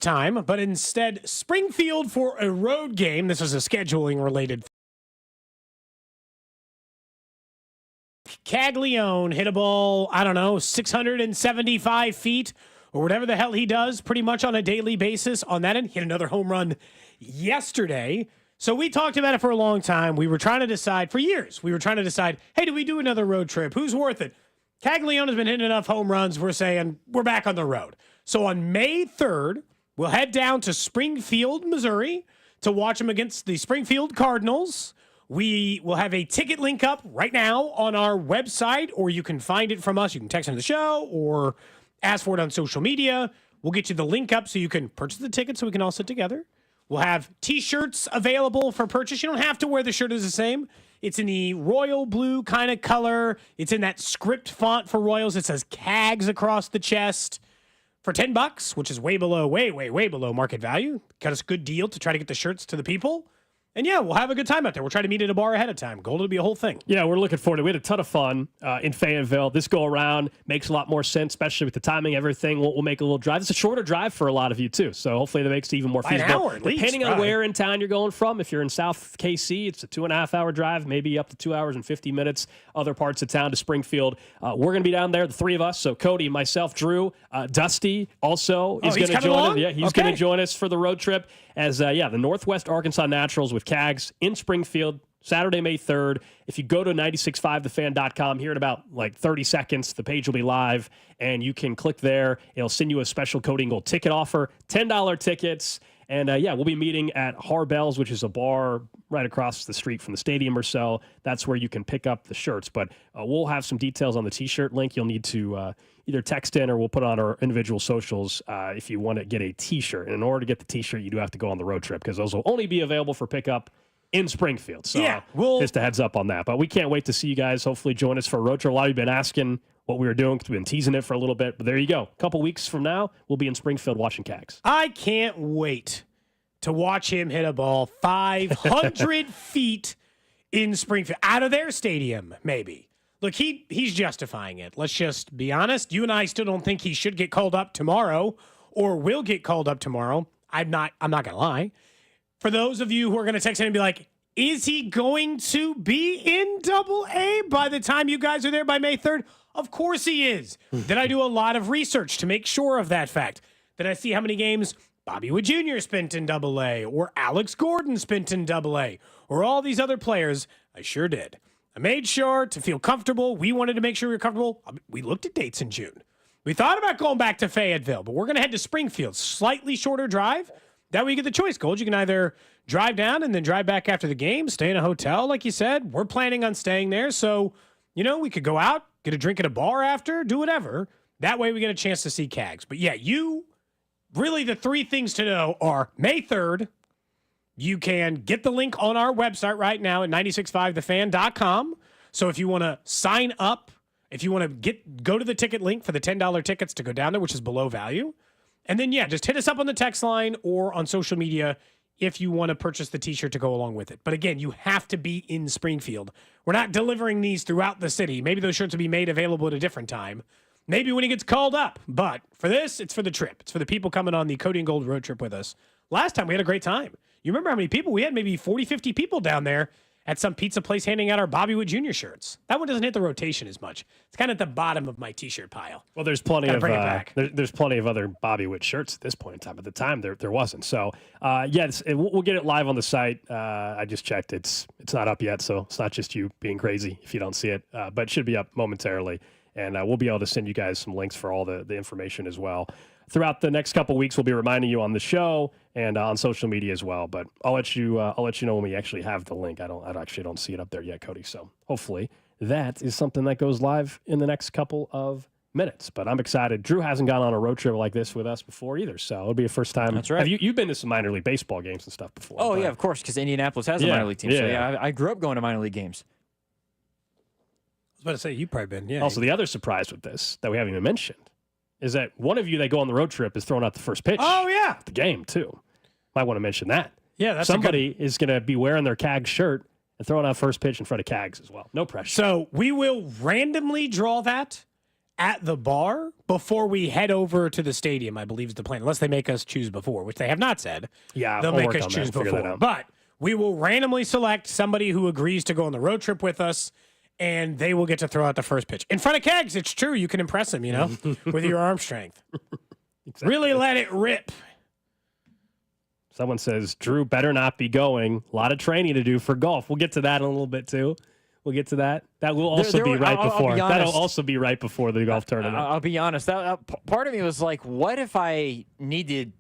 time, but instead Springfield for a road game. This is a scheduling related. Caglione hit a ball, 675 feet or whatever the hell he does pretty much on a daily basis on that end. Hit another home run yesterday. So we talked about it for a long time. We were trying to decide for years. We were trying to decide, hey, do we do another road trip? Who's worth it? Caglione has been hitting enough home runs. We're saying we're back on the road. So on May 3rd, we'll head down to Springfield, Missouri to watch him against the Springfield Cardinals. We will have a ticket link up right now on our website, or you can find it from us. You can text into the show or ask for it on social media. We'll get you the link up so you can purchase the ticket so we can all sit together. We'll have T-shirts available for purchase. You don't have to wear the shirt as the same. It's in the royal blue kind of color. It's in that script font for Royals. It says CAGS across the chest for $10, which is way below market value. Got us a good deal to try to get the shirts to the people. And yeah, we'll have a good time out there. We'll try to meet at a bar ahead of time. Gold will be a whole thing. Yeah, we're looking forward to it. We had a ton of fun in Fayetteville. This go around makes a lot more sense, especially with the timing, everything. We'll make a little drive. It's a shorter drive for a lot of you, too. So hopefully that makes it even more feasible. An hour at least, depending on where in town you're going from. If you're in South KC, it's a 2.5-hour drive, maybe up to 2 hours and 50 minutes. Other parts of town to Springfield. We're going to be down there, the three of us. So Cody, myself, Drew, Dusty also is going to join us. Yeah, he's going to join us for the road trip. As, the Northwest Arkansas Naturals with CAGS in Springfield, Saturday, May 3rd. If you go to 965thefan.com, here in about 30 seconds, the page will be live, and you can click there. It'll send you a special Cody Gold ticket offer, $10 tickets. And, we'll be meeting at Harbell's, which is a bar right across the street from the stadium or so. That's where you can pick up the shirts. But we'll have some details on the T-shirt link. You'll need to either text in or we'll put on our individual socials if you want to get a T-shirt. And in order to get the T-shirt, you do have to go on the road trip because those will only be available for pickup in Springfield. So just a heads up on that. But we can't wait to see you guys hopefully join us for a road trip. A lot of you have been asking what we were doing because we've been teasing it for a little bit. But there you go. A couple weeks from now, we'll be in Springfield watching CAGS. I can't wait to watch him hit a ball 500 feet in Springfield, out of their stadium, maybe. Look, he's justifying it. Let's just be honest. You and I still don't think he should get called up tomorrow or will get called up tomorrow. I'm not going to lie. For those of you who are going to text in and be like, is he going to be in Double-A by the time you guys are there by May 3rd? Of course he is. Did I do a lot of research to make sure of that fact? Did I see how many games Bobby Wood Jr. spent in Double-A or Alex Gordon spent in Double-A or all these other players? I sure did. I made sure to feel comfortable. We wanted to make sure we were comfortable. We looked at dates in June. We thought about going back to Fayetteville, but we're going to head to Springfield. Slightly shorter drive. That way you get the choice, Gold. You can either drive down and then drive back after the game, stay in a hotel, like you said. We're planning on staying there. So, we could go out, get a drink at a bar after, do whatever. That way we get a chance to see CAGS. But yeah, really the three things to know are May 3rd. You can get the link on our website right now at 965thefan.com. So if you want to sign up, if you want to go to the ticket link for the $10 tickets to go down there, which is below value. And then, just hit us up on the text line or on social media if you want to purchase the T-shirt to go along with it. But again, you have to be in Springfield. We're not delivering these throughout the city. Maybe those shirts will be made available at a different time. Maybe when he gets called up. But for this, it's for the trip. It's for the people coming on the Cody and Gold road trip with us. Last time, we had a great time. You remember how many people? We had maybe 40, 50 people down there at some pizza place handing out our Bobby Wood Jr. shirts. That one doesn't hit the rotation as much. It's kind of at the bottom of my T-shirt pile. Well, there's plenty of there's plenty of other Bobby Wood shirts at this point in time. At the time, there wasn't. So, we'll get it live on the site. I just checked; it's not up yet, so it's not just you being crazy if you don't see it, but it should be up momentarily, and we'll be able to send you guys some links for all the information as well. Throughout the next couple of weeks, we'll be reminding you on the show and on social media as well. But I'll let you know when we actually have the link. I actually don't see it up there yet, Cody. So hopefully that is something that goes live in the next couple of minutes. But I'm excited. Drew hasn't gone on a road trip like this with us before either, so it'll be a first time. That's right. You've been to some minor league baseball games and stuff before? Oh, yeah, of course, because Indianapolis has a minor league team. So I grew up going to minor league games. I was about to say, you've probably been, yeah. Also, the other surprise with this that we haven't even mentioned is that one of you that go on the road trip is throwing out the first pitch. Oh, yeah. The game, too. Might want to mention that. Yeah, that's somebody is going to be wearing their CAGS shirt and throwing out first pitch in front of CAGS as well. No pressure. So we will randomly draw that at the bar before we head over to the stadium, I believe is the plan, unless they make us choose before, which they have not said. Yeah, they'll I'll make work us on that. choose We'll figure that before. out. But we will randomly select somebody who agrees to go on the road trip with us, and they will get to throw out the first pitch. In front of Kegs, it's true. You can impress him, with your arm strength. Exactly. Really let it rip. Someone says, Drew better not be going. A lot of training to do for golf. We'll get to that in a little bit, too. We'll get to that. That will also be right before. That'll also be right before the golf tournament. I'll be honest. Part of me was like, what if I needed...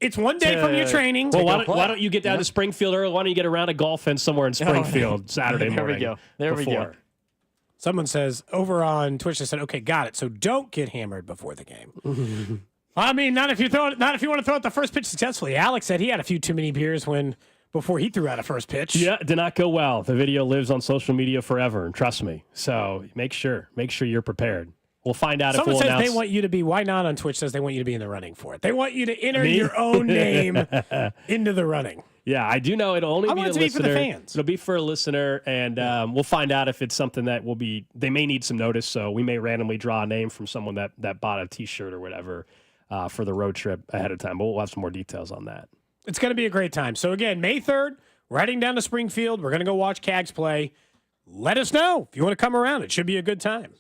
It's one day from your training. Well, why don't you get down to Springfield early? Why don't you get a round of golf in somewhere in Springfield Saturday morning? There we go. Someone says over on Twitch, they said, okay, got it. So don't get hammered before the game. I mean, not if you want to throw out the first pitch successfully. Alex said he had a few too many beers before he threw out a first pitch. Yeah, it did not go well. The video lives on social media forever, and trust me. So make sure you're prepared. We'll find out if we'll announce. Someone says they want you to be, why not on Twitch says they want you to be in the running for it. They want you to enter your own name into the running. Yeah, I do know it'll only be a listener. For the fans. It'll be for a listener, and we'll find out if it's something that will be. They may need some notice, so we may randomly draw a name from someone that bought a T-shirt or whatever for the road trip ahead of time. But we'll have some more details on that. It's going to be a great time. So again, May 3rd, we're heading down to Springfield. We're going to go watch Cags play. Let us know if you want to come around. It should be a good time.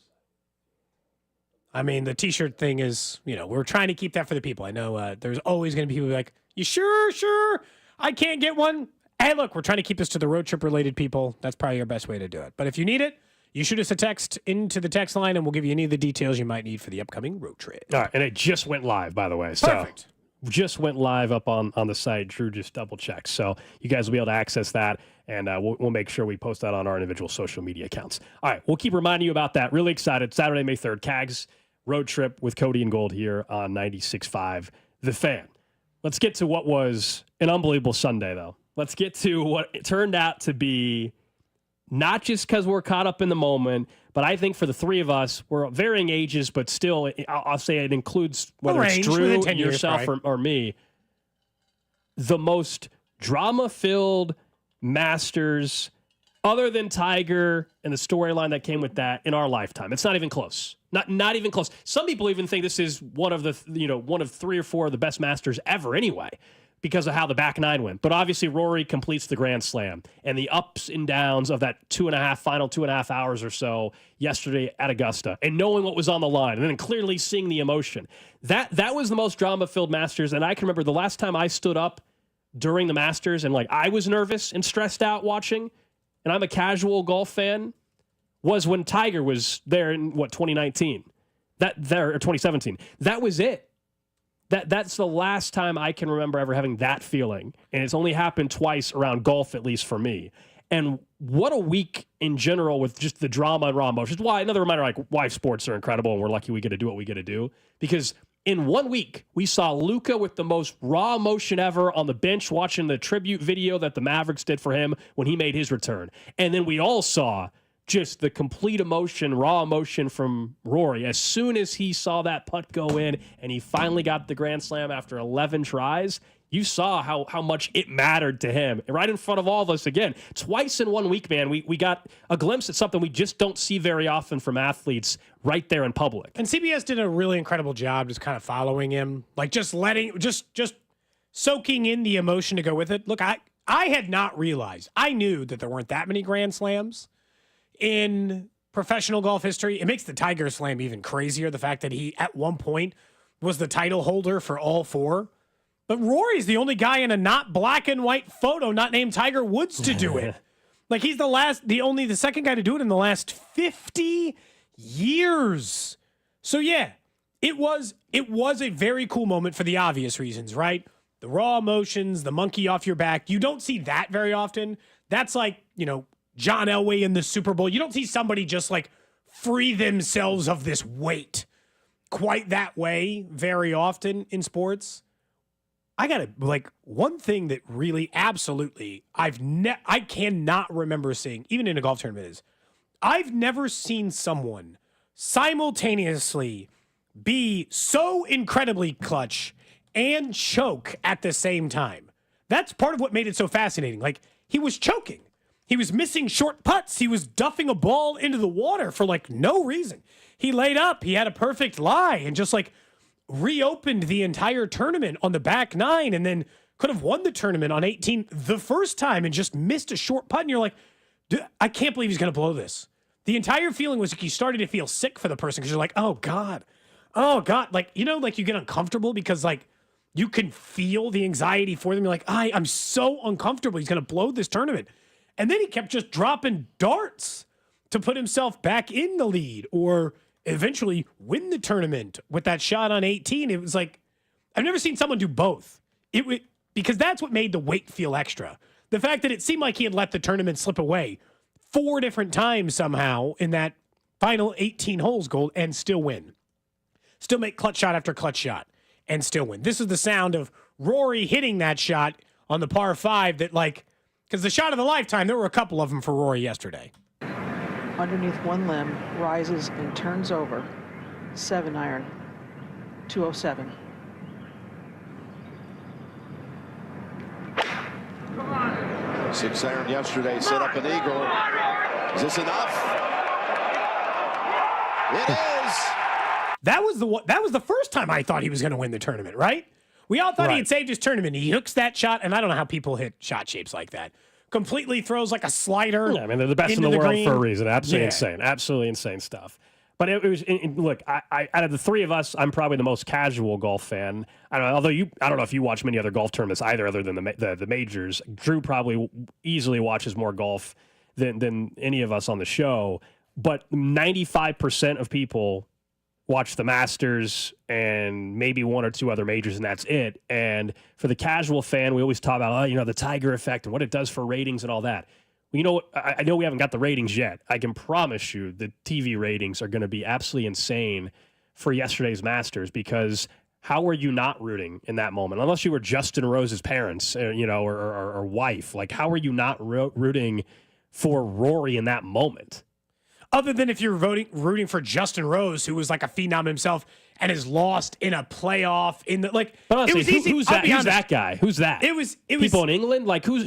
I mean, the T-shirt thing is, we're trying to keep that for the people. I know there's always going to be people like, you sure? I can't get one. Hey, look, we're trying to keep this to the road trip related people. That's probably our best way to do it. But if you need it, you shoot us a text into the text line, and we'll give you any of the details you might need for the upcoming road trip. All right, and it just went live, by the way. Perfect. So just went live up on the site. Drew just double checked. So you guys will be able to access that, and we'll make sure we post that on our individual social media accounts. All right, we'll keep reminding you about that. Really excited. Saturday, May 3rd, Cags road trip with Cody and Gold here on 96.5 The Fan. Let's get to what was an unbelievable Sunday, though. Let's get to what it turned out to be, not just because we're caught up in the moment, but I think for the three of us, we're of varying ages, but still, I'll say it includes whether it's Drew, yourself, or me, the most drama-filled Masters, other than Tiger and the storyline that came with that, in our lifetime. It's not even close. Not even close. Some people even think this is one of 3 or 4 of the best Masters ever anyway, because of how the back nine went. But obviously Rory completes the Grand Slam, and the ups and downs of that final 2.5 hours or so yesterday at Augusta, and knowing what was on the line, and then clearly seeing the emotion. That was the most drama-filled Masters, and I can remember the last time I stood up during the Masters and I was nervous and stressed out watching, and I'm a casual golf fan, was when Tiger was there in 2019, or 2017. That was it. That's the last time I can remember ever having that feeling, and it's only happened twice around golf, at least for me. And what a week in general with just the drama and raw emotions. Why another reminder, why sports are incredible, and we're lucky we get to do what we get to do. Because in 1 week, we saw Luka with the most raw emotion ever on the bench, watching the tribute video that the Mavericks did for him when he made his return, and then we all saw just the complete emotion, raw emotion from Rory. As soon as he saw that putt go in and he finally got the Grand Slam after 11 tries, you saw how much it mattered to him. And right in front of all of us again, twice in 1 week, man, we got a glimpse at something we just don't see very often from athletes right there in public. And CBS did a really incredible job just kind of following him, just soaking in the emotion to go with it. Look, I had not realized. I knew that there weren't that many Grand Slams in professional golf history. It makes the Tiger Slam even crazier, the fact that he, at one point, was the title holder for all 4. But Rory's the only guy in a not black and white photo not named Tiger Woods to do it. He's the second guy to do it in the last 50 years. So yeah, it was a very cool moment for the obvious reasons, right? The raw emotions, the monkey off your back. You don't see that very often. That's John Elway in the Super Bowl. You don't see somebody just free themselves of this weight quite that way very often in sports. I got one thing that really absolutely I cannot remember seeing, even in a golf tournament, is I've never seen someone simultaneously be so incredibly clutch and choke at the same time. That's part of what made it so fascinating. He was choking. He was missing short putts. He was duffing a ball into the water for no reason. he laid up. He had a perfect lie and just like reopened the entire tournament on the back nine and then could have won the tournament on 18 the first time and just missed a short putt. And you're like, dude, I can't believe he's going to blow this. The entire feeling was like you started to feel sick for the person because you're like, oh God. Like, you know, like you get uncomfortable because like you can feel the anxiety for them. You're like, I'm so uncomfortable. He's going to blow this tournament. And then he kept just dropping darts to put himself back in the lead or eventually win the tournament with that shot on 18. It was like, I've never seen someone do both. Because that's what made the wait feel extra. The fact that it seemed like he had let the tournament slip away 4 different times somehow in that final 18 holes, Gold, and still win. Still make clutch shot after clutch shot and still win. This is the sound of Rory hitting that shot on the par 5 that like, because the shot of the lifetime, there were a couple of them for Rory yesterday. Underneath one limb, rises and turns over. 7 iron, 207. Come on. 6 iron yesterday, set up an eagle. Is this enough? It is. That was the first time I thought he was going to win the tournament, right? We all thought he had saved his tournament. He hooks that shot, and I don't know how people hit shot shapes like that. Completely throws like a slider. Yeah, I mean, they're the best in the world green. For a reason. Absolutely insane. Absolutely insane stuff. But it was, look, I out of the 3 of us, I'm probably the most casual golf fan. I don't know, I don't know if you watch many other golf tournaments either, other than the majors. Drew probably easily watches more golf than any of us on the show. But 95% of people watch the Masters and maybe 1 or 2 other majors, and that's it. And for the casual fan, we always talk about, the Tiger effect and what it does for ratings and all that. Well, you know what? I know we haven't got the ratings yet. I can promise you the TV ratings are going to be absolutely insane for yesterday's Masters because how were you not rooting in that moment? Unless you were Justin Rose's parents, or wife. Like, how are you not rooting for Rory in that moment? Other than if you're rooting for Justin Rose, who was like a phenom himself and is lost in a playoff in the like. But honestly, it was easy. Who's that guy? Who's that? It was people in England. Like who's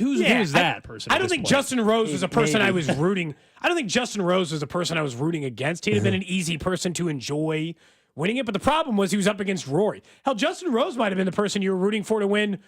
that person? I don't think Justin Rose was a person I was rooting. I don't think Justin Rose was a person I was rooting against. He'd have been an easy person to enjoy winning it. But the problem was he was up against Rory. Hell, Justin Rose might have been the person you were rooting for to win.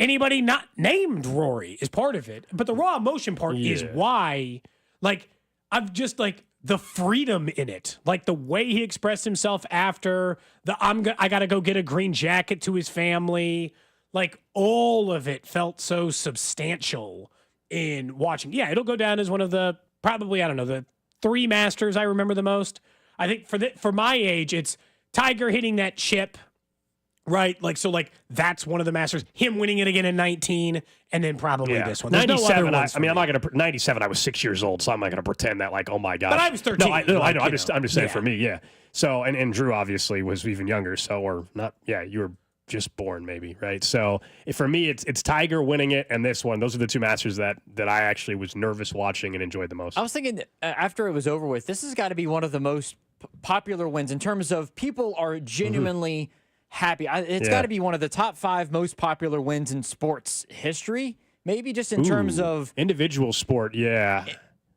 Anybody not named Rory is part of it. But the raw emotion part is why. Like I've just like. The freedom in it, like the way he expressed himself after I got to go get a green jacket to his family, like all of it felt so substantial in watching. Yeah, it'll go down as one of the probably, I don't know, the 3 Masters I remember the most. I think for my age, it's Tiger hitting that chip, right? Like so, like that's one of the Masters. Him winning it again in 19, and then probably this one. There's 97. No other I'm not going to 97. I was 6 years old, so I'm not going to pretend that like, oh my gosh. But I was 13. No, I know. I'm just saying for me, yeah. So and Drew obviously was even younger. So or not. Yeah, you were just born maybe, right? So for me, it's Tiger winning it, and this one. Those are the 2 Masters that I actually was nervous watching and enjoyed the most. I was thinking after it was over with, this has got to be one of the most popular wins in terms of people are genuinely. Happy. It's got to be one of the top 5 most popular wins in sports history. Maybe just in terms of individual sport. Yeah.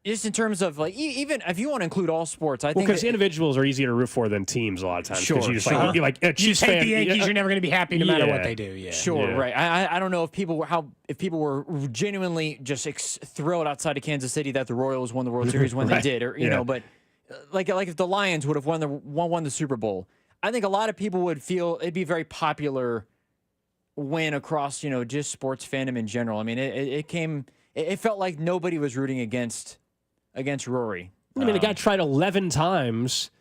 Just in terms of like, even if you want to include all sports, I think because individuals are easier to root for than teams a lot of times. Sure. You just like you hate the Yankees, you're never going to be happy no matter what they do. Yeah. Sure. Yeah. Right. I don't know if people were genuinely just thrilled outside of Kansas City that the Royals won the World Series when they did, or you know, but like if the Lions would have won the Super Bowl. I think a lot of people would feel it'd be a very popular win across, just sports fandom in general. I mean, it felt like nobody was rooting against Rory. I mean, the guy tried 11 times,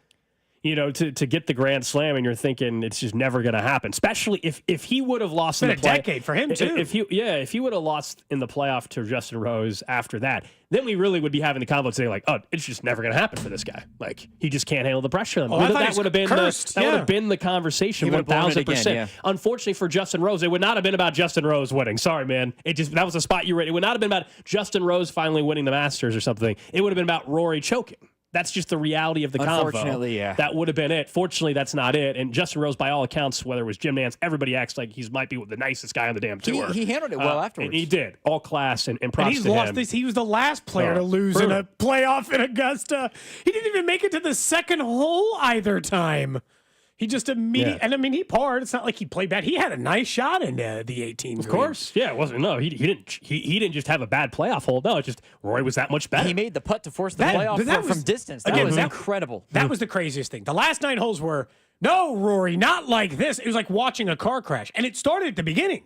to get the Grand Slam, and you're thinking it's just never going to happen. Especially if he would have lost in the play, decade for him too. If he would have lost in the playoff to Justin Rose after that, then we really would be having the convo today, like, oh, it's just never going to happen for this guy. Like he just can't handle the pressure. That would have been would have been the conversation 1,000%. Unfortunately for Justin Rose, it would not have been about Justin Rose winning. Sorry, man. That was a spot you read. It would not have been about Justin Rose finally winning the Masters or something. It would have been about Rory choking. that's just the reality of the convo. Unfortunately, yeah. That would have been it. Fortunately, that's not it. And Justin Rose, by all accounts, whether it was Jim Nantz, everybody acts like he might be the nicest guy on the damn tour. He handled it well afterwards. And he did. All class and props And he's to lost him. this. He was the last player to lose in a playoff in Augusta. He didn't even make it to the second hole either time. He just immediately, and I mean, he parred. It's not like he played bad. He had a nice shot in the 18. Of course, yeah, it wasn't. No, he didn't just have a bad playoff hole. No, it's just Rory was that much better. He made the putt to force the playoff from distance. That was incredible. That was the craziest thing. The last 9 holes were, no, Rory, not like this. It was like watching a car crash, and it started at the beginning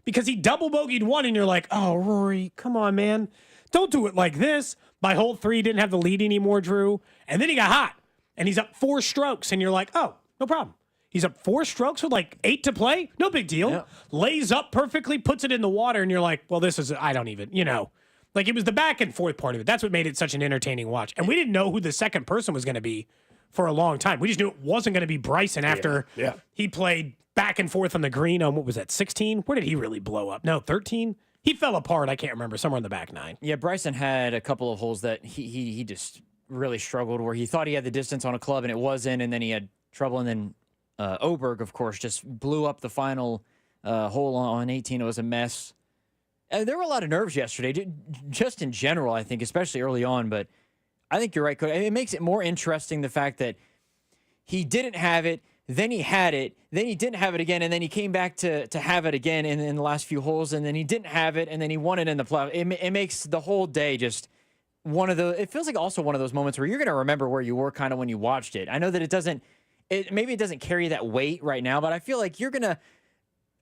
because he double bogeyed one, and you're like, oh, Rory, come on, man, don't do it like this. By hole 3, he didn't have the lead anymore, Drew, and then he got hot, and he's up 4 strokes, and you're like, oh. No problem. He's up 4 strokes with like 8 to play. No big deal. Yeah. Lays up perfectly, puts it in the water, and you're like, well, this is, I don't even, Like, it was the back and forth part of it. That's what made it such an entertaining watch. And we didn't know who the second person was going to be for a long time. We just knew it wasn't going to be Bryson after he played back and forth on the green on, what was that, 16? Where did he really blow up? No, 13? He fell apart. I can't remember. Somewhere in the back 9. Yeah, Bryson had a couple of holes that he just really struggled where he thought he had the distance on a club and it wasn't, and then he had trouble, and then Oberg, of course, just blew up the final hole on 18. It was a mess. There were a lot of nerves yesterday, just in general, I think, especially early on. But I think you're right, Cody. It makes it more interesting, the fact that he didn't have it, then he had it, then he didn't have it again, and then he came back to have it again in the last few holes, and then he didn't have it, and then he won it in the playoff. It makes the whole day just it feels like also one of those moments where you're going to remember where you were kind of when you watched it. I know that maybe it doesn't carry that weight right now, but I feel like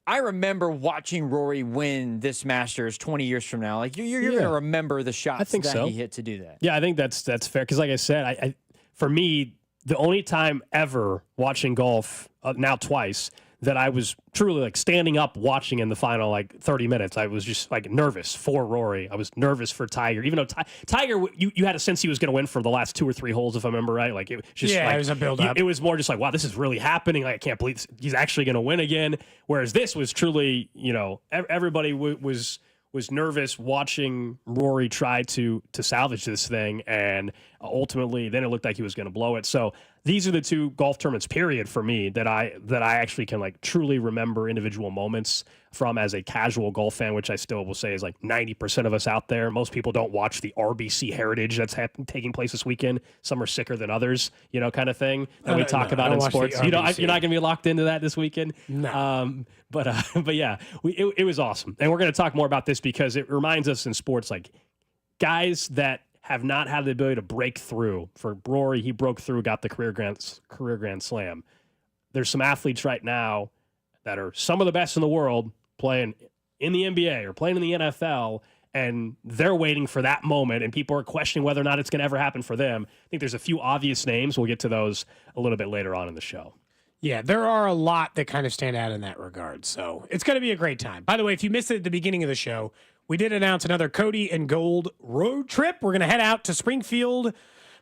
I remember watching Rory win this Masters 20 years from now. Like you're going to remember the shots that he hit to do that. Yeah, I think that's fair. Because like I said, I for me, the only time ever watching golf, now twice, that I was truly like standing up watching in the final like 30 minutes. I was just like nervous for Rory. I was nervous for Tiger, even though Tiger, you had a sense he was going to win for the last 2 or 3 holes, if I remember right. Like it was just it was a build up. It was more just like, wow, this is really happening. Like I can't believe he's actually going to win again. Whereas this was truly, everybody was nervous watching Rory try to salvage this thing, and ultimately then it looked like he was going to blow it. So these are the 2 golf tournaments, period, for me that I actually can like truly remember individual moments from as a casual golf fan, which I still will say is like 90% of us out there. Most people don't watch the RBC Heritage that's taking place this weekend. Some are sicker than others, kind of thing that we talk about in sports. You're not going to be locked into that this weekend. No. But yeah, it was awesome. And we're going to talk more about this because it reminds us in sports, like guys that have not had the ability to break through. For Rory, he broke through, got the career Grand Slam. There's some athletes right now that are some of the best in the world playing in the NBA or playing in the NFL, and they're waiting for that moment, and people are questioning whether or not it's going to ever happen for them. I think there's a few obvious names. We'll get to those a little bit later on in the show. Yeah, there are a lot that kind of stand out in that regard. So it's going to be a great time. By the way, if you missed it at the beginning of the show, we did announce another Cody and Gold road trip. We're going to head out to Springfield,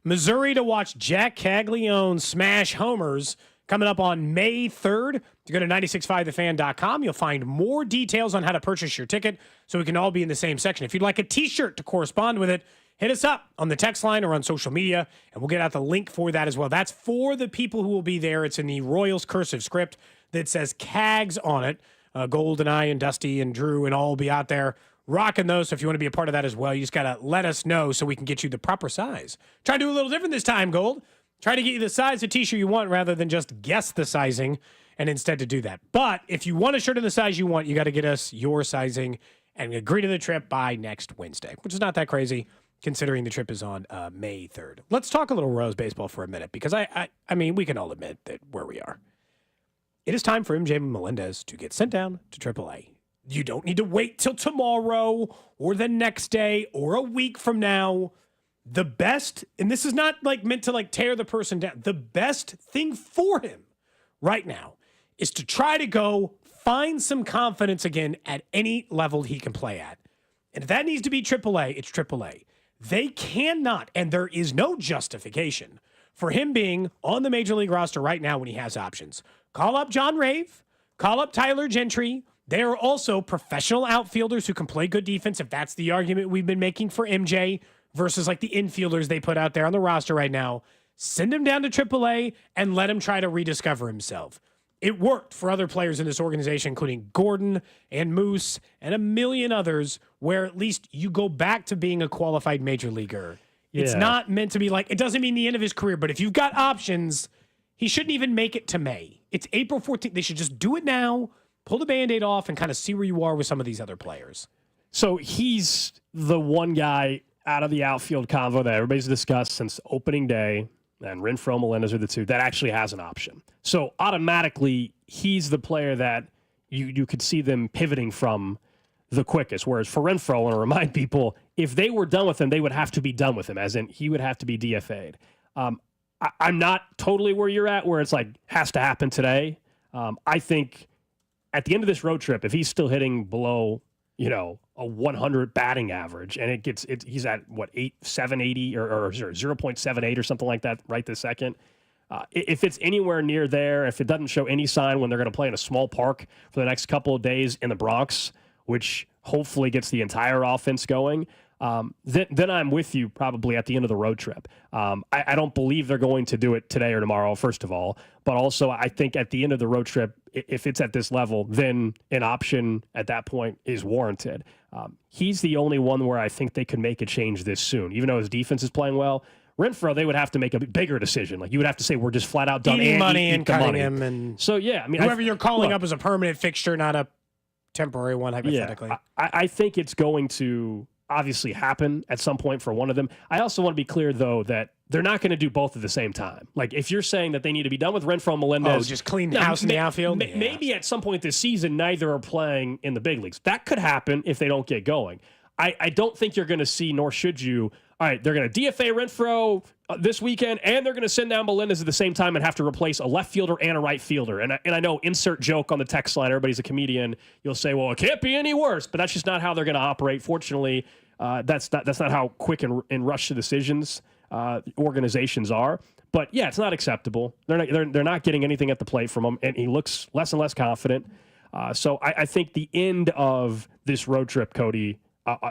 Missouri to watch Jack Caglione smash homers coming up on May 3rd. If you go to 965thefan.com, you'll find more details on how to purchase your ticket so we can all be in the same section. If you'd like a T-shirt to correspond with it, hit us up on the text line or on social media, and we'll get out the link for that as well. That's for the people who will be there. It's in the Royals cursive script that says CAGS on it. Gold and I and Dusty and Drew and all will be out there rocking those. So if you want to be a part of that as well, you just got to let us know so we can get you the proper size. Try to do a little different this time, Gold. Try to get you the size of T-shirt you want rather than just guess the sizing and instead to do that. But if you want a shirt in the size you want, you got to get us your sizing and agree to the trip by next Wednesday, which is not that crazy considering the trip is on May 3rd. Let's talk a little Rose baseball for a minute because I mean, we can all admit that where we are. It is time for MJ Melendez to get sent down to AAA. You don't need to wait till tomorrow or the next day or a week from now. The best, and this is not like meant to like tear the person down. The best thing for him right now is to try to go find some confidence again at any level he can play at. And if that needs to be AAA, it's AAA. They cannot, and there is no justification for him being on the major league roster right now when he has options. Call up John Rave, call up Tyler Gentry. They are also professional outfielders who can play good defense, if that's the argument we've been making for MJ versus like the infielders they put out there on the roster right now. Send him down to AAA and let him try to rediscover himself. It worked for other players in this organization, including Gordon and Moose and a million others, where at least you go back to being a qualified major leaguer. It's not meant to be like, it doesn't mean the end of his career, but if you've got options, he shouldn't even make it to May. It's April 14th. They should just do it now, pull the Band-Aid off, and kind of see where you are with some of these other players. So he's the one guy out of the outfield convo that everybody's discussed since opening day, and Renfroe, Melendez are the two that actually has an option. So automatically, he's the player that you could see them pivoting from the quickest. Whereas for Renfroe, I want to remind people, if they were done with him, they would have to be done with him, as in he would have to be DFA'd. I'm not totally where you're at, where it's like, has to happen today. I think at the end of this road trip, if he's still hitting below, a 100 batting average, and he's at what, 780 or 0.78 or something like that right this second. If it's anywhere near there, if it doesn't show any sign when they're going to play in a small park for the next couple of days in the Bronx, which hopefully gets the entire offense going, then I'm with you probably at the end of the road trip. I don't believe they're going to do it today or tomorrow, first of all. But also, I think at the end of the road trip, if it's at this level, then an option at that point is warranted. He's the only one where I think they could make a change this soon, even though his defense is playing well. Renfroe, they would have to make a bigger decision. Like, you would have to say, we're just flat out done eating money eat and the cutting money. him. And so, yeah. I mean, whoever you're calling up as a permanent fixture, not a temporary one, hypothetically. Yeah, I think it's going to obviously happen at some point for one of them. I also want to be clear, though, that they're not going to do both at the same time. Like, if you're saying that they need to be done with Renfroe and Melendez. Just clean the house in the outfield? Maybe at some point this season, neither are playing in the big leagues. That could happen if they don't get going. I don't think you're going to see, nor should you, all right, they're going to DFA Renfroe this weekend, and they're going to send down Melendez at the same time and have to replace a left fielder and a right fielder. And I know, insert joke on the text line, everybody's a comedian. You'll say, well, it can't be any worse, but that's just not how they're going to operate. Fortunately, that's not how quick and rush to decisions organizations are. But yeah, it's not acceptable. They're not getting anything at the plate from him, and he looks less and less confident. So I think the end of this road trip, Cody,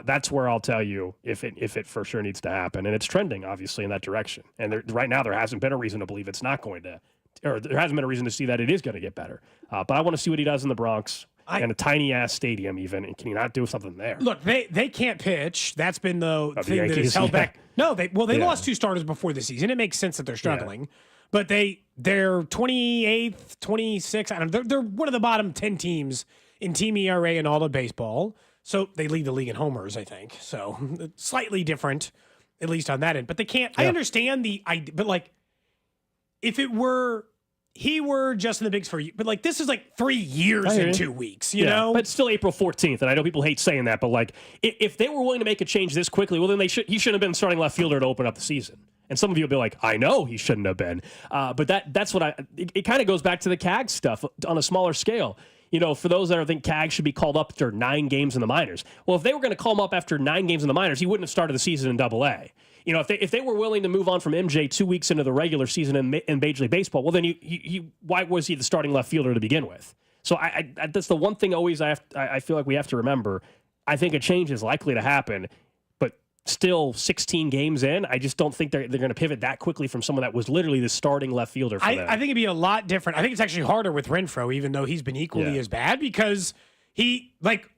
that's where I'll tell you if it for sure needs to happen, and it's trending obviously in that direction. And right now there hasn't been a reason to believe it's not going to, or there hasn't been a reason to see that it is going to get better. But I want to see what he does in the Bronx. And a tiny ass stadium, even, and can he not do something there? Look, they can't pitch. That's been the thing Yankees, that has held back. No, they lost 2 starters before the season. It makes sense that they're struggling, but they're 28th, 26th. I don't know. They're one of the bottom 10 teams in team ERA in all of baseball. So they lead the league in homers, I think. So slightly different, at least on that end. But they can't. Yeah. I understand but like, if it were. He were just in the bigs for you, but like, this is like 3 years in 2 weeks, you know? But it's still April 14th, and I know people hate saying that, but like, if they were willing to make a change this quickly, well, then he shouldn't have been starting left fielder to open up the season. And some of you will be like, I know he shouldn't have been. But that's what it kind of goes back to the CAG stuff on a smaller scale. For those that think CAG should be called up after 9 games in the minors. Well, if they were going to call him up after 9 games in the minors, he wouldn't have started the season in AA. If they were willing to move on from MJ 2 weeks into the regular season in Major League Baseball, well, then why was he the starting left fielder to begin with? So that's the one thing always I feel like we have to remember. I think a change is likely to happen, but still 16 games in, I just don't think they're going to pivot that quickly from someone that was literally the starting left fielder for them. I think it'd be a lot different. I think it's actually harder with Renfroe, even though he's been equally as bad, because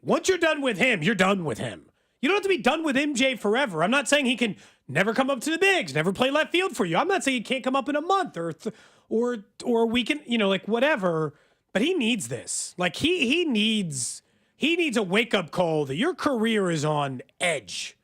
once you're done with him, you're done with him. You don't have to be done with MJ forever. I'm not saying he can never come up to the bigs, never play left field for you. I'm not saying he can't come up in a month or a weekend, whatever. But he needs this. Like, he needs a wake up call that your career is on edge,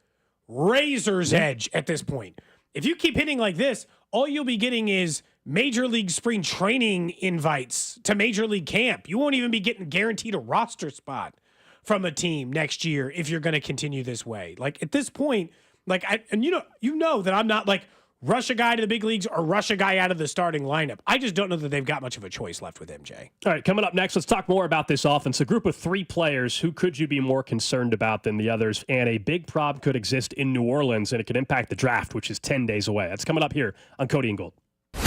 razor's edge at this point. If you keep hitting like this, all you'll be getting is Major League spring training invites to Major League camp. You won't even be getting guaranteed a roster spot from a team next year if you're going to continue this way. Like, at this point, you know that I'm not like rush a guy to the big leagues or rush a guy out of the starting lineup. I just don't know that they've got much of a choice left with MJ. All right, coming up next, let's talk more about this offense. A group of 3 players. Who could you be more concerned about than the others? And a big problem could exist in New Orleans, and it could impact the draft, which is 10 days away. That's coming up here on Cody and Gold.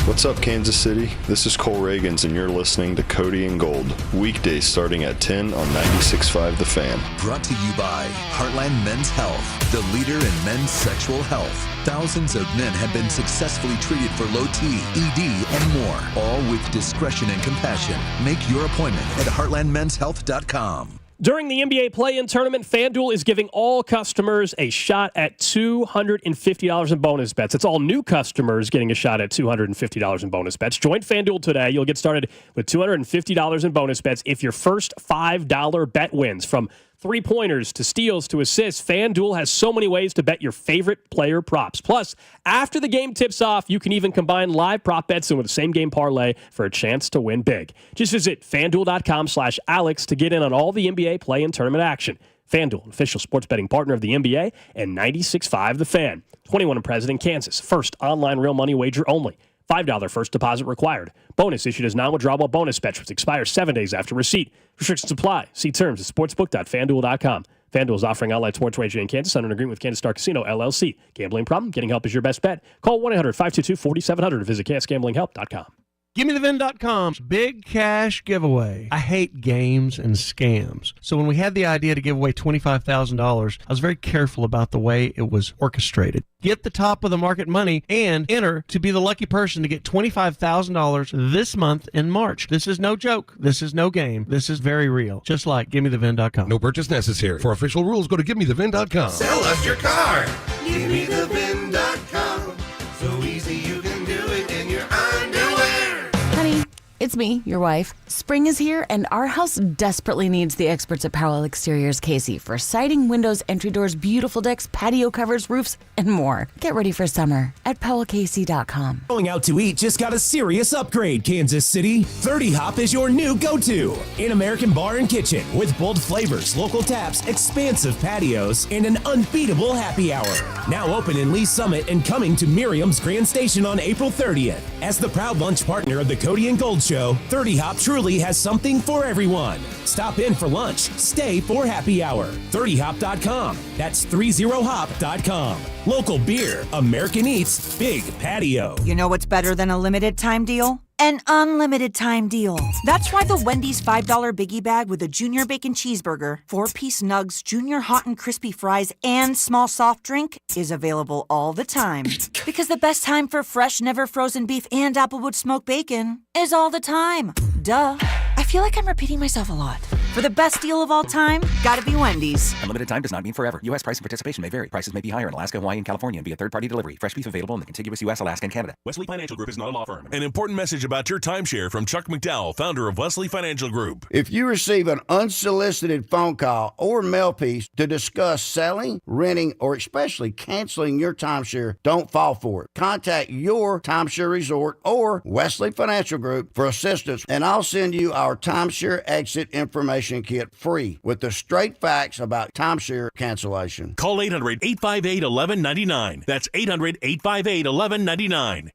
What's up, Kansas City? This is Cole Reagans, and you're listening to Cody and Gold. Weekdays starting at 10 on 96.5 The Fan. Brought to you by Heartland Men's Health, the leader in men's sexual health. Thousands of men have been successfully treated for low T, ED, and more, all with discretion and compassion. Make your appointment at heartlandmenshealth.com. During the NBA play-in tournament, FanDuel is giving all customers a shot at $250 in bonus bets. It's all new customers getting a shot at $250 in bonus bets. Join FanDuel today. You'll get started with $250 in bonus bets if your first $5 bet wins. From three-pointers to steals to assists, FanDuel has so many ways to bet your favorite player props. Plus, after the game tips off, you can even combine live prop bets in with a same-game parlay for a chance to win big. Just visit FanDuel.com/Alex to get in on all the NBA play-in tournament action. FanDuel, official sports betting partner of the NBA, and 96.5 The Fan. 21 and present in Kansas. First online real money wager only. $5 first deposit required. Bonus issued as non-withdrawable bonus bets, which expires 7 days after receipt. Restrictions apply. See terms at sportsbook.fanduel.com. FanDuel is offering online sports wagering in Kansas under an agreement with Kansas Star Casino, LLC. Gambling problem? Getting help is your best bet. Call 1-800-522-4700 or visit KSGamblingHelp.com. GimmeTheVin.com's big cash giveaway. I hate games and scams. So when we had the idea to give away $25,000, I was very careful about the way it was orchestrated. Get the top of the market money and enter to be the lucky person to get $25,000 this month in March. This is no joke. This is no game. This is very real. Just like GimmeTheVin.com. No purchase necessary. For official rules, go to GimmeTheVin.com. Sell us your car. GimmeTheVin.com. So easy you can do it in your underwear. Honey, it's me, your wife. Spring is here, and our house desperately needs the experts at Powell Exteriors Casey for siding, windows, entry doors, beautiful decks, patio covers, roofs, and more. Get ready for summer at PowellCasey.com. Going out to eat just got a serious upgrade, Kansas City. 30 Hop is your new go-to. An American bar and kitchen with bold flavors, local taps, expansive patios, and an unbeatable happy hour. Now open in Lee Summit and coming to Miriam's Grand Station on April 30th. As the proud lunch partner of the Cody and Gold Show, 30 Hop truly has something for everyone. Stop in for lunch, stay for happy hour. 30hop.com. That's 30hop.com. Local beer, American Eats, big patio. You know what's better than a limited time deal? An unlimited time deal. That's why the Wendy's $5 biggie bag with a junior bacon cheeseburger, 4-piece nugs, junior hot and crispy fries, and small soft drink is available all the time. Because the best time for fresh, never frozen beef and Applewood smoked bacon is all the time. Duh. I feel like I'm repeating myself a lot. For the best deal of all time, gotta be Wendy's. Unlimited time does not mean forever. U.S. price and participation may vary. Prices may be higher in Alaska, Hawaii, and California and via third-party delivery. Fresh beef available in the contiguous U.S., Alaska, and Canada. Wesley Financial Group is not a law firm. An important message about your timeshare from Chuck McDowell, founder of Wesley Financial Group. If you receive an unsolicited phone call or mail piece to discuss selling, renting, or especially canceling your timeshare, don't fall for it. Contact your timeshare resort or Wesley Financial Group for assistance, and I'll send you our timeshare exit information kit free with the straight facts about timeshare cancellation. Call 800-858-1199. That's 800-858-1199.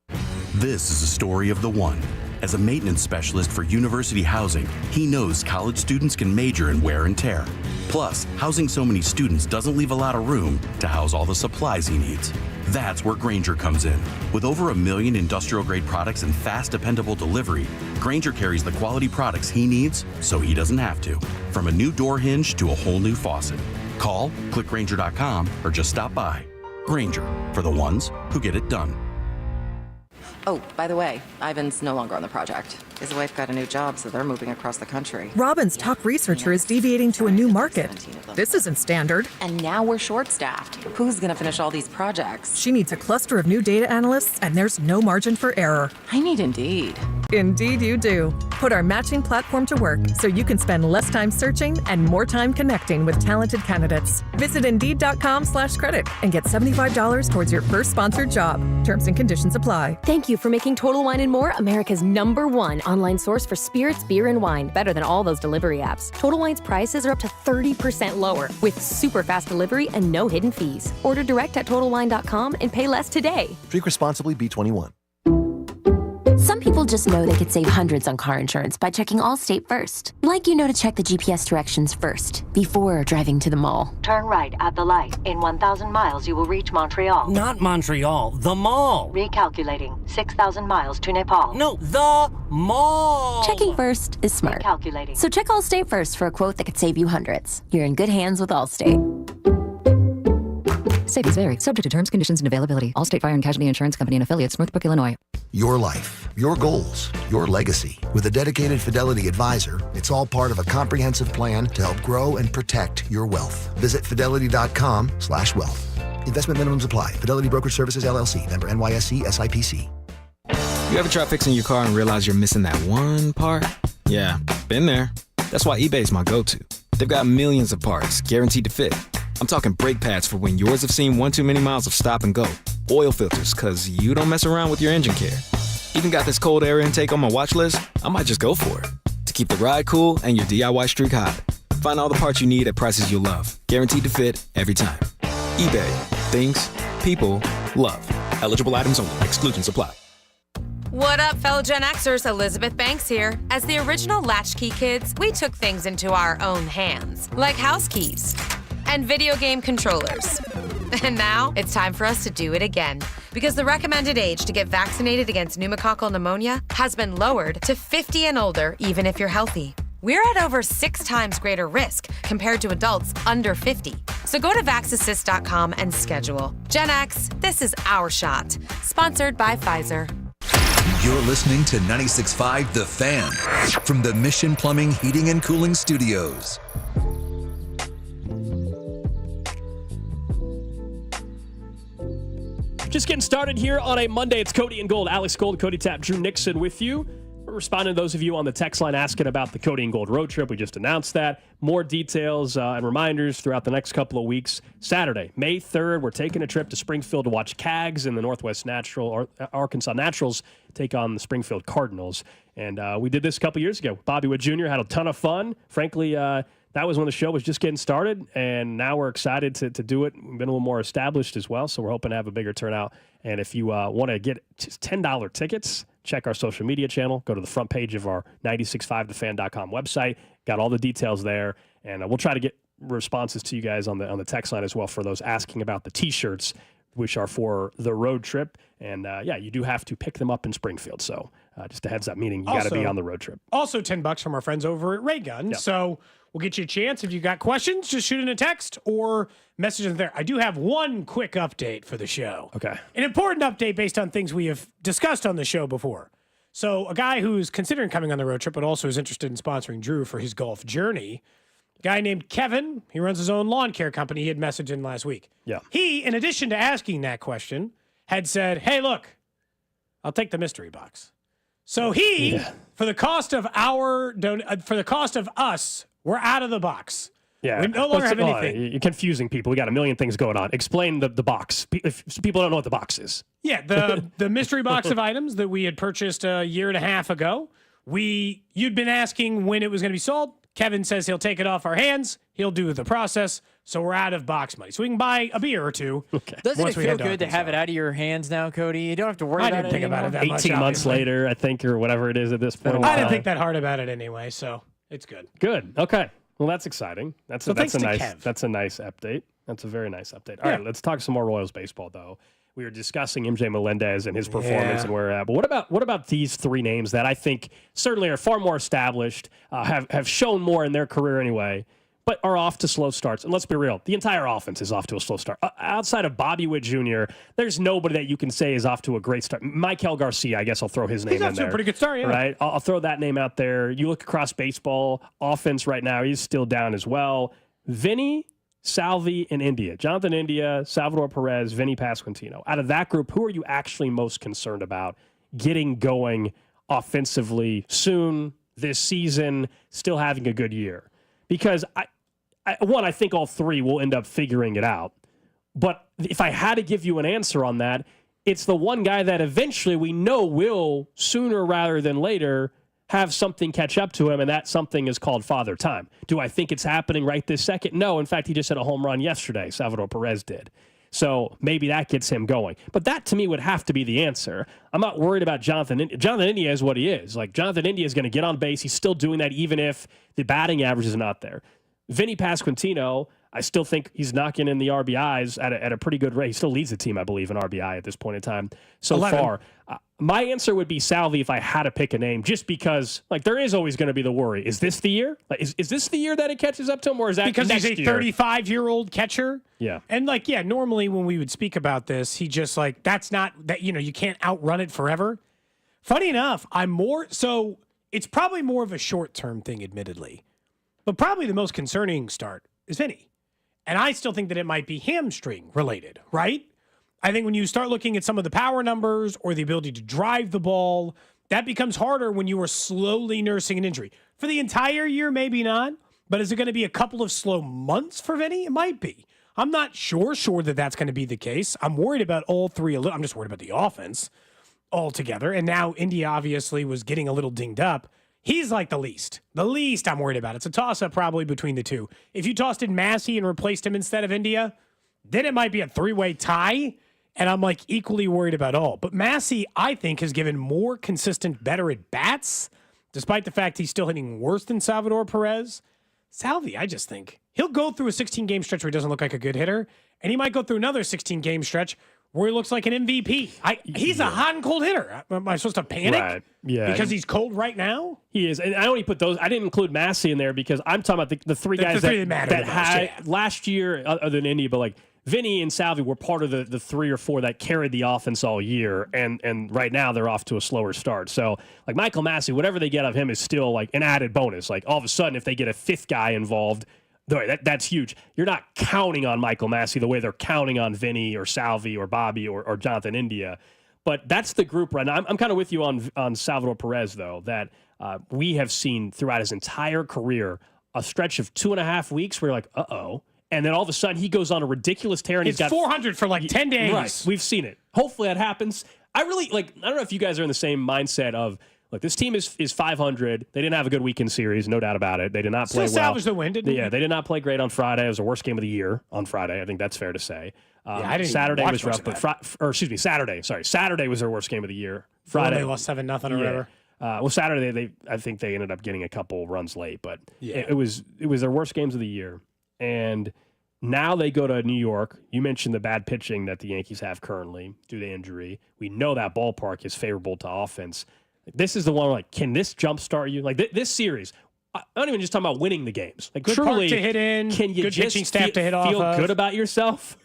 This is a story of the one. As a maintenance specialist for university housing, he knows college students can major in wear and tear. Plus, housing so many students doesn't leave a lot of room to house all the supplies he needs. That's where Grainger comes in. With over 1 million industrial-grade products and fast, dependable delivery, Grainger carries the quality products he needs so he doesn't have to. From a new door hinge to a whole new faucet. Call, click Grainger.com, or just stop by. Grainger, for the ones who get it done. Oh, by the way, Ivan's no longer on the project. His wife got a new job, so they're moving across the country. Robin's top researcher is deviating to a new market. This isn't standard. And now we're short-staffed. Who's going to finish all these projects? She needs a cluster of new data analysts, and there's no margin for error. I need Indeed. Indeed you do. Put our matching platform to work so you can spend less time searching and more time connecting with talented candidates. Visit Indeed.com/credit and get $75 towards your first sponsored job. Terms and conditions apply. Thank you for making Total Wine & More America's #1 online source for spirits, beer, and wine. Better than all those delivery apps. Total Wine's prices are up to 30% lower with super fast delivery and no hidden fees. Order direct at TotalWine.com and pay less today. Drink responsibly, B21. Some people people just know they could save hundreds on car insurance by checking Allstate first. Like to check the GPS directions first, before driving to the mall. Turn right at the light. In 1,000 miles, you will reach Montreal. Not Montreal, the mall. Recalculating. 6,000 miles to Nepal. No, the mall. Checking first is smart. Recalculating. So check Allstate first for a quote that could save you hundreds. You're in good hands with Allstate. Savings vary, subject to terms, conditions, and availability. Allstate Fire and Casualty Insurance Company and Affiliates, Northbrook, Illinois. Your life, your goals, your legacy. With a dedicated Fidelity advisor, it's all part of a comprehensive plan to help grow and protect your wealth. Visit fidelity.com/wealth. Investment minimums apply. Fidelity Brokerage Services, LLC. Member NYSE, SIPC. You ever try fixing your car and realize you're missing that one part? Yeah, been there. That's why eBay's my go-to. They've got millions of parts, guaranteed to fit. I'm talking brake pads for when yours have seen one too many miles of stop and go. Oil filters, cause you don't mess around with your engine care. Even got this cold air intake on my watch list. I might just go for it. To keep the ride cool and your DIY streak hot. Find all the parts you need at prices you'll love. Guaranteed to fit every time. eBay. Things. People. Love. Eligible items only. Exclusions apply. What up, fellow Gen Xers? Elizabeth Banks here. As the original Latchkey kids, we took things into our own hands, like house keys and video game controllers. And now it's time for us to do it again, because the recommended age to get vaccinated against pneumococcal pneumonia has been lowered to 50 and older, even if you're healthy. We're at over 6 times greater risk compared to adults under 50. So go to vaxassist.com and schedule. Gen X, this is our shot. Sponsored by Pfizer. You're listening to 96.5 The Fan from the Mission Plumbing, Heating, and Cooling Studios. Just getting started here on a Monday. It's Cody and Gold. Alex Gold, Cody Tapp, Drew Nixon with you. We're responding to those of you on the text line asking about the Cody and Gold road trip. We just announced that. More details and reminders throughout the next couple of weeks. Saturday, May 3rd, we're taking a trip to Springfield to watch Cags and the Northwest Arkansas Naturals take on the Springfield Cardinals. And we did this a couple years ago. Bobby Wood Jr. had a ton of fun. Frankly, that was when the show was just getting started, and now we're excited to do it. We've been a little more established as well, so we're hoping to have a bigger turnout. And if you want to get just $10 tickets, check our social media channel. Go to the front page of our 965thefan.com website. Got all the details there, and we'll try to get responses to you guys on the text line as well for those asking about the T-shirts, which are for the road trip. And, you do have to pick them up in Springfield. So just a heads up, meaning you got to be on the road trip. Also $10 from our friends over at Ray Gun. Yep. So we'll get you a chance. If you got questions, just shoot in a text or message in there. I do have one quick update for the show. Okay. An important update based on things we have discussed on the show before. So a guy who's considering coming on the road trip, but also is interested in sponsoring Drew for his golf journey, a guy named Kevin, he runs his own lawn care company. He had messaged in last week. Yeah. He, in addition to asking that question, had said, hey, look, I'll take the mystery box. So he, for the cost of us, we're out of the box. Yeah. We no longer have anything. You're confusing people. We got a million things going on. Explain the box. If people don't know what the box is. Yeah, the mystery box of items that we had purchased a year and a half ago. You'd been asking when it was going to be sold. Kevin says he'll take it off our hands. He'll do the process. So we're out of box money. So we can buy a beer or two. Okay. Doesn't it feel good to have it out of your hands now, Cody? You don't have to worry about it I didn't think about it that much. 18 months later, I think, or whatever it is at this point. I didn't think that hard about it anyway, so it's good. Good. Okay. Well, that's exciting. That's a nice update. That's a very nice update. All right, let's talk some more Royals baseball, though. We were discussing MJ Melendez and his performance and where we're at. But what about these three names that I think certainly are far more established, have shown more in their career anyway, but are off to slow starts? And let's be real, the entire offense is off to a slow start. Outside of Bobby Witt Jr., there's nobody that you can say is off to a great start. Michael Garcia, I guess I'll throw his name in there. He's off to a pretty good start, yeah. Right? I'll throw that name out there. You look across baseball, offense right now, he's still down as well. Vinny, Salvi, and India. Jonathan India, Salvador Perez, Vinny Pasquantino. Out of that group, who are you actually most concerned about getting going offensively soon, this season, still having a good year? Because I think all three will end up figuring it out. But if I had to give you an answer on that, it's the one guy that eventually we know will, sooner rather than later, have something catch up to him, and that something is called Father Time. Do I think it's happening right this second? No. In fact, he just hit a home run yesterday. Salvador Perez did. So maybe that gets him going. But that, to me, would have to be the answer. I'm not worried about Jonathan India. Jonathan India is what he is. Like, Jonathan India is going to get on base. He's still doing that even if the batting average is not there. Vinny Pasquantino, I still think he's knocking in the RBIs at a pretty good rate. He still leads the team, I believe, in RBI at this point in time so 11. far. My answer would be Salvi if I had to pick a name, just because, like, there is always going to be the worry. Is this the year? Like, is this the year that it catches up to him, or is that because next he's a year? 35-year-old catcher? Yeah. And, like, yeah, normally when we would speak about this, he just, like, that's not, that you can't outrun it forever. Funny enough, so it's probably more of a short-term thing, admittedly. But probably the most concerning start is Vinny. And I still think that it might be hamstring related, right? I think when you start looking at some of the power numbers or the ability to drive the ball, that becomes harder when you are slowly nursing an injury. For the entire year, maybe not. But is it going to be a couple of slow months for Vinny? It might be. I'm not sure that that's going to be the case. I'm worried about all three. I'm just worried about the offense altogether. And now India obviously was getting a little dinged up. He's like the least. The least I'm worried about. It's a toss-up probably between the two. If you tossed in Massey and replaced him instead of India, then it might be a three-way tie, and I'm like equally worried about all. But Massey, I think, has given more consistent, better at-bats, despite the fact he's still hitting worse than Salvador Perez. Salvi, I just think he'll go through a 16-game stretch where he doesn't look like a good hitter, and he might go through another 16-game stretch where he looks like an MVP. He's a hot and cold hitter. Am I supposed to panic? Right. Yeah. Because he's cold right now? He is. And I only put those. I didn't include Massey in there because I'm talking about the three guys that had last year, other than India, but like Vinny and Salvi were part of the three or four that carried the offense all year. And right now they're off to a slower start. So like Michael Massey, whatever they get of him is still like an added bonus. Like all of a sudden, if they get a fifth guy involved, that's huge. You're not counting on Michael Massey the way they're counting on Vinny or Salvi or Bobby or Jonathan India. But that's the group right now. I'm kind of with you on Salvador Perez, though, that we have seen throughout his entire career a stretch of 2.5 weeks where you're like, uh-oh. And then all of a sudden he goes on a ridiculous tear. And he's got 400 for like 10 days. Right. We've seen it. Hopefully that happens. I don't know if you guys are in the same mindset of, look, this team is 500. They didn't have a good weekend series, no doubt about it. They did not play well. Salvaged the win, didn't they? Yeah, they did not play great on Friday. It was the worst game of the year on Friday. I think that's fair to say. Saturday was rough, but Saturday. Sorry, Saturday was their worst game of the year. Friday they lost 7-0 or whatever. Saturday I think they ended up getting a couple runs late, but it was their worst games of the year. And now they go to New York. You mentioned the bad pitching that the Yankees have currently due to injury. We know that ballpark is favorable to offense. This is the one where, like, can this jumpstart you? Like this series, I'm not even just talking about winning the games. Like, good truly, park to hit in. Can you good just pitching staff to hit off feel of. good about yourself?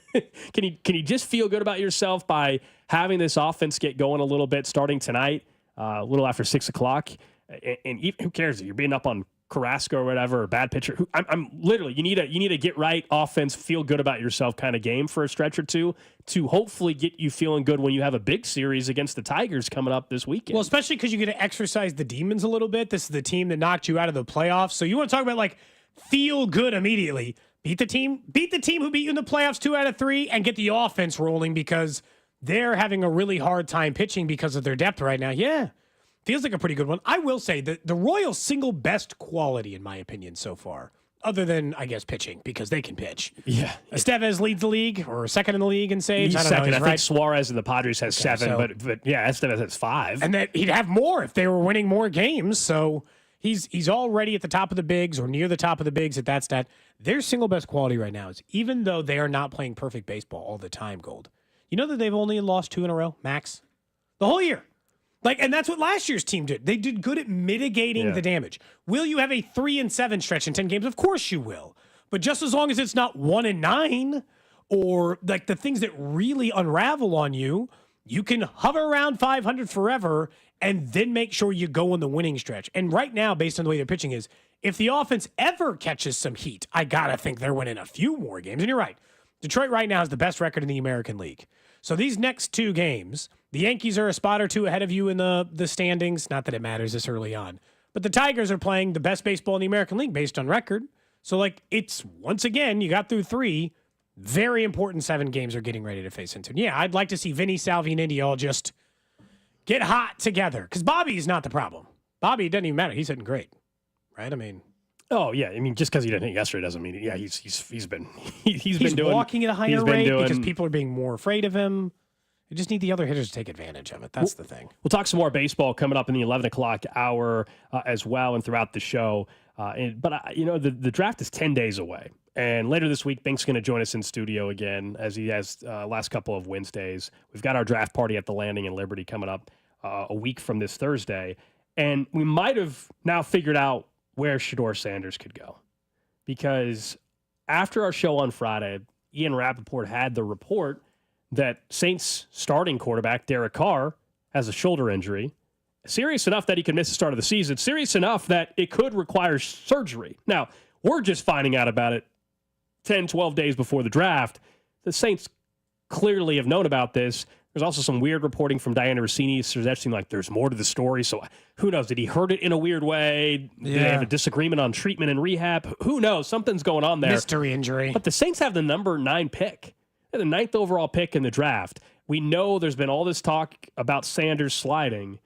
Can you just feel good about yourself by having this offense get going a little bit starting tonight, a little after 6 o'clock? And who cares if you're being up on Carrasco or whatever, or bad pitcher? I'm literally, you need a get right offense, feel good about yourself kind of game for a stretch or two to hopefully get you feeling good when you have a big series against the Tigers coming up this weekend. Well, especially because you get to exercise the demons a little bit. This is the team that knocked you out of the playoffs. So you want to talk about like feel good immediately. Beat the team who beat you in the playoffs 2 out of 3 and get the offense rolling because they're having a really hard time pitching because of their depth right now. Yeah. Feels like a pretty good one. I will say that the Royals' single best quality, in my opinion, so far, other than, I guess, pitching, because they can pitch. Yeah. Estevez leads the league, or second in the league in saves. He's I don't second. know. I think Suarez and the Padres has 7, but yeah, Estevez has 5. And that he'd have more if they were winning more games. So he's already at the top of the bigs or near the top of the bigs at that stat. Their single best quality right now is, even though they are not playing perfect baseball all the time, Gold, you know that they've only lost 2 in a row, max? The whole year. And that's what last year's team did. They did good at mitigating the damage. Will you have a 3-7 stretch in 10 games? Of course you will. But just as long as it's not 1-9 or like the things that really unravel on you, you can hover around 500 forever and then make sure you go on the winning stretch. And right now, based on the way their pitching is, if the offense ever catches some heat, I got to think they're winning a few more games. And you're right. Detroit right now has the best record in the American League. So these next 2 games, the Yankees are a spot or 2 ahead of you in the standings. Not that it matters this early on. But the Tigers are playing the best baseball in the American League based on record. So, it's, once again, you got through 3. Very important 7 games are getting ready to face into. And yeah, I'd like to see Vinny, Salvi, and Indy all just get hot together. Because Bobby is not the problem. Bobby, it doesn't even matter. He's hitting great. Right? I mean... Oh yeah, I mean, just because he didn't hit yesterday doesn't mean he's been been doing walking at a higher rate because people are being more afraid of him. You just need the other hitters to take advantage of it. That's the thing. We'll talk some more baseball coming up in the 11 o'clock hour as well and throughout the show. The draft is 10 days away. And later this week, Bink's going to join us in studio again, as he has last couple of Wednesdays. We've got our draft party at the Landing in Liberty coming up a week from this Thursday. And we might have now figured out where Shedeur Sanders could go. Because after our show on Friday, Ian Rappaport had the report that Saints starting quarterback Derek Carr has a shoulder injury. Serious enough that he could miss the start of the season. Serious enough that it could require surgery. Now, we're just finding out about it 10, 12 days before the draft. The Saints clearly have known about this. There's also some weird reporting from Diana Rossini suggesting like there's more to the story. So who knows? Did he hurt it in a weird way? Did they have a disagreement on treatment and rehab? Who knows? Something's going on there. Mystery injury. But the Saints have the number 9 pick. They're the 9th overall pick in the draft. We know there's been all this talk about Sanders sliding.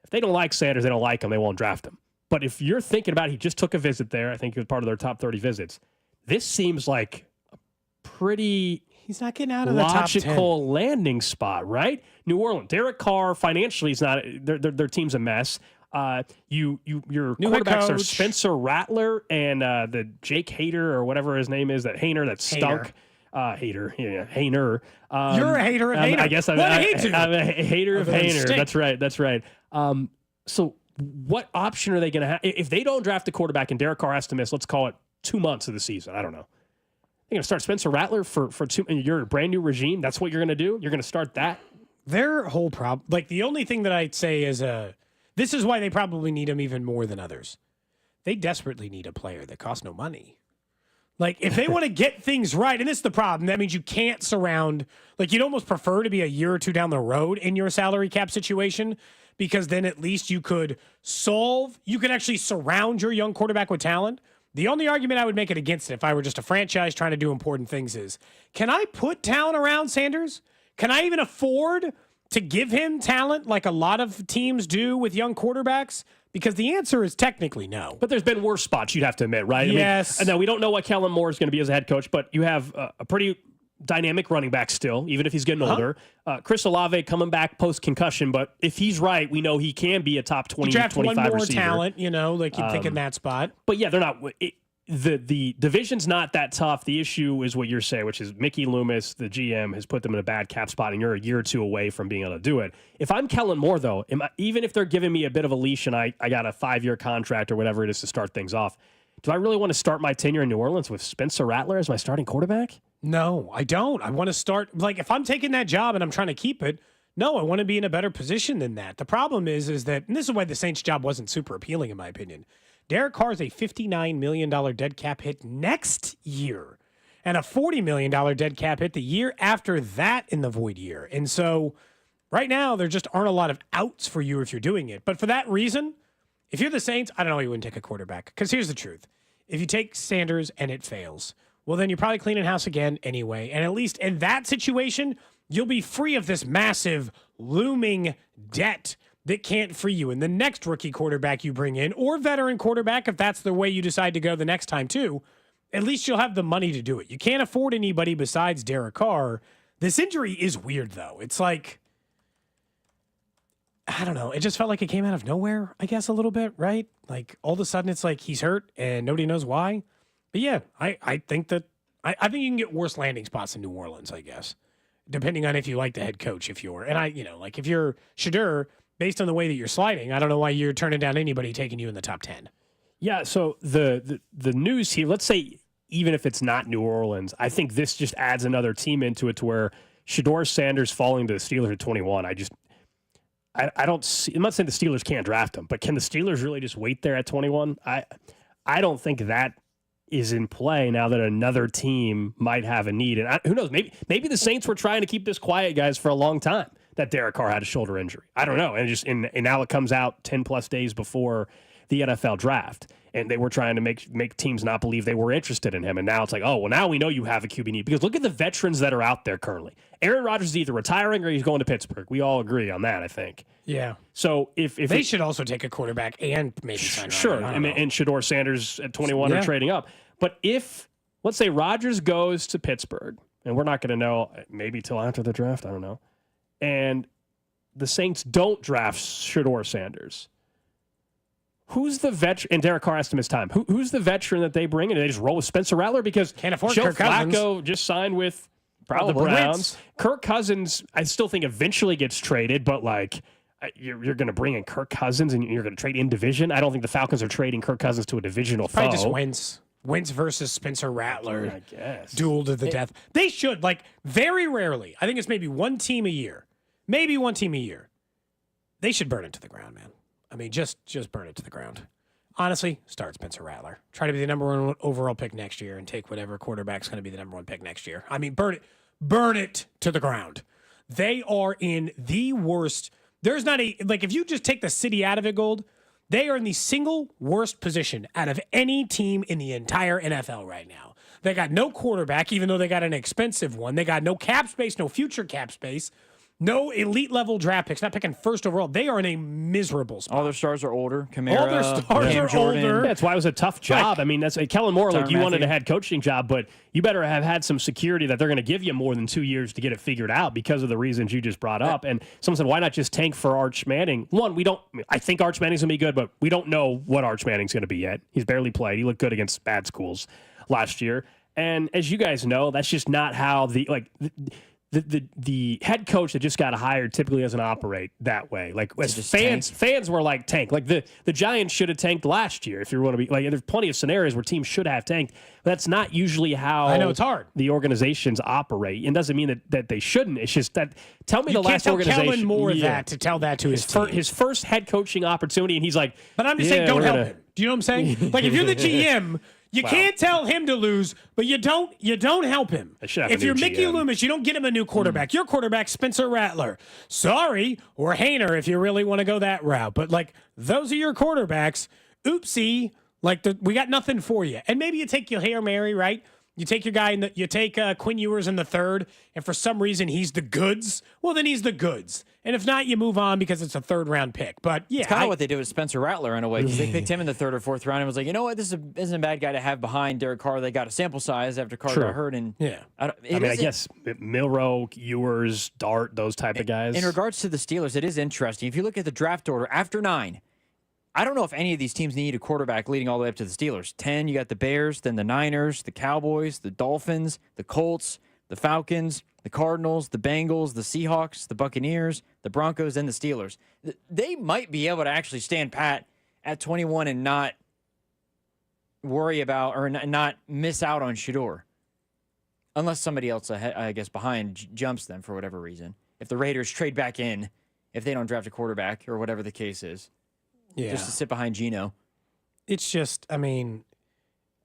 If they don't like Sanders, they don't like him. They won't draft him. But if you're thinking about it, he just took a visit there. I think he was part of their top 30 visits. This seems like a pretty he's not getting out of the top 10. Logical landing spot, right? New Orleans. Derek Carr financially is not their team's a mess. Your New quarterbacks are coach. Spencer Rattler and the Jake Hader or whatever his name is, that Hainer that stunk. Hater. You're a hater of Hader. I guess I'm a hater of Hainer. That's right. So what option are they going to have? If they don't draft a quarterback and Derek Carr has to miss, let's call it 2 months of the season. I don't know. You're going to start Spencer Rattler for your brand new regime? That's what you're going to do? You're going to start that? Their whole problem, like the only thing that I'd say is this is why they probably need him even more than others. They desperately need a player that costs no money. Like, if they want to get things right, and this is the problem, that means you can't surround, like, you'd almost prefer to be a year or two down the road in your salary cap situation, because then at least you could actually surround your young quarterback with talent. The only argument I would make it against it if I were just a franchise trying to do important things is, can I put talent around Sanders? Can I even afford to give him talent like a lot of teams do with young quarterbacks? Because the answer is technically no. But there's been worse spots, you'd have to admit, right? Yes. I mean, now, we don't know what Kellen Moore is going to be as a head coach, but you have a pretty dynamic running back still, even if he's getting older. Chris Olave coming back post-concussion, but if he's right, we know he can be a top 20, 25 receiver. Draft one more talent, like you'd pick in that spot. But yeah, they're not... The division's not that tough. The issue is what you're saying, which is Mickey Loomis, the GM, has put them in a bad cap spot, and you're a year or two away from being able to do it. If I'm Kellen Moore, though, even if they're giving me a bit of a leash and I got a 5-year contract or whatever it is to start things off, do I really want to start my tenure in New Orleans with Spencer Rattler as my starting quarterback? No, I don't. I want to start, like, if I'm taking that job and I'm trying to keep it, no, I want to be in a better position than that. The problem is that, and this is why the Saints job wasn't super appealing in my opinion, Derek Carr is a $59 million dead cap hit next year and a $40 million dead cap hit the year after that in the void year. And so right now, there just aren't a lot of outs for you if you're doing it. But for that reason, if you're the Saints, I don't know, you wouldn't take a quarterback. Because here's the truth. If you take Sanders and it fails, well, then you're probably cleaning house again anyway. And at least in that situation, you'll be free of this massive looming debt that can't free you. And the next rookie quarterback you bring in, or veteran quarterback, if that's the way you decide to go the next time too, at least you'll have the money to do it. You can't afford anybody besides Derek Carr. This injury is weird, though. It's like, I don't know. It just felt like it came out of nowhere, I guess, a little bit, right? Like, all of a sudden, it's like he's hurt and nobody knows why. But yeah, I think that, I think you can get worse landing spots in New Orleans, I guess, depending on if you like the head coach, if you're, and like if you're Shedeur, based on the way that you're sliding, I don't know why you're turning down anybody taking you in the top 10. Yeah, so the news here, let's say even if it's not New Orleans, I think this just adds another team into it to where Shedeur Sanders falling to the Steelers at 21, I don't see, I'm not saying the Steelers can't draft him, but can the Steelers really just wait there at 21? I don't think that is in play now that another team might have a need. And who knows, maybe the Saints were trying to keep this quiet, guys, for a long time, that Derek Carr had a shoulder injury. I don't know. And now it comes out 10 plus days before the NFL draft. and they were trying to make teams not believe they were interested in him. And now it's like, oh, well, now we know you have a QB need, because look at the veterans that are out there currently. Aaron Rodgers is either retiring or he's going to Pittsburgh. We all agree on that, I think. Yeah. So if they should also take a quarterback and maybe sign sure, and Shedeur Sanders at 21 are trading up. But if, let's say, Rodgers goes to Pittsburgh, and we're not going to know maybe till after the draft, I don't know, and the Saints don't draft Shedeur Sanders, who's the veteran? And Derek Carr has to miss time. Who's the veteran that they bring in? And they just roll with Spencer Rattler because can't afford Joe Kirk Cousins. Flacco just signed with the Browns. Kirk Cousins, I still think eventually gets traded, but like you're going to bring in Kirk Cousins and you're going to trade in division. I don't think the Falcons are trading Kirk Cousins to a divisional foe. Probably just Wentz versus Spencer Rattler. I guess. Duel to the death. They should, like, very rarely. I think it's maybe one team a year. Maybe one team a year. They should burn it to the ground, man. I mean, just burn it to the ground. Honestly, start Spencer Rattler. Try to be the number one overall pick next year and take whatever quarterback's going to be the number one pick next year. I mean, burn it to the ground. They are in the worst. There's not if you just take the city out of it, Gold, they are in the single worst position out of any team in the entire NFL right now. They got no quarterback, even though they got an expensive one. They got no cap space, no future cap space. No elite level draft picks, not picking first overall. They are in a miserable spot. All their stars are older. Kamara, all their stars are Jordan. older. Yeah, that's why it was a tough job. I mean, that's Kellen Moore. Like, you wanted a head coaching job, but you better have had some security that they're going to give you more than 2 years to get it figured out because of the reasons you just brought up. And someone said, why not just tank for Arch Manning? One, I think Arch Manning's going to be good, but we don't know what Arch Manning's going to be yet. He's barely played. He looked good against bad schools last year. And as you guys know, that's just not how the head coach that just got hired typically doesn't operate that way. Like, as fans were like, tank. Like the Giants should have tanked last year. If you want to be like, there's plenty of scenarios where teams should have tanked. But that's not usually how I know it's hard. The organizations operate. It doesn't mean that they shouldn't. It's just that tell me the last organization. You can't tell Kellen Moore that to tell that to his team. His first head coaching opportunity, and he's like, but I'm just saying, don't help him. Do you know what I'm saying? Like, if you're the GM. You can't tell him to lose, but you don't help him. If you're Mickey Loomis, you don't get him a new quarterback. Your quarterback, Spencer Rattler. Sorry, or Hainer if you really want to go that route. But like, those are your quarterbacks. Oopsie, we got nothing for you. And maybe you take your Hail Mary, right? You take your guy you take Quinn Ewers in the third, and for some reason he's the goods. Well, then he's the goods. And if not, you move on because it's a third-round pick. But yeah, it's kind of what they did with Spencer Rattler in a way, because they picked him in the third or fourth round and was like, you know what, this isn't a bad guy to have behind Derek Carr. They got a sample size after Carr got hurt, and I guess Milroe, Ewers, Dart, those type of guys. In regards to the Steelers, it is interesting. If you look at the draft order after 9. I don't know if any of these teams need a quarterback leading all the way up to the Steelers. 10, you got the Bears, then the Niners, the Cowboys, the Dolphins, the Colts, the Falcons, the Cardinals, the Bengals, the Seahawks, the Buccaneers, the Broncos, and the Steelers. They might be able to actually stand pat at 21 and not worry about or not miss out on Shedeur. Unless somebody else, I guess, behind jumps them for whatever reason. If the Raiders trade back in, if they don't draft a quarterback or whatever the case is. Yeah. Just to sit behind Geno. It's just, I mean,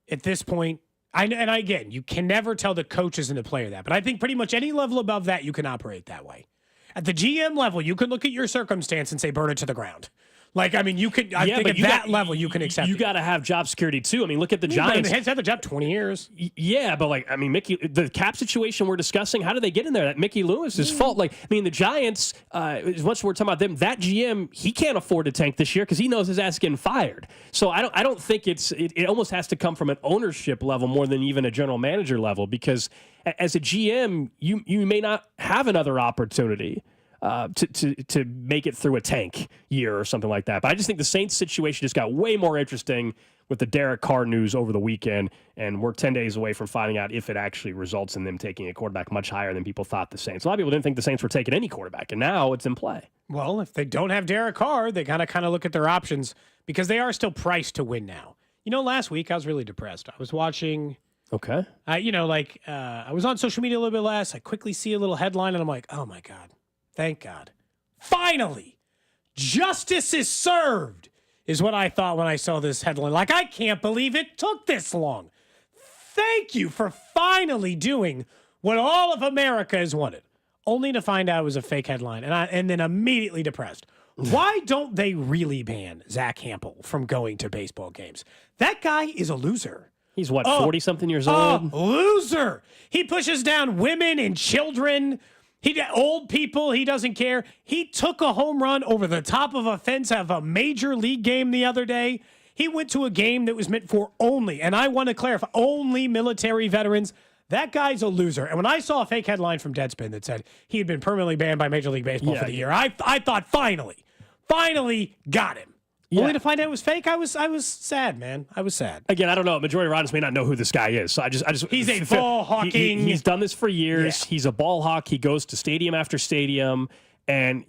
at this point, again, you can never tell the coaches and the player that, but I think pretty much any level above that, you can operate that way. At the GM level, you can look at your circumstance and say, burn it to the ground. Like, I mean, you could. I think at that level, you can accept. You got to have job security too. I mean, look at the Giants. He's had the job 20 years. Yeah, but like, I mean, the cap situation we're discussing. How did they get in there? That Mickey Loomis's fault. Like, I mean, the Giants. As much as we're talking about them, that GM he can't afford to tank this year because he knows his ass getting fired. So I don't think it almost has to come from an ownership level more than even a general manager level, because as a GM, you may not have another opportunity. To make it through a tank year or something like that. But I just think the Saints situation just got way more interesting with the Derek Carr news over the weekend, and we're 10 days away from finding out if it actually results in them taking a quarterback much higher than people thought the Saints. A lot of people didn't think the Saints were taking any quarterback, and now it's in play. Well, if they don't have Derek Carr, they gotta kind of look at their options because they are still priced to win now. You know, last week I was really depressed. I was watching... Okay. I was on social media a little bit less. I quickly see a little headline, and I'm like, oh, my God. Thank God. Finally, justice is served, is what I thought when I saw this headline. Like, I can't believe it took this long. Thank you for finally doing what all of America has wanted, only to find out it was a fake headline, and then immediately depressed. Why don't they really ban Zach Hampel from going to baseball games? That guy is a loser. He's what, 40-something years old? Loser. He pushes down women and children. Old people, he doesn't care. He took a home run over the top of a fence of a major league game the other day. He went to a game that was meant for only, and I want to clarify, only military veterans. That guy's a loser. And when I saw a fake headline from Deadspin that said he had been permanently banned by Major League Baseball for the year, I thought finally got him. Yeah. Only to find out it was fake. I was sad, man. I was sad. Again, I don't know. Majority of audience may not know who this guy is. So I just he's a ball hawking. He's done this for years. Yeah. He's a ball hawk. He goes to stadium after stadium, and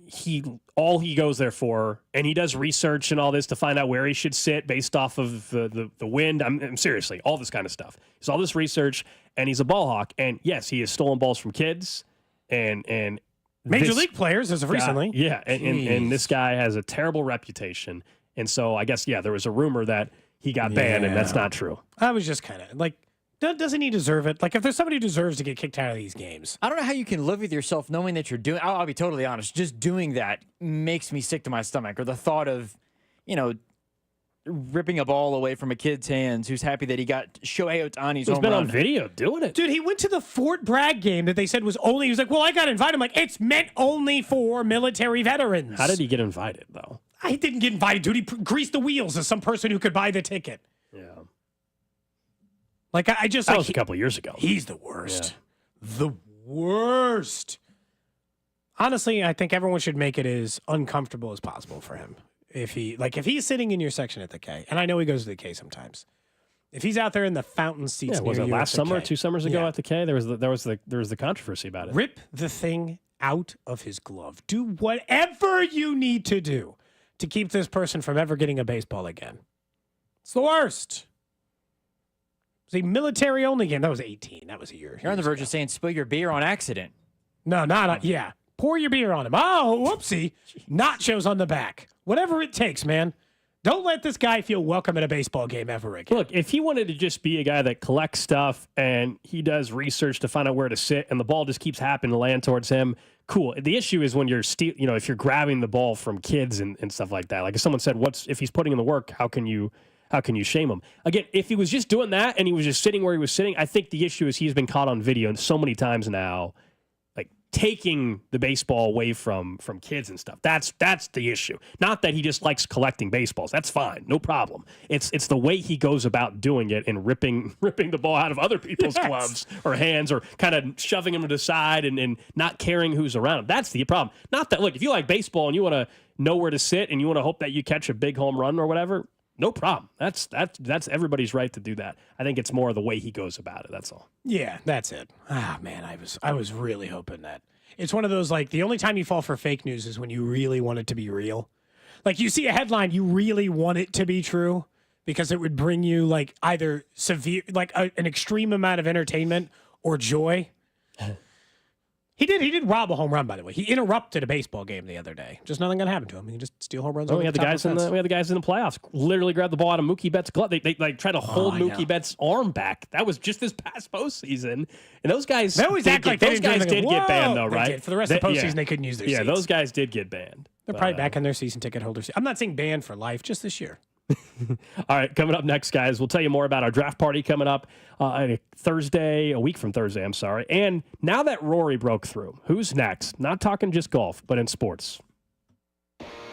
all he goes there for, and he does research and all this to find out where he should sit based off of the wind. I'm seriously, all this kind of stuff. He's all this research, and he's a ball hawk. And yes, he has stolen balls from kids and Major League players as of recently. Yeah, and this guy has a terrible reputation. And so I guess, there was a rumor that he got banned, and that's not true. I was just kind of like, doesn't he deserve it? Like, if there's somebody who deserves to get kicked out of these games. I don't know how you can live with yourself knowing that you're doing. I'll be totally honest. Just doing that makes me sick to my stomach. Or the thought of, ripping a ball away from a kid's hands who's happy that he got Shohei Ohtani's home run. He's been on video doing it. Dude, he went to the Fort Bragg game that they said was only, he was like, well, I got invited. I'm like, it's meant only for military veterans. How did he get invited, though? I didn't get invited, dude. He greased the wheels as some person who could buy the ticket. Yeah. Like, I just... That was a couple years ago. He's the worst. Yeah. The worst. Honestly, I think everyone should make it as uncomfortable as possible for him. If he's sitting in your section at the K, and I know he goes to the K sometimes. If he's out there in the fountain seats near was it you last at the summer, K, 2 summers ago at the K? There was the controversy about it. Rip the thing out of his glove. Do whatever you need to do to keep this person from ever getting a baseball again. It's the worst. It was a military-only game. That was 18. That was a year. You're on the verge of saying spill your beer on accident. No, yeah. Pour your beer on him. Oh, whoopsie. Nachos on the back. Whatever it takes, man. Don't let this guy feel welcome at a baseball game ever again. Look, if he wanted to just be a guy that collects stuff and he does research to find out where to sit and the ball just keeps happening to land towards him, cool. The issue is when you're if you're grabbing the ball from kids and stuff like that. Like if someone said, if he's putting in the work, how can you shame him? Again, if he was just doing that and he was just sitting where he was sitting, I think the issue is he's been caught on video and so many times now, like taking the baseball away from kids and stuff. That's the issue. Not that he just likes collecting baseballs. That's fine. No problem. It's the way he goes about doing it and ripping the ball out of other people's gloves or hands or kind of shoving them to the side and not caring who's around him. That's the problem. Not that, look, if you like baseball and you want to know where to sit and you want to hope that you catch a big home run or whatever, no problem. That's everybody's right to do that. I think it's more the way he goes about it. That's all. Yeah, that's it. Ah, man, I was really hoping that. It's one of those, like, the only time you fall for fake news is when you really want it to be real. Like, you see a headline, you really want it to be true because it would bring you, like, either severe, like, an extreme amount of entertainment or joy. He did rob a home run, by the way. He interrupted a baseball game the other day. Just nothing gonna happen to him. He just steal home runs. We had the guys in the playoffs literally grab the ball out of Mookie Betts' glove. They like try to hold Mookie Betts' arm back. That was just this past postseason, and those guys. They always act like those guys did get banned, though, right? For the rest of the postseason, they couldn't use their seats. Yeah, those guys did get banned. They're probably back in their season ticket holders. I'm not saying banned for life, just this year. All right, coming up next, guys, we'll tell you more about our draft party coming up a week from Thursday, I'm sorry. And now that Rory broke through, who's next? Not talking just golf, but in sports.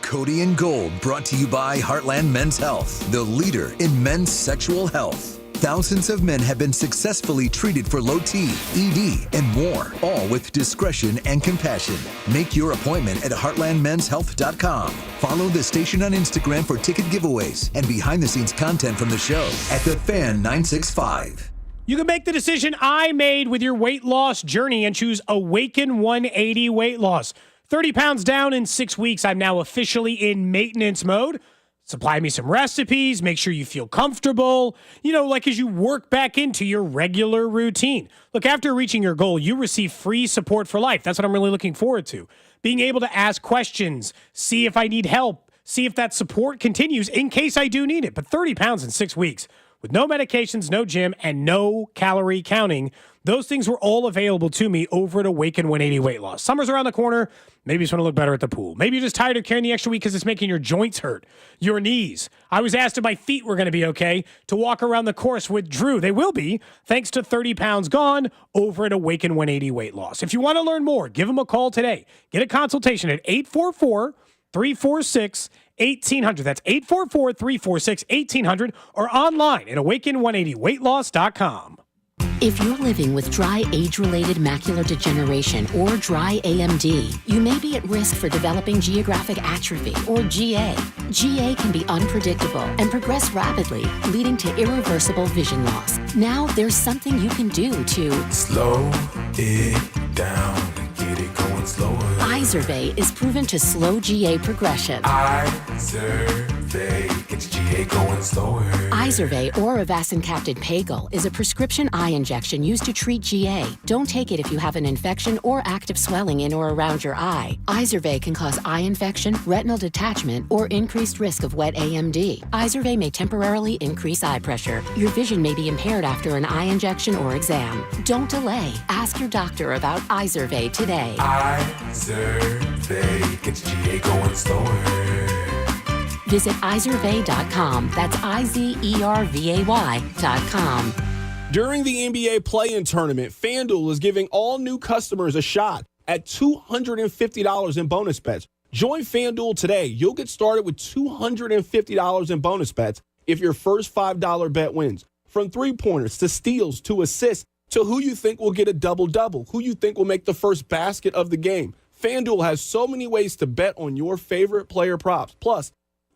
Cody and Gold, brought to you by Heartland Men's Health, the leader in men's sexual health. Thousands of men have been successfully treated for low T, ED, and more, all with discretion and compassion. Make your appointment at heartlandmenshealth.com. Follow the station on Instagram for ticket giveaways and behind-the-scenes content from the show at The Fan 965. You can make the decision I made with your weight loss journey and choose Awaken 180 weight loss. 30 pounds down in 6 weeks. I'm now officially in maintenance mode. Supply me some recipes, make sure you feel comfortable, like as you work back into your regular routine. Look, after reaching your goal, you receive free support for life. That's what I'm really looking forward to. Being able to ask questions, see if I need help, see if that support continues in case I do need it. But 30 pounds in 6 weeks, with no medications, no gym, and no calorie counting. Those things were all available to me over at Awaken 180 Weight Loss. Summer's around the corner. Maybe you just want to look better at the pool. Maybe you're just tired of carrying the extra weight because it's making your joints hurt, your knees. I was asked if my feet were going to be okay to walk around the course with Drew. They will be, thanks to 30 pounds gone over at Awaken 180 Weight Loss. If you want to learn more, give them a call today. Get a consultation at 844-346-1800. That's 844-346-1800 or online at awaken180weightloss.com. If you're living with dry age-related macular degeneration or dry AMD, you may be at risk for developing geographic atrophy or GA. GA can be unpredictable and progress rapidly, leading to irreversible vision loss. Now there's something you can do to slow it down and get it going slower. Izervay is proven to slow GA progression. Izervay gets GA going slower. Izervay or avacincaptad Pagel is a prescription eye injection used to treat GA. Don't take it if you have an infection or active swelling in or around your eye. Izervay can cause eye infection, retinal detachment, or increased risk of wet AMD. Izervay may temporarily increase eye pressure. Your vision may be impaired after an eye injection or exam. Don't delay. Ask your doctor about Izervay today. Izervay gets GA going slower. Visit Izervay.com. That's IZERVAY.com. During the NBA play-in tournament, FanDuel is giving all new customers a shot at $250 in bonus bets. Join FanDuel today. You'll get started with $250 in bonus bets if your first $5 bet wins. From three-pointers to steals to assists to who you think will get a double-double, who you think will make the first basket of the game. FanDuel has so many ways to bet on your favorite player props. Plus,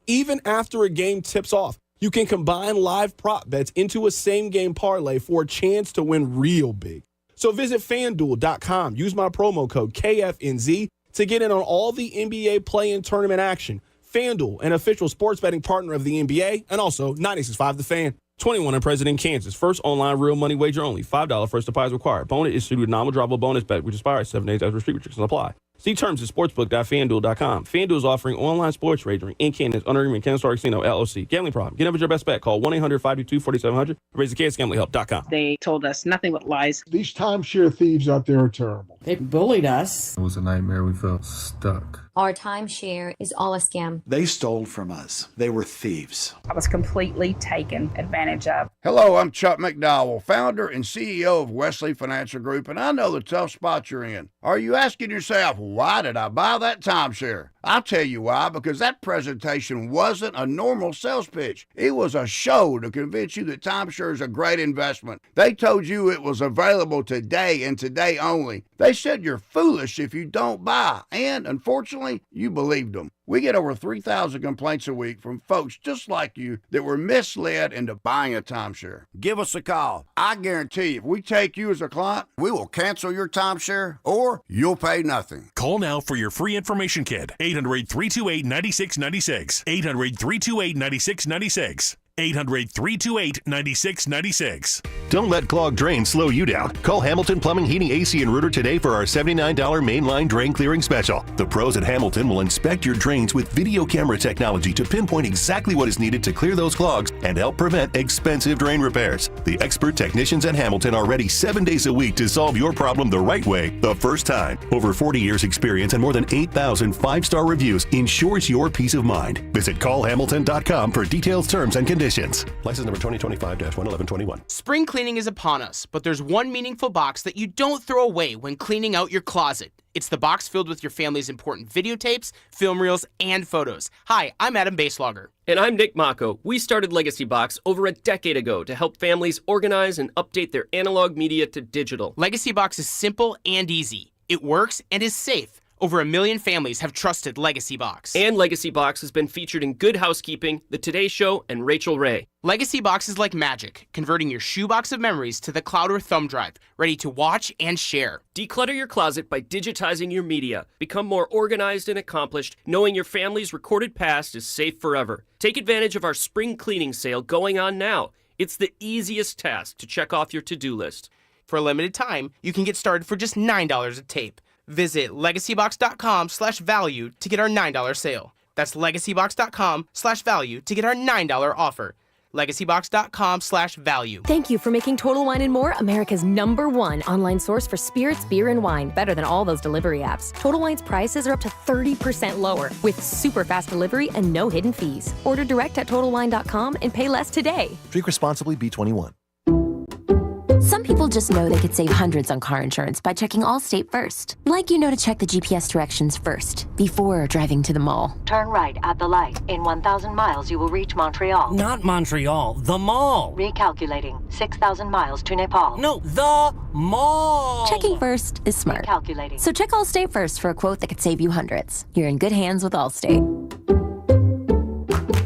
even after a game tips off, you can combine live prop bets into a same-game parlay for a chance to win real big. So visit FanDuel.com. Use my promo code KFNZ to get in on all the NBA play-in tournament action. FanDuel, an official sports betting partner of the NBA, and also 96.5 The Fan. 21 and present in Kansas. First online real money wager only. $5 first deposit required. Bonus issued with non-withdrawable bonus bet, which expires 7 days after restrictions apply. See terms at sportsbook.fanduel.com. FanDuel is offering online sports wagering in Kansas under agreement Kansas Star Casino, LLC. Gambling problem? Get up with your best bet. Call 1-800-522-4700. Raise the case, gamblinghelp.com. They told us nothing but lies. These timeshare thieves out there are terrible. They bullied us. It was a nightmare. We felt stuck. Our timeshare is all a scam. They stole from us. They were thieves. I was completely taken advantage of. Hello, I'm Chuck McDowell, founder and CEO of Wesley Financial Group, and I know the tough spot you're in. Are you asking yourself, why did I buy that timeshare? I'll tell you why, because that presentation wasn't a normal sales pitch. It was a show to convince you that timeshare is a great investment. They told you it was available today and today only. They said you're foolish if you don't buy, and unfortunately, you believed them. We get over 3,000 complaints a week from folks just like you that were misled into buying a timeshare. Give us a call. I guarantee you, if we take you as a client, we will cancel your timeshare or you'll pay nothing. Call now for your free information kit. 800-328-9696. 800-328-9696. 800-328-9696. Don't let clogged drains slow you down. Call Hamilton Plumbing, Heating, AC, and Rooter today for our $79 mainline drain clearing special. The pros at Hamilton will inspect your drains with video camera technology to pinpoint exactly what is needed to clear those clogs and help prevent expensive drain repairs. The expert technicians at Hamilton are ready 7 days a week to solve your problem the right way, the first time. Over 40 years experience and more than 8,000 five-star reviews ensures your peace of mind. Visit callhamilton.com for details, terms, and conditions. License number 2025-11121. Spring cleaning is upon us, but there's one meaningful box that you don't throw away when cleaning out your closet. It's the box filled with your family's important videotapes, film reels, and photos. Hi, I'm Adam Baselogger. And I'm Nick Mako. We started Legacy Box over a decade ago to help families organize and update their analog media to digital. Legacy Box is simple and easy. It works and is safe. Over 1 million families have trusted Legacy Box. And Legacy Box has been featured in Good Housekeeping, The Today Show, and Rachel Ray. Legacy Box is like magic, converting your shoebox of memories to the cloud or thumb drive, ready to watch and share. Declutter your closet by digitizing your media. Become more organized and accomplished, knowing your family's recorded past is safe forever. Take advantage of our spring cleaning sale going on now. It's the easiest task to check off your to-do list. For a limited time, you can get started for just $9 a tape. Visit legacybox.com/value to get our $9 sale. That's legacybox.com/value to get our $9 offer. LegacyBox.com/value. Thank you for making Total Wine & More America's #1 online source for spirits, beer, and wine. Better than all those delivery apps. Total Wine's prices are up to 30% lower with super fast delivery and no hidden fees. Order direct at TotalWine.com and pay less today. Drink responsibly, B21. Some people just know they could save hundreds on car insurance by checking Allstate first. Like to check the GPS directions first before driving to the mall. Turn right at the light. In 1,000 miles, you will reach Montreal. Not Montreal, the mall. Recalculating. 6,000 miles to Nepal. No, the mall. Checking first is smart. Recalculating. So check Allstate first for a quote that could save you hundreds. You're in good hands with Allstate.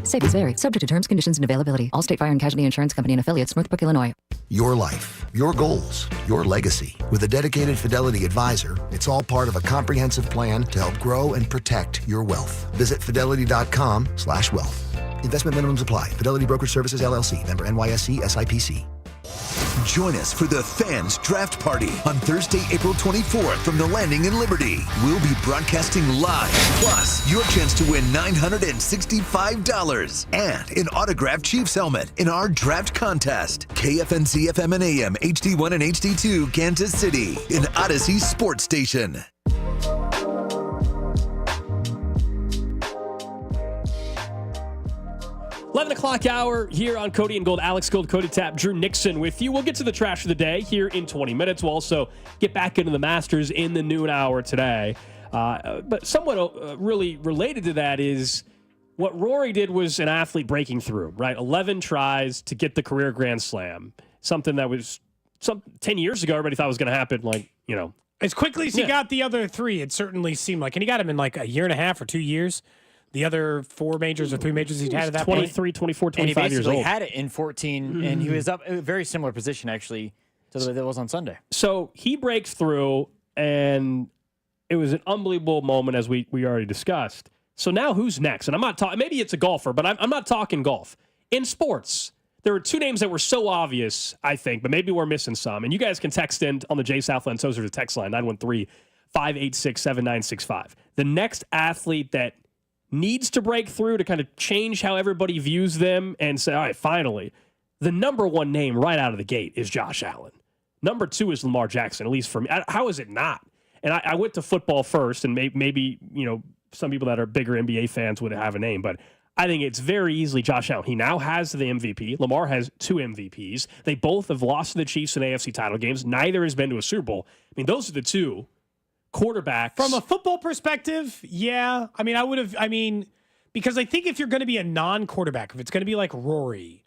Savings vary. Subject to terms, conditions, and availability. Allstate Fire and Casualty Insurance Company and Affiliates, Northbrook, Illinois. Your life, your goals, your legacy. With a dedicated Fidelity advisor, it's all part of a comprehensive plan to help grow and protect your wealth. Visit fidelity.com/wealth. Investment minimums apply. Fidelity Brokerage Services, LLC. Member NYSE, SIPC. Join us for the Fans Draft Party on Thursday, April 24th from the Landing in Liberty. We'll be broadcasting live. Plus, your chance to win $965 and an autographed Chiefs helmet in our draft contest. KFNC FM and AM, HD1 and HD2, Kansas City, in Odyssey Sports Station. 11 o'clock hour here on Cody and Gold. Alex Gold, Cody Tapp, Drew Nixon with you. We'll get to the trash of the day here in 20 minutes. We'll also get back into the Masters in the noon hour today. But somewhat really related to that is what Rory did was an athlete breaking through, right? 11 tries to get the career Grand Slam. Something that was 10 years ago, everybody thought was going to happen, As quickly as he got the other three, it certainly seemed like. And he got him in like a year and a half or 2 years. The other 4 majors or 3 majors he'd had at that 23, 24, 25 years old. And he basically had it in 14, and he was up a very similar position, actually, to the way that was on Sunday. So he breaks through, and it was an unbelievable moment, as we already discussed. So now who's next? And I'm not talking, maybe it's a golfer, but I'm not talking golf. In sports, there were 2 names that were so obvious, I think, but maybe we're missing some. And you guys can text in on the J Southland Toasters text line, 913-586-7965. The next athlete that needs to break through to kind of change how everybody views them and say, all right, finally, the number 1 name right out of the gate is Josh Allen. Number 2 is Lamar Jackson, at least for me. How is it not? And I went to football first, and maybe some people that are bigger NBA fans would have a name, but I think it's very easily Josh Allen. He now has the MVP. Lamar has 2 MVPs. They both have lost to the Chiefs in AFC title games. Neither has been to a Super Bowl. I mean, those are the 2 quarterbacks. From a football perspective, yeah. Because I think if you're going to be a non-quarterback, if it's going to be like Rory,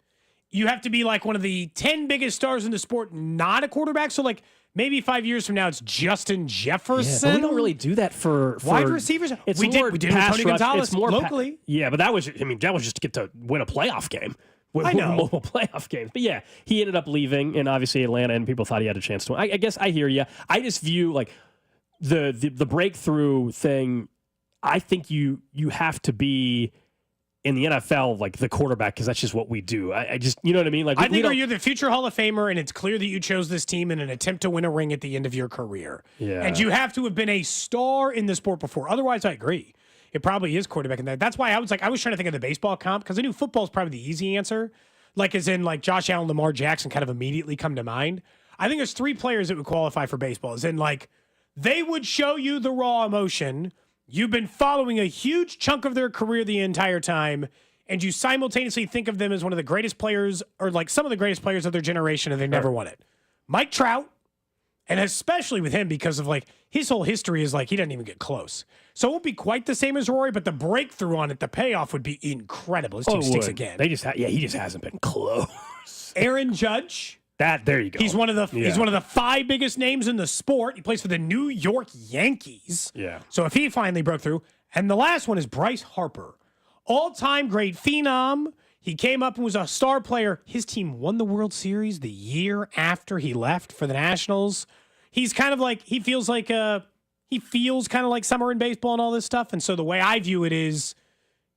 you have to be like one of the 10 biggest stars in the sport, not a quarterback. So maybe 5 years from now, it's Justin Jefferson. Yeah, but we don't really do that for wide receivers. We did with Tony Gonzalez locally. But that was just to get to win a playoff game. I know. Multiple playoff games. But yeah, he ended up leaving, and obviously Atlanta, and people thought he had a chance to win. I guess I hear you. I just view the breakthrough thing. I think you have to be in the NFL the quarterback, because that's just what we do. I just, you know what I mean? I think you're the future Hall of Famer, and it's clear that you chose this team in an attempt to win a ring at the end of your career. Yeah. And you have to have been a star in the sport before. Otherwise, I agree. It probably is quarterback. And that's why I was trying to think of the baseball comp, because I knew football is probably the easy answer. As in Josh Allen, Lamar Jackson kind of immediately come to mind. I think there's 3 players that would qualify for baseball. As in they would show you the raw emotion. You've been following a huge chunk of their career the entire time, and you simultaneously think of them as one of the greatest players, or some of the greatest players of their generation, and they never won it. Mike Trout, and especially with him because of his whole history is he doesn't even get close. So it won't be quite the same as Rory, but the breakthrough on it, the payoff would be incredible. His team stinks again. He just hasn't been close. Aaron Judge. There you go. He's one of the 5 biggest names in the sport. He plays for the New York Yankees. Yeah. So if he finally broke through, and the last one is Bryce Harper, all-time great phenom. He came up and was a star player. His team won the World Series the year after he left for the Nationals. He's kind of he feels kind of like summer in baseball and all this stuff. And so the way I view it is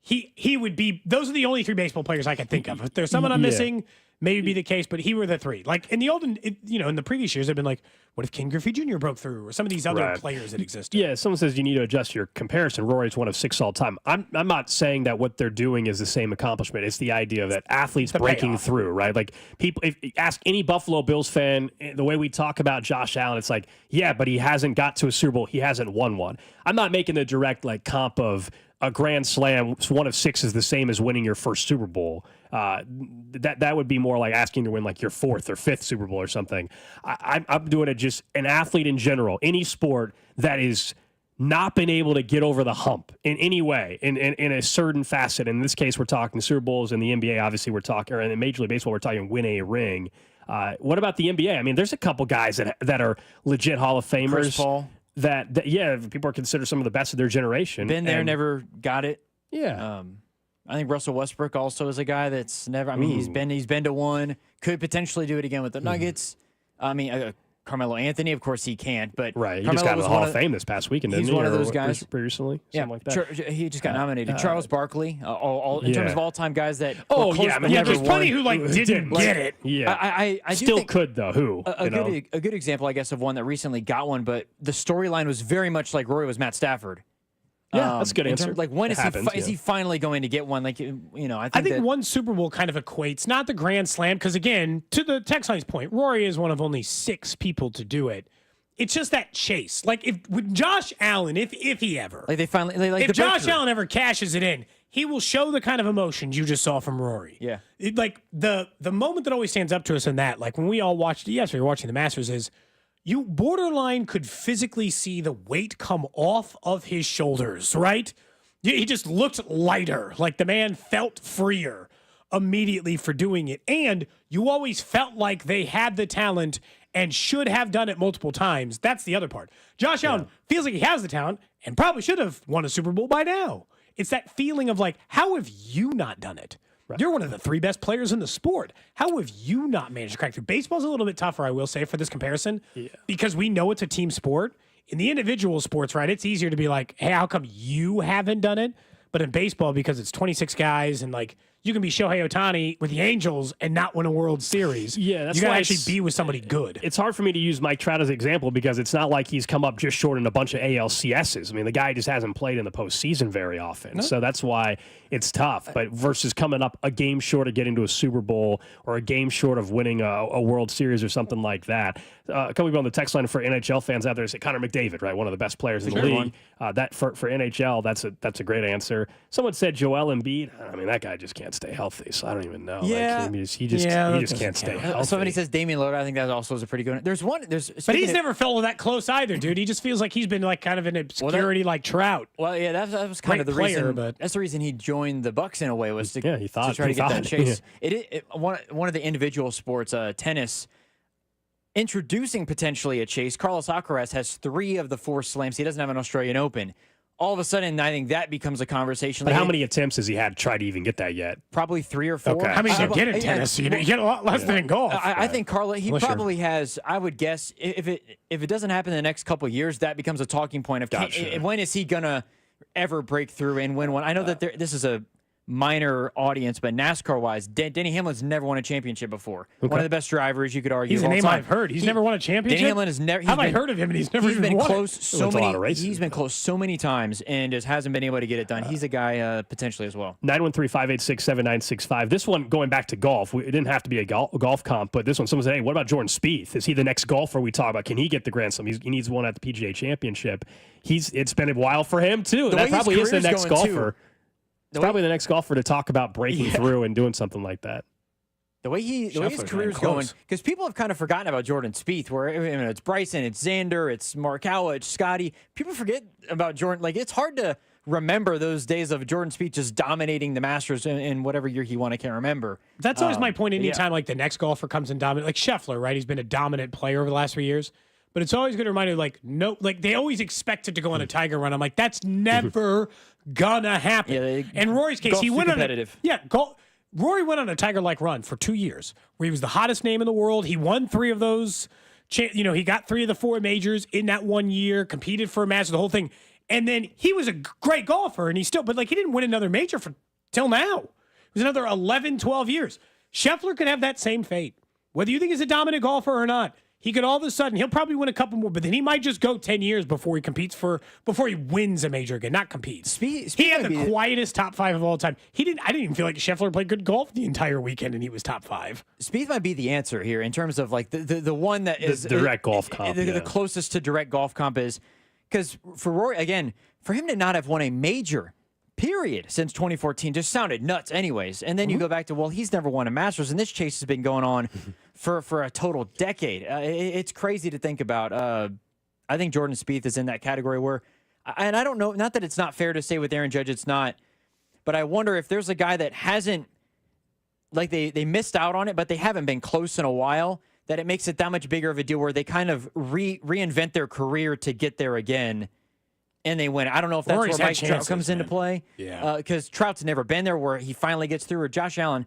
he would be, those are the only 3 baseball players I can think of. If there's someone I'm missing, maybe be the case, but he were the three. Like in the olden, in the previous years, they've been like, what if Ken Griffey Jr. broke through, or some of these other players that existed? Yeah, someone says you need to adjust your comparison. Rory's one of 6 all time. I'm not saying that what they're doing is the same accomplishment. It's the idea that athletes breaking through, right? Like people, if you ask any Buffalo Bills fan, the way we talk about Josh Allen, it's like, yeah, but he hasn't got to a Super Bowl. He hasn't won one. I'm not making the direct comp of a grand slam. One of 6 is the same as winning your first Super Bowl. That would be more like asking to win your 4th or 5th Super Bowl or something. I'm doing it just an athlete in general, any sport that is not been able to get over the hump in any way, in a certain facet. In this case, we're talking Super Bowls. In the NBA, obviously, we're talking, or in Major League Baseball, we're talking win a ring. What about the NBA? I mean, there's a couple guys that are legit Hall of Famers. Chris Paul. That people are considered some of the best of their generation. Been there, never got it. Yeah. I think Russell Westbrook also is a guy that's never. I mean, he's been to one. Could potentially do it again with the Nuggets. I mean, Carmelo Anthony, of course, he can't. But he Carmelo just got in was the Hall of Fame this past weekend. He's one of those guys. Pretty recently, something like that. He just got nominated. Charles Barkley, in terms of all-time guys that. There's plenty who didn't get it. Yeah, I still think could though. Who a good example, I guess, of one that recently got one, but the storyline was very much like Rory was Matt Stafford. Yeah, that's a good answer. When is he finally going to get one? I think one Super Bowl kind of equates, not the Grand Slam, because again, to the text line's point, Rory is one of only 6 people to do it. It's just that chase. With Josh Allen, if he ever, if Josh Allen ever cashes it in, he will show the kind of emotions you just saw from Rory. Yeah, the moment that always stands up to us in that, when we all watched, we were watching the Masters, is you borderline could physically see the weight come off of his shoulders, right? He just looked lighter, like the man felt freer immediately for doing it. And you always felt like they had the talent and should have done it multiple times. That's the other part. Josh Allen feels like he has the talent and probably should have won a Super Bowl by now. It's that feeling of how have you not done it? Right. You're one of the 3 best players in the sport. How have you not managed to crack through? Baseball's a little bit tougher, I will say, for this comparison, because we know it's a team sport. In the individual sports, right, it's easier to be like, hey, how come you haven't done it? But in baseball, because it's 26 guys and you can be Shohei Ohtani with the Angels and not win a World Series. Yeah, that's you got why to actually be with somebody good. It's hard for me to use Mike Trout as an example because it's not like he's come up just short in a bunch of ALCSs. I mean, the guy just hasn't played in the postseason very often. So that's why it's tough. But versus coming up a game short of getting to a Super Bowl or a game short of winning a World Series or something like that. A couple people on the text line for NHL fans out there say Connor McDavid, right? One of the best players in the league. That for NHL, that's a great answer. Someone said Joel Embiid. I mean, that guy just can't stay healthy. So I don't even know. Yeah, he just can't stay healthy. Somebody says Damian Lillard. I think that also is a pretty good. But he's never felt that close either, dude. He just feels like he's been kind of in obscurity like Trout. Well, yeah, that was kind of the reason. But that's the reason he joined the Bucks in a way was to try to get that chase. One of the individual sports, tennis. Introducing potentially a chase, Carlos Alcaraz has 3 of the 4 slams. He doesn't have an Australian Open. All of a sudden, I think that becomes a conversation. But how many attempts has he had to try to even get that yet? Probably 3 or 4. Okay. How many do you get in tennis? You get a lot less than in golf. I think Carlos, he probably has, I would guess, if it doesn't happen in the next couple of years, that becomes a talking point of when is he going to ever break through and win one? I know that this is a minor audience, but NASCAR-wise, Denny Hamlin's never won a championship before. Okay. One of the best drivers, you could argue. He's a name I've heard. He's never won a championship? Denny Hamlin has never... How have I heard of him and he's never even won close it? He's been close so many times and just hasn't been able to get it done. He's a guy potentially as well. 913-586-7965. This one, going back to golf, it didn't have to be a golf comp, but this one, someone said, hey, what about Jordan Spieth? Is he the next golfer we talk about? Can he get the Grand Slam? He needs one at the PGA Championship. It's been a while for him, too. That probably is the next golfer. It's probably the next golfer to talk about breaking through and doing something like that. The way his career is going, because people have kind of forgotten about Jordan Spieth, where it's Bryson, it's Xander, it's Morikawa, it's Scotty. People forget about Jordan. It's hard to remember those days of Jordan Spieth just dominating the Masters in whatever year he won. I can't remember. That's always my point. Anytime the next golfer comes in dominant, like Scheffler, right? He's been a dominant player over the last 3 years. But it's always good to remind you, they always expect it to go on a Tiger run. I'm like, that's never gonna happen. Yeah, in Rory's case, he went competitive. Rory went on a Tiger-like run for 2 years, where he was the hottest name in the world. He won 3 of those. He got 3 of the 4 majors in that 1 year. Competed for a Masters, the whole thing, and then he was a great golfer, and he didn't win another major till now. It was another 11, 12 years. Scheffler could have that same fate. Whether you think he's a dominant golfer or not, he could all of a sudden, he'll probably win a couple more, but then he might just go 10 years before he wins a major again, not competes. He had the quietest top 5 of all time. I didn't even feel like Scheffler played good golf the entire weekend, and he was top 5. Spieth might be the answer here in terms of like the one that is the direct golf comp. The closest to direct golf comp is because for Rory, again, for him to not have won a major period since 2014 just sounded nuts anyways. And then you go back to, well, he's never won a Masters, and this chase has been going on for a total decade. It's crazy to think about. I think Jordan Spieth is in that category where, and I don't know, not that it's not fair to say with Aaron Judge it's not, but I wonder if there's a guy that hasn't, like they missed out on it, but they haven't been close in a while, that it makes it that much bigger of a deal where they kind of reinvent their career to get there again. And they win. I don't know if that's where Mike Trout comes into play. Yeah. Because Trout's never been there where he finally gets through, or Josh Allen,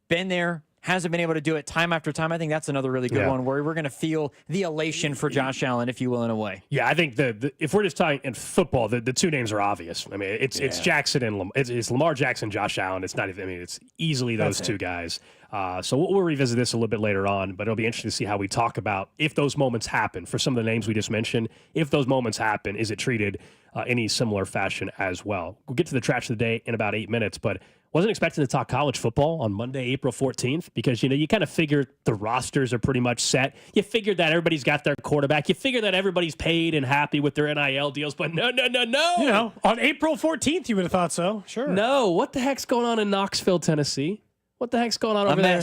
been there, hasn't been able to do it time after time. I think that's another really good one where we're going to feel the elation for Josh Allen, if you will, in a way. Yeah, I think if we're just talking in football, the two names are obvious. I mean, it's Jackson and it's Lamar Jackson, Josh Allen. It's not even. I mean, it's easily those two guys. So we'll revisit this a little bit later on, but it'll be interesting to see how we talk about if those moments happen. For some of the names we just mentioned, if those moments happen, is it treated any similar fashion as well? We'll get to the trash of the day in about 8 minutes, but wasn't expecting to talk college football on Monday, April 14th, because, you kind of figure the rosters are pretty much set. You figured that everybody's got their quarterback. You figure that everybody's paid and happy with their NIL deals, but no. On April 14th, you would have thought so. Sure. No. What the heck's going on in Knoxville, Tennessee? What the heck's going on over there?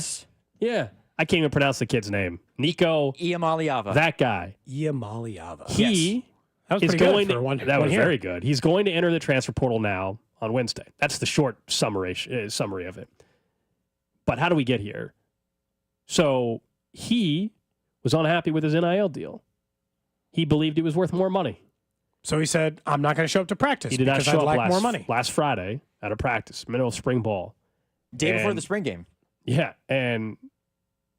Yeah. I can't even pronounce the kid's name. Nico Iamaleava. That guy. Iamaleava. He that was is pretty going good to, for one. That was here. very good. He's going to enter the transfer portal now on Wednesday. That's the short summary of it. But how do we get here? So he was unhappy with his NIL deal. He believed he was worth more money. So he said, I'm not going to show up to practice He did not because show I'd up like more money. last Friday at a practice, middle of spring ball. Day before the spring game. Yeah, and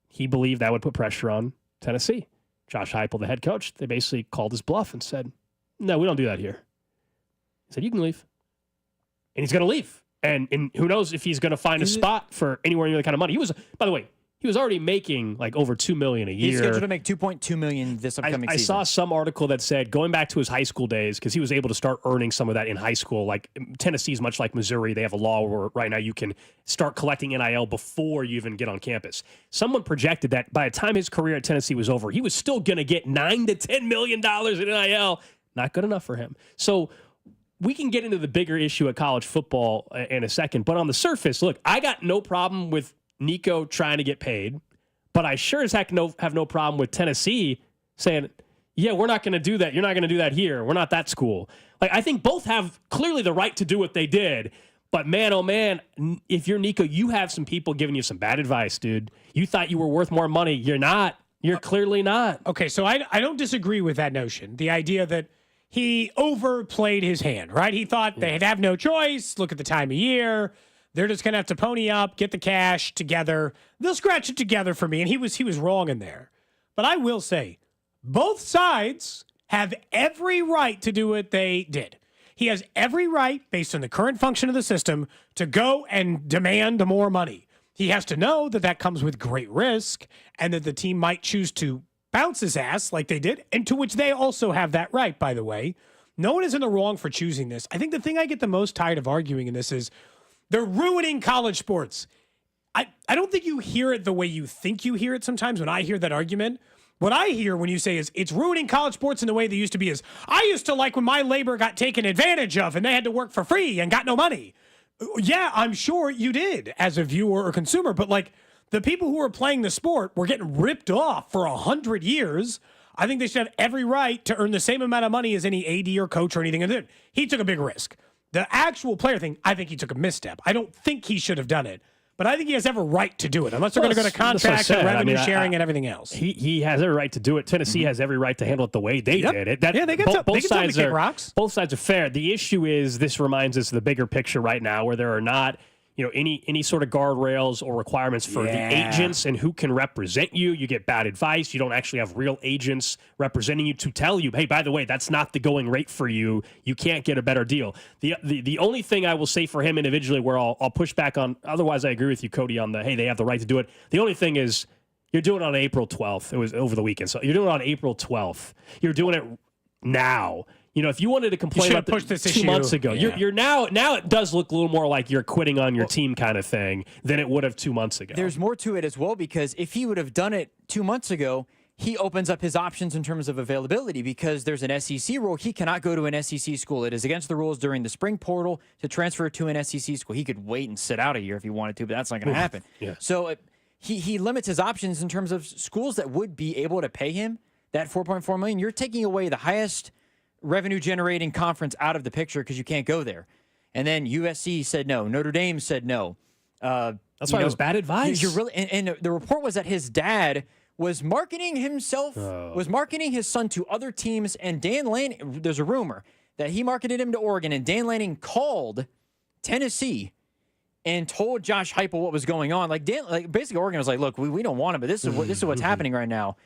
he believed that would put pressure on Tennessee. Josh Heupel, the head coach, they basically called his bluff and said, no, we don't do that here. He said, you can leave. And he's going to leave. And who knows if he's going to find a spot for anywhere near the kind of money. He was, by the way, he was already making like over $2 million a year. He's scheduled to make $2.2 million this upcoming season. I saw some article that said going back to his high school days, because he was able to start earning some of that in high school. Like Tennessee's much like Missouri, they have a law where right now you can start collecting NIL before you even get on campus. Someone projected that by the time his career at Tennessee was over, he was still going to get $9 to $10 million in NIL. Not good enough for him. So we can get into the bigger issue at college football in a second. But on the surface, look, I got no problem with Nico trying to get paid, but I sure as heck have no problem with Tennessee saying, yeah, we're not going to do that. You're not going to do that here. We're not that school. Like, I think both have clearly the right to do what they did, but man, oh man, if you're Nico, you have some people giving you some bad advice, dude. You thought you were worth more money. You're not. You're clearly not. Okay, so I don't disagree with that notion. The idea that he overplayed his hand, right? He thought they'd have no choice. Look at the time of year. They're just going to have to pony up, get the cash together. They'll scratch it together for me. And he was wrong in there. But I will say, both sides have every right to do what they did. He has every right, based on the current function of the system, to go and demand more money. He has to know that that comes with great risk and that the team might choose to bounce his ass like they did, and to which they also have that right, by the way. No one is in the wrong for choosing this. I think the thing I get the most tired of arguing in this is they're ruining college sports. I don't think you hear it the way you think you hear it sometimes when I hear that argument. What I hear when you say is it's ruining college sports in the way they used to be is I used to like when my labor got taken advantage of and they had to work for free and got no money. Yeah, I'm sure you did as a viewer or consumer, but like the people who were playing the sport were getting ripped off for 100 years. I think they should have every right to earn the same amount of money as any AD or coach or anything. And he took a big risk. The actual player thing, I think he took a misstep. I don't think he should have done it. But I think he has every right to do it, unless they're going to go to contracts and revenue sharing and everything else. He has every right to do it. Tennessee has every right to handle it the way they did it. They get both sides kick rocks. Both sides are fair. The issue is this reminds us of the bigger picture right now, where there are not any sort of guardrails or requirements for the agents and who can represent you. You get bad advice. You don't actually have real agents representing you to tell you, hey, by the way, that's not the going rate for you. You can't get a better deal. The only thing I will say for him individually where I'll push back on, otherwise I agree with you, Cody, on hey, they have the right to do it. The only thing is you're doing it on April 12th. It was over the weekend. So you're doing it on April 12th. You're doing it now. If you wanted to complain about this 2 months ago, you're now it does look a little more like you're quitting on your team kind of thing than it would have 2 months ago. There's more to it as well, because if he would have done it 2 months ago, he opens up his options in terms of availability, because there's an SEC rule. He cannot go to an SEC school. It is against the rules during the spring portal to transfer to an SEC school. He could wait and sit out a year if he wanted to, but that's not going to happen. Yeah. So he limits his options in terms of schools that would be able to pay him that $4.4 million. You're taking away the highest revenue-generating conference out of the picture because you can't go there. And then USC said no. Notre Dame said no. That's why it was bad advice. You're really, and the report was that his dad was marketing himself, was marketing his son to other teams, and Dan Lanning, there's a rumor that he marketed him to Oregon, and Dan Lanning called Tennessee and told Josh Heupel what was going on. Basically Oregon was like, look, we don't want him, but this is what's happening right now.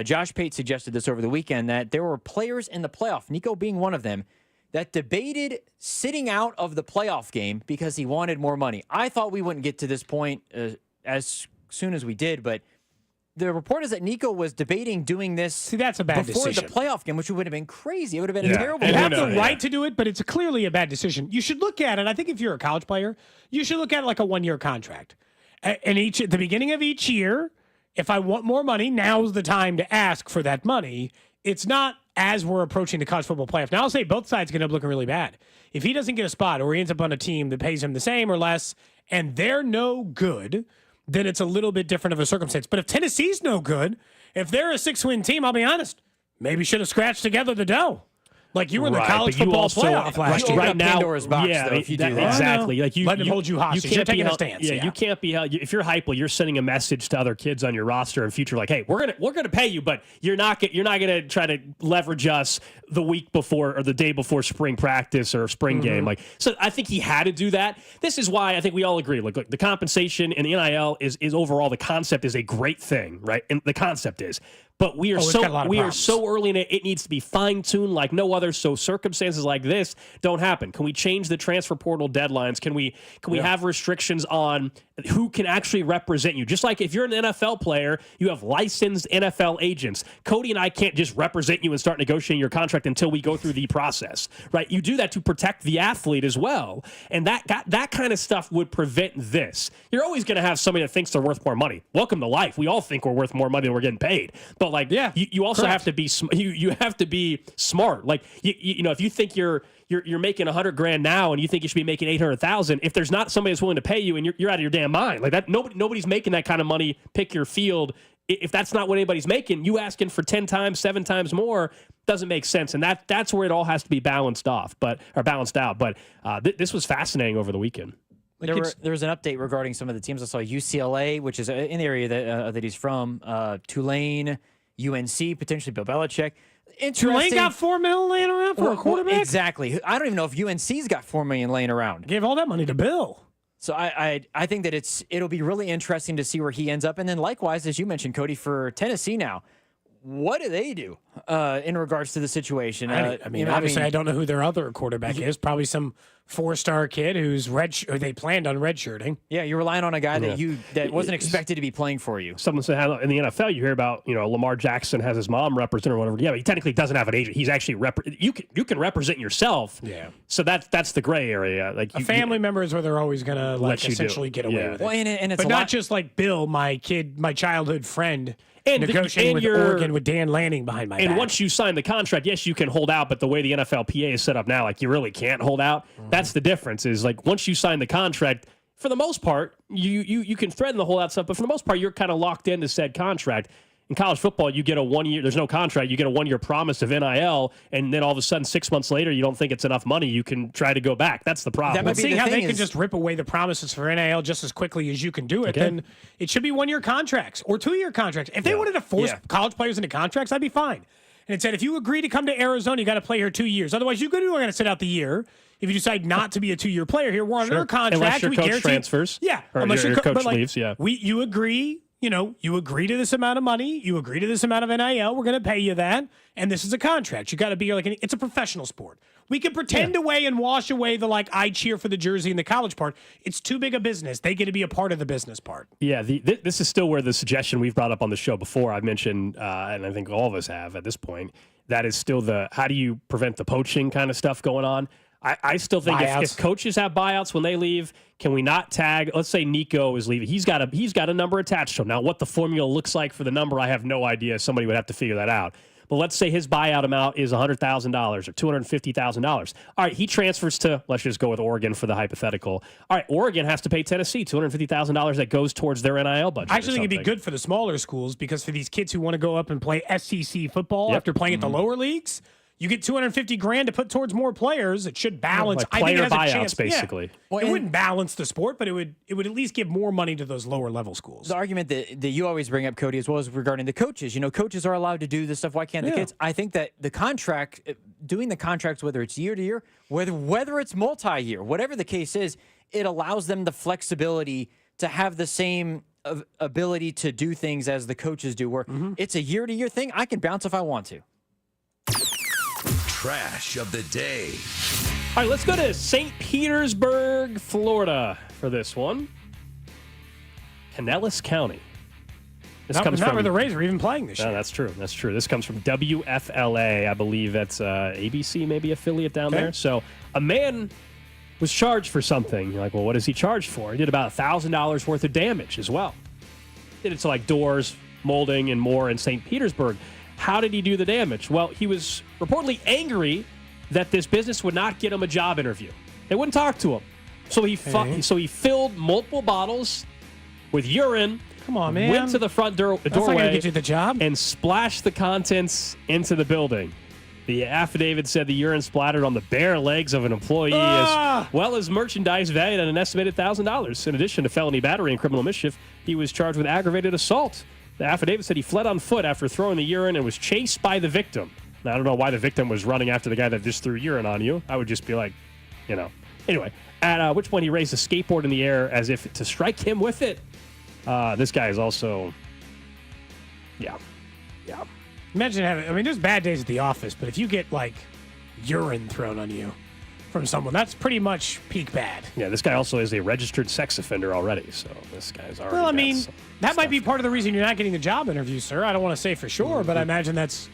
Josh Pate suggested this over the weekend, that there were players in the playoff, Nico being one of them, that debated sitting out of the playoff game because he wanted more money. I thought we wouldn't get to this point as soon as we did, but the report is that Nico was debating doing this. See, that's a bad before decision. the playoff game, which would have been crazy. It would have been a terrible. You have the right to do it, but it's clearly a bad decision. You should look at it. I think if you're a college player, you should look at it like a 1-year contract. And at the beginning of each year, if I want more money, now's the time to ask for that money. It's not as we're approaching the college football playoff. Now, I'll say both sides can end up looking really bad. If he doesn't get a spot or he ends up on a team that pays him the same or less and they're no good, then it's a little bit different of a circumstance. But if Tennessee's no good, if they're a 6-win team, I'll be honest, maybe should have scratched together the dough. Like you were in the college football playoff last year. Right now, Pandora's box, though, if you do that. Exactly. Let him hold you hostage. You're taking a stance. Yeah, you can't be held. If you're Heupel, you're sending a message to other kids on your roster in future, like, hey, we're gonna pay you, but you're not gonna try to leverage us the week before or the day before spring practice or spring game. So I think he had to do that. This is why I think we all agree. Look, the compensation and the NIL is overall, the concept is a great thing, right? And the concept is. But we are so early in it. It needs to be fine-tuned like no other. So circumstances like this don't happen. Can we change the transfer portal deadlines? Can we have restrictions on who can actually represent you? Just like if you're an NFL player, you have licensed NFL agents. Cody and I can't just represent you and start negotiating your contract until we go through the process, right? You do that to protect the athlete as well. And that kind of stuff would prevent this. You're always going to have somebody that thinks they're worth more money. Welcome to life. We all think we're worth more money than we're getting paid. But you also have to be you have to be smart. Like you know, if you think you're making $100,000 now and you think you should be making $800,000, if there's not somebody that's willing to pay you and you're out of your damn mind, like that, nobody's making that kind of money. Pick your field. If that's not what anybody's making, you asking for 10 times, 7 times more doesn't make sense, and that's where it all has to be balanced out. But this was fascinating over the weekend. There was an update regarding some of the teams. I saw UCLA, which is in the area that he's from, Tulane, UNC, potentially Bill Belichick. Tulane got $4 million laying around for a quarterback? Exactly. I don't even know if UNC's got $4 million laying around. Gave all that money to Bill. So I think that it'll be really interesting to see where he ends up. And then likewise, as you mentioned, Cody, for Tennessee now, what do they do in regards to the situation? Obviously, I don't know who their other quarterback is. Probably some 4-star kid who's or they planned on redshirting. Yeah, you're relying on a guy that wasn't expected to be playing for you. Someone said in the NFL, you hear about Lamar Jackson has his mom represent or whatever. Yeah, but he technically doesn't have an agent. He's actually you can represent yourself. Yeah. So that's the gray area. Like a family member is where they're always gonna essentially get away with it. Well, and it's but not just like Bill, my childhood friend. Negotiating with Oregon with Dan Lanning behind my back. And once you sign the contract, yes, you can hold out, but the way the NFLPA is set up now, like you really can't hold out. That's the difference is like once you sign the contract, for the most part, you can threaten the holdout stuff, but for the most part, you're kind of locked into said contract. In college football, you get a 1 year, there's no contract, you get a 1 year promise of NIL, and then all of a sudden 6 months later, you don't think it's enough money, you can try to go back. That's the problem. But seeing how they can just rip away the promises for NIL just as quickly as you can do it, then it should be 1 year contracts or 2 year contracts. If they wanted to force college players into contracts, I'd be fine. And it said, if you agree to come to Arizona, you got to play here 2 years. Otherwise, you're going to sit out the year. if you decide not to be a 2-year player here, we're under a contract. Unless your we coach guarantee, transfers. Yeah. Or Unless your coach but leaves, yeah. You agree. You agree to this amount of money. You agree to this amount of NIL. We're going to pay you that. And this is a contract. You got to be it's a professional sport. We can pretend away and wash away the I cheer for the jersey and the college part. It's too big a business. They get to be a part of the business part. Yeah, this is still where the suggestion we've brought up on the show before, I've mentioned, and I think all of us have at this point, that is still the how do you prevent the poaching kind of stuff going on. I still think if coaches have buyouts when they leave, can we not tag? Let's say Nico is leaving. He's got a number attached to him. Now, what the formula looks like for the number, I have no idea. Somebody would have to figure that out. But let's say his buyout amount is $100,000 or $250,000. All right, he transfers to, let's just go with Oregon for the hypothetical. All right, Oregon has to pay Tennessee $250,000 that goes towards their NIL budget. I actually think it'd be good for the smaller schools because for these kids who want to go up and play SEC football after playing at the lower leagues, you get $250,000 to put towards more players. It should balance. Like player I think it has buyouts, a chance. basically. Yeah. Well, it wouldn't balance the sport, but it would at least give more money to those lower level schools. The argument that you always bring up, Cody, as well as regarding the coaches. Coaches are allowed to do this stuff. Why can't the kids? I think that the contract, doing the contracts, whether it's year to year, whether it's multi-year, whatever the case is, it allows them the flexibility to have the same ability to do things as the coaches do. Where it's a year-to-year thing, I can bounce if I want to. Trash of the day. All right, let's go to St. Petersburg, Florida for this one. Pinellas County. This comes not from where the Rays are even playing this year. No, that's true. That's true. This comes from WFLA. I believe that's ABC, maybe affiliate down there. So a man was charged for something. You're like, well, what is he charged for? He did about $1,000 worth of damage as well. Did it to doors, molding, and more in St. Petersburg. How did he do the damage? Well, he was reportedly angry that this business would not get him a job interview. They wouldn't talk to him. So he filled multiple bottles with urine. Come on, man. Went to the front doorway. That's not going to get you the job. And splashed the contents into the building. The affidavit said the urine splattered on the bare legs of an employee as well as merchandise valued at an estimated $1,000. In addition to felony battery and criminal mischief, he was charged with aggravated assault. The affidavit said he fled on foot after throwing the urine and was chased by the victim. Now, I don't know why the victim was running after the guy that just threw urine on you. I would just be like, Anyway, at which point he raised a skateboard in the air as if to strike him with it. This guy is also, yeah. Imagine having, there's bad days at the office, but if you get, urine thrown on you from someone, that's pretty much peak bad. Yeah, this guy also is a registered sex offender already, so this guy's already that might be part of the reason you're not getting the job interview, sir. I don't want to say for sure, but I imagine that's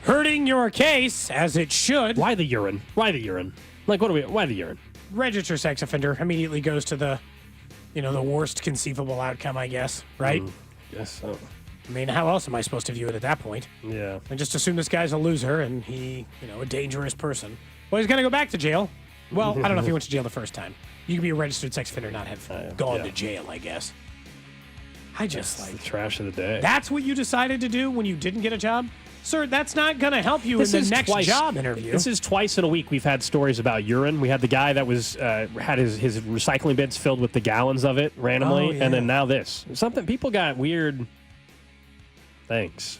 hurting your case, as it should. Why the urine? Why the urine? Why the urine? Registered sex offender immediately goes to the worst conceivable outcome, I guess, right? Guess so. How else am I supposed to view it at that point? Yeah. And just assume this guy's a loser and he, a dangerous person. Well, he's going to go back to jail. Well, I don't know if he went to jail the first time. You can be a registered sex offender and not have gone to jail, I guess. That's the trash of the day. That's what you decided to do when you didn't get a job? Sir, that's not going to help you in the next job interview. This is twice in a week we've had stories about urine. We had the guy that was had his recycling bins filled with the gallons of it randomly, and then now this. People got weird things.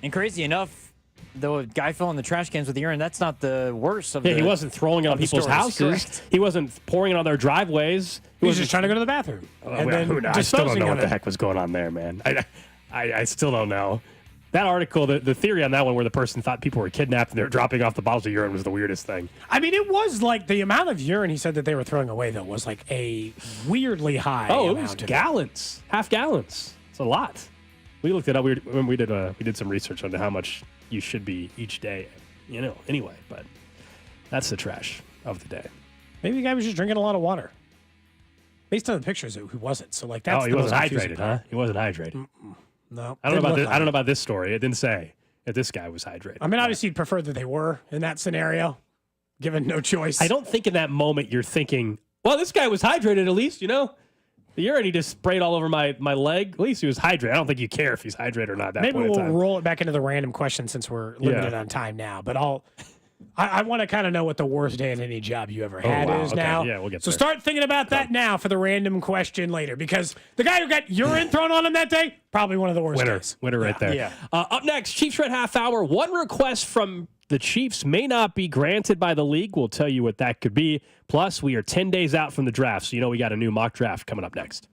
And crazy enough, the guy filling the trash cans with urine, that's not the worst of the he wasn't throwing it on people's houses. Correct. He wasn't pouring it on their driveways. He was just trying to go to the bathroom. I still don't know what the heck was going on there, man. I still don't know. That article, the theory on that one where the person thought people were kidnapped and they were dropping off the bottles of urine was the weirdest thing. It was the amount of urine he said that they were throwing away, though, was a weirdly high amount. It was gallons. Half gallons. It's a lot. We looked it up. We did some research on how much you should be each day, anyway. But that's the trash of the day. Maybe the guy was just drinking a lot of water. Based on the pictures, he wasn't. So, that's he wasn't hydrated, huh? He wasn't hydrated. No. I don't know about this story. It didn't say if this guy was hydrated. Obviously, you'd prefer that they were in that scenario, given no choice. I don't think in that moment you're thinking, well, this guy was hydrated at least, The urine he just sprayed all over my leg. At least he was hydrated. I don't think you care if he's hydrated or not. Maybe we'll roll it back into the random question since we're limited on time now. But I want to kind of know what the worst day in any job you ever had is now. Yeah, we'll get so there. start thinking about that now for the random question later, because the guy who got urine thrown on him that day, probably one of the worst days. Winner right there. Yeah. Up next, Chiefs Red Half Hour. One request from the Chiefs may not be granted by the league. We'll tell you what that could be. Plus, we are 10 days out from the draft, so you know we got a new mock draft coming up next.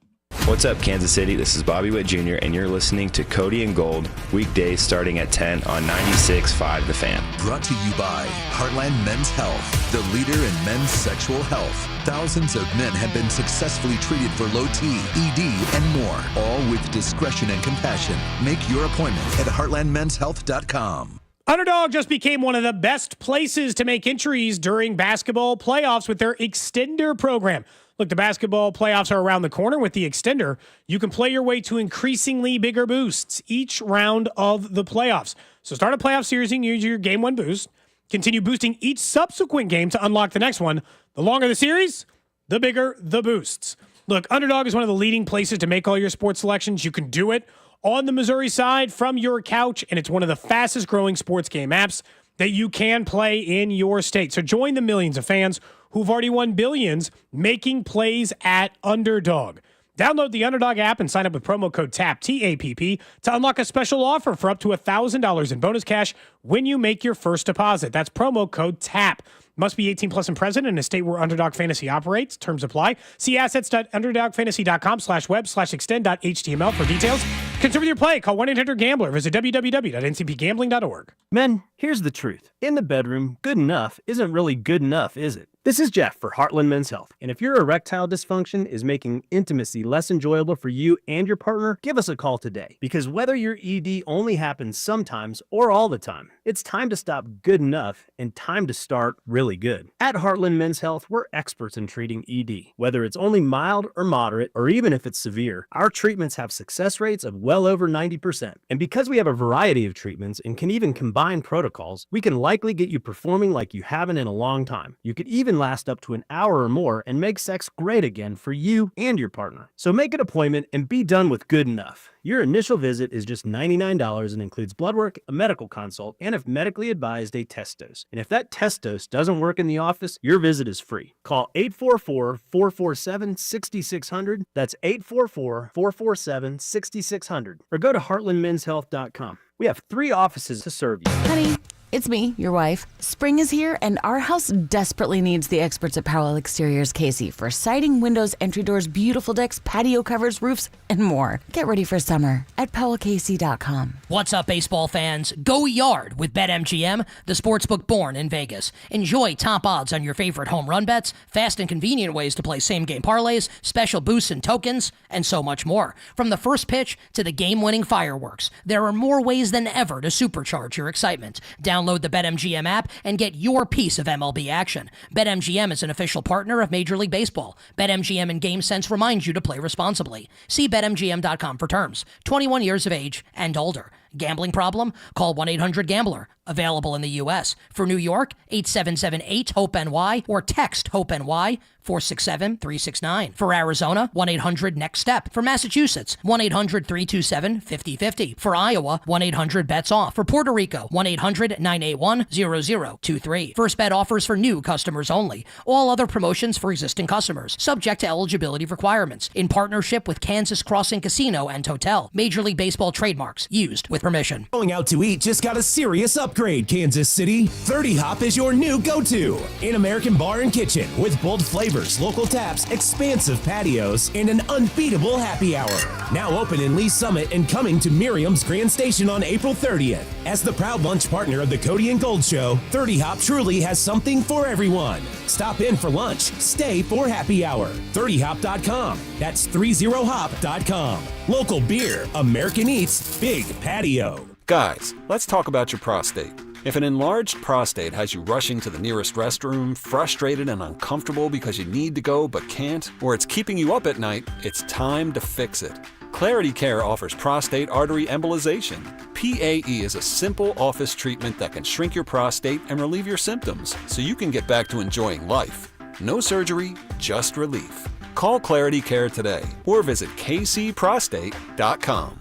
What's up, Kansas City? This is Bobby Witt Jr., and you're listening to Cody and Gold, weekdays starting at 10 on 96.5 The Fan. Brought to you by Heartland Men's Health, the leader in men's sexual health. Thousands of men have been successfully treated for low T, ED, and more, all with discretion and compassion. Make your appointment at heartlandmenshealth.com. Underdog just became one of the best places to make entries during basketball playoffs with their Extender program. Look, the basketball playoffs are around the corner. With the Extender, you can play your way to increasingly bigger boosts each round of the playoffs. So start a playoff series and use your game one boost. Continue boosting each subsequent game to unlock the next one. The longer the series, the bigger the boosts. Look, Underdog is one of the leading places to make all your sports selections. You can do it on the Missouri side from your couch, and it's one of the fastest growing sports game apps that you can play in your state. So join the millions of fans who've already won billions making plays at Underdog. Download the Underdog app and sign up with promo code TAPP, T-A-P-P, to unlock a special offer for up to $1,000 in bonus cash when you make your first deposit. That's promo code TAPP. Must be 18 plus and present in a state where Underdog Fantasy operates. Terms apply. See assets.underdogfantasy.com/web/extend.html for details. Concern with your play. Call 1-800-GAMBLER. Visit www.ncpgambling.org. Men, here's the truth. In the bedroom, good enough isn't really good enough, is it? This is Jeff for Heartland Men's Health. And if your erectile dysfunction is making intimacy less enjoyable for you and your partner, give us a call today. Because whether your ED only happens sometimes or all the time, it's time to stop good enough and time to start really good. At Heartland Men's Health, we're experts in treating ED. Whether it's only mild or moderate, or even if it's severe, our treatments have success rates of well over 90%. And because we have a variety of treatments and can even combine protocols, we can likely get you performing like you haven't in a long time. You could even last up to an hour or more and make sex great again for you and your partner. So make an appointment and be done with good enough. Your initial visit is just $99 and includes blood work, a medical consult, and if medically advised, a test dose. And if that test dose doesn't work in the office, your visit is free. Call 844-447-6600. That's 844-447-6600. Or go to heartlandmenshealth.com. We have 3 offices to serve you. Honey, it's me, your wife. Spring is here, and our house desperately needs the experts at Powell Exteriors Casey for siding, windows, entry doors, beautiful decks, patio covers, roofs, and more. Get ready for summer at powellcasey.com. What's up, baseball fans? Go yard with BetMGM, the sportsbook born in Vegas. Enjoy top odds on your favorite home run bets, fast and convenient ways to play same-game parlays, special boosts and tokens, and so much more. From the first pitch to the game-winning fireworks, there are more ways than ever to supercharge your excitement. Download the BetMGM app and get your piece of MLB action. BetMGM is an official partner of Major League Baseball. BetMGM and GameSense remind you to play responsibly. See BetMGM.com for terms. 21 years of age and older. Gambling problem? Call 1-800-GAMBLER. Available in the U.S. For New York, 877-8-HOPE-NY or text HOPE-NY 467-369. For Arizona, 1-800-NEXT-STEP. For Massachusetts, 1-800-327-5050. For Iowa, 1-800-BETS-OFF. For Puerto Rico, 1-800-981-0023. First bet offers for new customers only. All other promotions for existing customers. Subject to eligibility requirements. In partnership with Kansas Crossing Casino and Hotel. Major League Baseball trademarks. Used with permission. Going out to eat just got a serious upgrade, Kansas City. 30 Hop is your new go-to. An American bar and kitchen with bold flavors, local taps, expansive patios, and an unbeatable happy hour. Now open in Lee Summit and coming to Miriam's Grand Station on April 30th. As the proud lunch partner of the Cody and Gold Show, 30 Hop truly has something for everyone. Stop in for lunch, stay for happy hour. 30hop.com. That's 30hop.com. Local beer, American Eats, big patio. Guys, let's talk about your prostate. If an enlarged prostate has you rushing to the nearest restroom, frustrated and uncomfortable because you need to go but can't, or it's keeping you up at night, it's time to fix it. Clarity Care offers prostate artery embolization. PAE is a simple office treatment that can shrink your prostate and relieve your symptoms so you can get back to enjoying life. No surgery, just relief. Call Clarity Care today or visit kcprostate.com.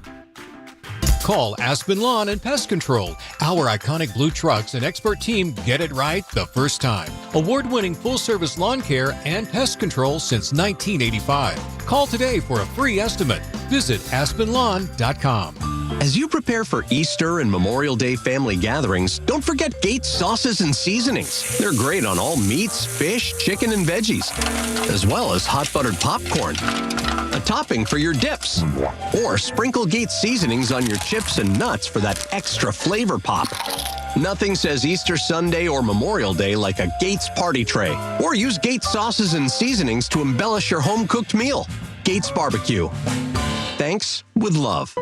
Call Aspen Lawn and Pest Control. Our iconic blue trucks and expert team get it right the first time. Award-winning full-service lawn care and pest control since 1985. Call today for a free estimate. Visit aspenlawn.com. As you prepare for Easter and Memorial Day family gatherings, don't forget Gates sauces and seasonings. They're great on all meats, fish, chicken, and veggies, as well as hot buttered popcorn. A topping for your dips. Or sprinkle Gates seasonings on your chips and nuts for that extra flavor pop. Nothing says Easter Sunday or Memorial Day like a Gates party tray. Or use Gates sauces and seasonings to embellish your home-cooked meal. Gates Barbecue. Thanks with love.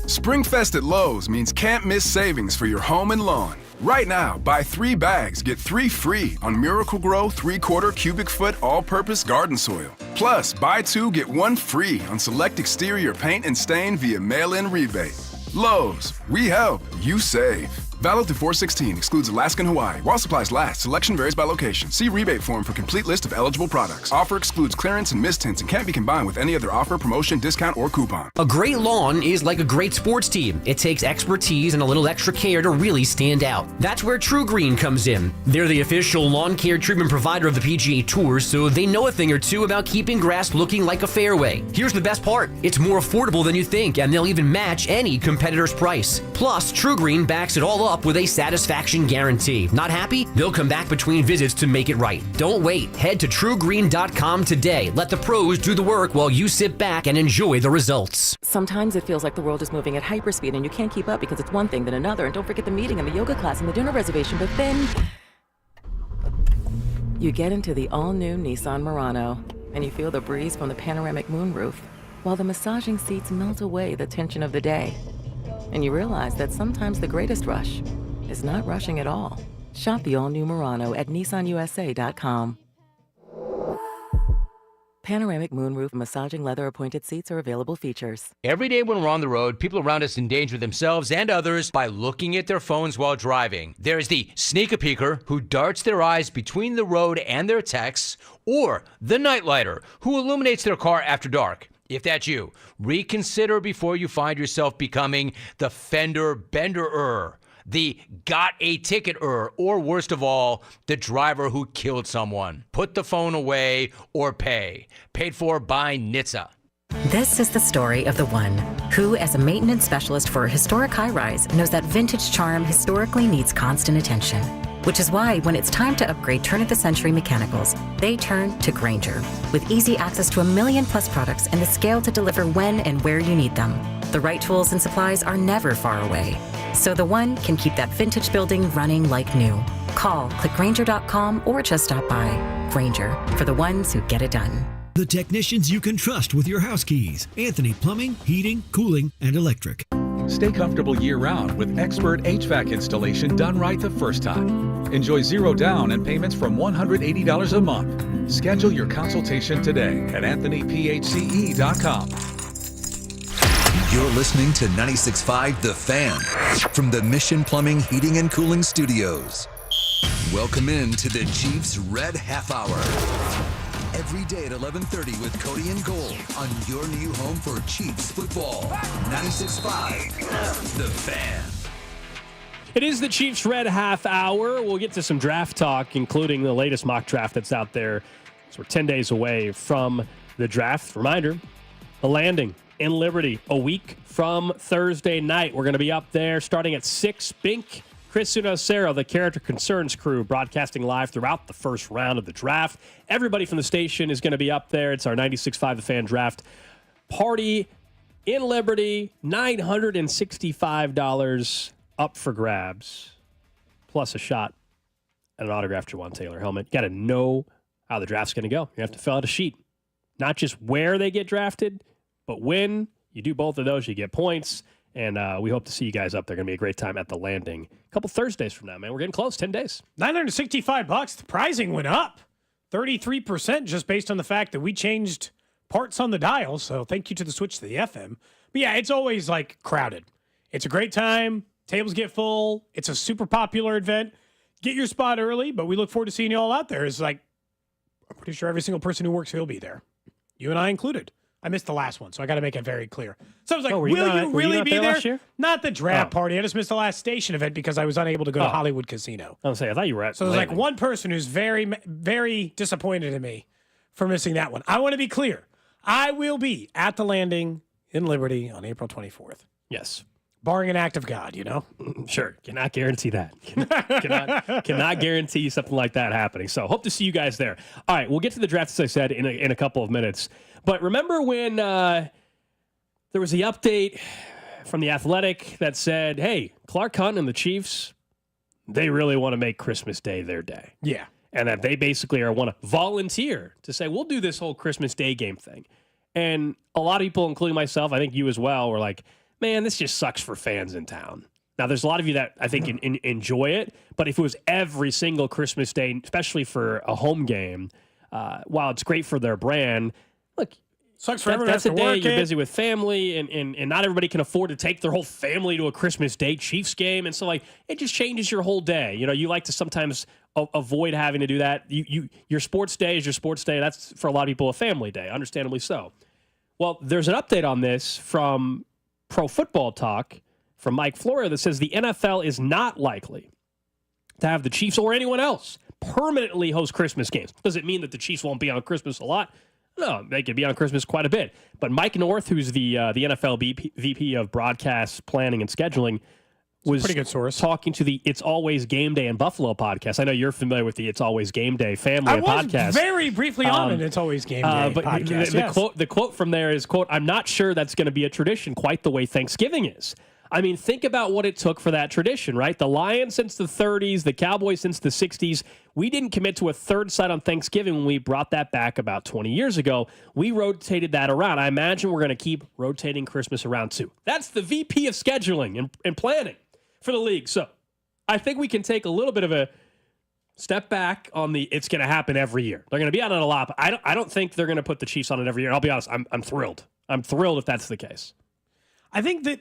Springfest at Lowe's means can't miss savings for your home and lawn. Right now, buy 3 bags, get 3 free on Miracle-Gro 3/4 cubic foot all-purpose garden soil. Plus, buy 2, get 1 free on select exterior paint and stain via mail-in rebate. Lowe's, we help, you save. Valid through 4/16, excludes Alaska and Hawaii. While supplies last, selection varies by location. See rebate form for complete list of eligible products. Offer excludes clearance and mist tints and can't be combined with any other offer, promotion, discount, or coupon. A great lawn is like a great sports team. It takes expertise and a little extra care to really stand out. That's where True Green comes in. They're the official lawn care treatment provider of the PGA Tour, so they know a thing or two about keeping grass looking like a fairway. Here's the best part. It's more affordable than you think, and they'll even match any competitor's price. Plus, True Green backs it all up with a satisfaction guarantee. Not happy? They'll come back between visits to make it right. Don't wait. Head to truegreen.com today. Let the pros do the work while you sit back and enjoy the results. Sometimes it feels like the world is moving at hyperspeed and you can't keep up because it's one thing then another. And don't forget the meeting and the yoga class and the dinner reservation. But then you get into the all-new Nissan Murano and you feel the breeze from the panoramic moonroof while the massaging seats melt away the tension of the day. And you realize that sometimes the greatest rush is not rushing at all. Shop the all-new Murano at nissanusa.com. Panoramic moonroof massaging leather-appointed seats are available features. Every day when we're on the road, people around us endanger themselves and others by looking at their phones while driving. There's the sneak-a-peeker who darts their eyes between the road and their texts, or the nightlighter who illuminates their car after dark. If that's you, reconsider before you find yourself becoming the fender bender-er, the got a ticket-er, or worst of all, the driver who killed someone. Put the phone away or pay. Paid for by NHTSA. This is the story of the one who, as a maintenance specialist for a historic high-rise, knows that vintage charm historically needs constant attention. Which is why, when it's time to upgrade turn-of-the-century mechanicals, they turn to Grainger. With easy access to 1 million-plus products and the scale to deliver when and where you need them, the right tools and supplies are never far away. So the one can keep that vintage building running like new. Call, click Grainger.com, or just stop by. Grainger, for the ones who get it done. The technicians you can trust with your house keys. Anthony Plumbing, Heating, Cooling, and Electric. Stay comfortable year-round with expert HVAC installation done right the first time. Enjoy zero down and payments from $180 a month. Schedule your consultation today at AnthonyPHCE.com. You're listening to 96.5 The Fan from the Mission Plumbing, Heating, and Cooling Studios. Welcome in to the Chiefs Red Half Hour. Every day at 11:30 with Cody and Gold on your new home for Chiefs football. 96.5 The Fan. It is the Chiefs Red Half Hour. We'll get to some draft talk, including the latest mock draft that's out there. So we're 10 days away from the draft. Reminder, the Landing in Liberty a week from Thursday night. We're going to be up there starting at 6. Bink, Chris Sunocero, the Character Concerns crew, broadcasting live throughout the first round of the draft. Everybody from the station is going to be up there. It's our 96.5 The Fan draft party in Liberty. $965 up for grabs, plus a shot at an autographed Jawan Taylor helmet. You got to know how the draft's going to go. You have to fill out a sheet. Not just where they get drafted, but when you do both of those, you get points. And we hope to see you guys up there. Going to be a great time at the Landing. A couple Thursdays from now, man. We're getting close. 10 days. $965. The pricing went up 33% just based on the fact that we changed parts on the dial. So thank you to the switch to the FM. But yeah, it's always like crowded. It's a great time. Tables get full. It's a super popular event. Get your spot early, but we look forward to seeing you all out there. It's like, I'm pretty sure every single person who works here will be there. You and I included. I missed the last one, so I got to make it very clear. So I was like, will you really be there? Not the draft party. I just missed the last station event because I was unable to go to Hollywood Casino. I was saying, I thought you were at So there's like one person who's very, very disappointed in me for missing that one. I want to be clear. I will be at the Landing in Liberty on April 24th. Yes. Barring an act of God, you know? Sure. Cannot guarantee that. Cannot guarantee something like that happening. So hope to see you guys there. All right, we'll get to the draft, as I said, in a couple of minutes. But remember when there was the update from The Athletic that said, hey, Clark Hunt and the Chiefs, they really want to make Christmas Day their day. Yeah. And that they basically want to volunteer to say, we'll do this whole Christmas Day game thing. And a lot of people, including myself, I think you as well, were like, man, this just sucks for fans in town. Now, there's a lot of you that I think enjoy it, but if it was every single Christmas Day, especially for a home game, while it's great for their brand, look, sucks for everyone. That's a to day work you're it. busy with family, and not everybody can afford to take their whole family to a Christmas Day Chiefs game, and so like it just changes your whole day. You know, you like to sometimes avoid having to do that. Your sports day is your sports day. That's for a lot of people a family day, understandably so. Well, there's an update on this from Pro Football Talk from Mike Florio that says the NFL is not likely to have the Chiefs or anyone else permanently host Christmas games. Does it mean that the Chiefs won't be on Christmas a lot? No, they could be on Christmas quite a bit. But Mike North, who's the NFL VP of broadcast planning and scheduling, was pretty good source. Talking to the It's Always Game Day in Buffalo podcast. I know you're familiar with the It's Always Game Day family of podcasts. I was very briefly on it. It's Always Game Day but podcast. The quote from there is, quote, I'm not sure that's going to be a tradition quite the way Thanksgiving is. I mean, think about what it took for that tradition, right? The Lions since the 30s, the Cowboys since the 60s. We didn't commit to a third side on Thanksgiving when we brought that back about 20 years ago. We rotated that around. I imagine we're going to keep rotating Christmas around too. That's the VP of scheduling and planning for the league. So I think we can take a little bit of a step back on the it's going to happen every year. They're going to be on it a lot, but I don't think they're going to put the Chiefs on it every year. And I'll be honest, I'm thrilled. I'm thrilled if that's the case. I think that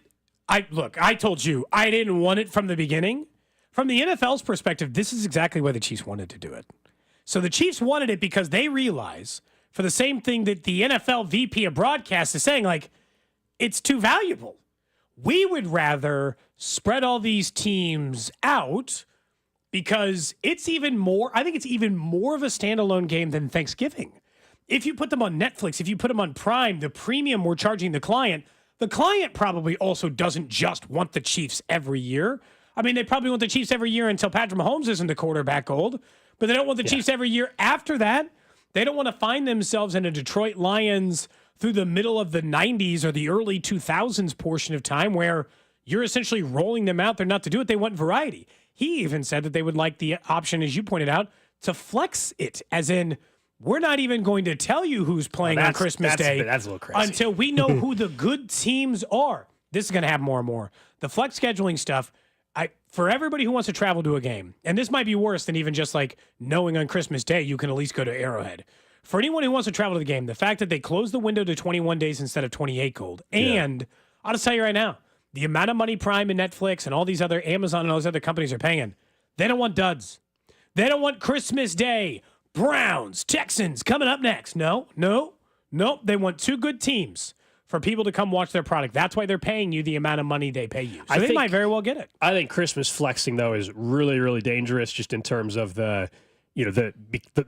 I told you I didn't want it from the beginning. From the NFL's perspective, this is exactly why the Chiefs wanted to do it. So the Chiefs wanted it because they realize, for the same thing that the NFL VP of broadcast is saying, like, it's too valuable. We would rather spread all these teams out because it's even more, I think it's even more of a standalone game than Thanksgiving. If you put them on Netflix, if you put them on Prime, the premium we're charging the client probably also doesn't just want the Chiefs every year. I mean, they probably want the Chiefs every year until Patrick Mahomes isn't the quarterback Gold, but they don't want the Chiefs every year after that. They don't want to find themselves in a Detroit Lions through the middle of the 90s or the early 2000s portion of time where you're essentially rolling them out there not to do it. They want variety. He even said that they would like the option, as you pointed out, to flex it, as in, we're not even going to tell you who's playing on Christmas Day that's a little crazy. until we know who the good teams are. This is going to happen more and more. The flex scheduling stuff, for everybody who wants to travel to a game, and this might be worse than even just like knowing on Christmas Day you can at least go to Arrowhead. For anyone who wants to travel to the game, the fact that they closed the window to 21 days instead of 28 Gold, and I'll just tell you right now, the amount of money Prime and Netflix and all these other Amazon and all those other companies are paying, they don't want duds. They don't want Christmas Day. Browns, Texans coming up next. No. They want two good teams for people to come watch their product. That's why they're paying you the amount of money they pay you. So they might very well get it. I think Christmas flexing, though, is really, really dangerous just in terms of the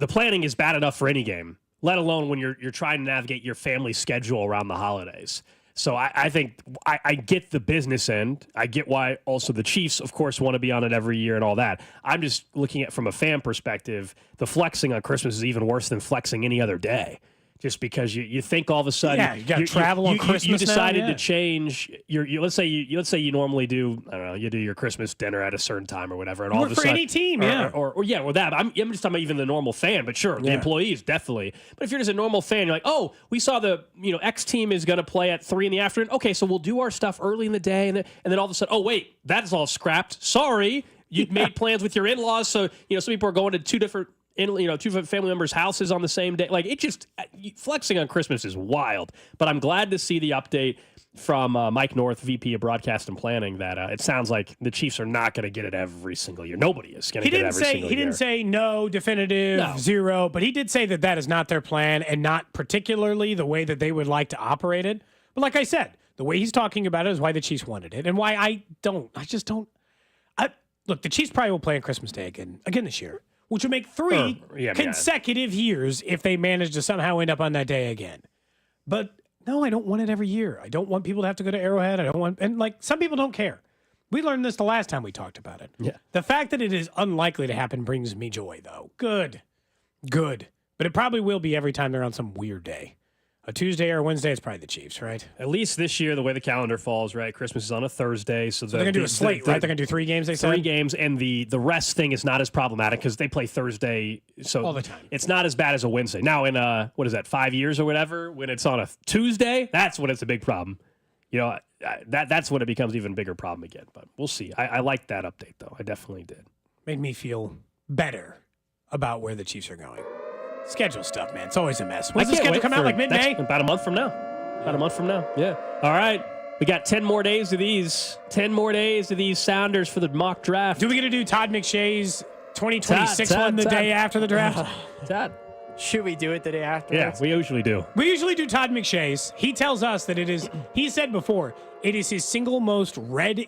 planning is bad enough for any game, let alone when you're trying to navigate your family schedule around the holidays. So I think I get the business end. I get why also the Chiefs, of course, want to be on it every year and all that. I'm just looking at from a fan perspective, the flexing on Christmas is even worse than flexing any other day. Just because you think all of a sudden you got travel on Christmas you decided now? to change your let's say you normally do, I don't know, you do your Christmas dinner at a certain time or whatever, and all of a for sudden any team, or that I'm just talking about even the normal fan, but sure, the employees definitely. But if you're just a normal fan, you're like, oh, we saw the X team is going to play at 3 PM. Okay, so we'll do our stuff early in the day, and then all of a sudden, oh wait, that's all scrapped. Sorry, you made plans with your in-laws, so some people are going to two different family members' houses on the same day. Like, it just, flexing on Christmas is wild. But I'm glad to see the update from Mike North, VP of Broadcast and Planning, that it sounds like the Chiefs are not going to get it every single year. Nobody is going to get it every single year. He didn't say no, definitive, zero, but he did say that is not their plan and not particularly the way that they would like to operate it. But like I said, the way he's talking about it is why the Chiefs wanted it and why I just don't. Look, the Chiefs probably will play on Christmas Day again this year, which would make 3 consecutive years if they manage to somehow end up on that day again. But No, I don't want it every year. I don't want people to have to go to Arrowhead. And like some people don't care. We learned this the last time we talked about it. Yeah. The fact that it is unlikely to happen brings me joy, though. Good. But it probably will be every time they're on some weird day. A Tuesday or a Wednesday, it's probably the Chiefs, right? At least this year, the way the calendar falls, right? Christmas is on a Thursday. So they're going to do a slate, right? They're going to do 3 games, they said? 3 games, and the rest thing is not as problematic because they play Thursday. So all the time. It's not as bad as a Wednesday. Now, in, 5 years or whatever, when it's on a Tuesday, that's when it's a big problem. You know, that's when it becomes even bigger problem again. But we'll see. I like that update, though. I definitely did. Made me feel better about where the Chiefs are going. Schedule stuff, man. It's always a mess. When's the schedule come out? Like mid-May? About a month from now. Yeah. All right. We got 10 more days of these. 10 more days of these Sounders for the mock draft. Do we get to do Todd McShay's 2026 one the day after the draft? Todd. Should we do it the day after? Yeah, we usually do. We usually do Todd McShay's. He tells us that it is, he said before, it is his single most read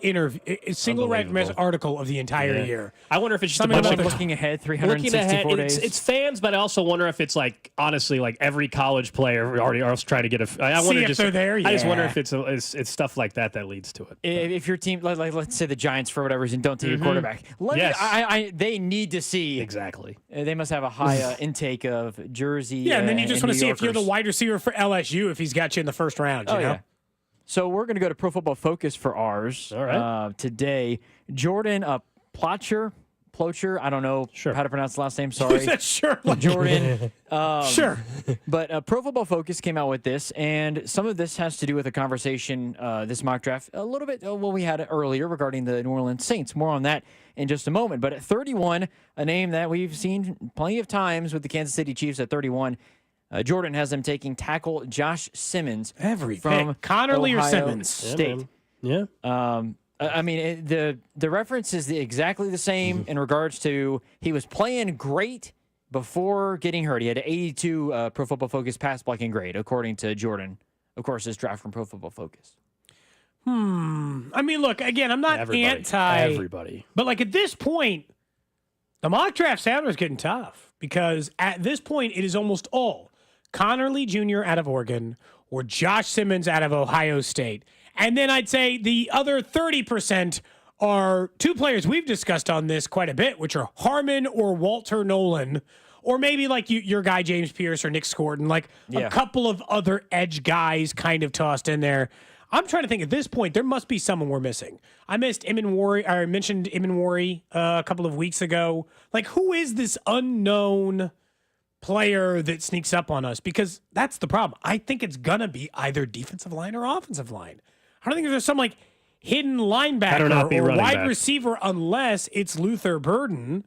article of the entire year. I wonder if it's just something a bunch about of looking ahead 364 days. It's fans, but I also wonder if it's like honestly like every college player already else trying to get a. I wonder if they're there. I just wonder if it's stuff like that leads to it. If your team, like let's say the Giants for whatever reason don't take a quarterback, they need to see exactly. They must have a high intake of jersey. Yeah, and then you just want to see if you're the Yorkers. wide receiver for LSU if he's got you in the first round. You know? Yeah. So we're going to go to Pro Football Focus for ours today. Jordan Plocher, I don't know how to pronounce the last name. Sorry. Who's that? Sure. Jordan. Sure. But Pro Football Focus came out with this, and some of this has to do with a conversation, this mock draft, a little bit what we had earlier regarding the New Orleans Saints. More on that in just a moment. But at 31, a name that we've seen plenty of times with the Kansas City Chiefs at 31, Jordan has them taking tackle Josh Simmons from Connerly Ohio or Simmons State. Yeah. I mean, the reference is exactly the same in regards to he was playing great before getting hurt. He had an 82 Pro Football Focus pass blocking grade, according to Jordan. Of course, this draft from Pro Football Focus. I mean, look, again, I'm not everybody. But like at this point, the mock draft sound is getting tough because at this point, it is almost all Connerly Jr. out of Oregon or Josh Simmons out of Ohio State. And then I'd say the other 30% are 2 players we've discussed on this quite a bit, which are Harmon or Walter Nolan, or maybe like your guy James Pierce or Nick Scorton, like a couple of other edge guys kind of tossed in there. I'm trying to think at this point, there must be someone we're missing. I mentioned Imanwari a couple of weeks ago. Like, who is this unknown player that sneaks up on us? Because that's the problem. I think it's going to be either defensive line or offensive line. I don't think there's some like hidden linebacker or wide receiver unless it's Luther Burden.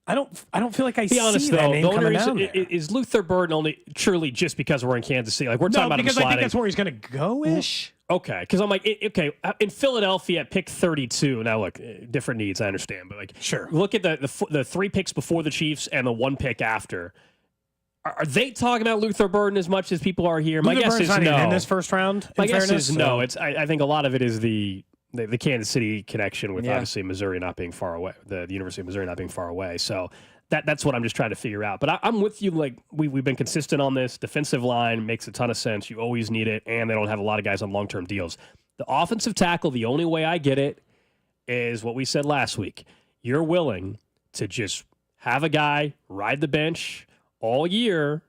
I don't feel like I see honest, that though, name the only coming reason down there. is Luther Burden only truly just because we're in Kansas City. Like we're talking about him because I think sliding. that's where he's going to go-ish. Okay, because I'm like, in Philadelphia at pick 32. Now, look, different needs, I understand, but like, sure. Look at the 3 picks before the Chiefs and the 1 pick after. Are they talking about Luther Burden as much as people are here? My guess is not no. even in this first round. My guess is no. I think a lot of it is the Kansas City connection with obviously Missouri not being far away, the University of Missouri not being far away. So that's what I'm just trying to figure out. But I'm with you. Like we've been consistent on this. Defensive line makes a ton of sense. You always need it, and they don't have a lot of guys on long-term deals. The offensive tackle, the only way I get it is what we said last week. You're willing to just have a guy ride the bench all year,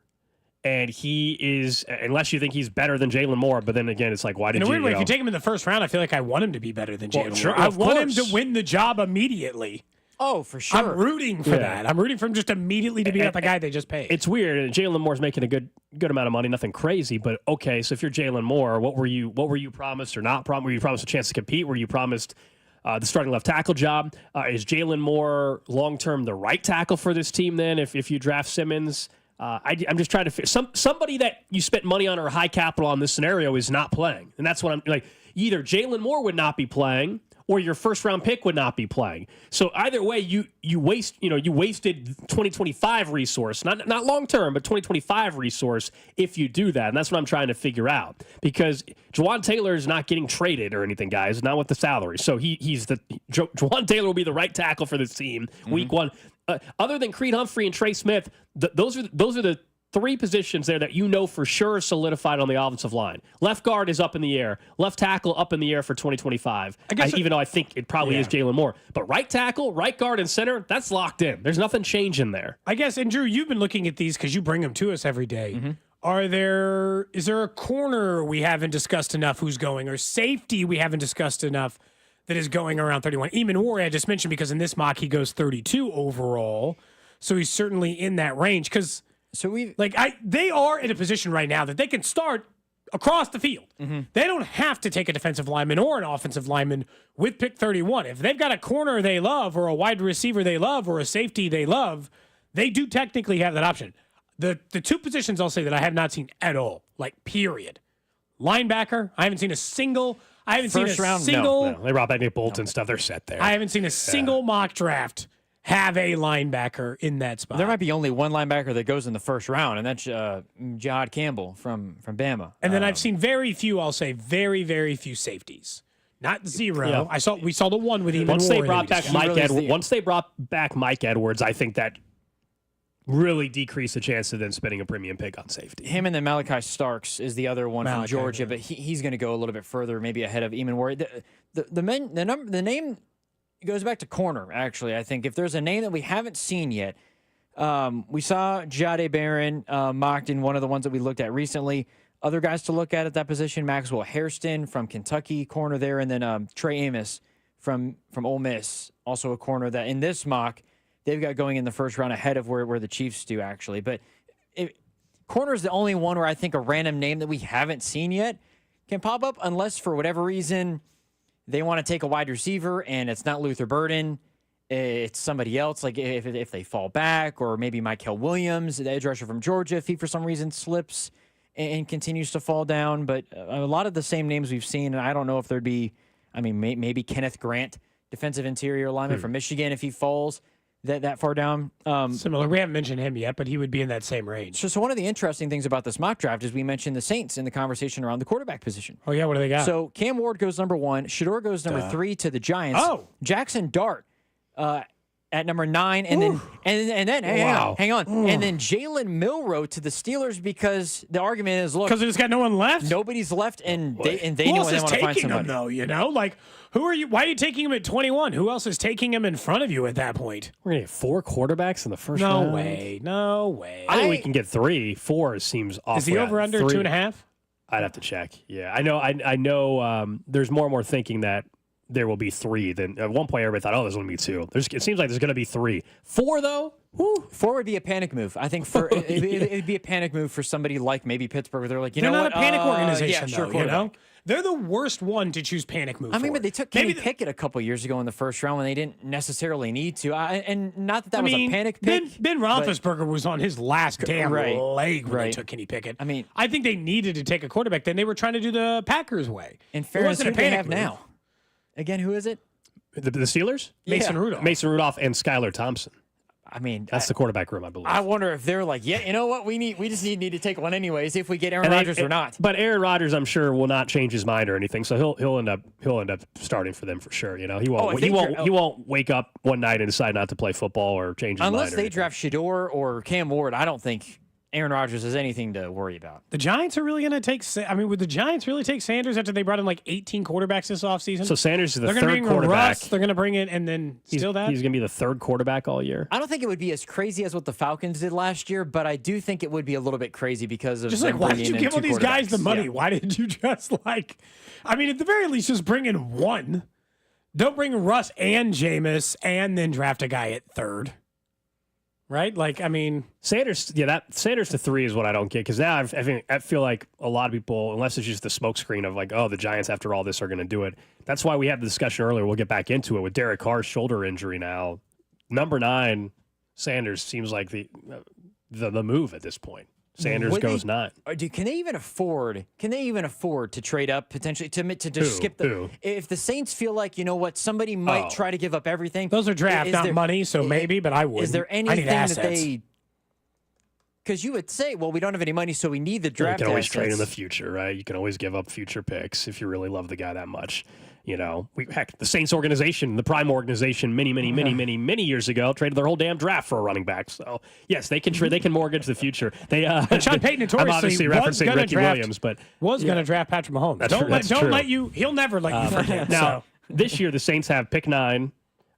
and he is, unless you think he's better than Jalen Moore, but then again, it's like, why did you? In a weird way, if you take him in the first round, I feel like I want him to be better than Jalen sure, Moore. I want him to win the job immediately. Oh, for sure. I'm rooting for that. I'm rooting for him just immediately to be the guy they just paid. It's weird, and Jalen Moore's making a good amount of money, nothing crazy, but okay. So if you're Jalen Moore, what were you promised or not promised? Were you promised a chance to compete? Were you promised the starting left tackle job? Is Jalen Moore long term the right tackle for this team? Then, if you draft Simmons. I'm just trying to figure somebody that you spent money on or high capital on this scenario is not playing, and that's what I'm like. Either Jalen Moore would not be playing, or your first round pick would not be playing. So either way, you wasted 2025 resource, not long term, but 2025 resource if you do that, and that's what I'm trying to figure out. Because Jawan Taylor is not getting traded or anything, guys, not with the salary. So Jawan Taylor will be the right tackle for this team week 1. Other than Creed Humphrey and Trey Smith, those are the three positions there that you know for sure are solidified on the offensive line. Left guard is up in the air. Left tackle up in the air for 2025. Even though I think it probably is Jalen Moore. But right tackle, right guard, and center, that's locked in. There's nothing changing there. I guess, and Drew, you've been looking at these because you bring them to us every day. Mm-hmm. Is there a corner we haven't discussed enough who's going, or safety we haven't discussed enough that is going around 31? Eamon Ward, I just mentioned because in this mock he goes 32 overall, so he's certainly in that range. Because they are in a position right now that they can start across the field. Mm-hmm. They don't have to take a defensive lineman or an offensive lineman with pick 31. If they've got a corner they love, or a wide receiver they love, or a safety they love, they do technically have that option. The two positions I'll say that I have not seen at all, like period. Linebacker, I haven't seen a single. I haven't First seen a round, single. No. They brought back Nick Bolton and stuff. They're set there. I haven't seen a single mock draft have a linebacker in that spot. There might be only one linebacker that goes in the first round, and that's Jihad Campbell from Bama. And then I've seen very few. I'll say very, very few safeties. Not zero. Yeah. We saw the one with Eamon Once Ward. they brought back once they brought back Mike Edwards, I think that really decreased the chance of them spending a premium pick on safety. Him and then Malachi Starks is the other one from Georgia, but he's going to go a little bit further, maybe ahead of Eamon Ward. The name goes back to corner. Actually, I think if there's a name that we haven't seen yet, we saw Jahdae Barron mocked in one of the ones that we looked at recently. Other guys to look at that position: Maxwell Hairston from Kentucky, corner there, and then Trey Amos from Ole Miss, also a corner that in this mock they've got going in the first round ahead of where the Chiefs do, actually. But corner is the only one where I think a random name that we haven't seen yet can pop up, unless for whatever reason they want to take a wide receiver and it's not Luther Burden, it's somebody else, like if they fall back, or maybe Mykel Williams, the edge rusher from Georgia, if he for some reason slips and continues to fall down. But a lot of the same names we've seen, and I don't know if there'd be, maybe Kenneth Grant, defensive interior lineman from Michigan, if he falls that far down. Similar. We haven't mentioned him yet, but he would be in that same range. So one of the interesting things about this mock draft is we mentioned the Saints in the conversation around the quarterback position. Oh, yeah, what do they got? So Cam Ward goes number 1. Shedeur goes number 3 to the Giants. Oh. Jackson Dart at number 9, and then hang on. And then Jalen Milroe to the Steelers, because the argument is, look, because there's got no one left. Nobody's left, and they Who know else they is want to find taking somebody. him though? You know, like who are you? Why are you taking him at 21? Who else is taking him in front of you at that point? We're gonna get 4 quarterbacks in the first No round. way. No way. I think we can get 3. 4 seems awful. Is the over under 2.5? I'd have to check. Yeah, I know. I know. There's more and more thinking that there will be 3. Then at one point everybody thought, there's going to be 2. It seems like there's going to be 3. 4 though. 4 would be a panic move. I think it'd be a panic move for somebody like maybe Pittsburgh, where they're like, they're know not what? a panic organization, sure, though. You know, they're the worst one to choose panic move. But they took Kenny Pickett a couple years ago in the first round when they didn't necessarily need to. And not that was a panic pick. Ben Roethlisberger was on his last damn leg when they took Kenny Pickett. I think they needed to take a quarterback. Then they were trying to do the Packers way. In fairness, who a do they panic have move. now? Again, who is it? The Steelers? Mason Rudolph. Mason Rudolph and Skylar Thompson. That's the quarterback room, I believe. I wonder if they're like, you know what? We just need to take one anyways, if we get Aaron Rodgers or not. But Aaron Rodgers, I'm sure, will not change his mind or anything. So he'll end up starting for them for sure. You know, he won't wake up one night and decide not to play football or change his mind. Unless they draft Shedeur or Cam Ward, I don't think Aaron Rodgers has anything to worry about. The Giants are really going to take. Would the Giants really take Sanders after they brought in like 18 quarterbacks this offseason? So Sanders is the they're third quarterback. Russ, they're going to bring in and then steal that. He's going to be the third quarterback all year. I don't think it would be as crazy as what the Falcons did last year, but I do think it would be a little bit crazy because of just like, why did you give all these guys the money? Yeah. Why didn't you just at the very least, just bring in one. Don't bring Russ and Jameis and then draft a guy at third. Right? Sanders, that Sanders to 3 is what I don't get, because now I feel like a lot of people, unless it's just the smokescreen of like, the Giants after all this are going to do it. That's why we had the discussion earlier. We'll get back into it with Derek Carr's shoulder injury now. Number 9, Sanders seems like the move at this point. Sanders goes 9. Can they even afford to trade up potentially to just skip the? If the Saints feel like, you know what, somebody might try to give up everything. Those are draft, not money, so maybe, but I would. Is there anything that they? Because you would say, well, we don't have any money, so we need the draft. You can always assets. trade in the future, right? You can always give up future picks if you really love the guy that much. The Saints organization, the Prime organization, many years ago, traded their whole damn draft for a running back. So yes, they can they can mortgage the future. They Sean Payton notoriously I'm obviously referencing Ricky Williams, but was going to draft Patrick Mahomes. That's true. Let you. He'll never let you forget. Now this year the Saints have pick 9.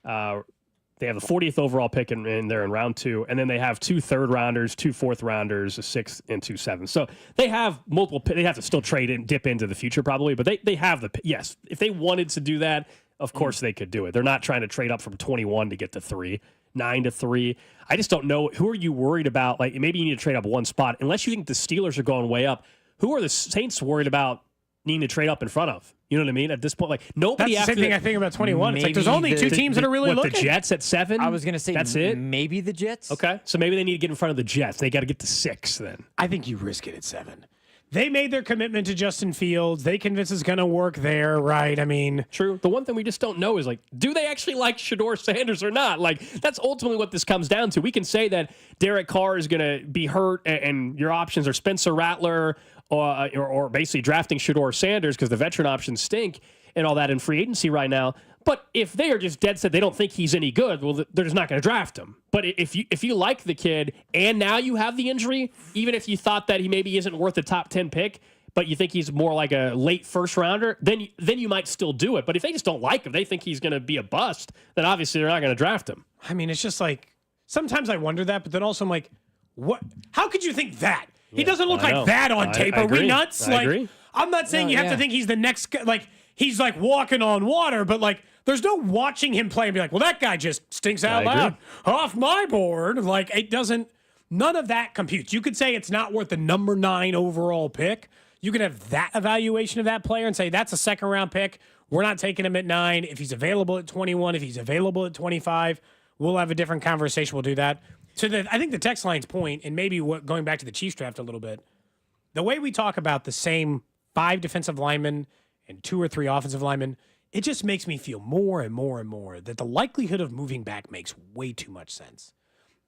They have the 40th overall pick in there in round 2, and then they have 2 third-rounders, 2 fourth-rounders, a 6th, and 2 7th. So they have multiple. They have to still trade and dip into the future probably, but they have the yes. If they wanted to do that, of course they could do it. They're not trying to trade up from 21 to get to 3, 9 to 3. I just don't know. Who are you worried about? Like maybe you need to trade up one spot, unless you think the Steelers are going way up. Who are the Saints worried about needing to trade up in front of? You know what I mean? At this point, like nobody. That's the same thing I think about 21. It's like there's only 2 teams that are really looking. The Jets at 7. I was going to say that's it. Maybe the Jets. Okay, so maybe they need to get in front of the Jets. They got to get to 6 then. I think you risk it at 7. They made their commitment to Justin Fields. They convinced it's going to work there, right? I mean, true. The one thing we just don't know is like, do they actually like Shedeur Sanders or not? Like that's ultimately what this comes down to. We can say that Derek Carr is going to be hurt, and your options are Spencer Rattler or basically drafting Shedeur Sanders because the veteran options stink and all that in free agency right now. But if they are just dead set, they don't think he's any good, well, they're just not going to draft him. But if you like the kid and now you have the injury, even if you thought that he maybe isn't worth a top 10 pick, but you think he's more like a late first rounder, then you might still do it. But if they just don't like him, they think he's going to be a bust, then obviously they're not going to draft him. I mean, it's just like, sometimes I wonder that, but then also I'm like, what? How could you think that? He doesn't look like that on tape. Are we nuts? I agree. I'm not saying you have to think he's the next guy. Like, he's like walking on water, but like, there's no watching him play and be like, well, that guy just stinks out loud. Off my board. Like, it doesn't, none of that computes. You could say it's not worth the number 9 overall pick. You could have that evaluation of that player and say, that's a second round pick. We're not taking him at 9. If he's available at 21, if he's available at 25, we'll have a different conversation. We'll do that. I think the text line's point, and maybe going back to the Chiefs draft a little bit, the way we talk about the same 5 defensive linemen and 2 or 3 offensive linemen, it just makes me feel more and more and more that the likelihood of moving back makes way too much sense.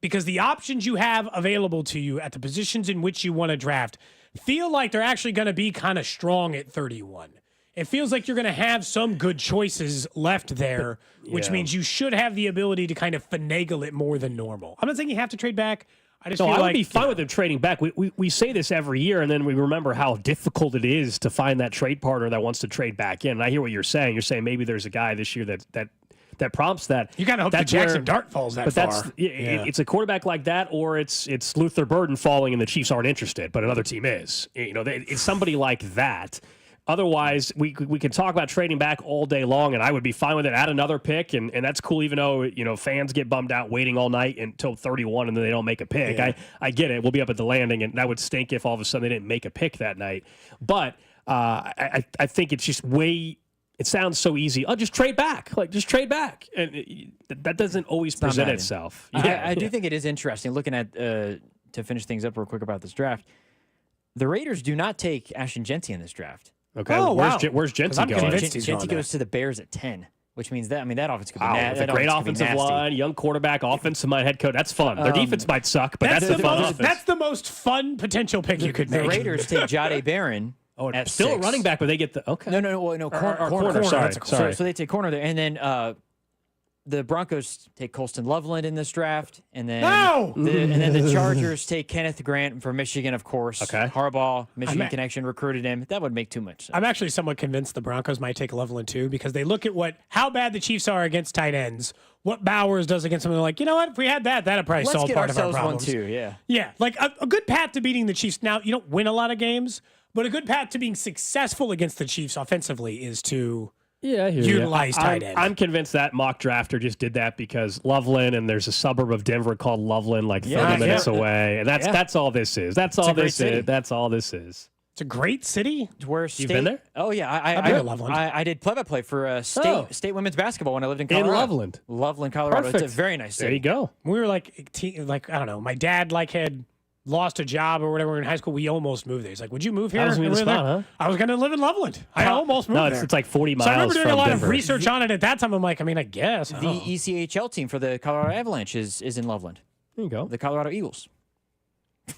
Because the options you have available to you at the positions in which you want to draft feel like they're actually going to be kind of strong at 31. It feels like you're going to have some good choices left there, which means you should have the ability to kind of finagle it more than normal. I'm not saying you have to trade back. I just feel I like, would be fine with them trading back. We say this every year, and then we remember how difficult it is to find that trade partner that wants to trade back in. And I hear what you're saying. You're saying maybe there's a guy this year that prompts that. You gotta hope that Jackson Dart falls that far. It's a quarterback like that, or it's Luther Burden falling, and the Chiefs aren't interested, but another team is. It's somebody like that. Otherwise, we can talk about trading back all day long, and I would be fine with it. Add another pick, and that's cool, even though fans get bummed out waiting all night until 31 and then they don't make a pick. Yeah. I get it. We'll be up at the landing, and that would stink if all of a sudden they didn't make a pick that night. But I think it's just way. It sounds so easy. Oh, just trade back. Just trade back, and that doesn't always present itself. I do think it is interesting looking at to finish things up real quick about this draft. The Raiders do not take Ashton Jeanty in this draft. Okay, where's Jeanty going? Jeanty goes to the Bears at 10, which means that that offense could be nasty. Great offensive line, young quarterback, offensive mind head coach. That's fun. Their defense might suck, but that's the fun offense. That's the most fun potential pick you could make. The Raiders take Jahdae Barron. At still 6. A running back, but they get the corner. Sorry. So they take corner there, and then the Broncos take Colston Loveland in this draft, and then the Chargers take Kenneth Grant from Michigan, of course. Okay. Harbaugh, Michigan connection, recruited him. That would make too much sense. I'm actually somewhat convinced the Broncos might take Loveland too, because they look at how bad the Chiefs are against tight ends, what Bowers does against them. They're like, you know what? If we had that'd probably solve part of our problems. One too, yeah. Yeah, like a good path to beating the Chiefs. Now, you don't win a lot of games, but a good path to being successful against the Chiefs offensively is to utilize tight end. I'm convinced that mock drafter just did that because Loveland, and there's a suburb of Denver called Loveland, like 30 minutes away, and that's all this is. That's all this is. That's all this is. It's a great city. You've been there? Oh yeah, I've been to Loveland. I did play-by-play for state women's basketball when I lived in Colorado. In Loveland, Colorado. Perfect. It's a very nice city. There you go. We were like I don't know. My dad had lost a job or whatever in high school. We almost moved there. He's like, would you move here? I was going to live in Loveland. I almost moved there. No, it's like 40 miles. So I remember doing a lot Denver. of research on it at that time. I'm like, I guess. The ECHL team for the Colorado Avalanche is in Loveland. There you go. The Colorado Eagles.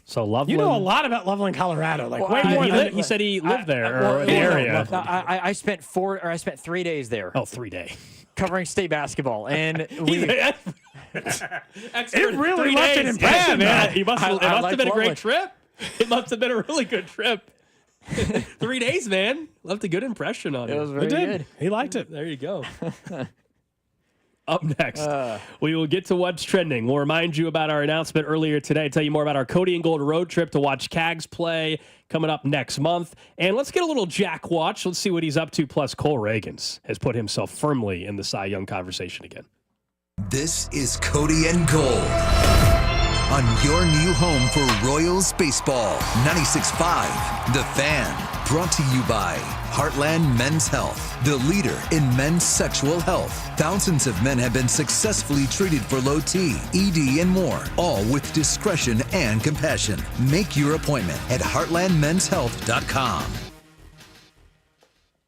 So Loveland. You know a lot about Loveland, Colorado. Like, way He, more he, than he said he lived there or in the area. I spent 3 days there. Oh, 3 days. Covering state basketball. And we. It really left an impression. Yeah, man. It must have been a Loveland. great trip. It must have been a really good trip. 3 days, man. Left a good impression on you. It was very good. He liked it. There you go. Up next, we will get to what's trending. We'll remind you about our announcement earlier today, tell you more about our Cody and Gold road trip to watch Cags play coming up next month. And let's get a little Jack watch. Let's see what he's up to. Plus, Cole Reagans has put himself firmly in the Cy Young conversation again. This is Cody and Gold on your new home for Royals baseball. 96.5, The Fan. Brought to you by Heartland Men's Health, the leader in men's sexual health. Thousands of men have been successfully treated for low T, ED, and more, all with discretion and compassion. Make your appointment at heartlandmenshealth.com.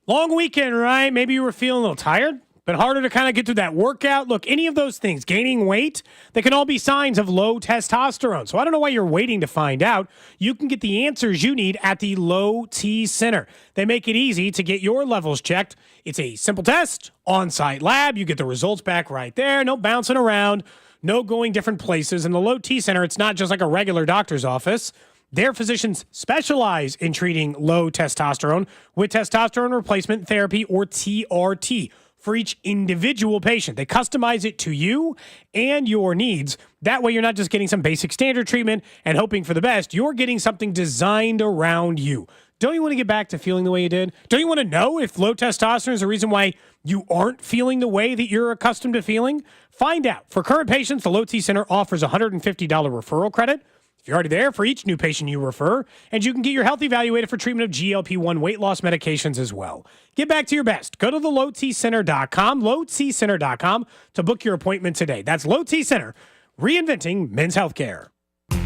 Long weekend, right? Maybe you were feeling a little tired, but harder to kind of get through that workout. Look, any of those things, gaining weight, they can all be signs of low testosterone. So I don't know why you're waiting to find out. You can get the answers you need at the Low T Center. They make it easy to get your levels checked. It's a simple test, on-site lab. You get the results back right there. No bouncing around, no going different places. In the Low T Center, it's not just like a regular doctor's office. Their physicians specialize in treating low testosterone with testosterone replacement therapy, or TRT, for each individual patient. They customize it to you and your needs. That way, you're not just getting some basic standard treatment and hoping for the best. You're getting something designed around you. Don't you want to get back to feeling the way you did? Don't you want to know if low testosterone is the reason why you aren't feeling the way that you're accustomed to feeling? Find out. For current patients, the Low T Center offers a $150 referral credit. If you're already there, for each new patient you refer, and you can get your health evaluated for treatment of GLP-1 weight loss medications as well. Get back to your best. Go to the lowtcenter.com, lowtcenter.com to book your appointment today. That's Low T Center, reinventing men's healthcare.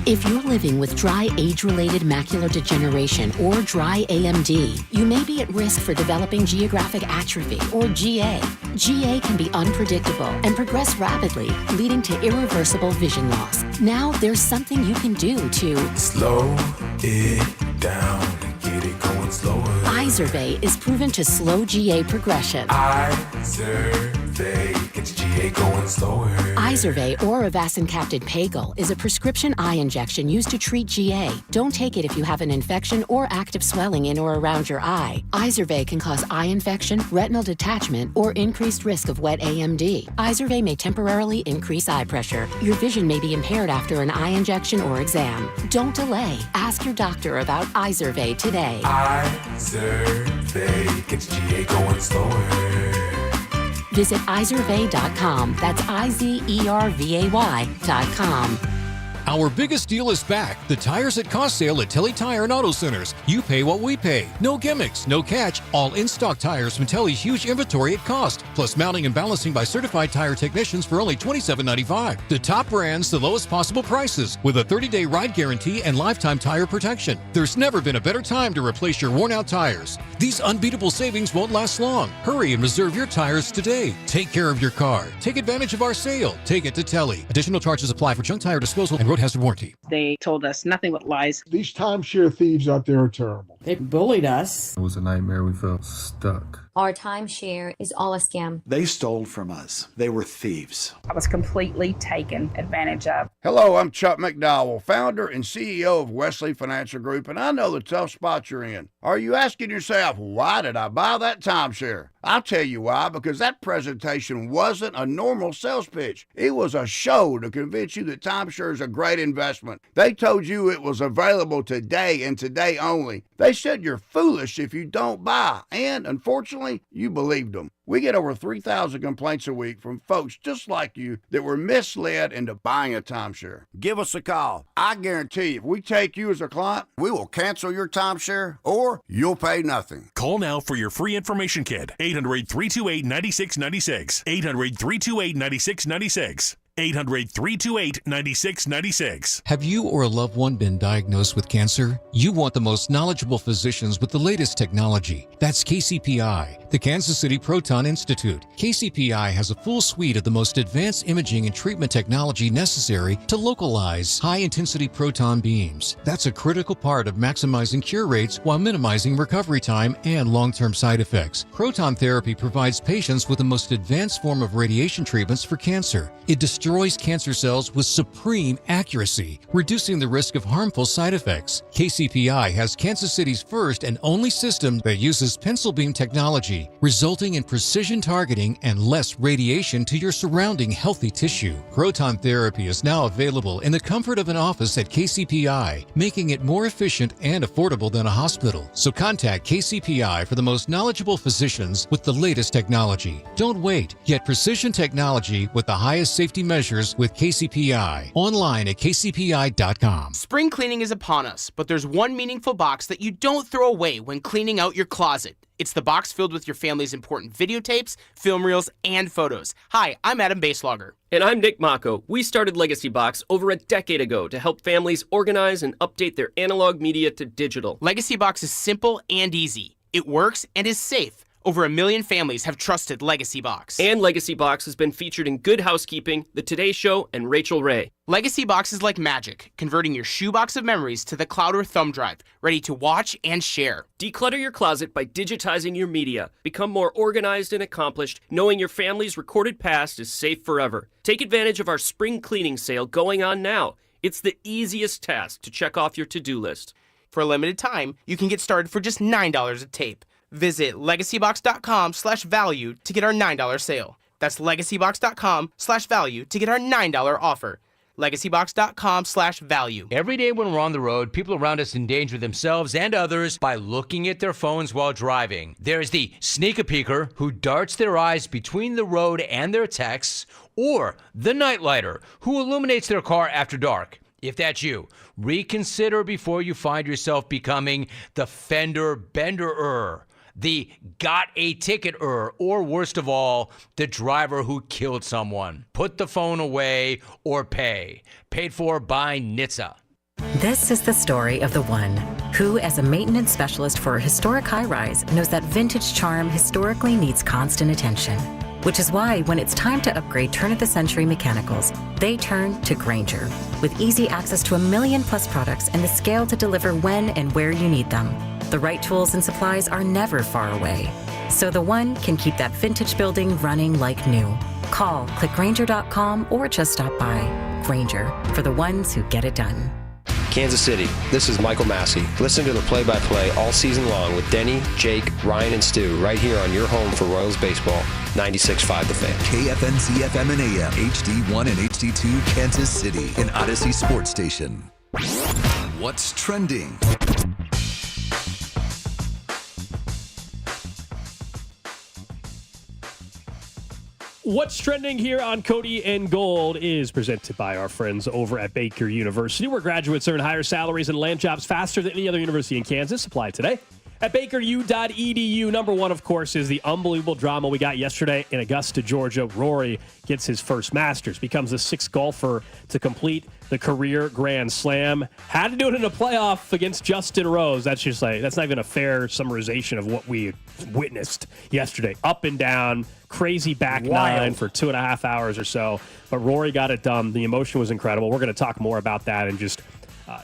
If you're living with dry age-related macular degeneration or dry AMD, you may be at risk for developing geographic atrophy or GA. GA can be unpredictable and progress rapidly, leading to irreversible vision loss. Now there's something you can do to slow it down and get it going slower. Izervay is proven to slow GA progression. Izervay gets GA going slower. Izervay or avacincaptad pagel is a prescription eye injection used to treat GA. Don't take it if you have an infection or active swelling in or around your eye. Izervay can cause eye infection, retinal detachment, or increased risk of wet AMD. Izervay may temporarily increase eye pressure. Your vision may be impaired after an eye injection or exam. Don't delay. Ask your doctor about Izervay today. Izervay gets GA going slower. Visit Izervay.com. That's IZERVAY.com. Our biggest deal is back. The Tires at Cost sale at Telly Tire and Auto Centers. You pay what we pay. No gimmicks, no catch. All in-stock tires from Telly's huge inventory at cost. Plus mounting and balancing by certified tire technicians for only $27.95. The top brands, the lowest possible prices, with a 30-day ride guarantee and lifetime tire protection. There's never been a better time to replace your worn-out tires. These unbeatable savings won't last long. Hurry and reserve your tires today. Take care of your car. Take advantage of our sale. Take it to Telly. Additional charges apply for junk tire disposal and road hazard warranty. They told us nothing but lies. These timeshare thieves out there are terrible. They bullied us. It was a nightmare. We felt stuck. Our timeshare is all a scam. They stole from us. They were thieves. I was completely taken advantage of. Hello, I'm Chuck McDowell, founder and CEO of Wesley Financial Group, and I know the tough spot you're in. Are you asking yourself, why did I buy that timeshare? I'll tell you why, because that presentation wasn't a normal sales pitch. It was a show to convince you that timeshare is a great investment. They told you it was available today and today only. They said you're foolish if you don't buy, and unfortunately, you believed them. We get over 3,000 complaints a week from folks just like you that were misled into buying a timeshare. Give us a call. I guarantee if we take you as a client, we will cancel your timeshare or you'll pay nothing. Call now for your free information kit. 800-328-9696. 800-328-9696. 800-328-9696. Have you or a loved one been diagnosed with cancer? You want the most knowledgeable physicians with the latest technology. That's KCPI. The Kansas City Proton Institute. KCPI has a full suite of the most advanced imaging and treatment technology necessary to localize high-intensity proton beams. That's a critical part of maximizing cure rates while minimizing recovery time and long-term side effects. Proton therapy provides patients with the most advanced form of radiation treatments for cancer. It destroys cancer cells with supreme accuracy, reducing the risk of harmful side effects. KCPI has Kansas City's first and only system that uses pencil beam technology, resulting in precision targeting and less radiation to your surrounding healthy tissue. Proton therapy is now available in the comfort of an office at KCPI, making it more efficient and affordable than a hospital. So contact KCPI for the most knowledgeable physicians with the latest technology. Don't wait. Get precision technology with the highest safety measures with KCPI. Online at kcpi.com. Spring cleaning is upon us, but there's one meaningful box that you don't throw away when cleaning out your closet. It's the box filled with your family's important videotapes, film reels, and photos. Hi, I'm Adam Baselogger. And I'm Nick Mako. We started Legacy Box over a decade ago to help families organize and update their analog media to digital. Legacy Box is simple and easy. It works and is safe. Over 1 million families have trusted Legacy Box. And Legacy Box has been featured in Good Housekeeping, The Today Show, and Rachel Ray. Legacy Box is like magic, converting your shoebox of memories to the cloud or thumb drive, ready to watch and share. Declutter your closet by digitizing your media. Become more organized and accomplished, knowing your family's recorded past is safe forever. Take advantage of our spring cleaning sale going on now. It's the easiest task to check off your to-do list. For a limited time, you can get started for just $9 a tape. Visit legacybox.com/value to get our $9 sale. That's legacybox.com/value to get our $9 offer. legacybox.com/value. Every day when we're on the road, people around us endanger themselves and others by looking at their phones while driving. There's the sneak-a-peeker who darts their eyes between the road and their texts, or the nightlighter who illuminates their car after dark. If that's you, reconsider before you find yourself becoming the fender bender-er, the got a ticket-er, or worst of all, the driver who killed someone. Put the phone away or pay. Paid for by NHTSA. This is the story of the one who, as a maintenance specialist for a historic high-rise, knows that vintage charm historically needs constant attention. Which is why when it's time to upgrade turn-of-the-century mechanicals, they turn to Grainger. With easy access to 1 million+ products and the scale to deliver when and where you need them. The right tools and supplies are never far away. So the one can keep that vintage building running like new. Call, click Grainger.com, or just stop by. Grainger, for the ones who get it done. Kansas City, this is Michael Massey. Listen to the play-by-play all season long with Denny, Jake, Ryan, and Stu right here on your home for Royals baseball. 96.5 The Fan. KFNC FM and AM, HD1 and HD2, Kansas City, an Odyssey sports station. What's trending? What's trending here on Cody and Gold is presented by our friends over at Baker University, where graduates earn higher salaries and land jobs faster than any other university in Kansas. Apply today at bakeru.edu. Number one, of course, is the unbelievable drama we got yesterday in Augusta, Georgia. Rory gets his first Masters, becomes the 6th golfer to complete the career Grand Slam. Had to do it in a playoff against Justin Rose. That's just like, that's not even a fair summarization of what we witnessed yesterday. Up and down, crazy back nine for 2.5 hours or so. But Rory got it done. The emotion was incredible. We're going to talk more about that and just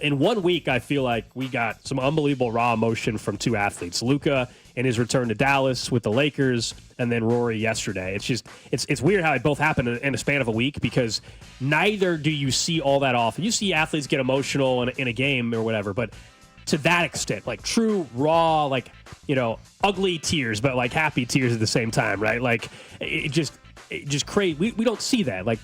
in 1 week, I feel like we got some unbelievable raw emotion from 2 athletes. Luka in his return to Dallas with the Lakers, and then Rory yesterday. It's just, it's weird how it both happened in a span of a week, because neither do you see all that often. You see athletes get emotional in a game or whatever, but to that extent, like true, raw, like, you know, ugly tears, but like happy tears at the same time, right? Like it just crazy. We don't see that. Like,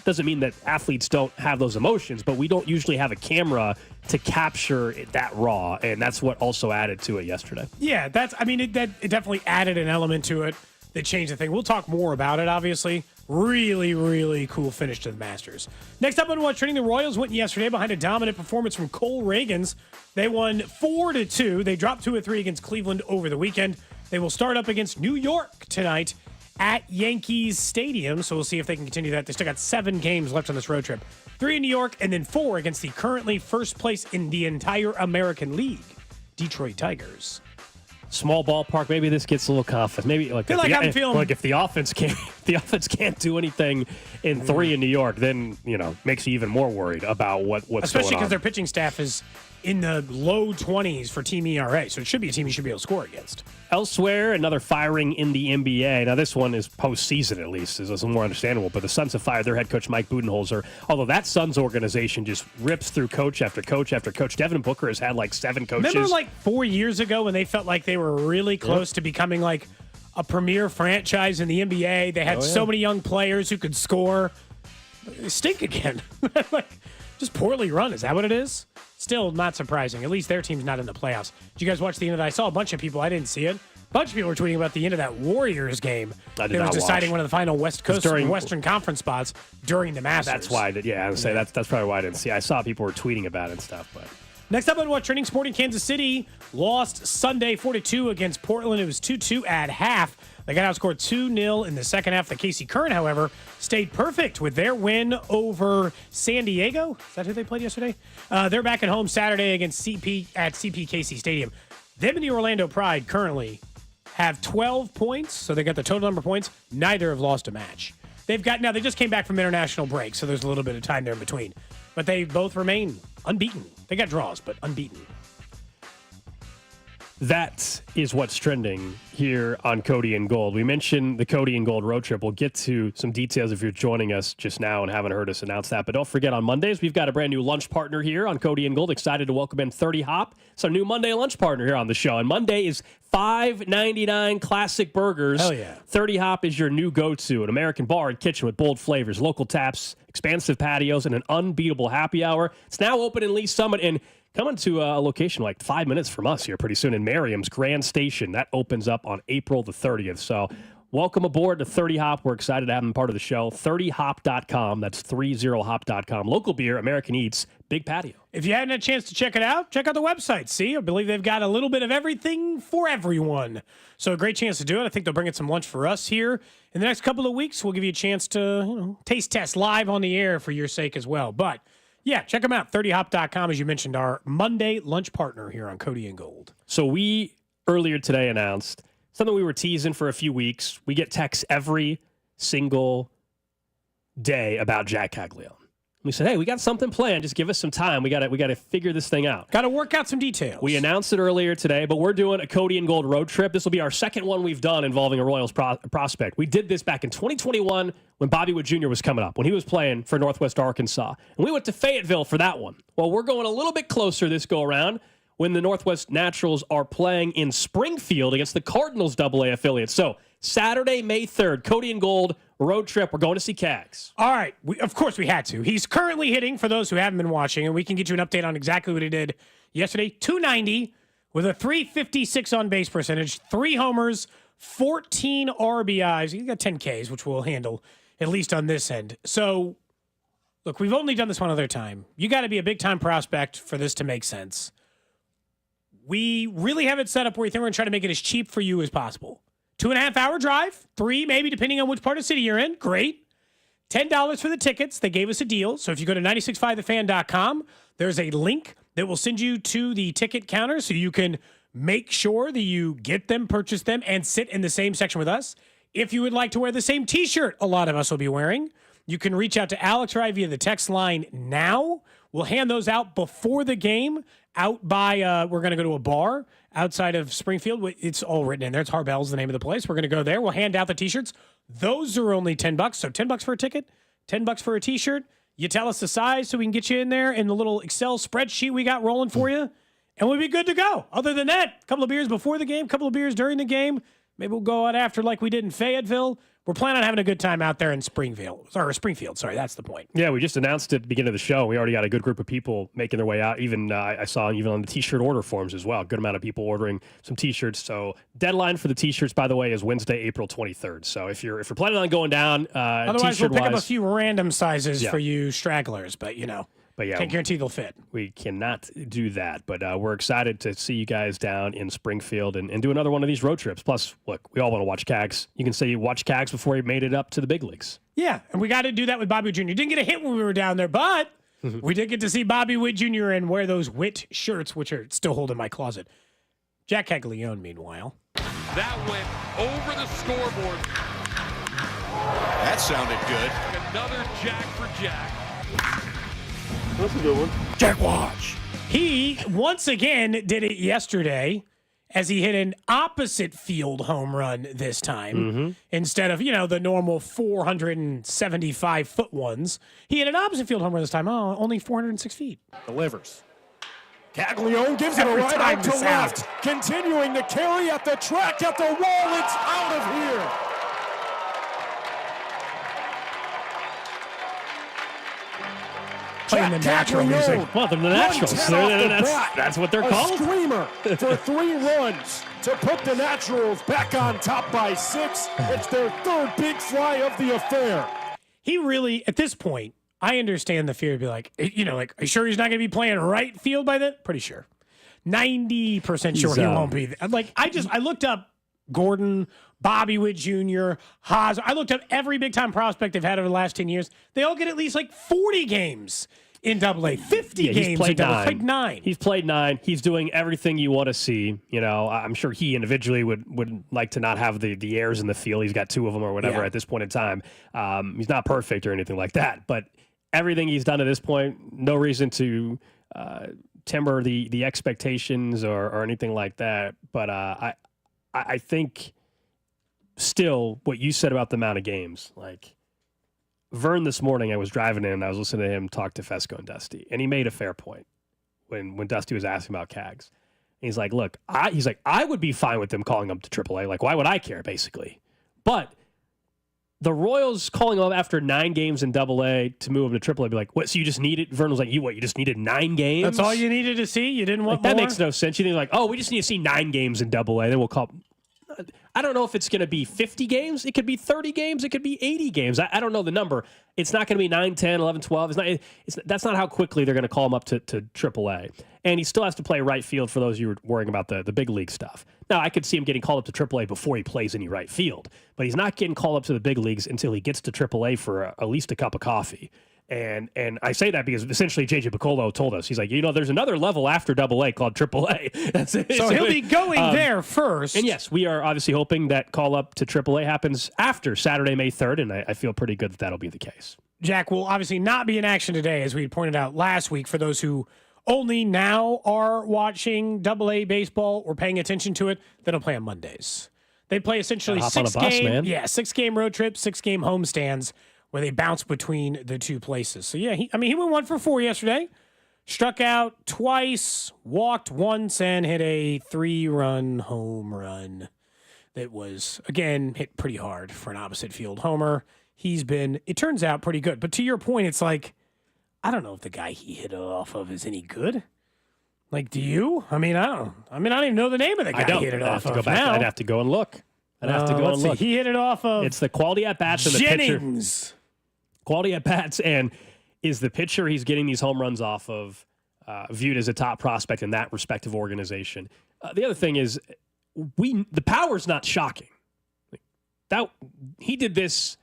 doesn't mean that athletes don't have those emotions, but we don't usually have a camera to capture it that raw, and that's what also added to it yesterday. Yeah, it definitely added an element to it that changed the thing. We'll talk more about it, obviously. Really, really cool finish to the Masters. Next up on What's Trending, the Royals went yesterday behind a dominant performance from Cole Reagans. They won 4-2. They dropped 2 of 3 against Cleveland over the weekend. They will start up against New York tonight at Yankees Stadium, so we'll see if they can continue that. They still got 7 games left on this road trip. 3 in New York, and then 4 against the currently first place in the entire American League, Detroit Tigers. small ballpark. Maybe this gets a little confidence. Maybe like if the offense can't do anything in 3 in New York, then makes you even more worried about what's going on. Especially because their pitching staff is in the low 20s for team ERA, so it should be a team you should be able to score against. Elsewhere, another firing in the NBA. Now, this one is postseason, at least, is more understandable. But the Suns have fired their head coach, Mike Budenholzer. Although that Suns organization just rips through coach after coach after coach. Devin Booker has had 7 coaches. Remember 4 years ago when they felt like they were really close to becoming a premier franchise in the NBA? They had so many young players who could score. They stink again. Just poorly run. Is that what it is? Still not surprising. At least their team's not in the playoffs. Did you guys watch the end of that? I saw a bunch of people. I didn't see it. A bunch of people were tweeting about the end of that Warriors game. They was deciding one of the final West Coast and Western Conference spots during the Masters. That's why. I would say that's probably why I didn't see. I saw people were tweeting about it and stuff. But next up on What's Trending, Sporting Kansas City lost Sunday 4-2 against Portland. It was 2-2 at half. They got outscored 2-0 in the second half. The KC Current, however, stayed perfect with their win over San Diego. Is that who they played yesterday? They're back at home Saturday against CP at CPKC Stadium. Them and the Orlando Pride currently have 12 points, so they got the total number of points. Neither have lost a match. They just came back from international break, so there's a little bit of time there in between. But they both remain unbeaten. They got draws, but unbeaten. That is what's trending here on Cody and Gold. We mentioned the Cody and Gold road trip. We'll get to some details if you're joining us just now and haven't heard us announce that. But don't forget, on Mondays, we've got a brand new lunch partner here on Cody and Gold. Excited to welcome in 30 Hop. It's our new Monday lunch partner here on the show. And Monday is $5.99 classic burgers. Hell yeah. 30 Hop is your new go-to. An American bar and kitchen with bold flavors, local taps, expansive patios, and an unbeatable happy hour. It's now open in Lee Summit and coming to a location 5 minutes from us here pretty soon in Merriam's Grand Station. That opens up on April the 30th. So welcome aboard to 30 Hop. We're excited to have them part of the show. 30hop.com. That's 30hop.com. Local beer, American Eats, big patio. If you hadn't had a chance to check it out, check out the website. See, I believe they've got a little bit of everything for everyone. So a great chance to do it. I think they'll bring in some lunch for us here. In the next couple of weeks, we'll give you a chance to taste test live on the air for your sake as well. But yeah, check them out. 30hop.com, as you mentioned, our Monday lunch partner here on Cody and Gold. So we earlier today announced something we were teasing for a few weeks. We get texts every single day about Jack Caglione. We said, hey, we got something planned. Just give us some time. We got to figure this thing out. Got to work out some details. We announced it earlier today, but we're doing a Cody and Gold road trip. This will be our second one we've done involving a Royals prospect. We did this back in 2021 when Bobby Wood Jr. was coming up, when he was playing for Northwest Arkansas. And we went to Fayetteville for that one. Well, we're going a little bit closer this go-around when the Northwest Naturals are playing in Springfield against the Cardinals AA affiliate. So Saturday, May 3rd, Cody and Gold road trip. We're going to see Cags. All right. Of course we had to. He's currently hitting, for those who haven't been watching, and we can get you an update on exactly what he did yesterday. 290 with a 356 on-base percentage, 3 homers, 14 RBIs. He's got 10 Ks, which we'll handle, at least on this end. So, look, we've only done this one other time. You got to be a big-time prospect for this to make sense. We really have it set up where we think we're going to try to make it as cheap for you as possible. 2.5-hour drive, 3 maybe, depending on which part of the city you're in. Great. $10 for the tickets. They gave us a deal. So if you go to 965thefan.com, there's a link that will send you to the ticket counter so you can make sure that you get them, purchase them, and sit in the same section with us. If you would like to wear the same T-shirt a lot of us will be wearing, you can reach out to Alex or I via the text line now. We'll hand those out before the game out by, we're going to go to a bar outside of Springfield. It's all written in there. It's Harbell's, the name of the place. We're going to go there. We'll hand out the T-shirts. Those are only $10. So $10 for a ticket, $10 for a T-shirt. You tell us the size so we can get you in there in the little Excel spreadsheet we got rolling for you, and we'll be good to go. Other than that, a couple of beers before the game, a couple of beers during the game. Maybe we'll go out after like we did in Fayetteville. We're planning on having a good time out there in Springfield. Sorry, that's the point. Yeah, we just announced it at the beginning of the show. We already got a good group of people making their way out. Even I saw even on the T-shirt order forms as well. Good amount of people ordering some T-shirts. So deadline for the T-shirts, by the way, is Wednesday, April 23rd. So if you're planning on going down, otherwise we'll pick up a few random sizes for you stragglers. But yeah, can't guarantee they'll fit. We cannot do that, but we're excited to see you guys down in Springfield and do another one of these road trips. Plus, look, we all want to watch Cags. You can say you watched Cags before he made it up to the big leagues. Yeah, and we got to do that with Bobby Witt Jr. Didn't get a hit when we were down there, but we did get to see Bobby Witt Jr. and wear those Witt shirts, which are still holding my closet. Jack Caglione, meanwhile. That went over the scoreboard. That sounded good. Another jack for Jack. That's a good one. Jack Watch. He, once again, did it yesterday as he hit an opposite field home run this time. Instead of, the normal 475-foot ones. He hit an opposite field home run this time. Oh, only 406 feet. Delivers. Caglione gives it a right out to left. Continuing to carry at the track, at the wall. It's out of here. Playing the natural music. Well, they're the Naturals. That's what they're called. A screamer for 3 runs to put the Naturals back on top by 6. It's their 3rd big fly of the affair. He really, at this point, I understand the fear to be like, are you sure he's not going to be playing right field by then? Pretty sure. 90% sure he won't be. I looked up Gordon, Bobby Witt Jr., Haas. I looked up every big-time prospect they've had over the last 10 years. They all get at least 40 games in AA, 50 games in AA. Played 9. He's played 9. He's doing everything you want to see. I'm sure he individually would like to not have the errors in the field. He's got 2 of them or whatever at this point in time. He's not perfect or anything like that, but everything he's done at this point, no reason to temper the expectations or anything like that. But I think still what you said about the amount of games, Vern this morning, I was driving in and I was listening to him talk to Fesco and Dusty, and he made a fair point when Dusty was asking about Cags. And he's like, look, I would be fine with them calling him to AAA. Why would I care, basically? But the Royals calling him after 9 games in AA to move him to AAA, be like, what, so you just needed, Vern was like, you just needed 9 games? That's all you needed to see? You didn't want more? That makes no sense. You think we just need to see 9 games in AA, then we'll call. I don't know if it's going to be 50 games. It could be 30 games. It could be 80 games. I don't know the number. It's not going to be 9, 10, 11, 12. That's not how quickly they're going to call him up to AAA. And he still has to play right field for those of you who are worrying about the big league stuff. Now, I could see him getting called up to AAA before he plays any right field. But he's not getting called up to the big leagues until he gets to AAA for at least a cup of coffee. And I say that because essentially J.J. Piccolo told us, he's like, there's another level after AA called AAA. That's it. So he'll be going there first. And yes, we are obviously hoping that call up to AAA happens after Saturday, May 3rd, and I feel pretty good that that'll be the case. Jack will obviously not be in action today, as we pointed out last week, for those who only now are watching AA baseball or paying attention to it. They don't play on Mondays. They play essentially 6-game road trips, 6-game homestands, where they bounce between the 2 places. So, he went 1 for 4 yesterday, struck out twice, walked once, and hit a 3-run home run that was, again, hit pretty hard for an opposite field homer. He's been, it turns out, pretty good. But to your point, it's I don't know if the guy he hit it off of is any good. Do you? I don't even know the name of the guy he hit it off of now. I'd have to go and look. He hit it off of It's the quality at-bats and the pitcher. Jennings. Quality at-bats, and is the pitcher he's getting these home runs off of viewed as a top prospect in that respective organization. The other thing is, the power's not shocking. That he did this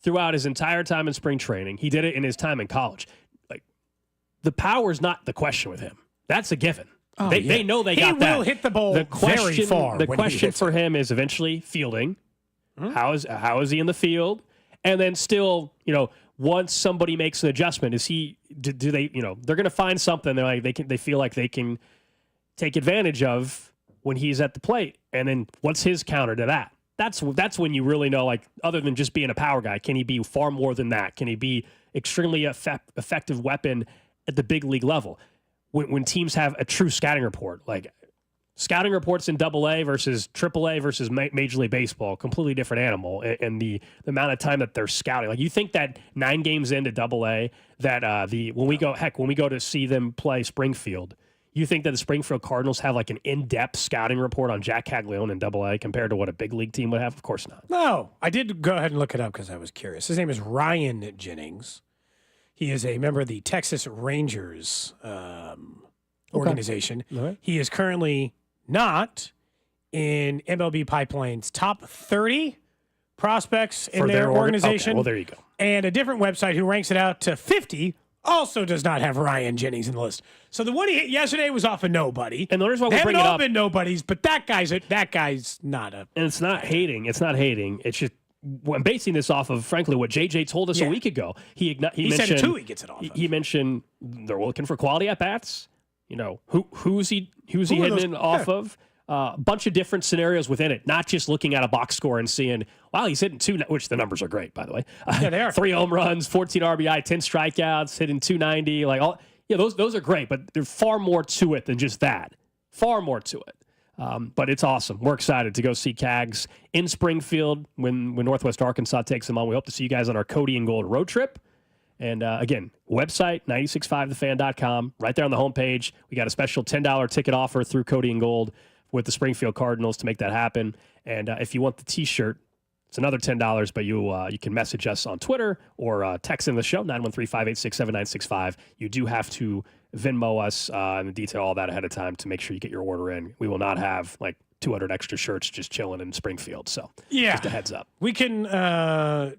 throughout his entire time in spring training. He did it in his time in college. The power's not the question with him. That's a given. They know they got that. He will hit the ball very far. The question for him is eventually fielding. How is he in the field? And then still, once somebody makes an adjustment, do they, they're going to find something they feel like they can take advantage of when he's at the plate. And then what's his counter to that? That's when you really know, other than just being a power guy, can he be far more than that? Can he be extremely effective weapon at the big league level? When teams have a true scouting report, scouting reports in AA versus AAA versus Major League Baseball, completely different animal. And the amount of time that they're scouting, you think that 9 games into AA, that when we go to see them play Springfield, you think that the Springfield Cardinals have an in-depth scouting report on Jack Caglione in AA compared to what a big league team would have? Of course not. No, I did go ahead and look it up because I was curious. His name is Ryan Jennings. He is a member of the Texas Rangers organization. Right. He is currently not in MLB Pipeline's top 30 prospects in their organization. Okay, well, there you go. And a different website who ranks it out to 50 also does not have Ryan Jennings in the list. So the one he hit yesterday was off a nobody. And the reason why they we haven't bring it all up, been nobodies, but that guy's not a. And it's not hating. It's not hating. It's just I'm basing this off of, frankly, what JJ told us a week ago. He mentioned said too. He gets it off. He mentioned they're looking for quality at bats. You know, who's he hitting it off of? A bunch of different scenarios within it, not just looking at a box score and seeing, wow, he's hitting 2, which the numbers are great, by the way. Yeah, they are. 3 home runs, 14 RBI, 10 strikeouts, hitting 290. Like all, those are great, but there's far more to it than just that. Far more to it. But it's awesome. We're excited to go see Cags in Springfield when Northwest Arkansas takes them on. We hope to see you guys on our Cody and Gold road trip. And again, website, 965thefan.com. Right there on the homepage, we got a special $10 ticket offer through Cody and Gold with the Springfield Cardinals to make that happen. And if you want the T-shirt, it's another $10, but you can message us on Twitter or text in the show, 913-586-7965. You do have to Venmo us and detail all that ahead of time to make sure you get your order in. We will not have like 200 extra shirts just chilling in Springfield. So just a heads up. We can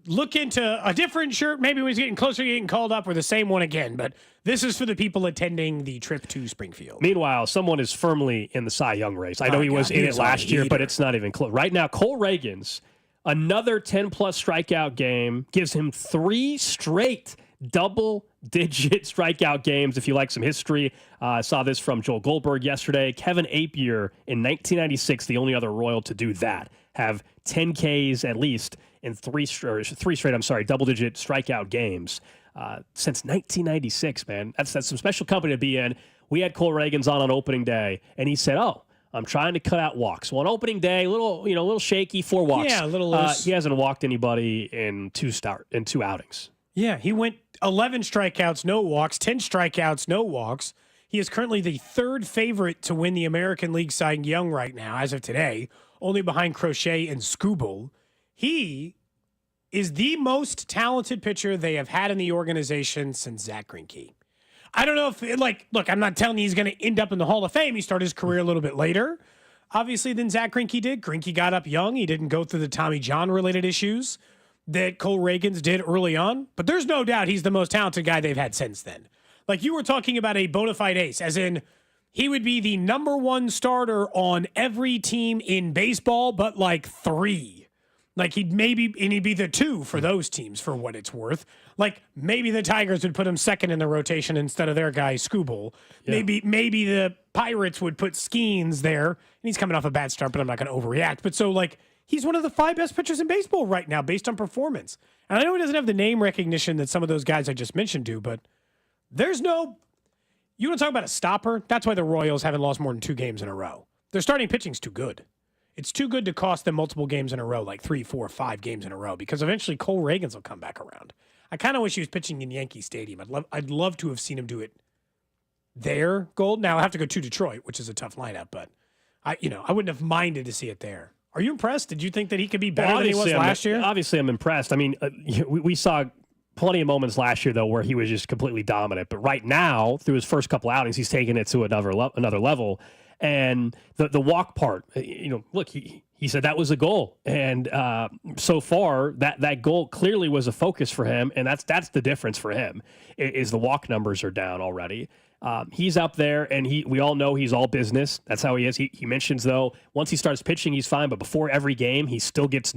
look into a different shirt. Maybe when he's getting closer to getting called up or the same one again. But this is for the people attending the trip to Springfield. Meanwhile, someone is firmly in the Cy Young race. I know he was in it last year, but it's not even close. Right now, Cole Reagan's another 10-plus strikeout game gives him 3 straight double-digit strikeout games. If you like some history, I saw this from Joel Goldberg yesterday. Kevin Apier in 1996, the only other Royal to do that, have 10 Ks at least in 3 straight, double-digit strikeout games since 1996, man. That's some special company to be in. We had Cole Reagan's on opening day, and he said, I'm trying to cut out walks. Well, on opening day, a little shaky, 4 walks. Yeah, a little loose. He hasn't walked anybody in 2 outings. Yeah, he went 11 strikeouts, no walks, 10 strikeouts, no walks. He is currently the 3rd favorite to win the American League Cy Young right now, as of today, only behind Crochet and Skubal. He is the most talented pitcher they have had in the organization since Zach Greinke. I don't know if, look, I'm not telling you he's going to end up in the Hall of Fame. He started his career a little bit later, obviously, than Zach Greinke did. Greinke got up young. He didn't go through the Tommy John-related issues that Cole Reagan's did early on. But there's no doubt he's the most talented guy they've had since then. Like, you were talking about a bona fide ace, as in he would be the number 1 starter on every team in baseball, but like 3. Like, he'd be the 2 for those teams, for what it's worth. Like, maybe the Tigers would put him second in the rotation instead of their guy, Skubal. Yeah. Maybe the Pirates would put Skeens there. And he's coming off a bad start, but I'm not going to overreact. But so, like, he's one of the 5 best pitchers in baseball right now based on performance. And I know he doesn't have the name recognition that some of those guys I just mentioned do, but there's no... You want to talk about a stopper? That's why the Royals haven't lost more than 2 games in a row. Their starting pitching's too good. It's too good to cost them multiple games in a row, like 3, 4, 5 games in a row, because eventually Cole Reagan's will come back around. I kind of wish he was pitching in Yankee Stadium. I'd love to have seen him do it there, Gold. Now, I have to go to Detroit, which is a tough lineup, but I wouldn't have minded to see it there. Are you impressed? Did you think that he could be better than he was last year? Obviously, I'm impressed. I mean, we saw plenty of moments last year, though, where he was just completely dominant. But right now, through his first couple outings, he's taken it to another level. And the walk part, look, he said that was a goal. And so far, that goal clearly was a focus for him. And that's the difference for him, is the walk numbers are down already. He's up there, and we all know he's all business. That's how he is. He mentions, though, once he starts pitching, he's fine. But before every game, he still gets,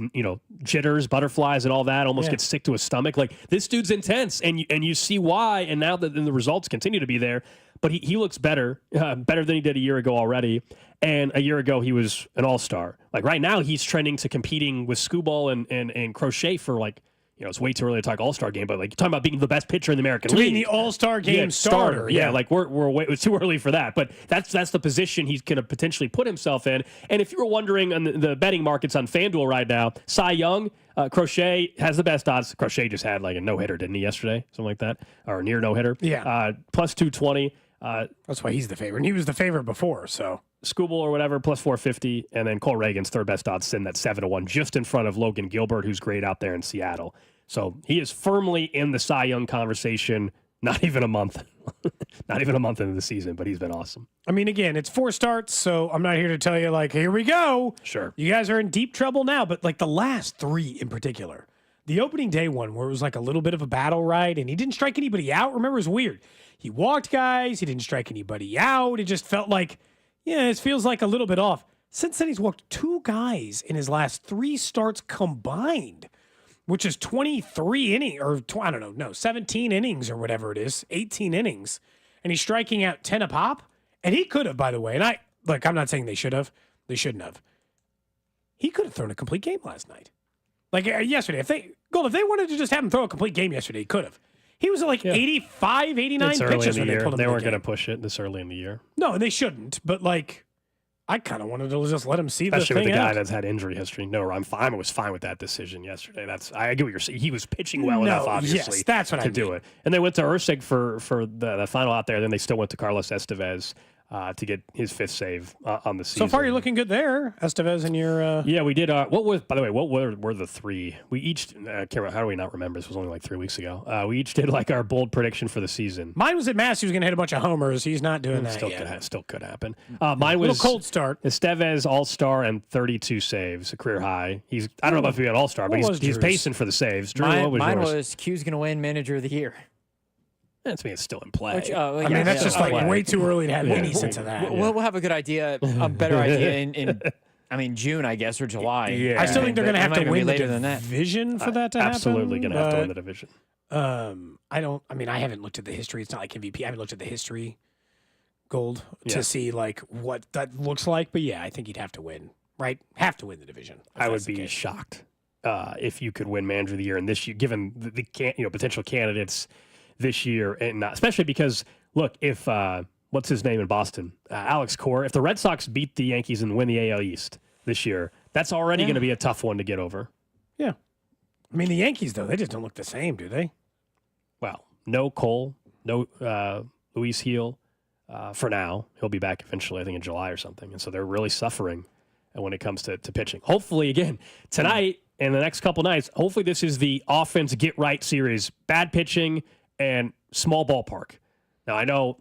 jitters, butterflies, and all that. Almost gets sick to his stomach. Like, this dude's intense, and you see why. And now that the results continue to be there, but he looks better than he did a year ago already. And a year ago, he was an all-star. Like, right now, he's trending to competing with Skubal and Crochet for, like, it's way too early to talk All-Star game, but like you're talking about being the best pitcher in the American League. To be the All-Star game starter. Yeah, like it's too early for that. But that's the position he's going to potentially put himself in. And if you were wondering on the betting markets on FanDuel right now, Cy Young, Crochet has the best odds. Crochet just had like a no-hitter, didn't he, yesterday? Something like that. Or near no-hitter. Yeah. Plus 220. That's why he's the favorite. And he was the favorite before, so. Skubal or whatever, plus 450. And then Cole Reagan's third best odds sitting at 7-1, just in front of Logan Gilbert, who's great out there in Seattle. So he is firmly in the Cy Young conversation, not even a month. Not even a month into the season, but he's been awesome. I mean, again, it's 4 starts, so I'm not here to tell you, like, here we go. Sure. You guys are in deep trouble now, but, like, the last 3 in particular. The opening day one where it was like a little bit of a battle, right? And he didn't strike anybody out. Remember, it was weird. He walked guys. He didn't strike anybody out. It just felt like, it feels like a little bit off. Since then, he's walked 2 guys in his last 3 starts combined, which is 23 innings, or 17 innings or whatever it is, 18 innings. And he's striking out 10 a pop. And he could have, by the way, and I'm not saying they should have. They shouldn't have. He could have thrown a complete game last night. Like yesterday. If they wanted to just have him throw a complete game yesterday, he could have. He was at 85, 89 pitches when they pulled him. They weren't going to push it this early in the year. No, they shouldn't. But I kind of wanted to just let him see especially the thing with the guy out. that's had injury history. No, I was fine with that decision yesterday. I get what you're saying. He was pitching well enough, obviously, yes, that's what to do it. And they went to Ursig for the final out there. Then they still went to Carlos Estevez to get his 5th save on the season. So far, you're looking good there, Estevez, and your... Yeah, we did. What were the 3? We each... can't remember, how do we not remember? This was only like 3 weeks ago. We each did our bold prediction for the season. Mine was that Massey was going to hit a bunch of homers. He's not doing that yet. Still could happen. Mine was... A little cold start. Estevez, all-star, and 32 saves, a career high. I don't know if he had all-star, but he's pacing for the saves. Drew, what was mine yours? was Q's going to win Manager of the Year. That's it's still in play. That's just way too early to have any sense of that. We'll have a good idea, a better idea in June, I guess, or July. Yeah. I still think they're going to have to win the division for that to happen. Absolutely going to have to win the division. I haven't looked at the history. It's not like MVP. I haven't looked at the history, Gold, to see what that looks like. But yeah, I think he'd have to win, right? Have to win the division. I would be shocked if you could win Manager of the Year. And this year, given the potential candidates this year, and not, especially because, look, if what's his name in Boston, Alex Cora, if the Red Sox beat the Yankees and win the AL East this year, that's already going to be a tough one to get over. Yeah. I mean, the Yankees, though, they just don't look the same, do they? Well, no Cole, no Luis Gil for now. He'll be back eventually, I think in July or something. And so they're really suffering when it comes to pitching. Hopefully, again, tonight and the next couple nights, hopefully this is the offense get-right series. Bad pitching and small ballpark. Now, I know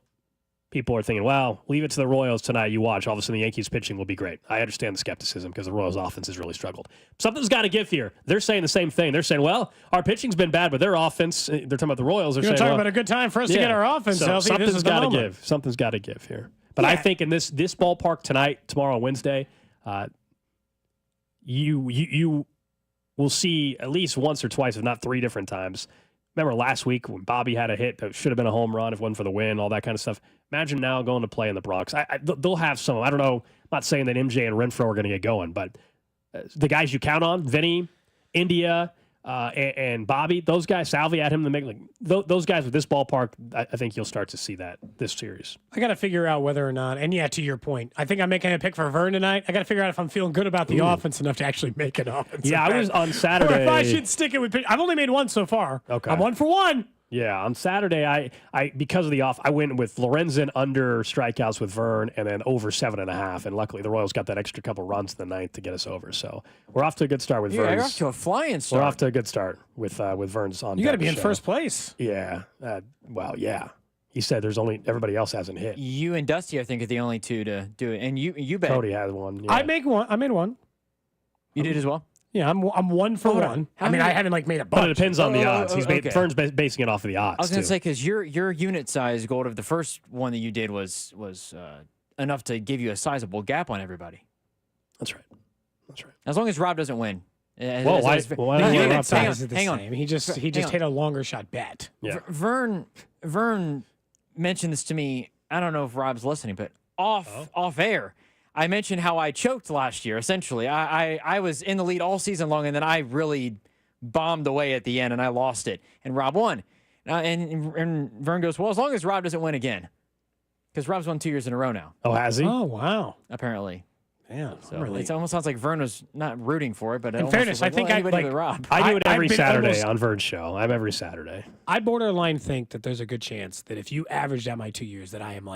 people are thinking, well, leave it to the Royals tonight. You watch. All of a sudden, the Yankees pitching will be great. I understand the skepticism because the Royals offense has really struggled. Something's got to give here. They're saying the same thing. They're saying, well, our pitching's been bad, but their offense, they're talking about the Royals. They're You're saying, talking about a good time for us to get our offense healthy. Something's got to give. Something's got to give here. But I think in this ballpark tonight, tomorrow, Wednesday, you will see at least once or twice, if not 3 different times. Remember last week when Bobby had a hit that should have been a home run if it wasn't for the win, all that kind of stuff. Imagine now going to play in the Bronx. They'll have some. I don't know. I'm not saying that MJ and Renfroe are going to get going, but the guys you count on, Vinny, India, and Bobby, those guys, Salvi at him to make those guys with this ballpark. I think you'll start to see that this series. I got to figure out whether or not, and to your point, I think I'm making a pick for Vern tonight. I got to figure out if I'm feeling good about the offense enough to actually make an offense. Yeah, I was on Saturday. Or if I should stick it with pitch. I've only made one so far. Okay, I'm 1 for 1. Yeah, on Saturday, I because of the off, I went with Lorenzen under strikeouts with Vern and then over 7.5. And luckily, the Royals got that extra couple runs in the 9th to get us over. So we're off to a good start with Vern's. You're off to a flying start. We're off to a good start with Vern's on. You got to be in first place. Yeah. Well, yeah. He said there's only everybody else hasn't hit. You and Dusty, I think, are the only 2 to do it. And you bet. Cody has one. Yeah. I made one. You did as well? Yeah, I'm 1 for 1. I haven't made a bunch. But it depends on the odds. Vern's basing it off of the odds. I was going to say, because your unit size, Gold, of the first one that you did was enough to give you a sizable gap on everybody. That's right. As long as Rob doesn't win. Why the unit size is the same. He just hit a longer shot bet. Yeah. Vern mentioned this to me. I don't know if Rob's listening, but off air. I mentioned how I choked last year, essentially. I was in the lead all season long, and then I really bombed away at the end, and I lost it. And Rob won. And Vern goes, well, as long as Rob doesn't win again. Because Rob's won 2 years in a row now. Oh, has he? Oh, wow. Apparently. Yeah, so it almost sounds like Vern was not rooting for it, but in fairness, I think Rob. I do it every Saturday on Vern's show. I'm every Saturday. I borderline think that there's a good chance that if you averaged out my 2 years, that I am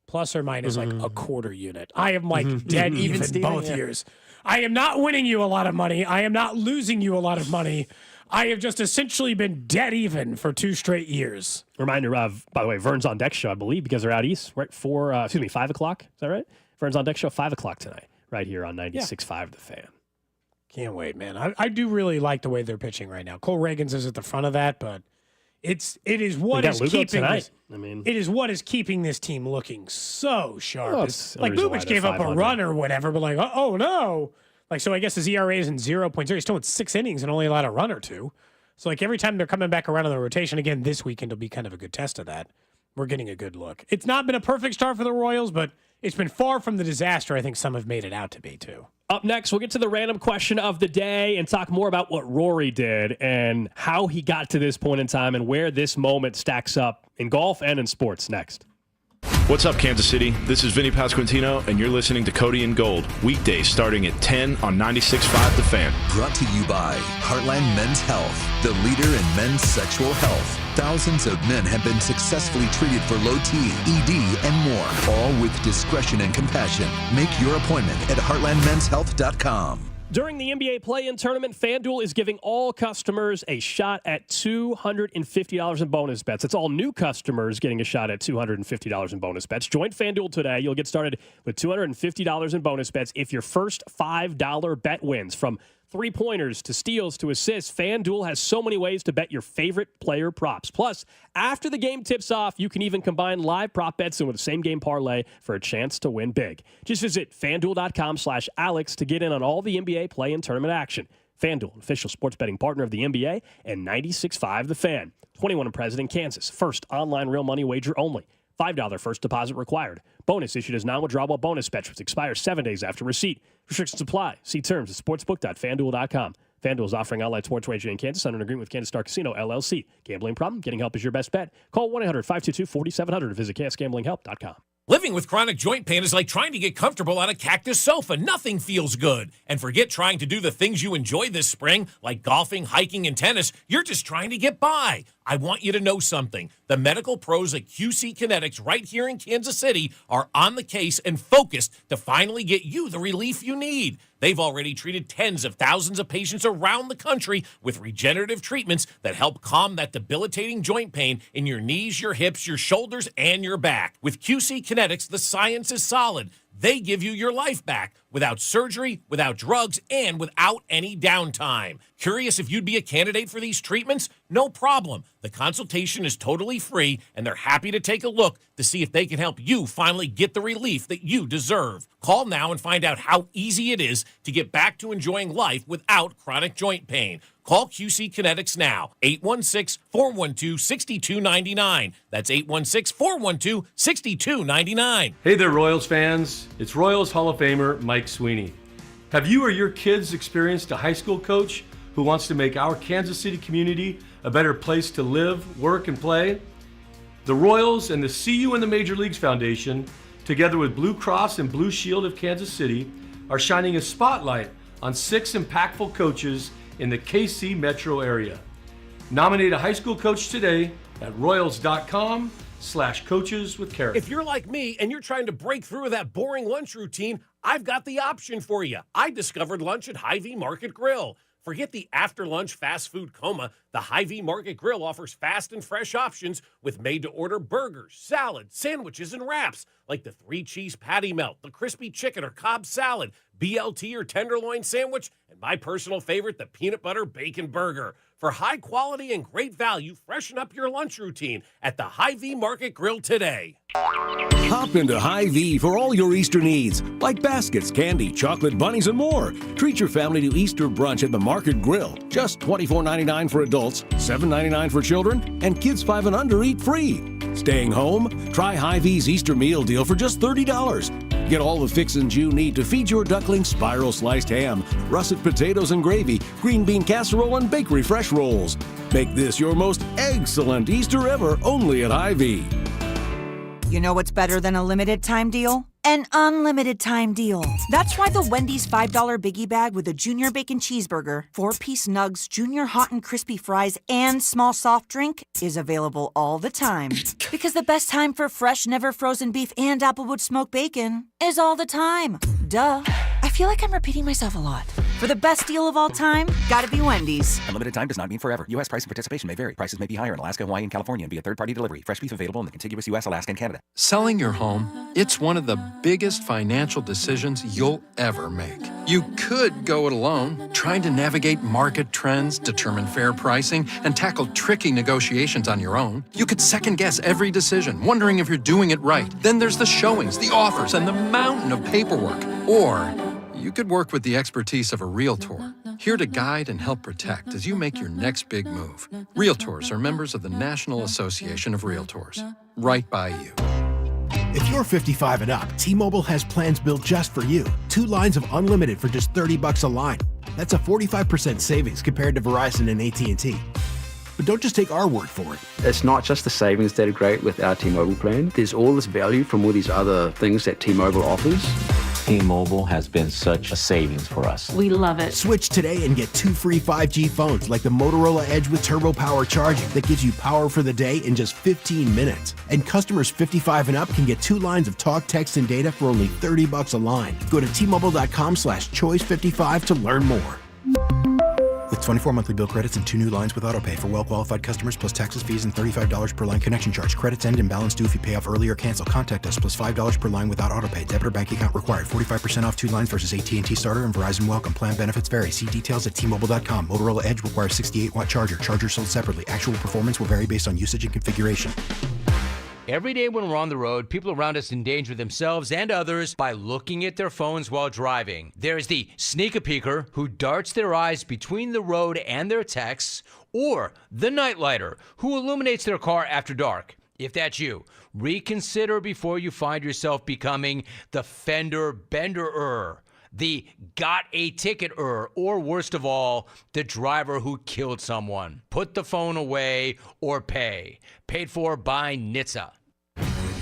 plus or minus a quarter unit. I am dead even both years. I am not winning you a lot of money. I am not losing you a lot of money. I have just essentially been dead even for 2 straight years. Reminder of, by the way, Vern's on Deck show, I believe, because they're out east, right? 5 o'clock. Is that right? Vern's on Deck show, 5 o'clock tonight, right here on 96.5 The Fan. Can't wait, man. I do really like the way they're pitching right now. Cole Reagans is at the front of that, but it is what is keeping this. It is what is keeping this team looking so sharp. Well, It's like Bubic gave up a run or whatever, but like, oh no. Like, so I guess his ERA is in 0.0. He's still in 6 innings and only allowed a run or 2. So like every time they're coming back around on the rotation, again, this weekend will be kind of a good test of that. We're getting a good look. It's not been a perfect start for the Royals, but it's been far from the disaster I think some have made it out to be, too. Up next, we'll get to the random question of the day and talk more about what Rory did and how he got to this point in time and where this moment stacks up in golf and in sports next. What's up, Kansas City? This is Vinny Pasquantino, and you're listening to Cody and Gold, weekdays starting at 10 on 96.5 The Fan. Brought to you by Heartland Men's Health, the leader in men's sexual health. Thousands of men have been successfully treated for low T, ED, and more, all with discretion and compassion. Make your appointment at heartlandmenshealth.com. During the NBA play-in tournament, FanDuel is giving all customers a shot at $250 in bonus bets. It's all new customers getting a shot at $250 in bonus bets. Join FanDuel today. You'll get started with $250 in bonus bets if your first $5 bet wins. From three-pointers to steals to assists, FanDuel has so many ways to bet your favorite player props. Plus, after the game tips off, you can even combine live prop bets in with a same-game parlay for a chance to win big. Just visit FanDuel.com/Alex to get in on all the NBA play-in tournament action. FanDuel, official sports betting partner of the NBA, and 96.5 The Fan. 21 and present in Kansas. First online real money wager only. $5 first deposit required. Bonus issued as non-withdrawable bonus bets, which expires 7 days after receipt. Restrictions apply. See terms at sportsbook.fanduel.com. FanDuel is offering online sports wagering in Kansas under an agreement with Kansas Star Casino, LLC. Gambling problem? Getting help is your best bet. Call 1-800-522-4700 or visit kansasgamblinghelp.com. Living with chronic joint pain is like trying to get comfortable on a cactus sofa. Nothing feels good. And forget trying to do the things you enjoy this spring, like golfing, hiking, and tennis. You're just trying to get by. I want you to know something. The medical pros at QC Kinetics right here in Kansas City are on the case and focused to finally get you the relief you need. They've already treated tens of thousands of patients around the country with regenerative treatments that help calm that debilitating joint pain in your knees, your hips, your shoulders, and your back. With QC Kinetics, the science is solid. They give you your life back without surgery, without drugs, and without any downtime. Curious if you'd be a candidate for these treatments? No problem. The consultation is totally free, and they're happy to take a look to see if they can help you finally get the relief that you deserve. Call now and find out how easy it is to get back to enjoying life without chronic joint pain. Call QC Kinetics now, 816-412-6299. That's 816-412-6299. Hey there, Royals fans. It's Royals Hall of Famer Mike Sweeney. Have you or your kids experienced a high school coach who wants to make our Kansas City community a better place to live, work, and play? The Royals and the See You in the Major Leagues Foundation, together with Blue Cross and Blue Shield of Kansas City, are shining a spotlight on 6 impactful coaches in the KC metro area. Nominate a high school coach today at royals.com/coaches with character. If you're like me and you're trying to break through that boring lunch routine, I've got the option for you. I discovered lunch at Hy-Vee Market Grill. Forget the after-lunch fast food coma. The Hy-Vee Market Grill offers fast and fresh options with made-to-order burgers, salads, sandwiches, and wraps, like the 3-cheese patty melt, the crispy chicken or Cobb salad, BLT or tenderloin sandwich, and my personal favorite, the peanut butter bacon burger. For high quality and great value, freshen up your lunch routine at the Hy-Vee Market Grill today. Hop into Hy-Vee for all your Easter needs, like baskets, candy, chocolate bunnies, and more. Treat your family to Easter brunch at the Market Grill. Just $24.99 for adults, $7.99 for children, and kids 5 and under eat free. Staying home? Try Hy-Vee's Easter meal deal for just $30. Get all the fixins you need to feed your duckling spiral sliced ham, russet potatoes and gravy, green bean casserole, and bakery fresh rolls. Make this your most excellent Easter ever, only at Hy-Vee. You know what's better than a limited time deal? An unlimited time deal. That's why the Wendy's $5 Biggie Bag with a Junior Bacon Cheeseburger, 4-piece nugs, Junior Hot and Crispy Fries, and small soft drink is available all the time. Because the best time for fresh, never frozen beef and Applewood smoked bacon is all the time. Duh. I feel like I'm repeating myself a lot. For the best deal of all time, gotta be Wendy's. Unlimited time does not mean forever. U.S. price and participation may vary. Prices may be higher in Alaska, Hawaii, and California and via third-party delivery. Fresh beef available in the contiguous U.S., Alaska, and Canada. Selling your home, it's one of the biggest financial decisions you'll ever make. You could go it alone, trying to navigate market trends, determine fair pricing, and tackle tricky negotiations on your own. You could second-guess every decision, wondering if you're doing it right. Then there's the showings, the offers, and the mountain of paperwork. Or you could work with the expertise of a realtor, here to guide and help protect as you make your next big move. Realtors are members of the National Association of Realtors. Right by you. If you're 55 and up, T-Mobile has plans built just for you. 2 lines of unlimited for just $30 a line. That's a 45% savings compared to Verizon and AT&T. But don't just take our word for it. It's not just the savings that are great with our T-Mobile plan. There's all this value from all these other things that T-Mobile offers. T-Mobile has been such a savings for us. We love it. Switch today and get 2 free 5G phones like the Motorola Edge with Turbo Power charging that gives you power for the day in just 15 minutes. And customers 55 and up can get 2 lines of talk, text, and data for only $30 a line. Go to T-Mobile.com/choice55 to learn more. With 24 monthly bill credits and 2 new lines with autopay for well-qualified customers plus taxes, fees, and $35 per line connection charge. Credits end and balance due if you pay off early or cancel. Contact us plus $5 per line without autopay. Debit or bank account required. 45% off 2 lines versus AT&T Starter and Verizon Welcome. Plan benefits vary. See details at T-Mobile.com. Motorola Edge requires 68-watt charger. Charger sold separately. Actual performance will vary based on usage and configuration. Every day when we're on the road, people around us endanger themselves and others by looking at their phones while driving. There's the sneak-a-peeker who darts their eyes between the road and their texts, or the nightlighter who illuminates their car after dark. If that's you, reconsider before you find yourself becoming the fender bender-er, the got a ticket-er, or worst of all, the driver who killed someone. Put the phone away or pay. Paid for by NHTSA.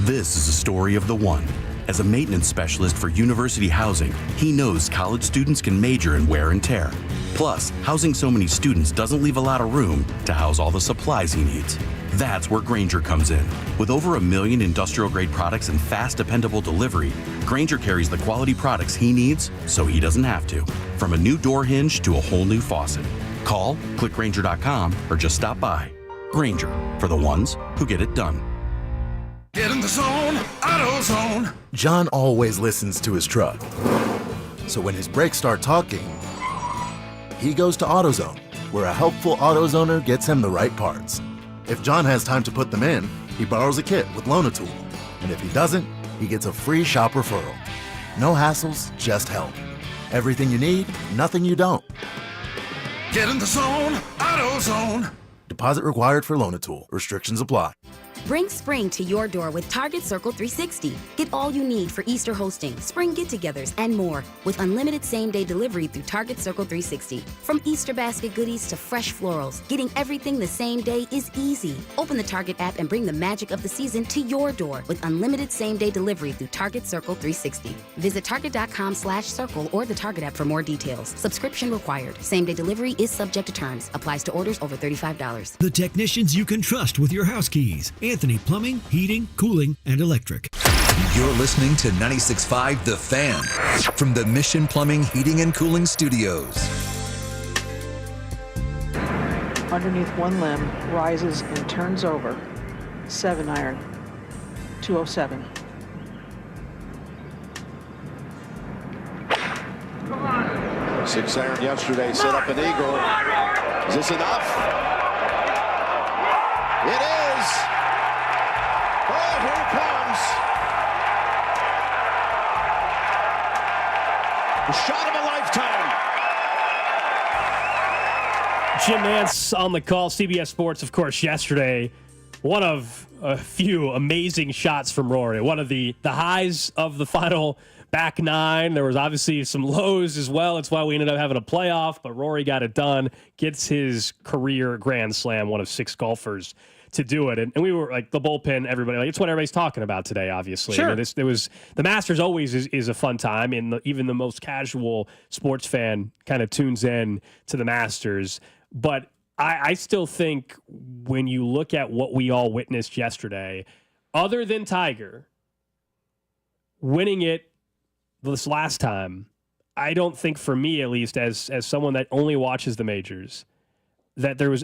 This is a story of the one. As a maintenance specialist for university housing, he knows college students can major in wear and tear. Plus, housing so many students doesn't leave a lot of room to house all the supplies he needs. That's where Grainger comes in. With over 1 million industrial-grade products and fast, dependable delivery, Grainger carries the quality products he needs so he doesn't have to. From a new door hinge to a whole new faucet. Call, click Grainger.com, or just stop by. Grainger, for the ones who get it done. Get in the zone, AutoZone. John always listens to his truck. So when his brakes start talking, he goes to AutoZone, where a helpful AutoZoner gets him the right parts. If John has time to put them in, he borrows a kit with Loan-A-Tool. And if he doesn't, he gets a free shop referral. No hassles, just help. Everything you need, nothing you don't. Get in the zone, AutoZone. Deposit required for Loan-A-Tool. Restrictions apply. Bring spring to your door with Target Circle 360. Get all you need for Easter hosting, spring get-togethers, and more with unlimited same-day delivery through Target Circle 360. From Easter basket goodies to fresh florals, getting everything the same day is easy. Open the Target app and bring the magic of the season to your door with unlimited same-day delivery through Target Circle 360. Visit Target.com/circle or the Target app for more details. Subscription required. Same-day delivery is subject to terms. Applies to orders over $35. The technicians you can trust with your house keys. Anthony Plumbing, Heating, Cooling, and Electric. You're listening to 96.5 The Fan from the Mission Plumbing, Heating, and Cooling Studios. Underneath one limb, rises and turns over. 7 iron, 207. Come on. 6 iron yesterday, set up an eagle. Is this enough? It is. Oh, here it comes. The shot of a lifetime. Jim Nance on the call, CBS Sports, of course, yesterday. One of a few amazing shots from Rory. One of the highs of the final back nine. There was obviously some lows as well. It's why we ended up having a playoff, but Rory got it done, gets his career Grand Slam, one of 6 golfers to do it. And we were like the bullpen, everybody, like it's what everybody's talking about today, obviously. Sure. I mean, there was the Masters always is a fun time, and even the most casual sports fan kind of tunes in to the Masters. But I still think when you look at what we all witnessed yesterday, other than Tiger winning it this last time, I don't think, for me at least, as someone that only watches the majors, that there was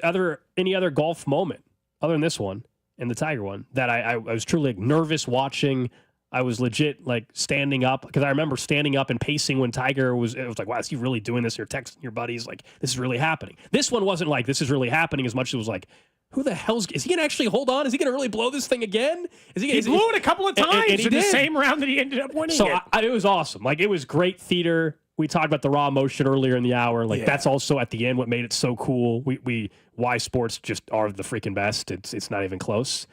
any other golf moment other than this one and the Tiger one that I was truly nervous watching. I was legit standing up, because I remember standing up and pacing when Tiger it was like, wow, is he really doing this? You're texting your buddies like, this is really happening. This one wasn't like, this is really happening, as much as it was like, who the hell's, is he going to actually hold on? Is he going to really blow this thing again? He blew it a couple of times in the same round that he ended up winning so it. It was awesome. It was great theater. We talked about the raw emotion earlier in the hour. That's also at the end what made it so cool. Why sports just are the freaking best. It's not even close.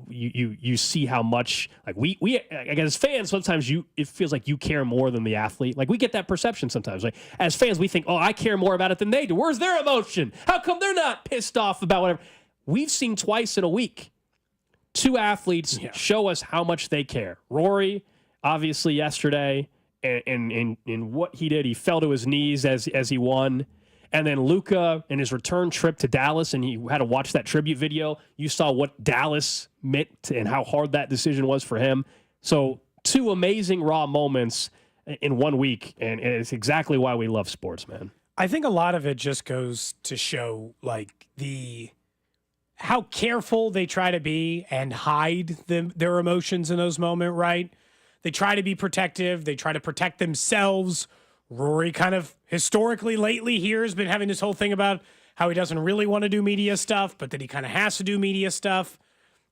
You see how much we as fans, sometimes it feels like you care more than the athlete. We get that perception sometimes. As fans, we think, oh, I care more about it than they do. Where's their emotion? How come they're not pissed off about whatever? We've seen twice in a week 2 athletes show us how much they care. Rory, obviously yesterday, and in what he did, he fell to his knees as he won. And then Luka in his return trip to Dallas, and he had to watch that tribute video. You saw what Dallas meant and how hard that decision was for him. So 2 amazing raw moments in 1 week, and it's exactly why we love sports, man. I think a lot of it just goes to show how careful they try to be and hide their emotions in those moments, right? They try to be protective. They try to protect themselves. Rory kind of historically lately here has been having this whole thing about how he doesn't really want to do media stuff, but that he kind of has to do media stuff.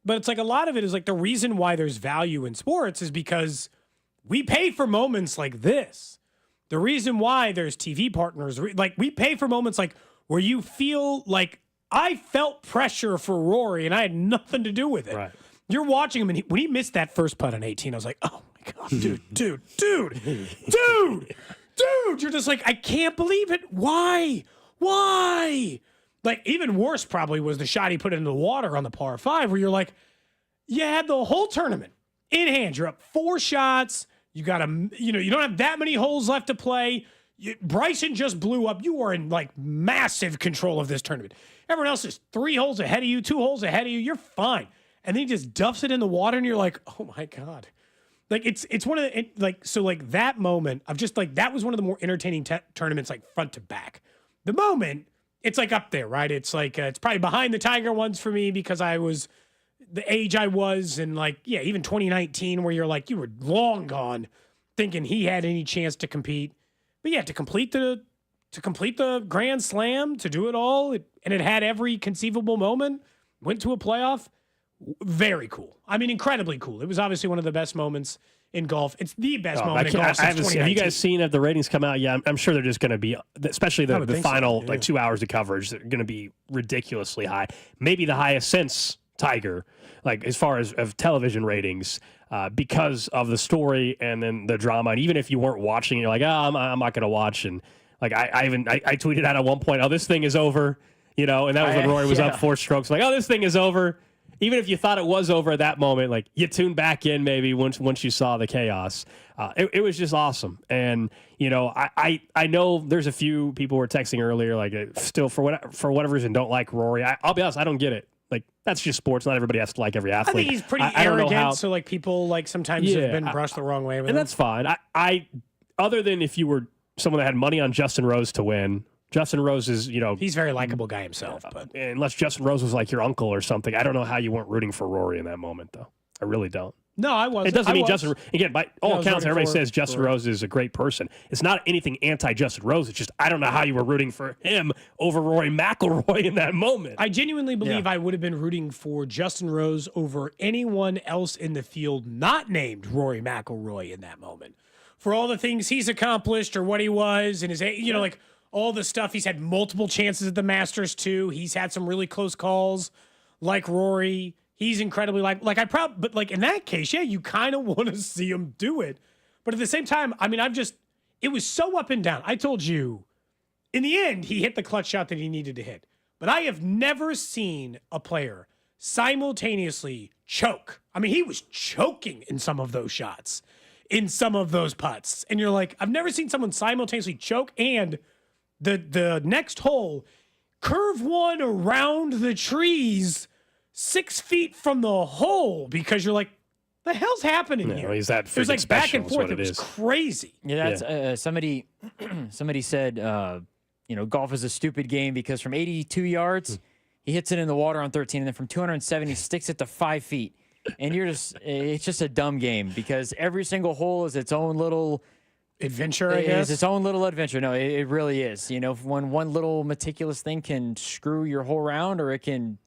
But it's a lot of it is the reason why there's value in sports is because we pay for moments like this. The reason why there's TV partners, we pay for moments where you feel like I felt pressure for Rory and I had nothing to do with it. Right. You're watching him, and when he missed that first putt on 18, I was like, oh my God, dude. You're just I can't believe it. Why? Even worse probably was the shot he put into the water on the par 5, where you're you had the whole tournament in hand. You're up 4 shots. You got you don't have that many holes left to play. Bryson just blew up. You are in massive control of this tournament. Everyone else is 3 holes ahead of you, 2 holes ahead of you. You're fine. And then he just duffs it in the water, and you're like, oh my God. It's one of the, that moment of just that was one of the more entertaining tournaments, front to back. The moment, it's up there, right? It's it's probably behind the Tiger ones for me because I was the age I was, and even 2019 where you're you were long gone thinking he had any chance to compete. But yeah, to complete the Grand Slam, to do it all, and it had every conceivable moment, went to a playoff. Very cool. I mean, incredibly cool. It was obviously one of the best moments in golf. It's the best moment in golf since 2019. Have you guys seen if the ratings come out? Yeah, I'm sure they're just going to be, especially the final 2 hours of coverage, they're going to be ridiculously high. Maybe the highest since Tiger, as far as of television ratings, because of the story and then the drama. And even if you weren't watching, you're I'm not going to watch. And I tweeted out at one point, oh, this thing is over, and that was when Rory was up 4 strokes. Oh, this thing is over. Even if you thought it was over at that moment, you tuned back in maybe once you saw the chaos. It was just awesome. And, I know there's a few people who were texting earlier, still for whatever reason don't like Rory. I'll be honest, I don't get it. That's just sports. Not everybody has to like every athlete. I think he's pretty arrogant, so people sometimes have been brushed the wrong way with him. And that's fine. I other than if you were someone that had money on Justin Rose to win, Justin Rose is, he's a very likable guy himself. But unless Justin Rose was your uncle or something, I don't know how you weren't rooting for Rory in that moment, though. I really don't. No, I wasn't. It doesn't mean Justin. Again, by all accounts, everybody says Justin Rose is a great person. It's not anything anti-Justin Rose. It's just I don't know how you were rooting for him over Rory McIlroy in that moment. I genuinely believe I would have been rooting for Justin Rose over anyone else in the field not named Rory McIlroy in that moment. For all the things he's accomplished or what he was and his, all the stuff. He's had multiple chances at the Masters too. He's had some really close calls like Rory. He's incredibly but in that case, yeah, you kind of want to see him do it. But at the same time, I mean, it was so up and down. I told you, in the end, he hit the clutch shot that he needed to hit. But I have never seen a player simultaneously choke. I mean, he was choking in some of those shots, in some of those putts. And you're I've never seen someone simultaneously choke and the next hole, curve one around the trees 6 feet from the hole because you're The hell's happening here? He's that it was like freaking back special and is forth. what It was is. crazy. Yeah, that's somebody said, golf is a stupid game because from 82 yards, he hits it in the water on 13, and then from 270, he sticks it to 5 feet. And it's just a dumb game because every single hole is its own little adventure, I It guess. is its own little adventure. No, it really is. When one little meticulous thing can screw your whole round, or it can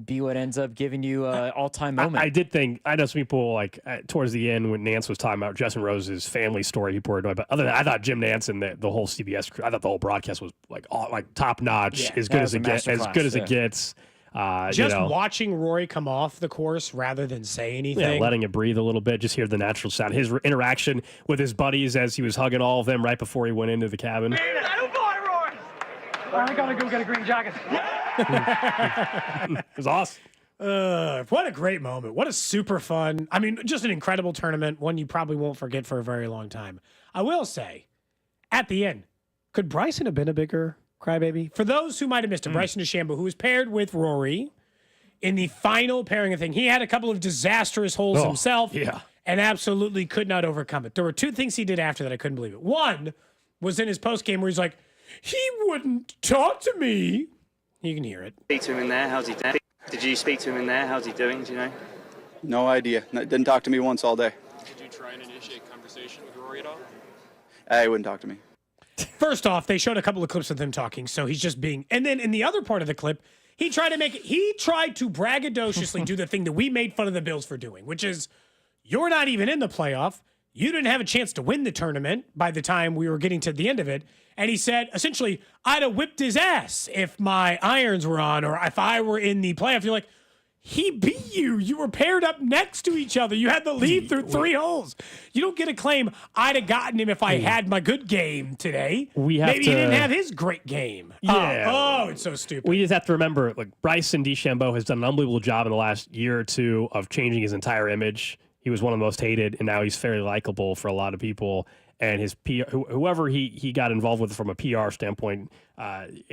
be what ends up giving you an all-time moment. I did think, I know some people, towards the end when Nance was talking about Justin Rose's family story, people were annoyed. But other than that, I thought Jim Nance and the whole CBS crew, I thought the whole broadcast was top-notch, as good as it gets. Watching Rory come off the course rather than say anything. Yeah, letting it breathe a little bit, just hear the natural sound. His interaction with his buddies as he was hugging all of them right before he went into the cabin. I gotta go get a green jacket. It was awesome. What a great moment. What a super fun. I mean, just an incredible tournament, one you probably won't forget for a very long time. I will say, at the end, could Bryson have been a bigger crybaby? For those who might have missed it, Bryson DeChambeau, who was paired with Rory in the final pairing of thing, he had a couple of disastrous holes himself and absolutely could not overcome it. There were two things he did after that I couldn't believe it. One was in his postgame where he's like, he wouldn't talk to me. You can hear it. Speak to him in there. How's he doing? Did you speak to him in there? How's he doing? Do you know? No idea. Didn't talk to me once all day. Did you try and initiate conversation with Rory at all? He wouldn't talk to me. First off, they showed a couple of clips of them talking, so he's just being. And then in the other part of the clip, he tried to braggadociously do the thing that we made fun of the Bills for doing, which is you're not even in the playoff. You didn't have a chance to win the tournament by the time we were getting to the end of it. And he said, essentially, I'd have whipped his ass if my irons were on or if I were in the playoff. You're like, he beat you. You were paired up next to each other. You had the lead through 3 holes. You don't get a claim, I'd have gotten him if I had my good game today. Maybe he didn't have his great game. Yeah. It's so stupid. We just have to remember, Bryson DeChambeau has done an unbelievable job in the last year or two of changing his entire image. He was one of the most hated, and now he's fairly likable for a lot of people. And his PR, whoever he got involved with from a PR standpoint,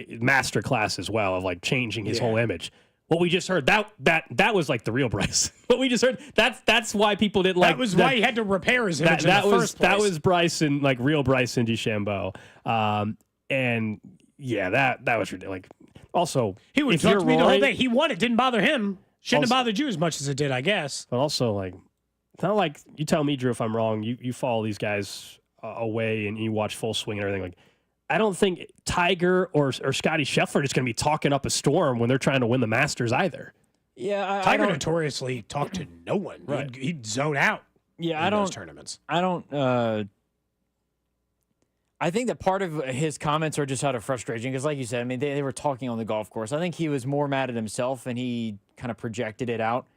master class as well of changing his whole image. What we just heard that was the real Bryce. What we just heard that's why people didn't like. That was why he had to repair his image in the first place. That was Bryson, real Bryson DeChambeau. And yeah, that was ridiculous. Also, he would talk to me the whole day. He won it. Didn't bother him. Shouldn't have bothered you as much as it did, I guess. But also, it's not like you tell me, Drew, if I'm wrong. You follow these guys away and you watch Full Swing and everything. I don't think Tiger or Scotty Scheffler is going to be talking up a storm when they're trying to win the Masters either. Yeah, Tiger notoriously talked to no one. Right. He'd zone out. Yeah, in those tournaments. I don't. I think that part of his comments are just out of frustration because, like you said, I mean, they were talking on the golf course. I think he was more mad at himself and he kind of projected it out.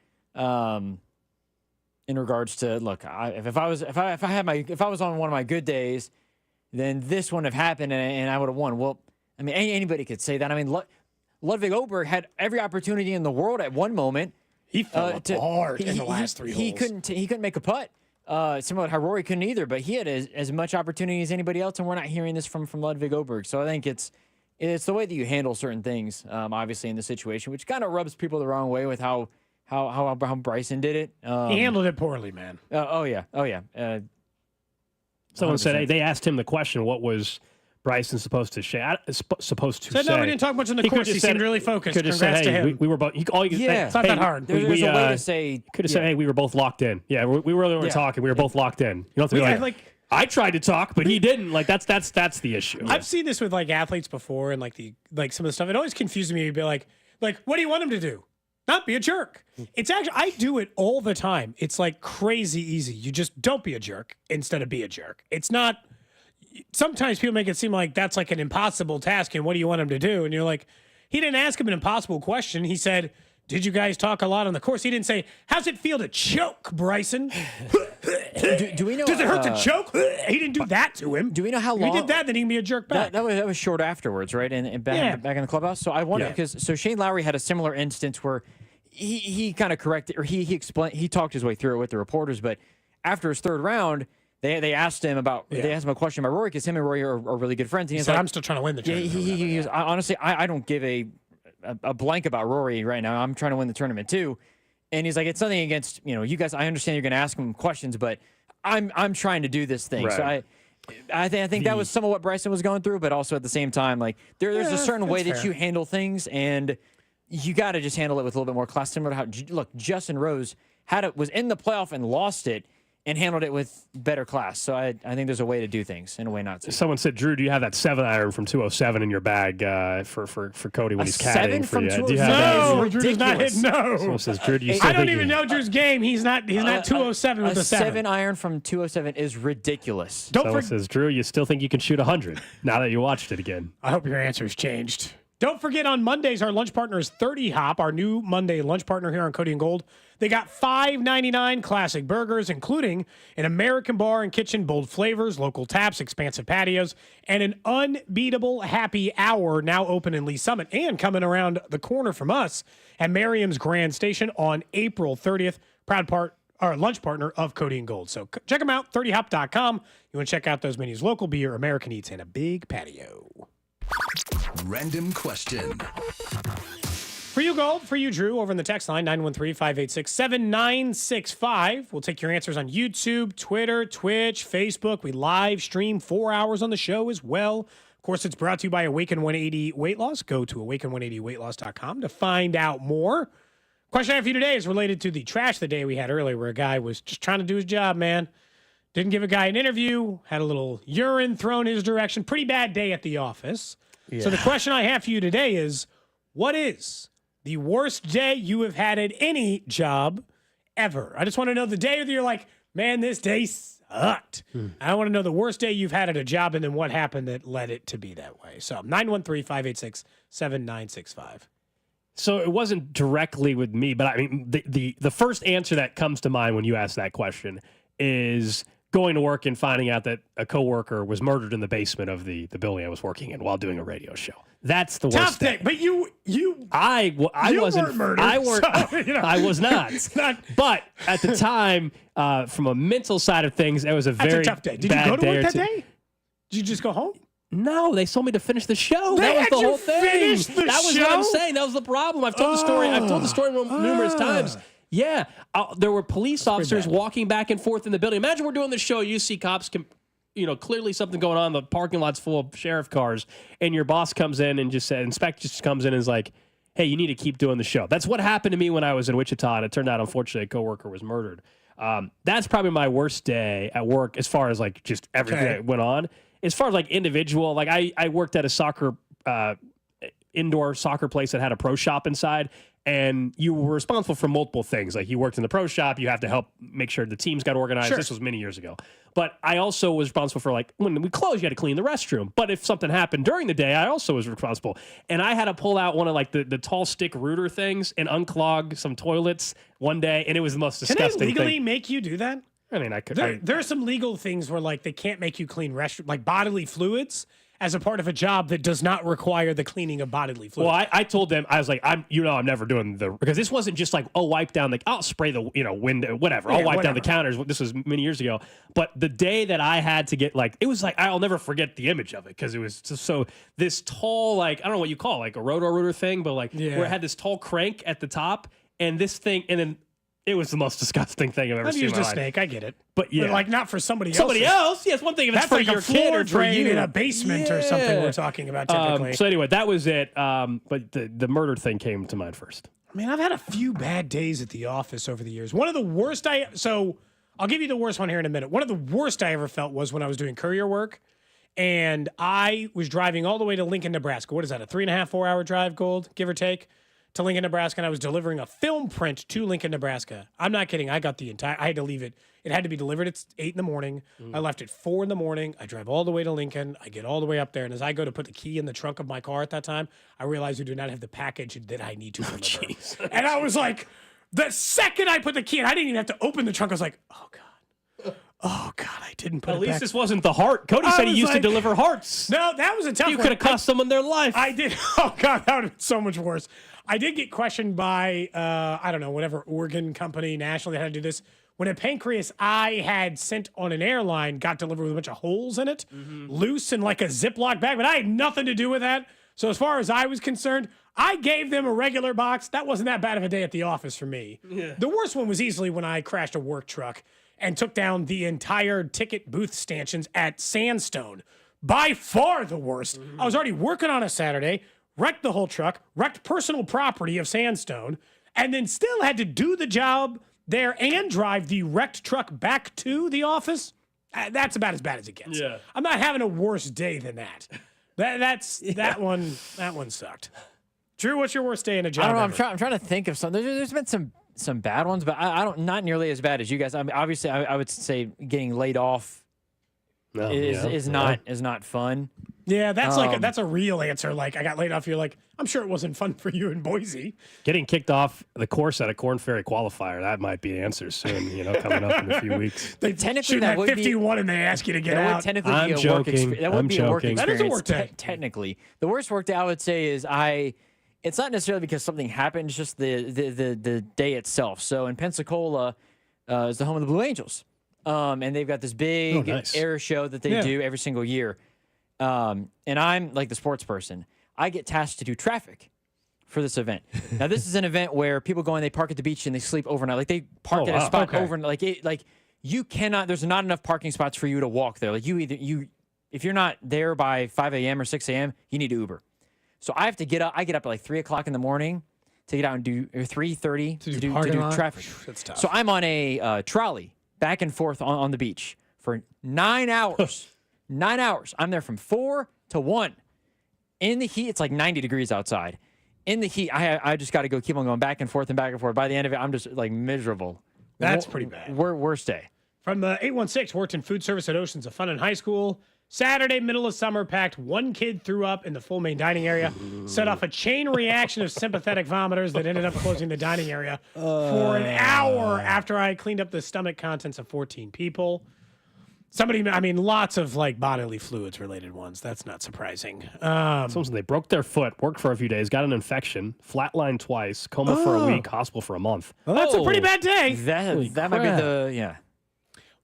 In regards to, look, if I was on one of my good days, then this wouldn't have happened and I would have won. Well, I mean, anybody could say that. I mean, Ludwig Oberg had every opportunity in the world at one moment. He fell apart in the last 3 holes. He couldn't make a putt. Similar to how Rory couldn't either, but he had as much opportunity as anybody else, and we're not hearing this from Ludwig Oberg. So I think it's the way that you handle certain things, obviously in the situation, which kind of rubs people the wrong way with how Bryson did it. He handled it poorly, man. Oh yeah. Someone said, hey, they asked him the question, what was Bryson supposed to say? Said no, we didn't talk much on the course. He seemed really focused. Could have Congrats said, to hey, him. we were both. It's not that hard. There's a way to say. Could have said, hey, we were both locked in. Yeah, we really weren't talking. We were both locked in. You don't have to be I tried to talk, but he didn't. That's the issue. I've seen this with athletes before, and some of the stuff. It always confuses me to be like, what do you want him to do? Not be a jerk. It's actually, I do it all the time. It's crazy easy. You just don't be a jerk instead of be a jerk. It's not. Sometimes people make it seem like that's an impossible task, and what do you want him to do? And you're like, he didn't ask him an impossible question. He said, did you guys talk a lot on the course? He didn't say, how's it feel to choke, Bryson? do we know? Does it hurt to choke? He didn't do that to him. Do we know how long? If he did that, then he can be a jerk back. That was short afterwards, right? And back in the clubhouse. So I wonder because Shane Lowry had a similar instance where he kind of corrected or he explained, he talked his way through it with the reporters, but after his third round. They asked him they asked him a question about Rory because him and Rory are really good friends. And he said, I'm still trying to win the tournament. He honestly, I don't give a blank about Rory right now. I'm trying to win the tournament too. And he's like, it's nothing against, you guys. I understand you're going to ask him questions, but I'm trying to do this thing. Right. So I think that was some of what Bryson was going through, but also at the same time, like there's a certain way that you handle things, and you got to just handle it with a little bit more class. Similar to how Justin Rose was in the playoff and lost it, and handled it with better class. So I think there's a way to do things and a way not to. Someone said, Drew, do you have that 7-iron from 207 in your bag for Cody when he's caddying for you? Do you have no, Drew does not hit no. Someone says, Drew, do you I don't even know Drew's game. He's not 207 with a 7. 7-iron from 207 is ridiculous. Someone says, Drew, you still think you can shoot 100 now that you watched it again? I hope your answer's changed. Don't forget on Mondays, our lunch partner is 30 Hop, our new Monday lunch partner here on Cody and Gold. They got $5.99 classic burgers, including an American bar and kitchen, bold flavors, local taps, expansive patios, and an unbeatable happy hour now open in Lee Summit and coming around the corner from us at Merriam's Grand Station on April 30th. Our lunch partner of Cody and Gold. So check them out, 30hop.com. You want to check out those menus: local beer, American eats, and a big patio. Random question. For you, Gold. For you, Drew, over in the text line, 913-586-7965. We'll take your answers on YouTube, Twitter, Twitch, Facebook. We live stream 4 hours on the show as well. Of course, it's brought to you by Awaken 180 Weight Loss. Go to awaken180weightloss.com to find out more. Question I have for you today is related to the trash the day we had earlier, where a guy was just trying to do his job, man. Didn't give a guy an interview, had a little urine thrown his direction. Pretty bad day at the office. Yeah. So the question I have for you today is, what is the worst day you have had at any job ever? I just want to know the day that you're like, man, this day sucked. I want to know the worst day you've had at a job and then what happened that led it to be that way. So 913-586-7965. So it wasn't directly with me, but I mean, the first answer that comes to mind when you ask that question is going to work and finding out that a coworker was murdered in the basement of the building I was working in while doing a radio show. That's the worst tough day. But I wasn't weren't murdered. I weren't. So, I was not. But at the time, from a mental side of things, it was a very That's a tough day. Did you go to work that day? Did you just go home? No, they told me to finish the show. They that was had the you whole thing. finish the That was show? what I'm saying. That was the problem. I've told the story. I've told the story numerous times. Yeah, there were police officers walking back and forth in the building. Imagine we're doing the show. You see cops, clearly something going on. The parking lot's full of sheriff cars, and your boss comes in and inspector just comes in and is like, "Hey, you need to keep doing the show." That's what happened to me when I was in Wichita, and it turned out, unfortunately, a coworker was murdered. That's probably my worst day at work as far as like just everything that went on. As far as like individual, like I worked at a indoor soccer place that had a pro shop inside. And you were responsible for multiple things. Like you worked in the pro shop, you have to help make sure the teams got organized. Sure. This was many years ago. But I also was responsible for like when we closed, you had to clean the restroom. But if something happened during the day, I also was responsible. And I had to pull out one of like the tall stick rooter things and unclog some toilets one day. And it was the most disgusting thing. Can they legally make you do that? I mean, I could. There are some legal things where like they can't make you clean restroom, like bodily fluids, as a part of a job that does not require the cleaning of bodily fluids. Well, I told them, I was like, I'm never doing because this wasn't just like, wipe down I'll spray the, window, whatever. I'll wipe down the counters. This was many years ago. But the day that I had to get it was like, I'll never forget the image of it because it was just so this tall, like, I don't know what you call it, like a rotor thing, but like where it had this tall crank at the top and this thing, and then it was the most disgusting thing I've ever seen in my life. I've used a snake. I get it. But yeah. But like not for somebody else. Somebody else? Yes, one thing if it's for like your a kid or for drain you. in a basement or something we're talking about typically. So anyway, that was it. But the murder thing came to mind first. I mean, I've had a few bad days at the office over the years. One of the worst so I'll give you the worst one here in a minute. One of the worst I ever felt was when I was doing courier work. And I was driving all the way to Lincoln, Nebraska. What is that, a 3.5, 4 hour drive, Gold, give or take? To Lincoln, Nebraska, and I was delivering a film print to Lincoln, Nebraska. I'm not kidding. I got I had to leave it. It had to be delivered at 8 in the morning. I left at 4 in the morning. I drive all the way to Lincoln. I get all the way up there, and as I go to put the key in the trunk of my car at that time, I realize we do not have the package that I need to deliver. And I was like, the second I put the key in, I didn't even have to open the trunk. I was like, oh, God. Oh, God, I didn't put it back. At least this wasn't the heart. Cody said he used to deliver hearts. No, that was a tough one. You could have cost someone their life. I did. Oh, God, that would have been so much worse. I did get questioned by, I don't know, whatever organ company nationally had to do this. When a pancreas I had sent on an airline got delivered with a bunch of holes in it, loose in like a Ziploc bag, but I had nothing to do with that. So as far as I was concerned, I gave them a regular box. That wasn't that bad of a day at the office for me. Yeah. The worst one was easily when I crashed a work truck and took down the entire ticket booth stanchions at Sandstone. By far the worst. I was already working on a Saturday, wrecked the whole truck, wrecked personal property of Sandstone, and then still had to do the job there and drive the wrecked truck back to the office. That's about as bad as it gets. Yeah. I'm not having a worse day than that. That one sucked. Drew, what's your worst day in a job? I don't know. I'm trying to think of some. There's been some bad ones, but I don't, not nearly as bad as you guys. I mean, obviously, I would say getting laid off is not fun. Yeah, that's a real answer. Like, I got laid off. You're like, I'm sure it wasn't fun for you in Boise. Getting kicked off the course at a Corn Ferry qualifier, that might be the answer soon, coming up in a few weeks. They technically shoot that at would 51 and they ask you to get out. Would technically be a work experience. That would be a work experience. That is a work day. Technically. The worst work day I would say is it's not necessarily because something happened, it's just the day itself. So in Pensacola is the home of the Blue Angels. And they've got this big air show that they do every single year. And I'm like the sports person. I get tasked to do traffic for this event. Now, this is an event where people go in, they park at the beach, and they sleep overnight. Like, they park at a spot overnight. Like you cannot, there's not enough parking spots for you to walk there. Like, if you're not there by 5 a.m. or 6 a.m., you need to Uber. So I have to get up. I get up at like 3 o'clock in the morning to get out and do, or 3:30 to do traffic. That's tough. So I'm on a trolley back and forth on the beach for 9 hours. 9 hours. I'm there from 4 to 1. In the heat, it's like 90 degrees outside. In the heat, I just got to keep on going back and forth and back and forth. By the end of it, I'm just like miserable. That's pretty bad. Worst day. From the 816, worked in food service at Oceans of Fun in high school. Saturday, middle of summer, packed. One kid threw up in the full main dining area, set off a chain reaction of sympathetic vomiters that ended up closing the dining area for an hour after I cleaned up the stomach contents of 14 people. Lots of like bodily fluids related ones. That's not surprising. They broke their foot, worked for a few days, got an infection, flatlined twice, coma for a week, hospital for a month. Well, that's a pretty bad day. That might be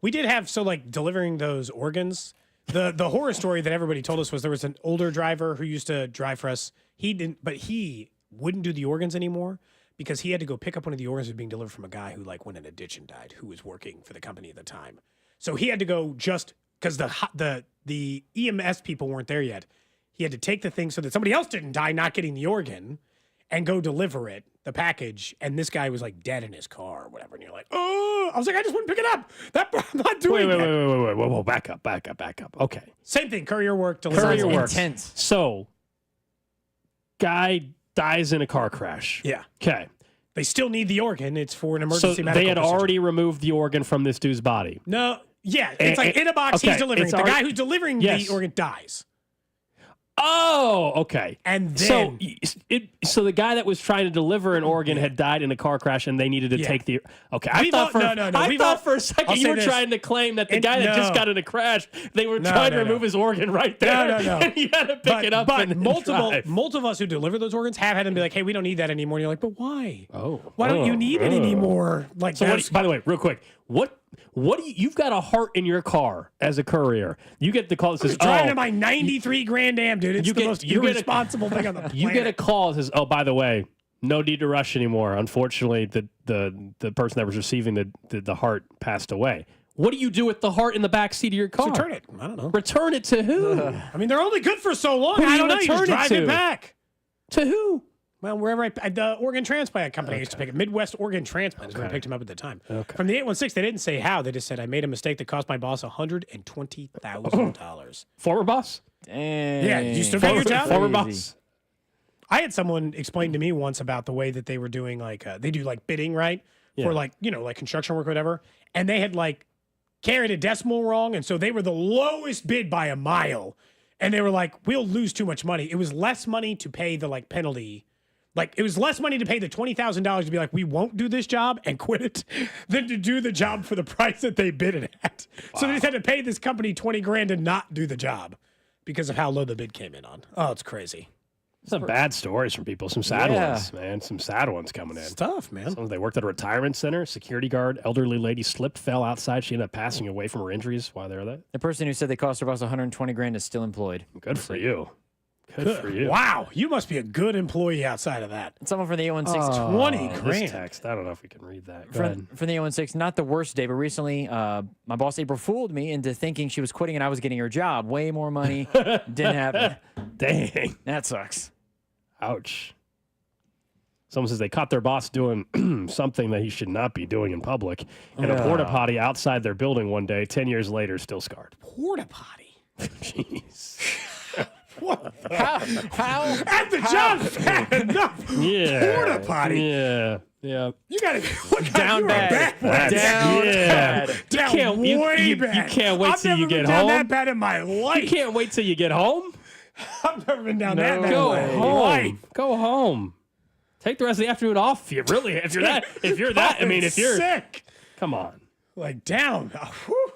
We did have, delivering those organs, the horror story that everybody told us was there was an older driver who used to drive for us. He wouldn't do the organs anymore because he had to go pick up one of the organs that was being delivered from a guy who like went in a ditch and died, who was working for the company at the time. So he had to go just because the EMS people weren't there yet. He had to take the thing so that somebody else didn't die not getting the organ and go deliver it, the package. And this guy was like dead in his car or whatever. And you're like, oh, I was like, I just wouldn't pick it up. I'm not doing that. Wait. Back up. Okay. Same thing. Courier work. Delivery work. Intense. So, guy dies in a car crash. Yeah. Okay. They still need the organ. It's for an emergency medical they had procedure. already removed the organ from this dude's body. No. Yeah. It's like in a box. He's delivering it. The guy who's delivering the organ dies. Oh, okay. And then so the guy that was trying to deliver an organ had died in a car crash, and they needed to take the. Okay, I thought for a second you were trying to claim that the guy that just got in a crash, they were trying to remove his organ right there. No. And he had to pick it up. But and multiple drive. of us who deliver those organs have had them be like, "Hey, we don't need that anymore." And you're like, "But why? Oh, why don't you need it anymore?" Like, so by the way, real quick, what do you've got a heart in your car as a courier? You get the call that says, driving to my 93 Grand Am, dude. It's the most irresponsible thing on the planet. You get a call that says, "Oh, by the way, no need to rush anymore. Unfortunately, the person that was receiving the heart passed away." What do you do with the heart in the back seat of your car? Return it. I don't know. Return it to who? They're only good for so long. Who do I you don't know. You just return it drive to? it back. To who? Well, wherever the organ transplant company I used to pick it. Midwest Organ Transplant is where I picked him up at the time. Okay. From the 816, they didn't say how. They just said, I made a mistake that cost my boss $120,000. Former boss? Dang. Yeah, you still got your job? Former boss? I had someone explain to me once about the way that they were doing, they do bidding, right? For construction work or whatever. And they had carried a decimal wrong. And so they were the lowest bid by a mile. And they were like, we'll lose too much money. It was less money to pay the penalty. It was less money to pay the $20,000 to be like, we won't do this job and quit it than to do the job for the price that they bid it at. Wow. So they just had to pay this company $20,000 to not do the job because of how low the bid came in on. Oh, it's crazy. Some bad stories from people. Some sad ones, man. Some sad ones coming in. It's tough, man. They worked at a retirement center. Security guard, elderly lady slipped, fell outside. She ended up passing away from her injuries while they were there. The person who said they cost her boss $120,000 is still employed. Good for you. Good for you. Wow, you must be a good employee outside of that. Someone from the 016. 20 This grand. text. I don't know if we can read that. Go From ahead. the 016, not the worst day, but recently my boss April fooled me into thinking she was quitting and I was getting her job. Way more money. Didn't happen. Dang. That sucks. Ouch. Someone says they caught their boss doing something that he should not be doing in public in a porta potty outside their building one day. 10 years later, still scarred. Porta potty. Jeez. What? How? At the job, bad enough. Yeah. Porta potty. Yeah. Yeah. You got to Down bad. bad. Down bad. Down way bad. You can't wait till you get I've never been down home. that bad in my life. You can't wait till you get home. I've never been down that bad Go in my home. life. Go home. Take the rest of the afternoon off. If you're that, I mean, if you're sick, come on. like down. Oh, whew.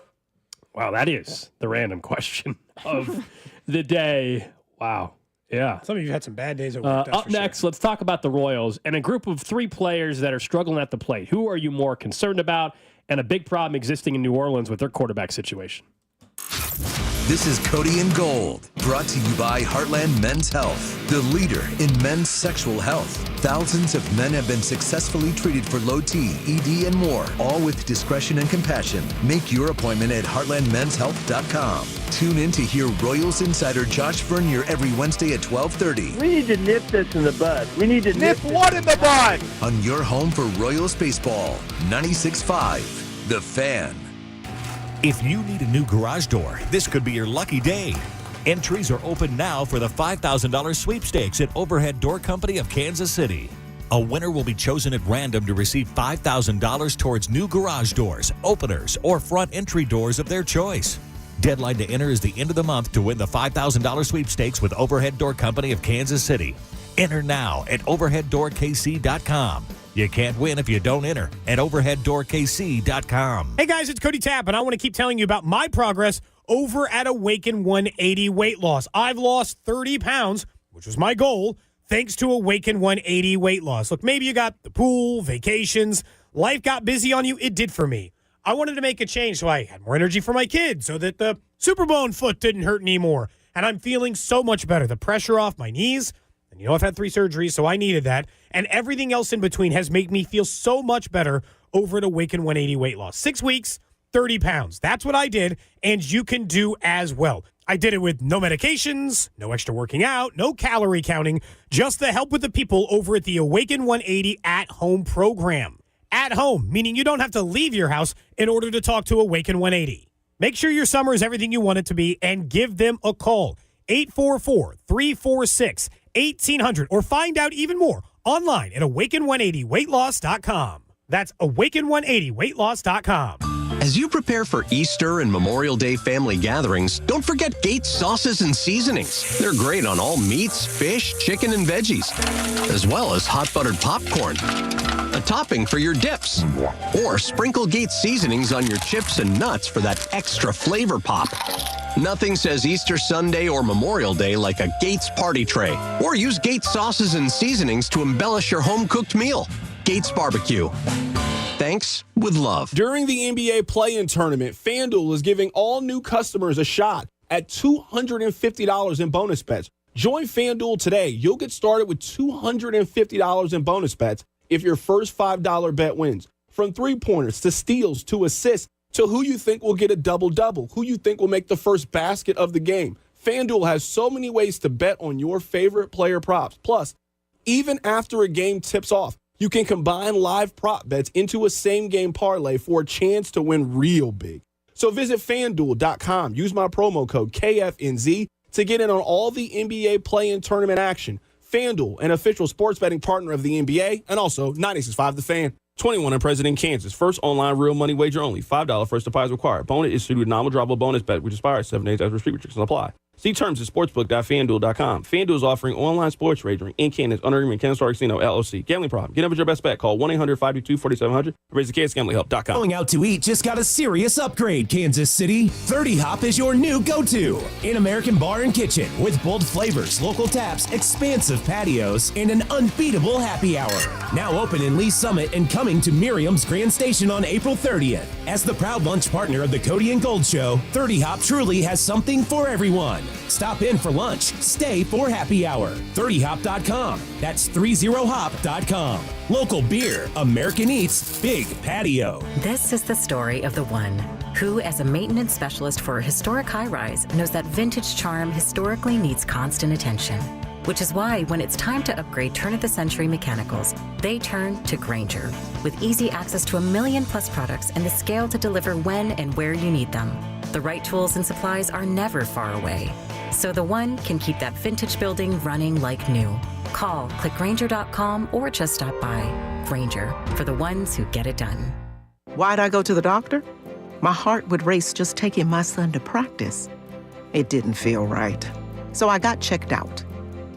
Wow, that is the random question of the day. Wow. Yeah. Some of you had some bad days at work. Up next, let's talk about the Royals and a group of 3 players that are struggling at the plate. Who are you more concerned about? And a big problem existing in New Orleans with their quarterback situation. This is Cody and Gold, brought to you by Heartland Men's Health, the leader in men's sexual health. Thousands of men have been successfully treated for low T, ED, and more, all with discretion and compassion. Make your appointment at heartlandmenshealth.com. Tune in to hear Royals insider Josh Vernier every Wednesday at 12:30. We need to nip this in the bud. We need to nip what in the bud? On your home for Royals baseball, 96.5, The Fan. If you need a new garage door, this could be your lucky day. Entries are open now for the $5,000 sweepstakes at Overhead Door Company of Kansas City. A winner will be chosen at random to receive $5,000 towards new garage doors, openers, or front entry doors of their choice. Deadline to enter is the end of the month to win the $5,000 sweepstakes with Overhead Door Company of Kansas City. Enter now at overheaddoorkc.com. You can't win if you don't enter at overheaddoorkc.com. Hey guys, it's Cody Tapp, and I want to keep telling you about my progress over at Awaken 180 Weight Loss. I've lost 30 pounds, which was my goal, thanks to Awaken 180 Weight Loss. Look, maybe you got the pool, vacations, life got busy on you. It did for me. I wanted to make a change so I had more energy for my kids, so that the superbone foot didn't hurt anymore. And I'm feeling so much better. The pressure off my knees, and you know I've had 3 surgeries, so I needed that. And everything else in between has made me feel so much better over at Awaken 180 Weight Loss. 6 weeks, 30 pounds. That's what I did, and you can do as well. I did it with no medications, no extra working out, no calorie counting, just the help with the people over at the Awaken 180 at-home program. At home, meaning you don't have to leave your house in order to talk to Awaken 180. Make sure your summer is everything you want it to be and give them a call. 844-346-1800 or find out even more online at awaken180weightloss.com. That's awaken180weightloss.com. As you prepare for Easter and Memorial Day family gatherings, don't forget Gates sauces and seasonings. They're great on all meats, fish, chicken, and veggies, as well as hot buttered popcorn. A topping for your dips. Or sprinkle Gates seasonings on your chips and nuts for that extra flavor pop. Nothing says Easter Sunday or Memorial Day like a Gates party tray. Or use Gates sauces and seasonings to embellish your home-cooked meal. Gates Barbecue. Thanks with love. During the NBA play-in tournament, FanDuel is giving all new customers a shot at $250 in bonus bets. Join FanDuel today. You'll get started with $250 in bonus bets if your first $5 bet wins. From three-pointers to steals to assists to who you think will get a double-double, who you think will make the first basket of the game. FanDuel has so many ways to bet on your favorite player props. Plus, even after a game tips off, you can combine live prop bets into a same-game parlay for a chance to win real big. So visit FanDuel.com. Use my promo code KFNZ to get in on all the NBA play-in tournament action. FanDuel, an official sports betting partner of the NBA, and also 96.5 The Fan. 21 and present in Kansas. First online real money wager only. $5 first deposit required. Bonus issued with non-withdrawable bonus bet, which expires 7 days after restricted restrictions apply. See terms at sportsbook.fanduel.com. FanDuel is offering online sports wagering in Kansas under agreement Kansas Star Casino, LLC. Gambling problem? Get up with your best bet. Call 1-800-522-4700. Raise the KansasGamblingHelp.com. Going out to eat just got a serious upgrade, Kansas City. 30 Hop is your new go-to. An American bar and kitchen with bold flavors, local taps, expansive patios, and an unbeatable happy hour. Now open in Lee Summit and coming to Miriam's Grand Station on April 30th. As the proud lunch partner of the Cody and Gold Show, 30 Hop truly has something for everyone. Stop in for lunch. Stay for happy hour. 30hop.com. That's 30hop.com. Local beer. American Eats. Big Patio. This is the story of the one who, as a maintenance specialist for a historic high-rise, knows that vintage charm historically needs constant attention. Which is why when it's time to upgrade turn-of-the-century mechanicals, they turn to Grainger. With easy access to 1 million+ products and the scale to deliver when and where you need them. The right tools and supplies are never far away. So the one can keep that vintage building running like new. Call, click Grainger.com, or just stop by. Grainger, for the ones who get it done. Why'd I go to the doctor? My heart would race just taking my son to practice. It didn't feel right. So I got checked out.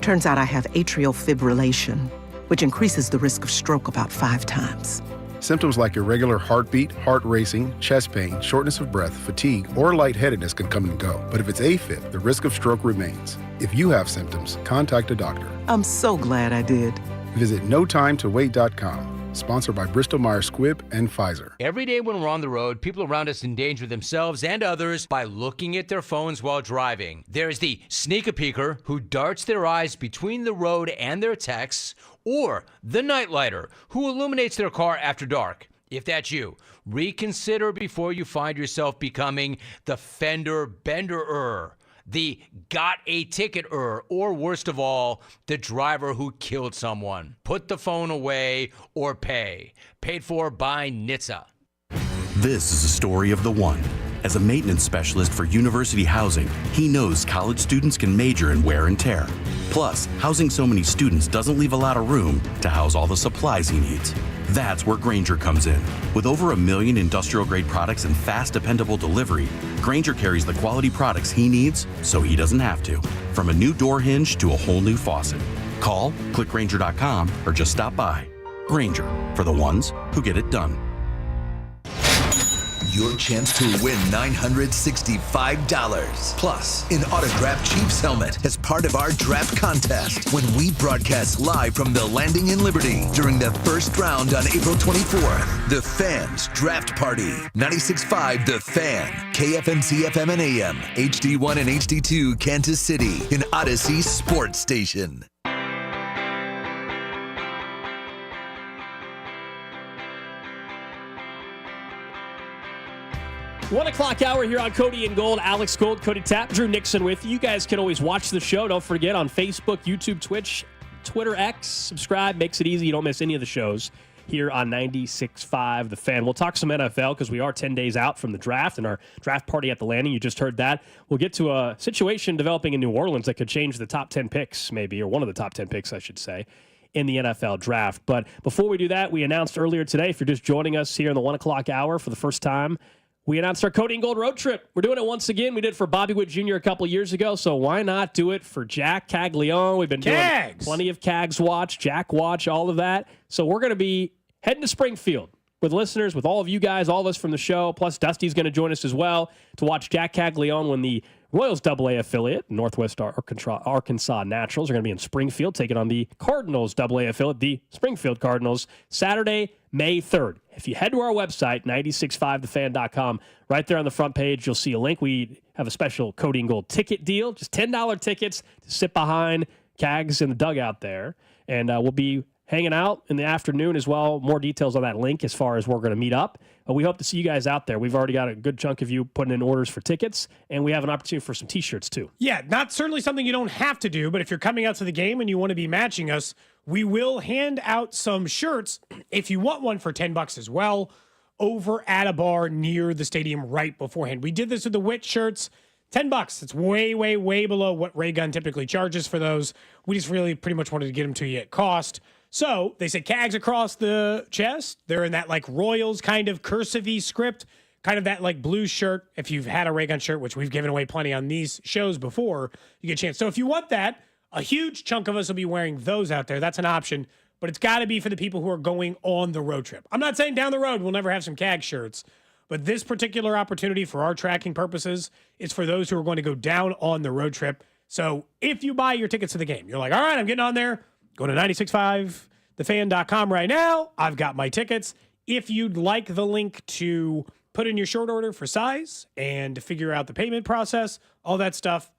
Turns out I have atrial fibrillation, which increases the risk of stroke about 5 times. Symptoms like irregular heartbeat, heart racing, chest pain, shortness of breath, fatigue, or lightheadedness can come and go. But if it's AFib, the risk of stroke remains. If you have symptoms, contact a doctor. I'm so glad I did. Visit notimetowait.com. Sponsored by Bristol-Myers Squibb and Pfizer. Every day when we're on the road, people around us endanger themselves and others by looking at their phones while driving. There's the sneak-a-peeker who darts their eyes between the road and their texts, or the nightlighter who illuminates their car after dark. If that's you, reconsider before you find yourself becoming the fender bender-er, the got a ticket-er, or worst of all, the driver who killed someone. Put the phone away or pay. Paid for by NHTSA. This is a story of the one. As a maintenance specialist for university housing, he knows college students can major in wear and tear. Plus, housing so many students doesn't leave a lot of room to house all the supplies he needs. That's where Grainger comes in. With over 1 million industrial-grade products and fast, dependable delivery, Grainger carries the quality products he needs so he doesn't have to. From a new door hinge to a whole new faucet. Call, click Grainger.com, or just stop by. Grainger, for the ones who get it done. Your chance to win $965 plus an autographed Chiefs helmet as part of our draft contest when we broadcast live from the Landing in Liberty during the first round on April 24th. The Fans Draft Party. 96.5 The Fan. KFMC FM and AM. HD1 and HD2 Kansas City. An Odyssey sports station. 1 o'clock hour here on Cody and Gold. Alex Gold, Cody Tapp, Drew Nixon with you. You guys can always watch the show. Don't forget on Facebook, YouTube, Twitch, Twitter, X. Subscribe. Makes it easy. You don't miss any of the shows here on 96.5 The Fan. We'll talk some NFL because we are 10 days out from the draft and our draft party at the Landing. You just heard that. We'll get to a situation developing in New Orleans that could change the top 10 picks, maybe, or one of the top 10 picks, I should say, in the NFL draft. But before we do that, we announced earlier today, if you're just joining us here in the 1 o'clock hour for the first time, we announced our Cody and Gold road trip. We're doing it once again. We did it for Bobby Wood Jr. a couple years ago, so why not do it for Jack Caglione? We've been doing plenty of Cags Watch, Jack Watch, all of that. So we're going to be heading to Springfield with listeners, with all of you guys, all of us from the show, plus Dusty's going to join us as well to watch Jack Caglione when the Royals AA affiliate, Northwest Arkansas Naturals, are going to be in Springfield, taking on the Cardinals AA affiliate, the Springfield Cardinals, Saturday, May 3rd. If you head to our website, 965thefan.com, right there on the front page, you'll see a link. We have a special Cody and Gold ticket deal, just $10 tickets to sit behind Cags in the dugout there. And we'll be hanging out in the afternoon as well. More details on that link as far as we're going to meet up. But we hope to see you guys out there. We've already got a good chunk of you putting in orders for tickets, and we have an opportunity for some T-shirts too. Yeah, not certainly something you don't have to do, but if you're coming out to the game and you want to be matching us, we will hand out some shirts if you want one for $10 as well over at a bar near the stadium right beforehand. We did this with the Wit shirts. $10. It's way, way, way below what Ray Gun typically charges for those. We just really pretty much wanted to get them to you at cost. So they said Cags across the chest. They're in that like Royals kind of cursive-y script, kind of that like blue shirt. If you've had a Ray Gun shirt, which we've given away plenty on these shows before, you get a chance. So if you want that, a huge chunk of us will be wearing those out there. That's an option, but it's got to be for the people who are going on the road trip. I'm not saying down the road we'll never have some CAG shirts, but this particular opportunity for our tracking purposes is for those who are going to go down on the road trip. So if you buy your tickets to the game, you're like, all right, I'm getting on there. Go to 965thefan.com right now. I've got my tickets. If you'd like the link to put in your short order for size and figure out the payment process, all that stuff,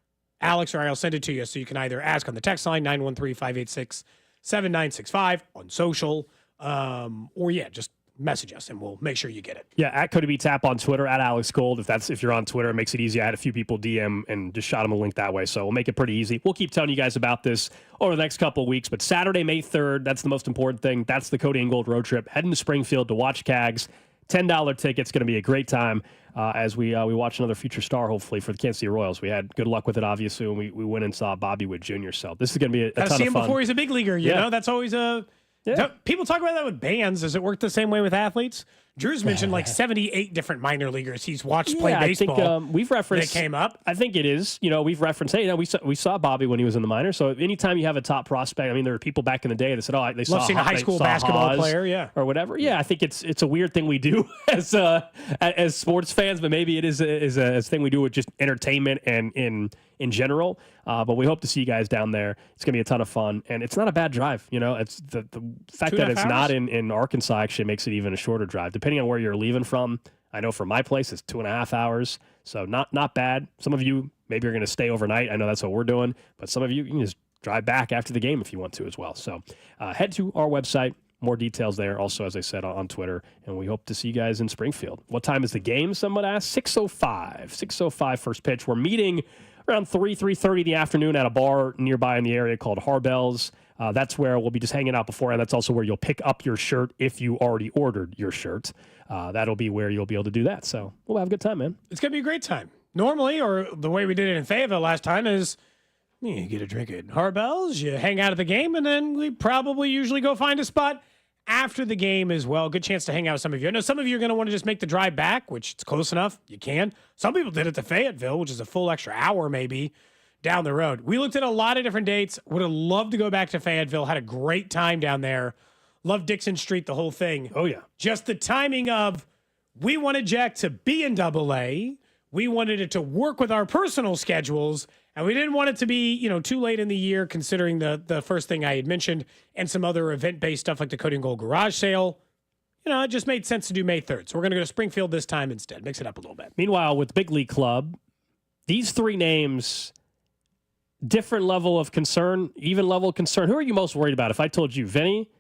Alex or I'll send it to you so you can either ask on the text line, 913-586-7965, on social, or just message us and we'll make sure you get it. Yeah, at Cody B Tap on Twitter, at Alex Gold. If you're on Twitter, it makes it easy. I had a few people DM and just shot them a link that way, so we'll make it pretty easy. We'll keep telling you guys about this over the next couple of weeks, but Saturday, May 3rd, that's the most important thing. That's the Cody and Gold road trip. Heading to Springfield to watch Cags. $10 ticket's going to be a great time as we watch another future star, hopefully, for the Kansas City Royals. We had good luck with it, obviously, when we went and saw Bobby Wood Jr., so this is going to be a ton of fun. See him before he's a big leaguer, you know? That's always a... Yeah. People talk about that with bands. Does it work the same way with athletes? Drew's mentioned like 78 different minor leaguers he's watched play baseball. I think we've referenced that came up. I think it is. We've referenced. Hey, we saw Bobby when he was in the minor. So anytime you have a top prospect, I mean, there were people back in the day that said, "Oh, they saw seeing a high school basketball player, or whatever." Yeah, I think it's a weird thing we do as sports fans, but maybe it is a thing we do with just entertainment and in general. But we hope to see you guys down there. It's gonna be a ton of fun, and it's not a bad drive. It's the fact that it's not in Arkansas actually makes it even a shorter drive, depending on where you're leaving from. I know from my place it's 2.5 hours, so not bad. Some of you maybe are going to stay overnight. I know that's what we're doing, but some of you can just drive back after the game if you want to as well. So head to our website. More details there. Also, as I said, on Twitter, and we hope to see you guys in Springfield. What time is the game? Someone asked. 6:05. 6:05 first pitch. We're meeting around 3:30 in the afternoon at a bar nearby in the area called Harbell's. That's where we'll be just hanging out before, and that's also where you'll pick up your shirt if you already ordered your shirt. That'll be where you'll be able to do that. So we'll have a good time, man. It's going to be a great time. Normally, or the way we did it in Fayetteville last time is you get a drink at Harbell's, you hang out at the game, and then we probably usually go find a spot after the game as well. Good chance to hang out with some of you. I know some of you are going to want to just make the drive back, which it's close enough. You can. Some people did it to Fayetteville, which is a full extra hour maybe down the road. We looked at a lot of different dates. Would have loved to go back to Fayetteville. Had a great time down there. Loved Dixon Street, the whole thing. Oh, yeah. Just the timing of we wanted Jack to be in AA. We wanted it to work with our personal schedules, and we didn't want it to be, too late in the year considering the first thing I had mentioned and some other event-based stuff like the Cody Gold garage sale. It just made sense to do May 3rd. So we're going to go to Springfield this time instead. Mix it up a little bit. Meanwhile, with Big League Club, these three names, different level of concern, even level of concern. Who are you most worried about? If I told you Vinny,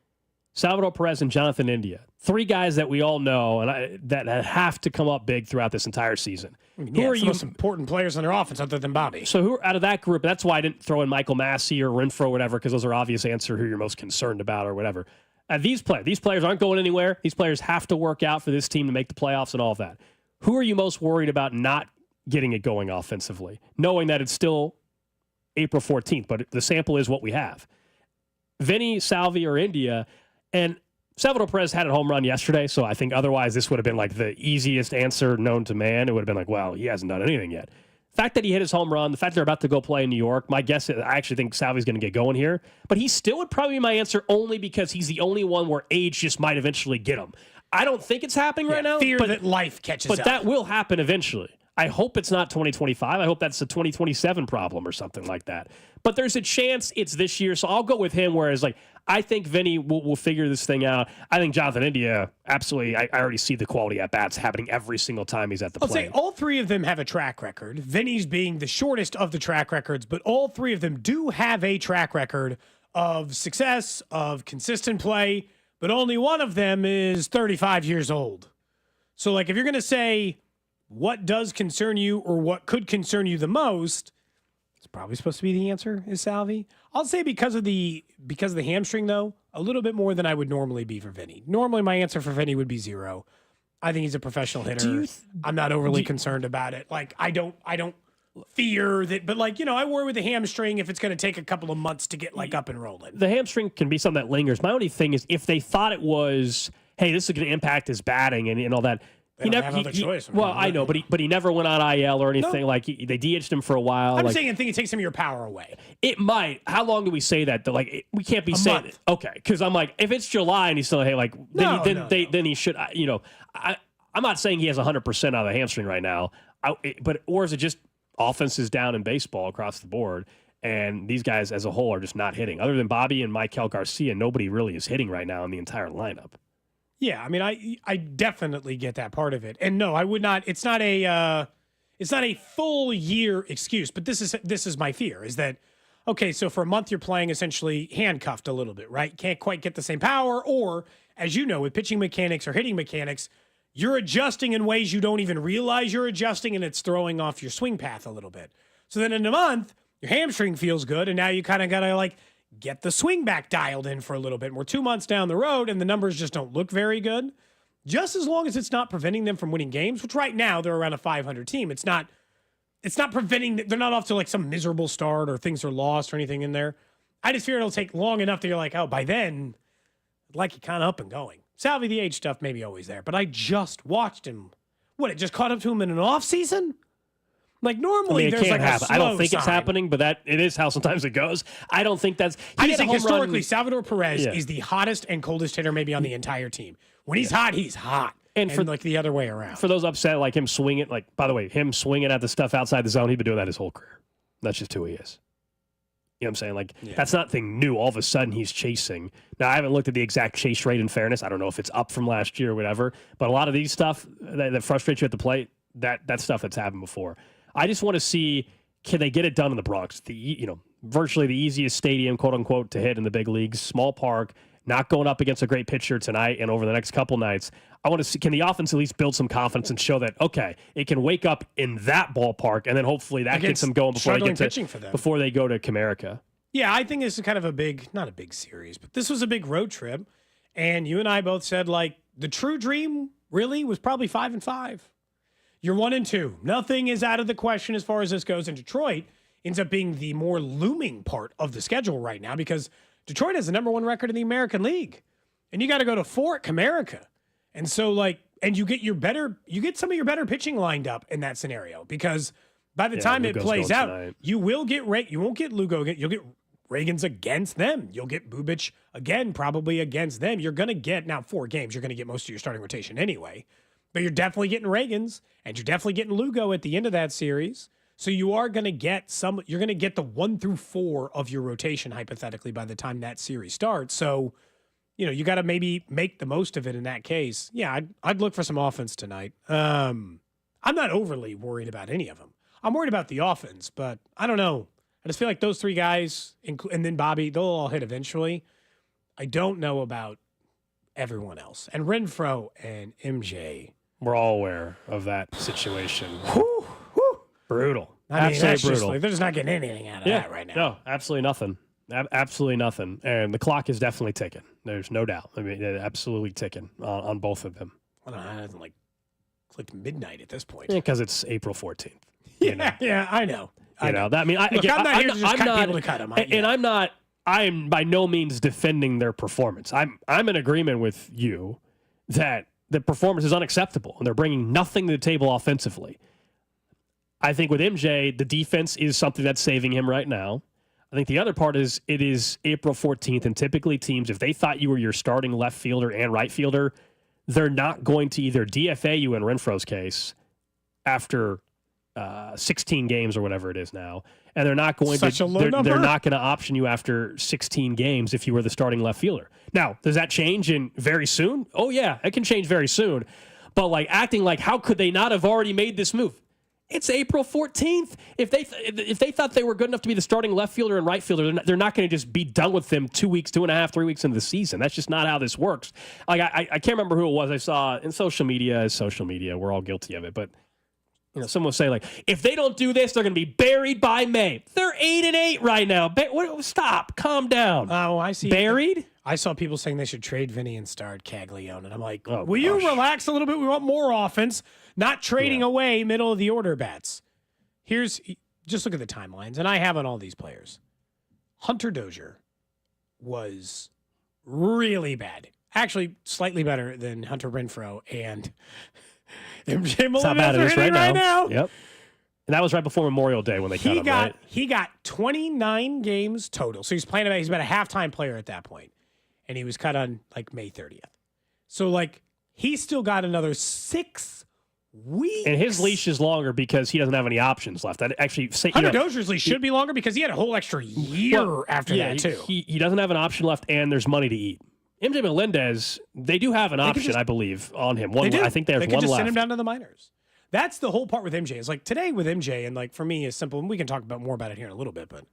Salvador Perez, and Jonathan India, three guys that we all know and that have to come up big throughout this entire season. Who are you most important players on their offense other than Bobby? So who out of that group? That's why I didn't throw in Michael Massey or Renfroe or whatever, because those are obvious answer who you're most concerned about or whatever. These players aren't going anywhere. These players have to work out for this team to make the playoffs and all of that. Who are you most worried about not getting it going offensively, knowing that it's still April 14th, but the sample is what we have? Vinny, Salvi, or India. And Salvador Perez had a home run yesterday, so I think otherwise this would have been like the easiest answer known to man. It would have been like, well, he hasn't done anything yet. The fact that he hit his home run, the fact they're about to go play in New York, my guess is I actually think Salvi's going to get going here. But he still would probably be my answer only because he's the only one where age just might eventually get him. I don't think it's happening right now. Fear that life catches up. But that will happen eventually. I hope it's not 2025. I hope that's a 2027 problem or something like that. But there's a chance it's this year, so I'll go with him, whereas I think Vinny will figure this thing out. I think Jonathan India, absolutely, I already see the quality at-bats happening every single time he's at the plate. I'll say all three of them have a track record. Vinny's being the shortest of the track records, but all three of them do have a track record of success, of consistent play, but only one of them is 35 years old. So, if you're going to say what does concern you or what could concern you the most, it's probably supposed to be the answer is Salvi. I'll say because of the hamstring, though, a little bit more than I would normally be for Vinny. Normally, my answer for Vinny would be 0. I think he's a professional hitter. I'm not overly concerned about it. I don't fear that, but I worry with the hamstring if it's going to take a couple of months to get up and rolling. The hamstring can be something that lingers. My only thing is if they thought it was, hey, this is going to impact his batting and all that. They don't have other choice. Well, I know, but he never went on IL or anything. No. They DH'd him for a while. I'm saying I think it takes some of your power away. It might. How long do we say that? We can't be saying month. Okay, because I'm if it's July and he's still then he should. I'm not saying he has 100% out of the hamstring right now. Or is it just offense is down in baseball across the board, and these guys as a whole are just not hitting. Other than Bobby and Maikel Garcia, nobody really is hitting right now in the entire lineup. Yeah, I mean, I definitely get that part of it. And no, I would not. It's not It's not a full year excuse, but this is my fear is that, okay, so for a month you're playing essentially handcuffed a little bit, right? Can't quite get the same power, or as you know, with pitching mechanics or hitting mechanics, you're adjusting in ways you don't even realize you're adjusting, and it's throwing off your swing path a little bit. So then in a month, your hamstring feels good, and now you kind of got to get the swing back dialed in for a little bit. And we're 2 months down the road, and the numbers just don't look very good. Just as long as it's not preventing them from winning games, which right now they're around a 500 team. It's not preventing, they're not off to some miserable start or things are lost or anything in there. I just fear it'll take long enough that you're oh, by then, I'd you kind of up and going. Salvi the age stuff maybe always there, but I just watched him. What, it just caught up to him in an off season? Normally there's can't a happen. slow I don't think sign. it's happening, but it is how sometimes it goes. I don't think that's. I just think historically, Salvador Perez is the hottest and coldest hitter maybe on the entire team. When he's hot, he's hot. And for the other way around. For those upset, him swinging, by the way, him swinging at the stuff outside the zone, he's been doing that his whole career. That's just who he is. You know what I'm saying? That's not thing new. All of a sudden, he's chasing. Now, I haven't looked at the exact chase rate in fairness. I don't know if it's up from last year or whatever. But a lot of these stuff that frustrates you at the plate, that stuff that's happened before. I just want to see, can they get it done in the Bronx? Virtually the easiest stadium, quote unquote, to hit in the big leagues, small park, not going up against a great pitcher tonight and over the next couple nights. I want to see, can the offense at least build some confidence and show that, okay, it can wake up in that ballpark, and then hopefully that gets them going before they go to Comerica. Yeah, I think this is kind of not a big series, but this was a big road trip. And you and I both said, the true dream really was probably 5-5. You're 1-2. Nothing is out of the question as far as this goes. And Detroit ends up being the more looming part of the schedule right now because Detroit has the number 1 record in the American League. And you got to go to 4 at Comerica. And so and you get some of your better pitching lined up in that scenario because by the time it plays out, tonight. You won't get Lugo, you'll get Reagan's against them. You'll get Bubic again, probably against them. You're going to get, now 4 games, you're going to get most of your starting rotation anyway. But you're definitely getting Reagan's, and you're definitely getting Lugo at the end of that series. So you are going to get you're going to get the 1 through 4 of your rotation, hypothetically, by the time that series starts. So, you got to maybe make the most of it in that case. Yeah, I'd look for some offense tonight. I'm not overly worried about any of them. I'm worried about the offense, but I don't know. I just feel like those 3 guys, and then Bobby, they'll all hit eventually. I don't know about everyone else. And Renfroe and MJ. We're all aware of that situation. Whew. Brutal. Absolutely brutal. They're just not getting anything out of that right now. No, absolutely nothing. Absolutely nothing. And the clock is definitely ticking. There's no doubt. They're absolutely ticking on both of them. I don't know. It hasn't clicked midnight at this point. Because it's April 14th. Yeah, I know. I'm not here to just cut people to cut them. I'm by no means defending their performance. I'm in agreement with you that the performance is unacceptable and they're bringing nothing to the table offensively. I think with MJ, the defense is something that's saving him right now. I think the other part is it is April 14th, and typically teams, if they thought you were your starting left fielder and right fielder, they're not going to either DFA you in Renfroe's case after 16 games or whatever it is now, and they're not going they're not going to option you after 16 games if you were the starting left fielder. Now, does that change very soon? Oh yeah, it can change very soon. But acting like how could they not have already made this move? It's April 14th. If they thought they were good enough to be the starting left fielder and right fielder, they're not going to just be done with them 2 weeks, 2.5, 3 weeks into the season. That's just not how this works. I can't remember who it was I saw in social media. We're all guilty of it, but someone will say if they don't do this, they're going to be buried by May. They're 8-8 right now. Stop. Calm down. Oh, I see. Buried? I saw people saying they should trade Vinny and start Caglione, and I'm like, will you relax a little bit? We want more offense, not trading away middle of the order bats. Just look at the timelines, and I have on all these players. Hunter Dozier was really bad. Actually, slightly better than Hunter Renfroe and MJ Melendez right now. Yep. And that was right before Memorial Day when they cut him, right? He got 29 games total. So he's about a halftime player at that point. And he was cut on May 30th. So he's still got another 6 weeks. And his leash is longer because he doesn't have any options left. Hunter Dozier's leash should be longer because he had a whole extra year after that too. He doesn't have an option left, and there's money to eat. MJ Melendez, they do have an option, I believe, on him. I think there's one left. They could just send him down to the minors. That's the whole part with MJ. Is like today with MJ, and like for me, is simple. And we can talk more about it here in a little bit, but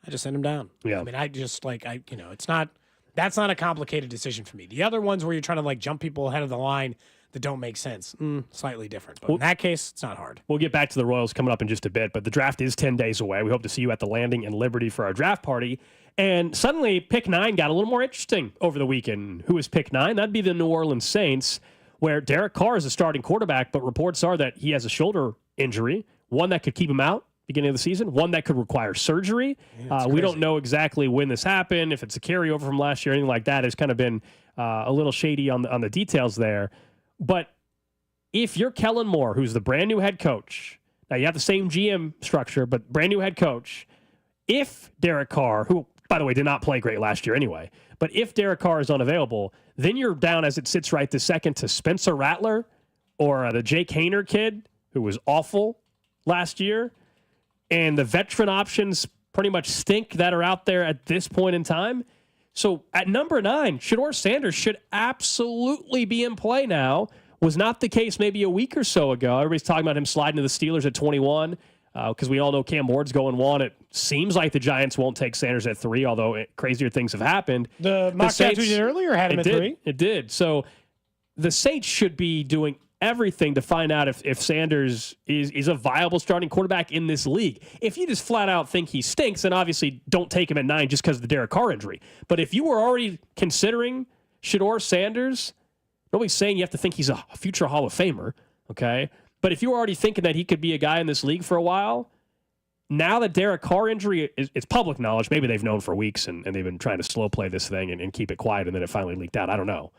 I just sent him down. Yeah. I mean, it's not. That's not a complicated decision for me. The other ones where you're trying to like jump people ahead of the line that don't make sense, slightly different. But in that case, it's not hard. We'll get back to the Royals coming up in just a bit, but the draft is 10 days away. We hope to see you at the Landing in Liberty for our draft party. And suddenly, pick 9 got a little more interesting over the weekend. Who is pick 9? That'd be the New Orleans Saints, where Derek Carr is a starting quarterback, but reports are that he has a shoulder injury, one that could keep him out beginning of the season, one that could require surgery. We don't know exactly when this happened, if it's a carryover from last year, anything like that. It's kind of been a little shady on the details there. But if you're Kellen Moore, who's the brand new head coach, now you have the same GM structure, but brand new head coach, if Derek Carr, who, by the way, did not play great last year anyway, but if Derek Carr is unavailable, then you're down as it sits right this second to Spencer Rattler or the Jake Haener kid, who was awful last year. And the veteran options pretty much stink that are out there at this point in time. So at number 9, Shedeur Sanders should absolutely be in play now. Was not the case maybe a week or so ago. Everybody's talking about him sliding to the Steelers at 21 because we all know Cam Ward's going 1. It seems like the Giants won't take Sanders at 3, although crazier things have happened. The mock draft we did earlier had him at 3. It did. So the Saints should be doing everything to find out if Sanders is a viable starting quarterback in this league. If you just flat out think he stinks, then obviously don't take him at 9 just because of the Derek Carr injury. But if you were already considering Shedeur Sanders, nobody's saying you have to think he's a future Hall of Famer, okay? But if you were already thinking that he could be a guy in this league for a while, now that Derek Carr injury is public knowledge, maybe they've known for weeks and they've been trying to slow play this thing and keep it quiet, and then it finally leaked out. I don't know.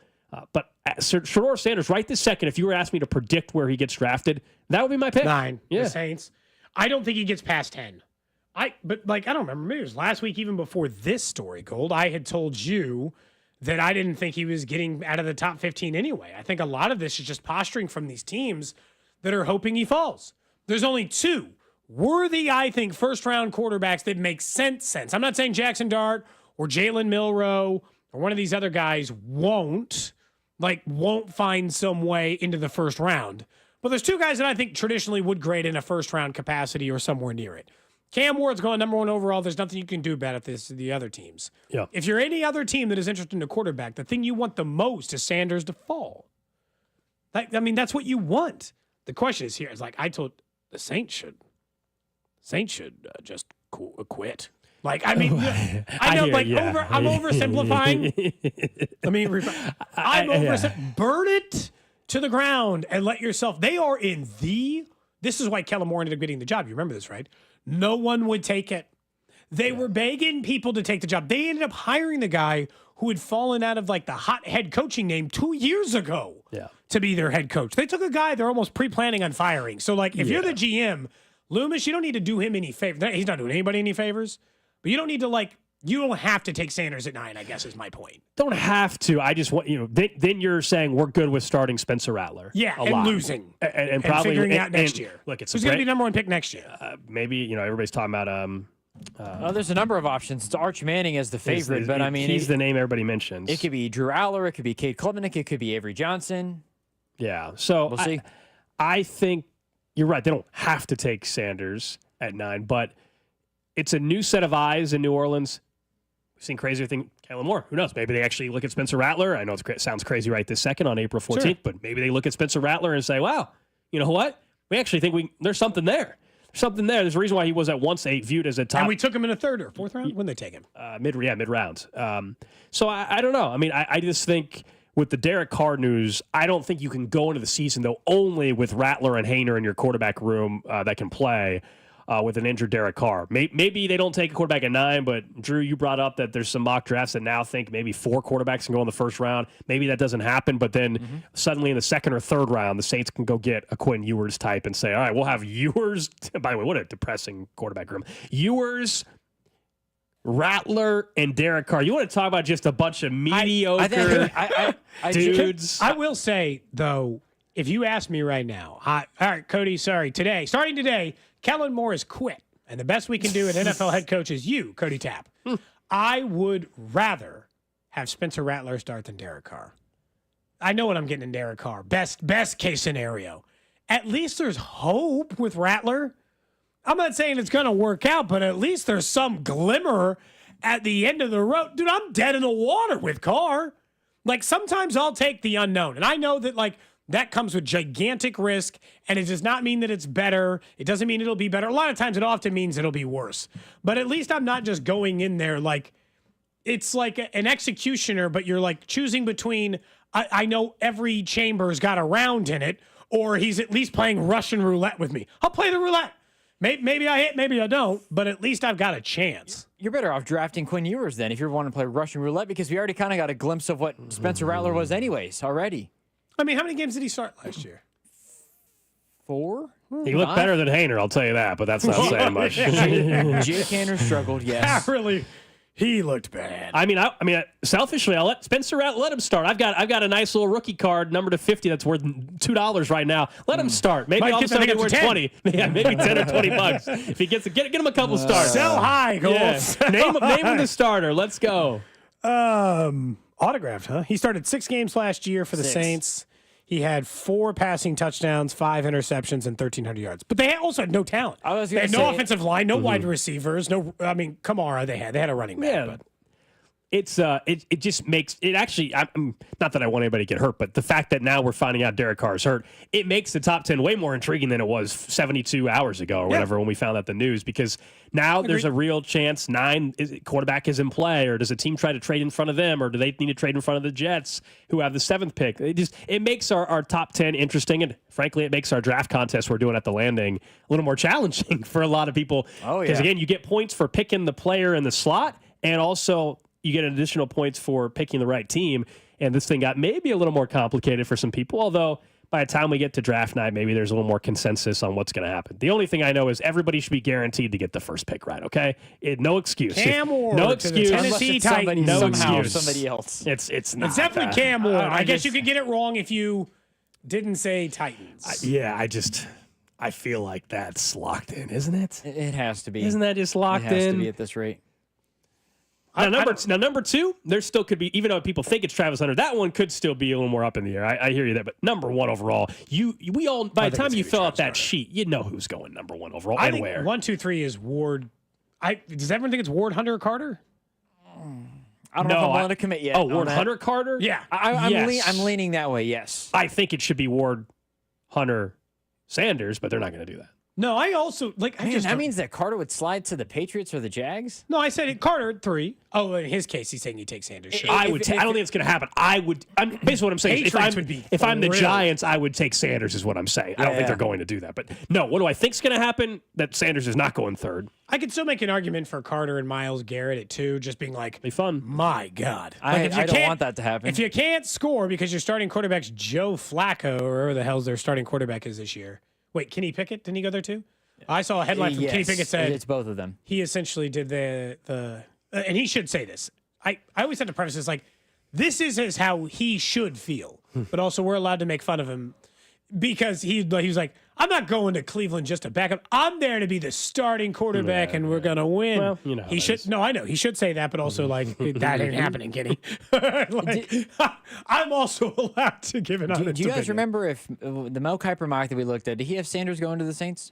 But Shedeur Sanders, right this second, if you were asking me to predict where he gets drafted, that would be my pick. 9, yeah. The Saints. I don't think he gets past 10. I don't remember. Maybe it was last week, even before this story, Gold. I had told you that I didn't think he was getting out of the top 15 anyway. I think a lot of this is just posturing from these teams that are hoping he falls. There's only 2 worthy, I think, first-round quarterbacks that make sense. I'm not saying Jackson Dart or Jalen Milroe or one of these other guys won't find some way into the first round. But there's 2 guys that I think traditionally would grade in a first-round capacity or somewhere near it. Cam Ward's going number 1 overall. There's nothing you can do about it. This the other teams. Yeah. If you're any other team that is interested in a quarterback, the thing you want the most is Sanders to fall. That's what you want. The question is here is I told the Saints should just quit. I'm oversimplifying. Let me burn it to the ground and let yourself. They are in the. This is why Kellen Moore ended up getting the job. You remember this, right? No one would take it. They were begging people to take the job. They ended up hiring the guy who had fallen out of the hot head coaching name 2 years ago to be their head coach. They took a guy they're almost pre-planning on firing. So if you're the GM, Loomis, you don't need to do him any favors. He's not doing anybody any favors. But you don't need to you don't have to take Sanders at 9, I guess is my point. Don't have to. I just want, then you're saying we're good with starting Spencer Rattler. Yeah, a and lot. Losing. And probably figuring out next year. Look, who's going to be number 1 pick next year? Maybe, everybody's talking about there's a number of options. It's Arch Manning as the favorite, but I mean, he's the name everybody mentions. It could be Drew Aller, it could be Cade Klubnik, it could be Avery Johnson. Yeah, so we'll see. I think you're right. They don't have to take Sanders at 9, but it's a new set of eyes in New Orleans. We've seen crazier things. Kellen Moore, who knows? Maybe they actually look at Spencer Rattler. I know it sounds crazy right this second on April 14th, but maybe they look at Spencer Rattler and say, wow, you know what? We actually think there's something there. Something there. There's a reason why he was at once viewed as a top. And we took him in a 3rd or 4th round? When did they take him? Mid-round. So I don't know. I mean, I just think with the Derek Carr news, I don't think you can go into the season, though, only with Rattler and Haener in your quarterback room that can play with an injured Derek Carr. Maybe they don't take a quarterback at 9, but Drew, you brought up that there's some mock drafts that now think maybe 4 quarterbacks can go in the first round. Maybe that doesn't happen, but then suddenly in the 2nd or 3rd round, the Saints can go get a Quinn Ewers type and say, all right, we'll have Ewers. By the way, what a depressing quarterback room. Ewers, Rattler, and Derek Carr. You want to talk about just a bunch of mediocre dudes? I will say, though, if you ask me right now, all right, Cody, starting today, Kellen Moore has quit, and the best we can do at NFL head coach is you, Cody Tapp. I would rather have Spencer Rattler start than Derek Carr. I know what I'm getting in Derek Carr. Best case scenario. at least there's hope with Rattler. I'm not saying it's going to work out, but at least there's some glimmer at the end of the road. Dude, I'm dead in the water with Carr. Like, sometimes I'll take the unknown. And I know that, like, that comes with gigantic risk, and it does not mean that it's better. It doesn't mean it'll be better. A lot of times it often means it'll be worse. But at least I'm not just going in there like it's like an executioner, but you're like choosing between, I know every chamber's got a round in it, or he's at least playing Russian roulette with me. I'll play the roulette. Maybe I hit, maybe I don't, but at least I've got a chance. You're better off drafting Quinn Ewers then if you're wanting to play Russian roulette, because we already kind of got a glimpse of what Spencer Rattler was anyways already. I mean, how many games did he start last year? 4? He looked better than Hainer, I'll tell you that, but that's not saying much. Jake Hainer struggled, yes. Really, he looked bad. I mean, selfishly, I'll let Spencer Rattler let him start. I've got a nice little rookie card, number to 50, that's worth $2 right now. Let him start. Maybe all of a sudden he'll be worth 20. Yeah, maybe 10 or 20 bucks if he gets get him a couple starts. Sell high, Gold. Yeah. Name him the starter. Let's go. Autographed, huh? He started 6 games last year for the Saints. He had 4 passing touchdowns, 5 interceptions, and 1,300 yards. But they also had no talent. They had no offensive line, no wide receivers, Kamara they had a running back. Yeah. But It just makes it actually. I'm not that I want anybody to get hurt, but the fact that now we're finding out Derek Carr is hurt, it makes the top 10 way more intriguing than it was 72 hours ago or whatever when we found out the news. Because now there's a real chance quarterback is in play, or does a team try to trade in front of them, or do they need to trade in front of the Jets who have the 7th pick? It makes our top 10 interesting, and frankly, it makes our draft contest we're doing at the Landing a little more challenging for a lot of people. Because again, you get points for picking the player in the slot, and also you get additional points for picking the right team. And this thing got maybe a little more complicated for some people, although by the time we get to draft night, maybe there's a little more consensus on what's going to happen. The only thing I know is everybody should be guaranteed to get the first pick right, okay? No excuse. Cam Ward no to the excuse. Tennessee Titans. No somehow excuse. somebody else. It's not It's definitely that. Cam Ward. I guess you could get it wrong if you didn't say Titans. I feel like that's locked in, isn't it? It has to be. Isn't that just locked in? It has to be at this rate. Now, number 2, there still could be, even though people think it's Travis Hunter, that one could still be a little more up in the air. I hear you there, but number 1 overall, we all, by the time you fill out that sheet, you know who's going number 1 overall I and think where. 1, 2, 3 is Ward. Does everyone think it's Ward, Hunter, or Carter? I don't know if I'm willing to commit yet. Oh, Ward, Hunter, Carter? Yeah. I'm leaning that way, yes. I think it should be Ward, Hunter, Sanders, but they're not going to do that. No, I also that means that Carter would slide to the Patriots or the Jags? No, I said it, Carter at 3. Oh, in his case, he's saying you take Sanders. Sure. I don't think it's going to happen. Basically what I'm saying is if I'm the Giants, I would take Sanders is what I'm saying. I don't think they're going to do that. But no, what do I think is going to happen? That Sanders is not going 3rd. I could still make an argument for Carter and Myles Garrett at 2, just being like, be fun. My God. I don't want that to happen. If you can't score because your starting quarterback's Joe Flacco, or whoever the hell's their starting quarterback is this year. Wait, Kenny Pickett? Didn't he go there too? I saw a headline from Kenny Pickett said it's both of them. He essentially did and he should say this. I always have to preface this like, this is how he should feel, but also we're allowed to make fun of him because he was like, I'm not going to Cleveland just to back up. I'm there to be the starting quarterback, and we're gonna win. Well, you know he should. No, I know he should say that, but also like that ain't happening, Kenny. I'm also allowed to give an honest Do you guys opinion. remember if the Mel Kiper mock that we looked at? Did he have Sanders going to the Saints?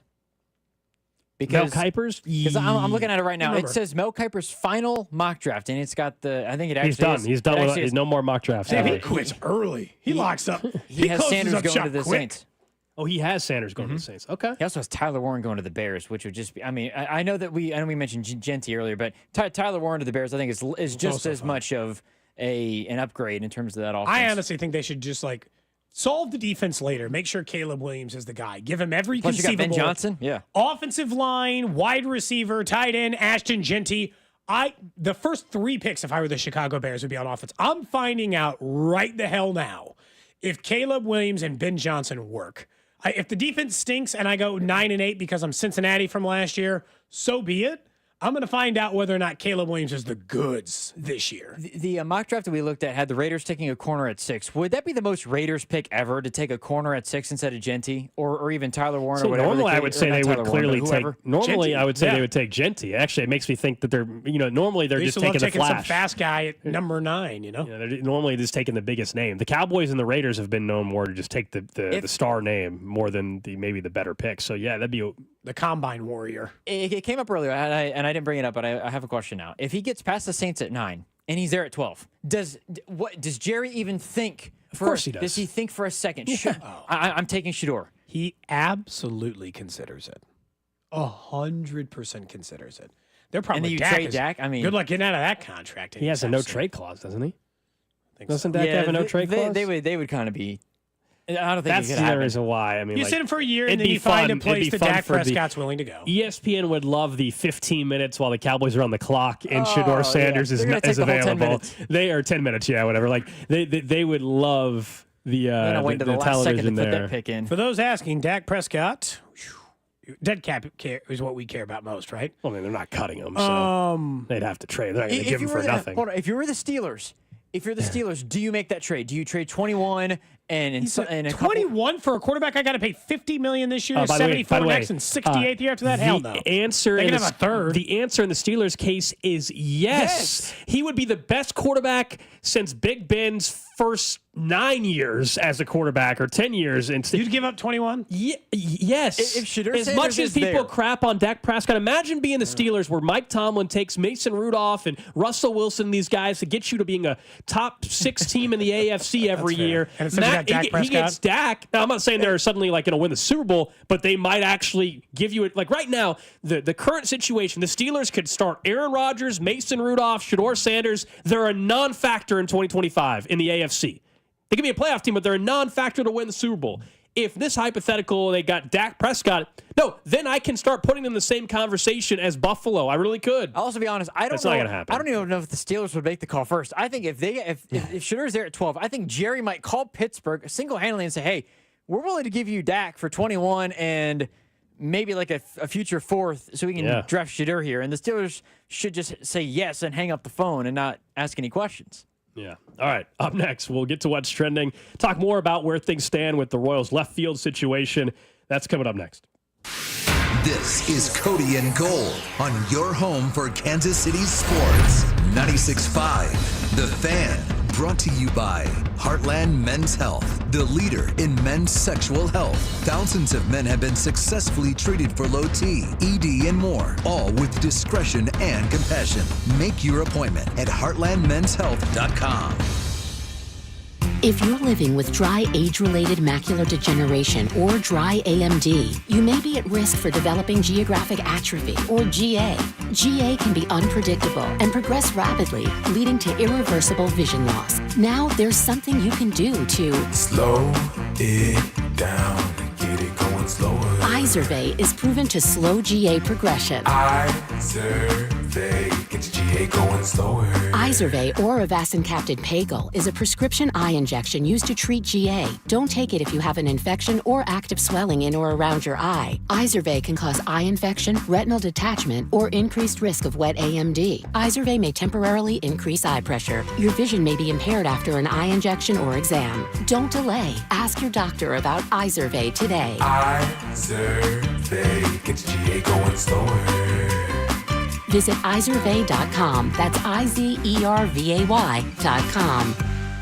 Mel Kiper's? Because I'm looking at it right now. Remember. It says Mel Kiper's final mock draft, and it's got I think it actually He's done. He's no more mock drafts. Damn, he quits early. He locks up. He has closes Sanders up going shop to the quick. Saints. Oh, he has Sanders going to the Saints. Okay. He also has Tyler Warren going to the Bears, which would just be. I mean, I know we mentioned Genty earlier, but Tyler Warren to the Bears, I think is just as much of an upgrade in terms of that offense. I honestly think they should just like solve the defense later. Make sure Caleb Williams is the guy. Give him every Plus conceivable. You got Ben Johnson, yeah. Offensive line, wide receiver, tight end, Ashton Genty. The first 3 picks, if I were the Chicago Bears, would be on offense. I'm finding out right the hell now if Caleb Williams and Ben Johnson work. If the defense stinks and I go 9-8 because I'm Cincinnati from last year, so be it. I'm going to find out whether or not Caleb Williams is the goods this year. The mock draft that we looked at had the Raiders taking a corner at 6. Would that be the most Raiders pick ever to take a corner at 6 instead of Genty or even Tyler Warren or whatever? Normally, I would say they would clearly take. Normally, Genty. I would say they would take Genty. Actually, it makes me think that they're. Normally they're just taking the flash. Some fast guy at number 9. They're normally just taking the biggest name. The Cowboys and the Raiders have been known more to just take the star name more than maybe the better pick. So yeah, that'd be the combine warrior. It came up earlier, and I didn't bring it up, but I have a question now. If he gets past the Saints at 9 and he's there at 12, does Jerry even think? Of course he does. Does he think for a second? Yeah. I'm taking Shedeur. He absolutely considers it. 100% considers it. They're probably and then you trade Dak. I mean, good luck getting out of that contract. He has a no trade clause, doesn't he? Doesn't so. Dak have a no trade clause? They would kind of be. I don't think that's it could the happen. reason why. I mean, you sit him for a year and then you find a place that Dak Prescott's willing to go. ESPN would love the 15 minutes while the Cowboys are on the clock and Shedeur Sanders is available. They are 10 minutes, whatever. Like they would love the television there. Put that pick in. For those asking, Dak Prescott, dead cap is what we care about most, right? Well, I mean, they're not cutting him, so they'd have to trade. They're not going to give him for nothing. Hold on. If you're the Steelers, do you make that trade? Do you trade 21 and 21 for a quarterback? I got to pay $50 million this year, 74 next, and 68 the year after that. Hell no. They can have a third. The answer in the Steelers' case is yes. He would be the best quarterback since Big Ben's first 9 years as a quarterback or 10 years. You'd give up 21? Yes. If Shedeur as much as people crap on Dak Prescott, imagine being the Steelers where Mike Tomlin takes Mason Rudolph and Russell Wilson, these guys, to get you to being a top 6 team in the AFC every year. And he gets Dak. Now, I'm not saying they're suddenly going to win the Super Bowl, but they might actually give you it. Like right now, the current situation, the Steelers could start Aaron Rodgers, Mason Rudolph, Shedeur Sanders. They're a non-factor in 2025 in the AFC. They could be a playoff team, but they're a non-factor to win the Super Bowl. If this hypothetical, they got Dak Prescott, then I can start putting them in the same conversation as Buffalo. I really could. I'll also be honest. That's not going to happen. I don't even know if the Steelers would make the call first. I think if Shedeur's there at 12, I think Jerry might call Pittsburgh single-handedly and say, hey, we're willing to give you Dak for 21 and maybe like a future 4th so we can draft Shedeur here. And the Steelers should just say yes and hang up the phone and not ask any questions. Yeah. All right. Up next, we'll get to what's trending. Talk more about where things stand with the Royals' left field situation. That's coming up next. This is Cody and Gold on your home for Kansas City sports. 96.5, The Fan. Brought to you by Heartland Men's Health, the leader in men's sexual health. Thousands of men have been successfully treated for low T, ED, and more, all with discretion and compassion. Make your appointment at heartlandmenshealth.com. If you're living with dry age-related macular degeneration or dry AMD, you may be at risk for developing geographic atrophy or GA. GA can be unpredictable and progress rapidly, leading to irreversible vision loss. Now there's something you can do to slow it down and get it going slower. Izervay is proven to slow GA progression. Izervay gets GA going slower. Izervay or avacincaptad pagel is a prescription eye injection used to treat GA. Don't take it if you have an infection or active swelling in or around your eye. Izervay can cause eye infection, retinal detachment, or increased risk of wet AMD. Izervay may temporarily increase eye pressure. Your vision may be impaired after an eye injection or exam. Don't delay. Ask your doctor about Izervay today. Izervay gets GA going slower. Visit Izervay.com. That's IZERVAY.com.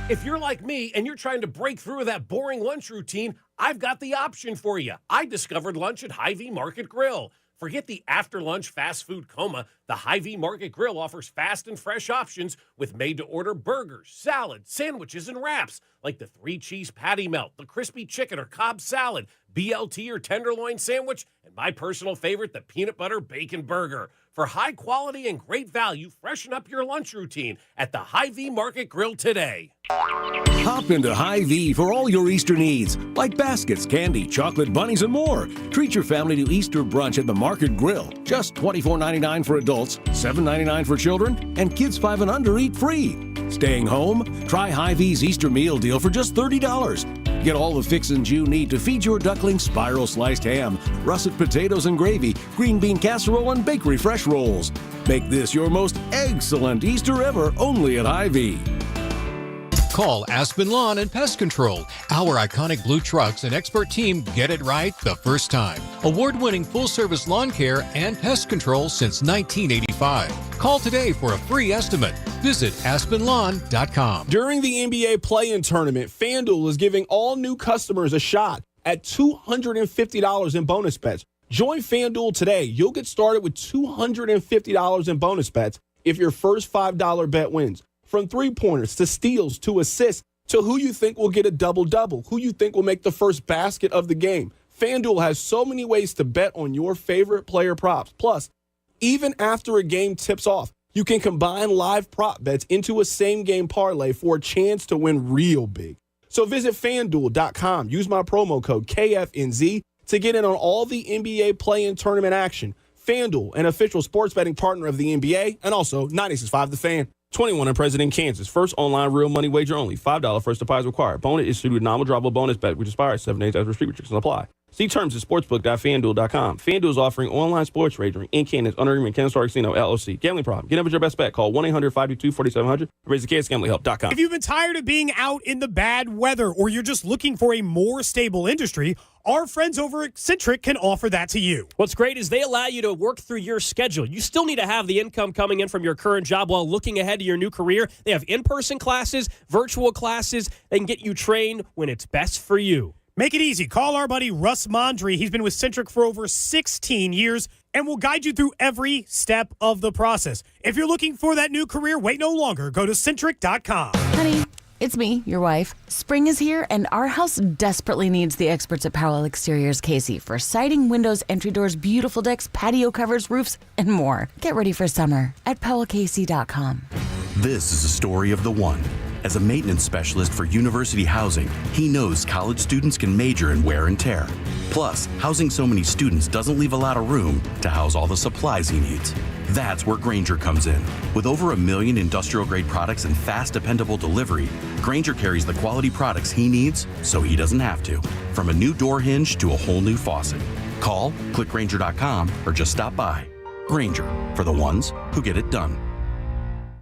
If you're like me and you're trying to break through with that boring lunch routine, I've got the option for you. I discovered lunch at Hy-Vee Market Grill. Forget the after-lunch fast food coma. The Hy-Vee Market Grill offers fast and fresh options with made-to-order burgers, salads, sandwiches, and wraps like the 3-cheese patty melt, the crispy chicken or Cobb salad, BLT or tenderloin sandwich, and my personal favorite, the peanut butter bacon burger. For high quality and great value, freshen up your lunch routine at the Hy-Vee Market Grill today. Hop into Hy-Vee for all your Easter needs, like baskets, candy, chocolate bunnies, and more. Treat your family to Easter brunch at the Market Grill. Just $24.99 for adults, $7.99 for children, and kids 5 and under eat free. Staying home? Try Hy-Vee's Easter meal deal for just $30. Get all the fixings you need to feed your ducklings spiral sliced ham, russet potatoes and gravy, green bean casserole, and bakery fresh rolls. Make this your most excellent Easter ever only at Hy-Vee. Call Aspen Lawn and Pest Control. Our iconic blue trucks and expert team get it right the first time. Award-winning full-service lawn care and pest control since 1985. Call today for a free estimate. Visit aspenlawn.com. During the NBA play-in tournament, FanDuel is giving all new customers a shot at $250 in bonus bets. Join FanDuel today. You'll get started with $250 in bonus bets if your first $5 bet wins. From three-pointers to steals to assists to who you think will get a double-double, who you think will make the first basket of the game. FanDuel has so many ways to bet on your favorite player props. Plus, even after a game tips off, you can combine live prop bets into a same-game parlay for a chance to win real big. So visit FanDuel.com. Use my promo code KFNZ to get in on all the NBA play-in tournament action. FanDuel, an official sports betting partner of the NBA, and also 96.5 The Fan. 21 and present in Kansas. First online real money wager only. $5 first deposit required. Bonus issued with nominal drawable bonus bet, which expires 7 days after restrictions apply. See terms at sportsbook.fanduel.com. FanDuel is offering online sports wagering in Kansas under agreement Kansas Star Casino, LLC. Gambling problem. Get in with your best bet. Call 1-800-522-4700. Raise the case. GamblingHelp.com. If you've been tired of being out in the bad weather or you're just looking for a more stable industry, our friends over at Centric can offer that to you. What's great is they allow you to work through your schedule. You still need to have the income coming in from your current job while looking ahead to your new career. They have in-person classes, virtual classes. They can get you trained when it's best for you. Make it easy. Call our buddy Russ Mondry. He's been with Centric for over 16 years and will guide you through every step of the process. If you're looking for that new career, wait no longer. Go to Centric.com. Honey, it's me, your wife. Spring is here, and our house desperately needs the experts at Powell Exteriors Casey for siding, windows, entry doors, beautiful decks, patio covers, roofs, and more. Get ready for summer at PowellCasey.com. This is a story of the one. As a maintenance specialist for university housing, he knows college students can major in wear and tear. Plus, housing so many students doesn't leave a lot of room to house all the supplies he needs. That's where Grainger comes in. With over 1 million industrial-grade products and fast, dependable delivery, Grainger carries the quality products he needs so he doesn't have to. From a new door hinge to a whole new faucet. Call, click Grainger.com, or just stop by. Grainger, for the ones who get it done.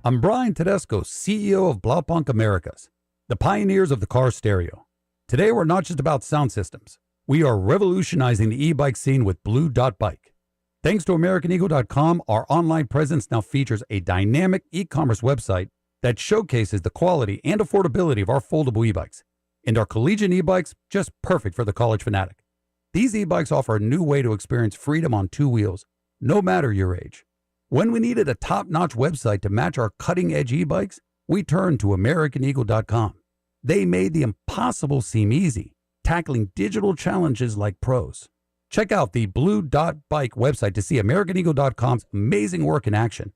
I'm Brian Tedesco, CEO of Blaupunk Americas, the pioneers of the car stereo. Today, we're not just about sound systems. We are revolutionizing the e-bike scene with Blue Dot Bike. Thanks to AmericanEagle.com, our online presence now features a dynamic e-commerce website that showcases the quality and affordability of our foldable e-bikes. And our collegiate e-bikes, just perfect for the college fanatic. These e-bikes offer a new way to experience freedom on two wheels, no matter your age. When we needed a top-notch website to match our cutting-edge e-bikes, we turned to AmericanEagle.com. They made the impossible seem easy, tackling digital challenges like pros. Check out the Blue Dot Bike website to see AmericanEagle.com's amazing work in action.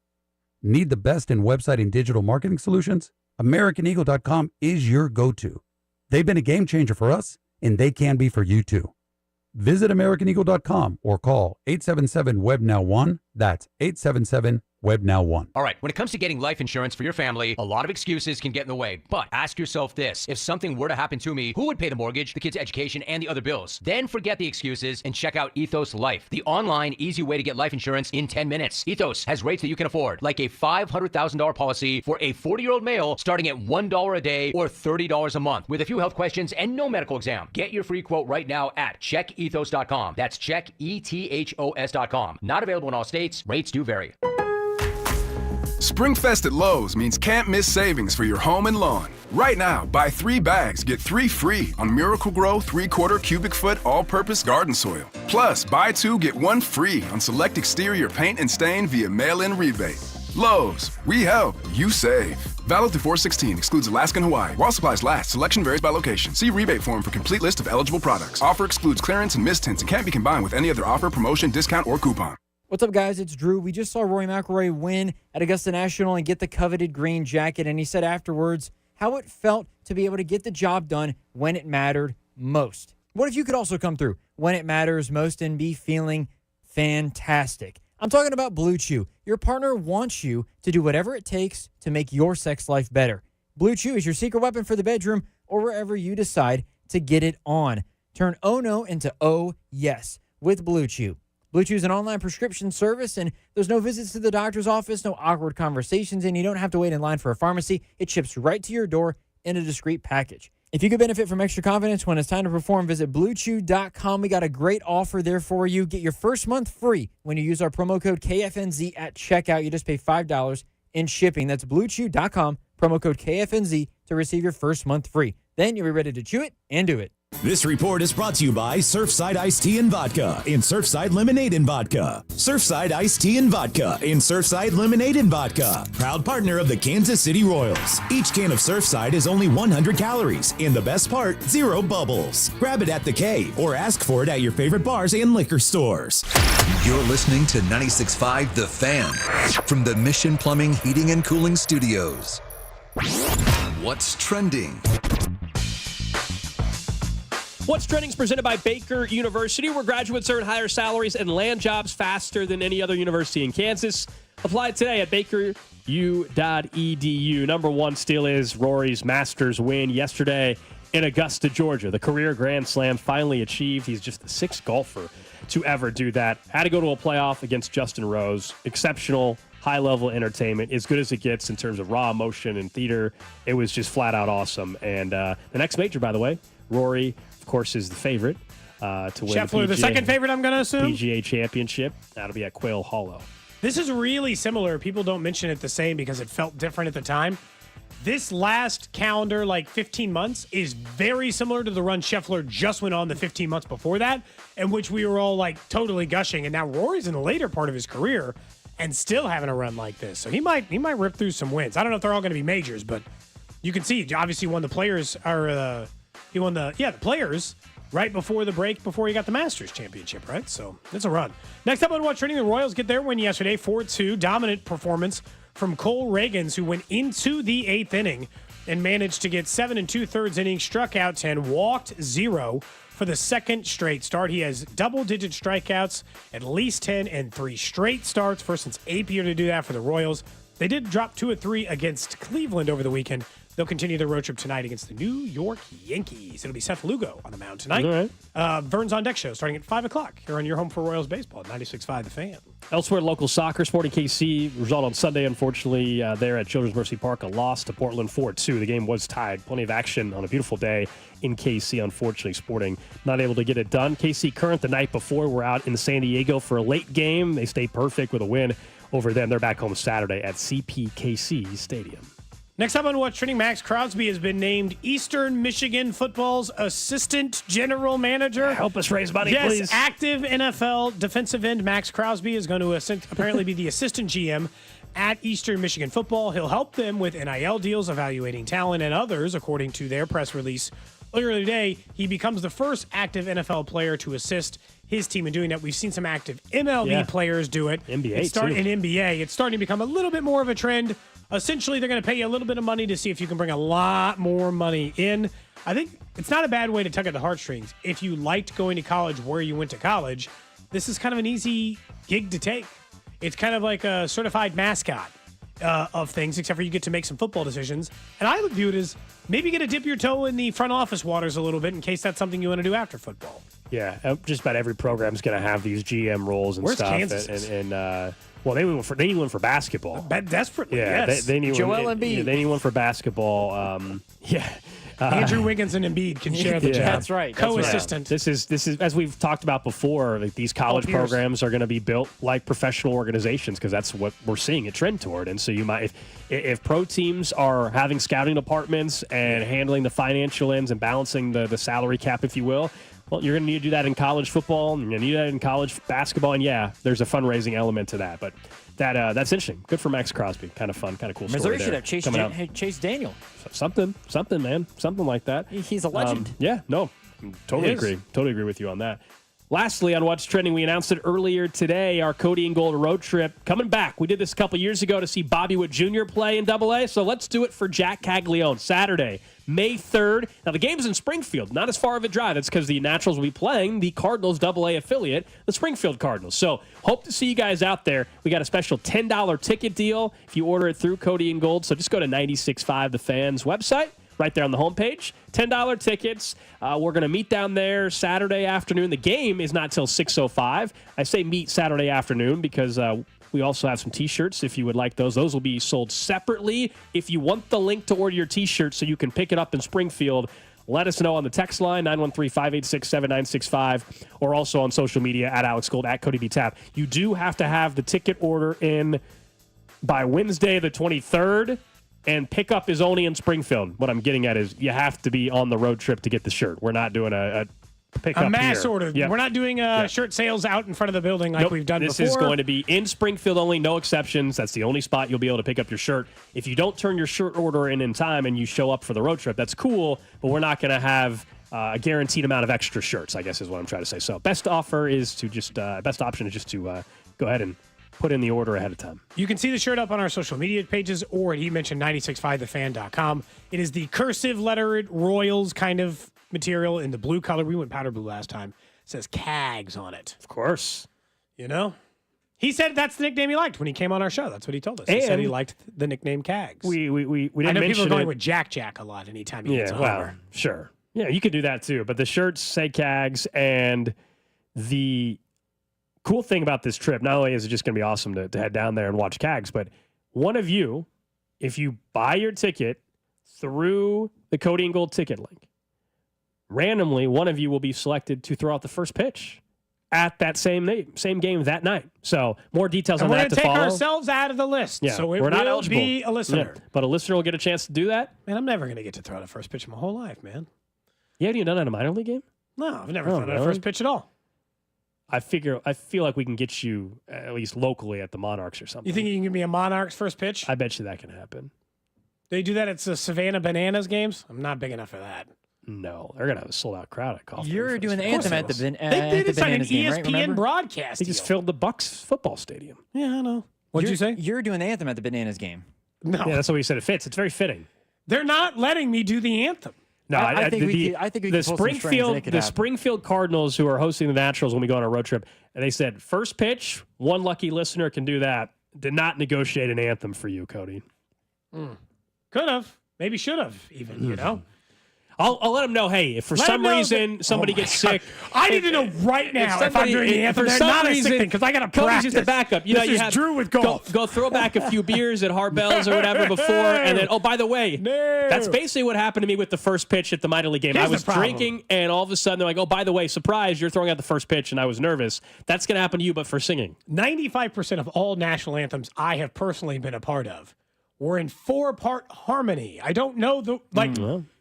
Need the best in website and digital marketing solutions? AmericanEagle.com is your go-to. They've been a game changer for us, and they can be for you too. Visit AmericanEagle.com or call 877-WEB-NOW-1. That's 877-WEB-NOW-1. All right, when it comes to getting life insurance for your family, a lot of excuses can get in the way. But ask yourself this. If something were to happen to me, who would pay the mortgage, the kids' education, and the other bills? Then forget the excuses and check out Ethos Life, the online, easy way to get life insurance in 10 minutes. Ethos has rates that you can afford, like a $500,000 policy for a 40-year-old male starting at $1 a day or $30 a month, with a few health questions and no medical exam. Get your free quote right now at checkethos.com. That's checkethos.com. Not available in all states. Rates do vary. Springfest at Lowe's means can't miss savings for your home and lawn. Right now, buy 3 bags, get 3 free on Miracle-Gro 3/4 cubic foot all-purpose garden soil. Plus, buy 2, get 1 free on select exterior paint and stain via mail-in rebate. Lowe's, we help, you save. Valid through 4/16, excludes Alaska and Hawaii. While supplies last, selection varies by location. See rebate form for complete list of eligible products. Offer excludes clearance and mist tints and can't be combined with any other offer, promotion, discount, or coupon. What's up, guys? It's Drew. We just saw Rory McIlroy win at Augusta National and get the coveted green jacket, and he said afterwards how it felt to be able to get the job done when it mattered most. What if you could also come through when it matters most and be feeling fantastic? I'm talking about Blue Chew. Your partner wants you to do whatever it takes to make your sex life better. Blue Chew is your secret weapon for the bedroom or wherever you decide to get it on. Turn oh no into oh yes with Blue Chew. Blue Chew is an online prescription service, and there's no visits to the doctor's office, no awkward conversations, and you don't have to wait in line for a pharmacy. It ships right to your door in a discreet package. If you could benefit from extra confidence when it's time to perform, visit BlueChew.com. We got a great offer there for you. Get your first month free when you use our promo code KFNZ at checkout. You just pay $5 in shipping. That's BlueChew.com, promo code KFNZ to receive your first month free. Then you'll be ready to chew it and do it. This report is brought to you by Surfside Iced Tea and Vodka and Surfside Lemonade and Vodka. Surfside Iced Tea and Vodka and Surfside Lemonade and Vodka. Proud partner of the Kansas City Royals. Each can of Surfside is only 100 calories. And the best part, 0 bubbles. Grab it at the K or ask for it at your favorite bars and liquor stores. You're listening to 96.5 The Fan from the Mission Plumbing, Heating, and Cooling Studios. What's trending? What's Trending is presented by Baker University, where graduates earn higher salaries and land jobs faster than any other university in Kansas. Apply today at bakeru.edu. Number one still is Rory's Masters win yesterday in Augusta, Georgia. The career Grand Slam finally achieved. He's just the 6th golfer to ever do that. Had to go to a playoff against Justin Rose. Exceptional, high-level entertainment, as good as it gets in terms of raw emotion and theater. It was just flat-out awesome. And the next major, by the way, Rory, of course, is the favorite to win Scheffler, the second favorite, I'm going to assume? PGA Championship. That'll be at Quail Hollow. This is really similar. People don't mention it the same because it felt different at the time. This last calendar, 15 months, is very similar to the run Scheffler just went on the 15 months before that, in which we were all, totally gushing. And now Rory's in the later part of his career and still having a run like this. So he might rip through some wins. I don't know if they're all going to be majors, but you can see, obviously, won the Players, he won the Players right before the break, before he got the Masters Championship, right? So it's a run. Next up on What's Trending, the Royals get their win yesterday, 4-2. Dominant performance from Cole Reagans, who went into the 8th inning and managed to get 7 2/3 innings, struck out 10, walked 0 for the second straight start. He has double-digit strikeouts, at least 10, and 3 straight starts. First since Apier to do that for the Royals. They did drop 2 of 3 against Cleveland over the weekend. They'll continue their road trip tonight against the New York Yankees. It'll be Seth Lugo on the mound tonight. All right. Vern's on Deck show starting at 5 o'clock here on your home for Royals baseball at 96.5 The Fan. Elsewhere, local soccer, Sporting KC, result on Sunday, unfortunately, there at Children's Mercy Park, a loss to Portland 4-2. The game was tied. Plenty of action on a beautiful day in KC, unfortunately. Sporting not able to get it done. KC Current the night before were out in San Diego for a late game. They stayed perfect with a win over them. They're back home Saturday at CPKC Stadium. Next up on What's Trending, Max Crosby has been named Eastern Michigan football's assistant general manager. Help us raise money, yes, please. Active NFL defensive end Max Crosby is going to apparently be the assistant GM at Eastern Michigan football. He'll help them with NIL deals, evaluating talent, and others, according to their press release earlier today. He becomes the first active NFL player to assist his team in doing that. We've seen some active MLB players do it. NBA, too. In NBA, it's starting to become a little bit more of a trend. Essentially, they're going to pay you a little bit of money to see if you can bring a lot more money in. I think it's not a bad way to tug at the heartstrings. If you liked going to college where you went to college, this is kind of an easy gig to take. It's kind of like a certified mascot of things, except for you get to make some football decisions. And I would view it as maybe get to dip your toe in the front office waters a little bit in case that's something you want to do after football. Yeah, just about every program is going to have these GM roles and Where's stuff. Kansas? Well, they need one for basketball. Desperately, yeah, yes. they need Joel one. Embiid. Yeah, they need one for basketball. Andrew Wiggins and Embiid can share the job. That's right. Co-assistant. This is as we've talked about before. Like these college programs are going to be built like professional organizations because that's what we're seeing a trend toward. And so you might, if pro teams are having scouting departments and handling the financial ends and balancing the salary cap, if you will. Well, you're going to need to do that in college football, and you're going to need that in college basketball, and yeah, there's a fundraising element to that. But that's interesting. Good for Max Crosby. Kind of fun, kind of cool story Missouri should have Chase Daniel. Something, man. Something like that. He's a legend. Yeah, no, totally agree. Totally agree with you on that. Lastly, on What's Trending, we announced it earlier today, our Cody and Gold road trip coming back. We did this a couple years ago to see Bobby Wood Jr. play in AA, so let's do it for Jack Caglione, Saturday, May 3rd. Now, the game's in Springfield, not as far of a drive. That's because the Naturals will be playing the Cardinals AA affiliate, the Springfield Cardinals. So, hope to see you guys out there. We got a special $10 ticket deal if you order it through Cody and Gold, so just go to 96.5 The Fans website right there on the homepage. $10 tickets. We're going to meet down there Saturday afternoon. The game is not till 6:05. I say meet Saturday afternoon because we also have some T-shirts if you would like those. Those will be sold separately. If you want the link to order your T-shirt so you can pick it up in Springfield, let us know on the text line, 913-586-7965, or also on social media at Alex Gold, at Cody B. Tap. You do have to have the ticket order in by Wednesday the 23rd, and pickup is only in Springfield. What I'm getting at is you have to be on the road trip to get the shirt. We're not doing a pickup a mass here. order. Yep. We're not doing shirt sales out in front of the building like we've done this before. This is going to be in Springfield only, no exceptions. That's the only spot you'll be able to pick up your shirt. If you don't turn your shirt order in time and you show up for the road trip, that's cool, but we're not going to have a guaranteed amount of extra shirts, I guess is what I'm trying to say. So best option is to go ahead and put in the order ahead of time. You can see the shirt up on our social media pages, or he mentioned 965thefan.com. It is the cursive lettered Royals kind of material in the blue color. We went powder blue last time. It says CAGS on it. Of course. You know? He said that's the nickname he liked when he came on our show. That's what he told us. He said he liked the nickname CAGS. We didn't I know people are going it. with Jack a lot anytime he gets a homer. Sure. Yeah, you could do that too. But the shirts say CAGS, and the cool thing about this trip, not only is it just going to be awesome to head down there and watch CAGS, but one of you, if you buy your ticket through the Cody and Gold ticket link, randomly, one of you will be selected to throw out the first pitch at that same game that night. So more details on that to follow. We're going to take ourselves out of the list. Yeah, So it we're not will eligible. be a listener. Yeah, but a listener will get a chance to do that. Man, I'm never going to get to throw out a first pitch in my whole life, man. You haven't even done that in a minor league game? No, I've never thrown out a first pitch at all. I feel like we can get you at least locally at the Monarchs or something. You think you can give me a Monarchs first pitch? I bet you that can happen. They do that at the Savannah Bananas games? I'm not big enough for that. No, they're going to have a sold-out crowd at Kaufman. You're doing the anthem at the They did it on an Bananas game, right? ESPN Remember? broadcast. They just filled the Bucks football stadium. Yeah, I know. What'd you say? You're doing the anthem at the Bananas game. No. Yeah, that's what we said. It fits. It's very fitting. They're not letting me do the anthem. No, I think we could pull some strings and it could the happen. Springfield Cardinals, who are hosting the Naturals when we go on a road trip, and they said first pitch, one lucky listener can do that. Did not negotiate an anthem for you, Cody. Could have. Maybe should have even, you know? I'll let them know, hey, if for Let some 'em know reason that- somebody Oh my gets God. sick. I need to know right now if I'm doing the anthem. For They're some not a sick reason, thing because I got to Cody's practice. just a backup. You know, This you is have Drew with golf. Go throw back a few beers at Harbell's or whatever before, and then, oh, by the way, that's basically what happened to me with the first pitch at the minor league game. Here's I was the problem. drinking, and all of a sudden they're like, oh, by the way, surprise, you're throwing out the first pitch, and I was nervous. That's going to happen to you, but for singing. 95% of all national anthems I have personally been a part of were in 4-part harmony. I don't know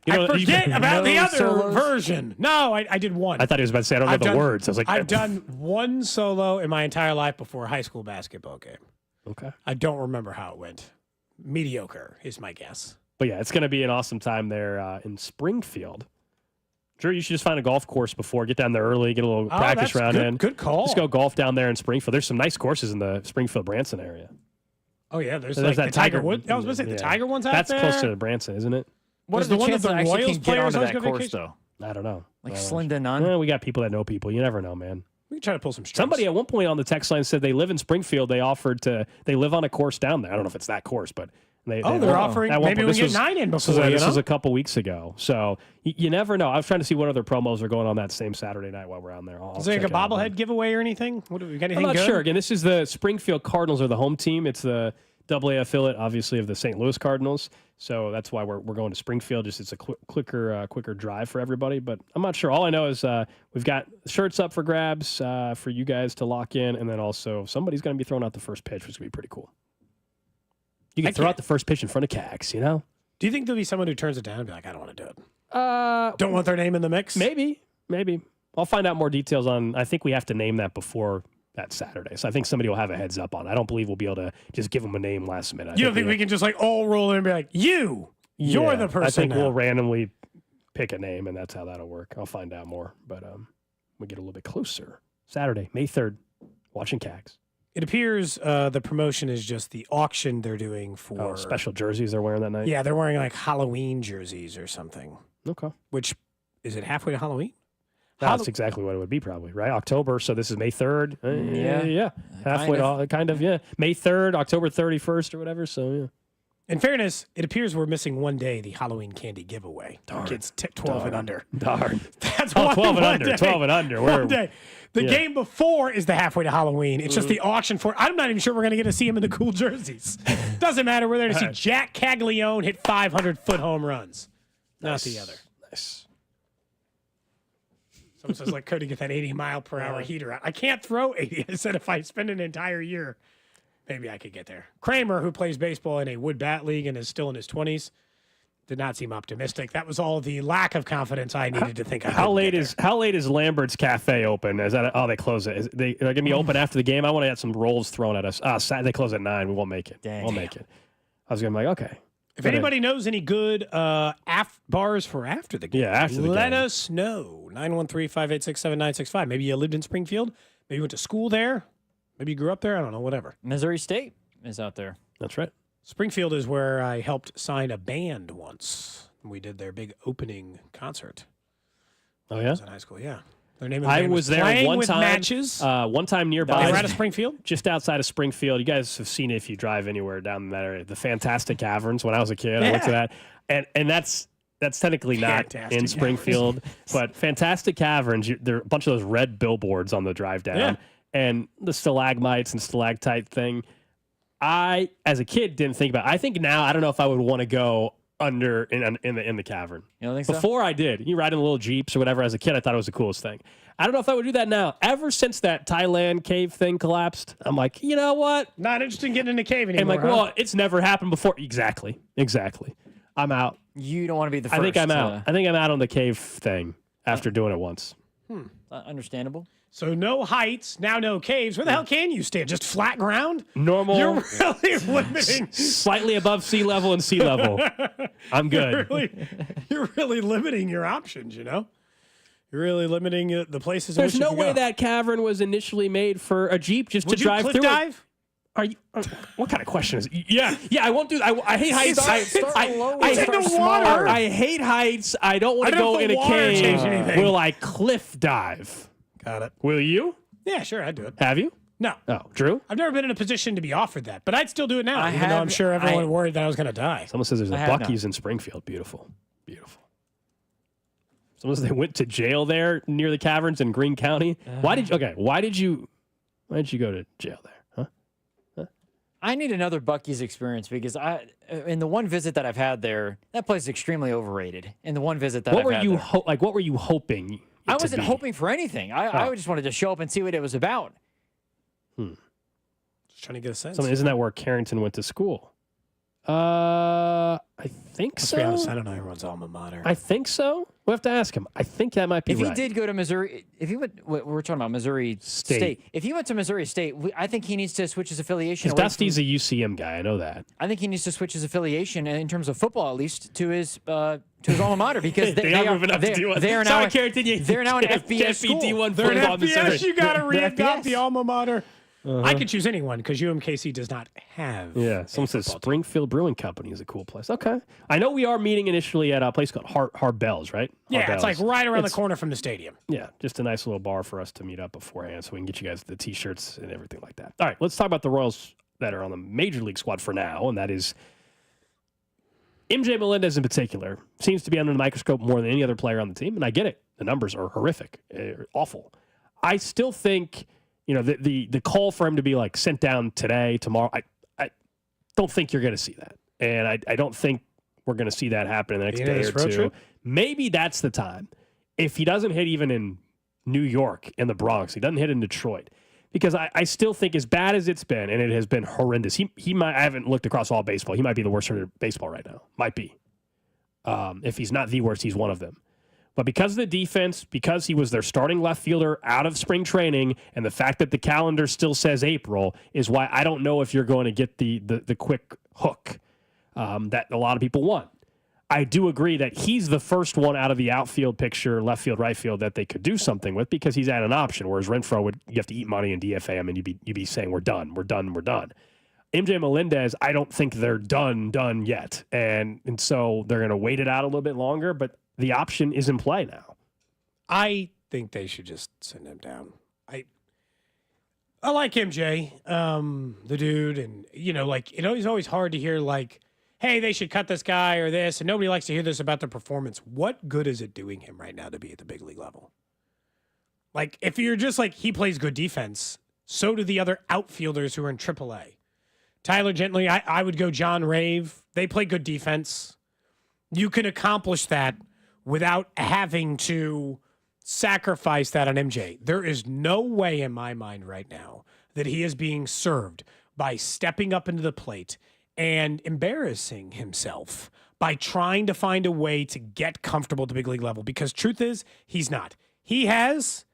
I forget about the other version. No, I did one. I thought he was about to say, I don't know the words. I was like, I've done one solo in my entire life before a high school basketball game. Okay. I don't remember how it went. Mediocre is my guess. But yeah, it's going to be an awesome time there in Springfield. Drew, you should just find a golf course before. Get down there early, get a little practice round in. Good call. Just go golf down there in Springfield. There's some nice courses in the Springfield-Branson area. Oh, yeah. There's that the Tiger Woods. I was going to say the Tiger one's out That's there. close to Branson, isn't it? What are the chances I actually can get onto that course, though? I don't know. Like slim to none? Yeah, we got people that know people. You never know, man. We can try to pull some strings. Somebody at one point on the text line said they live in Springfield. They live on a course down there. I don't know if it's that course, but they're offering. Maybe we can get 9 in before. This was a couple weeks ago. So you never know. I was trying to see what other promos are going on that same Saturday night while we're on there. Is there like a bobblehead giveaway or anything? What do we got? Anything I'm not good? sure. Again, this is the Springfield Cardinals are the home team. It's the AA affiliate, obviously, of the St. Louis Cardinals. So that's why we're going to Springfield. Just it's a quicker drive for everybody. But I'm not sure. All I know is we've got shirts up for grabs for you guys to lock in, and then also somebody's going to be throwing out the first pitch, which is going to be pretty cool. You can throw out the first pitch in front of CAGS, you know? Do you think there'll be someone who turns it down and be like, I don't want to do it? Don't want their name in the mix? Maybe. I'll find out more details on. I think we have to name that before that Saturday. So I think somebody will have a heads up on it. I don't believe we'll be able to just give them a name last minute. You don't think we can just all roll in and be like, you're the person I think now. we'll randomly pick a name, and that's how that'll work. I'll find out more. But we get a little bit closer. Saturday, May 3rd, watching CAGS. It appears the promotion is just the auction they're doing for... special jerseys they're wearing that night? Yeah, they're wearing like Halloween jerseys or something. Okay. Which, is it halfway to Halloween? That's exactly what it would be, probably, right? October, so this is May 3rd. Yeah. Halfway, kind of, yeah. May 3rd, October 31st or whatever, so yeah. In fairness, it appears we're missing one day the Halloween candy giveaway. Darn. Kids 12 and under. Darn. That's 12 and one under. day. 12 and under. One day. The Yeah. game before is the halfway to Halloween. It's just the auction for. I'm not even sure we're going to get to see him in the cool jerseys. Doesn't matter. We're there to see Jack Caglione hit 500-foot home runs. Not the other. Nice. Someone says, like, Cody, get that 80-mile-per-hour heater out. I can't throw 80. I said if I spend an entire year, maybe I could get there. Kramer, who plays baseball in a wood bat league and is still in his 20s, did not seem optimistic. That was all the lack of confidence I needed to think. How late is Lambert's Cafe open? Is that they close it? They're gonna be open after the game. I want to get some rolls thrown at us. They close at 9. We won't make it. We'll make it. I was gonna be like, okay. If anybody knows any good bars for after the game, let us know. 913-586-7965. Maybe you lived in Springfield. Maybe you went to school there. Maybe you grew up there. I don't know. Whatever. Missouri State is out there. That's right. Springfield is where I helped sign a band once. We did their big opening concert. Oh, yeah? I was in high school, yeah. Their name of the I band was there Playing one with time. Matches. One time nearby. They were out of Springfield? Just outside of Springfield. You guys have seen it if you drive anywhere down that area. The Fantastic Caverns. When I was a kid, I went to that. And that's technically not Fantastic in Springfield. But Fantastic Caverns, there are a bunch of those red billboards on the drive down. Yeah. And the stalagmites and stalactite thing. I, as a kid, didn't think about it. I think now, I don't know if I would want to go under in the cavern. You don't think so? Before I did. You ride in little Jeeps or whatever. As a kid, I thought it was the coolest thing. I don't know if I would do that now. Ever since that Thailand cave thing collapsed, I'm like, you know what? Not interested in getting in a cave And anymore. I'm like, well, it's never happened before. Exactly. I'm out. You don't want to be the first. I think I'm out. I think I'm out on the cave thing after doing it once. Understandable. So no heights, now no caves. Where the hell can you stand? Just flat ground? Normal. You're really limiting. Slightly above sea level and sea level. I'm good. You're really limiting your options, you know? You're really limiting the places in There's which no you can way go. that cavern was initially made for a Jeep just Would to you drive cliff through dive? it. Are you? What kind of question is? Yeah, I won't do. I hate heights. I hate heights. I don't want to go in a cave. Will I cliff dive? Got it. Will you? Yeah, sure, I'd do it. Have you? No. Oh, Drew? I've never been in a position to be offered that, but I'd still do it now, I even though I'm have- sure everyone worried that I was going to die. Someone says there's a I have Buc-ee's in Springfield. Beautiful. Someone says they went to jail there near the caverns in Greene County. Why did you go to jail there? Huh? I need another Buc-ee's experience because in the one visit that I've had there, that place is extremely overrated. In the one visit that What I've were had you there. what were you hoping? I wasn't hoping for anything. I just wanted to show up and see what it was about. Just trying to get a sense. Isn't that where Carrington went to school? I think Let's so. be honest, I don't know everyone's alma mater. I think so. We'll have to ask him. I think that might be If right. he did go to Missouri, if he went, we're talking about Missouri State. If he went to Missouri State, I think he needs to switch his affiliation. Because Dusty's a UCM guy. I know that. I think he needs to switch his affiliation in terms of football, at least to his alma mater, because they are moving up to D1. They are now. Sorry, Carrington, they're now an FBS school. D1 They're an football, Missouri. FBS, you got to They're re-adopt FBS. the alma mater. I could choose anyone because UMKC does not have. Yeah, someone says Springfield Brewing Company is a cool place. Okay. I know we are meeting initially at a place called Harbell's, right? Yeah, Harbell's. it's like right around It's- the corner from the stadium. Yeah, just a nice little bar for us to meet up beforehand so we can get you guys the T-shirts and everything like that. All right, let's talk about the Royals that are on the Major League squad for now, and that is MJ Melendez in particular. Seems to be under the microscope more than any other player on the team, and I get it. The numbers are horrific, awful. I still think, the call for him to be like sent down today, tomorrow, I don't think you're going to see that. And I don't think we're going to see that happen in the next day or two. Trip? Maybe that's the time. If he doesn't hit even in New York, in the Bronx, he doesn't hit in Detroit. Because I still think as bad as it's been, and it has been horrendous, he might, I haven't looked across all baseball. He might be the worst hitter in baseball right now. Might be. If he's not the worst, he's one of them. But because of the defense, because he was their starting left fielder out of spring training, and the fact that the calendar still says April is why I don't know if you're going to get the quick hook that a lot of people want. I do agree that he's the first one out of the outfield picture, left field, right field, that they could do something with because he's at an option, whereas Renfroe you have to eat money and DFA him, and you'd be saying, we're done. MJ Melendez, I don't think they're done yet. And so they're going to wait it out a little bit longer, but the option is in play now. I think they should just send him down. I like MJ, the dude, and it's always hard to hear hey, they should cut this guy or this, and nobody likes to hear this about the performance. What good is it doing him right now to be at the big league level? Like, if you're just like, he plays good defense, so do the other outfielders who are in AAA. Tyler Gently, I would go John Rave. They play good defense. You can accomplish that without having to sacrifice that on MJ. There is no way in my mind right now that he is being served by stepping up into the plate and embarrassing himself by trying to find a way to get comfortable at the big league level. Because truth is, he's not. He has,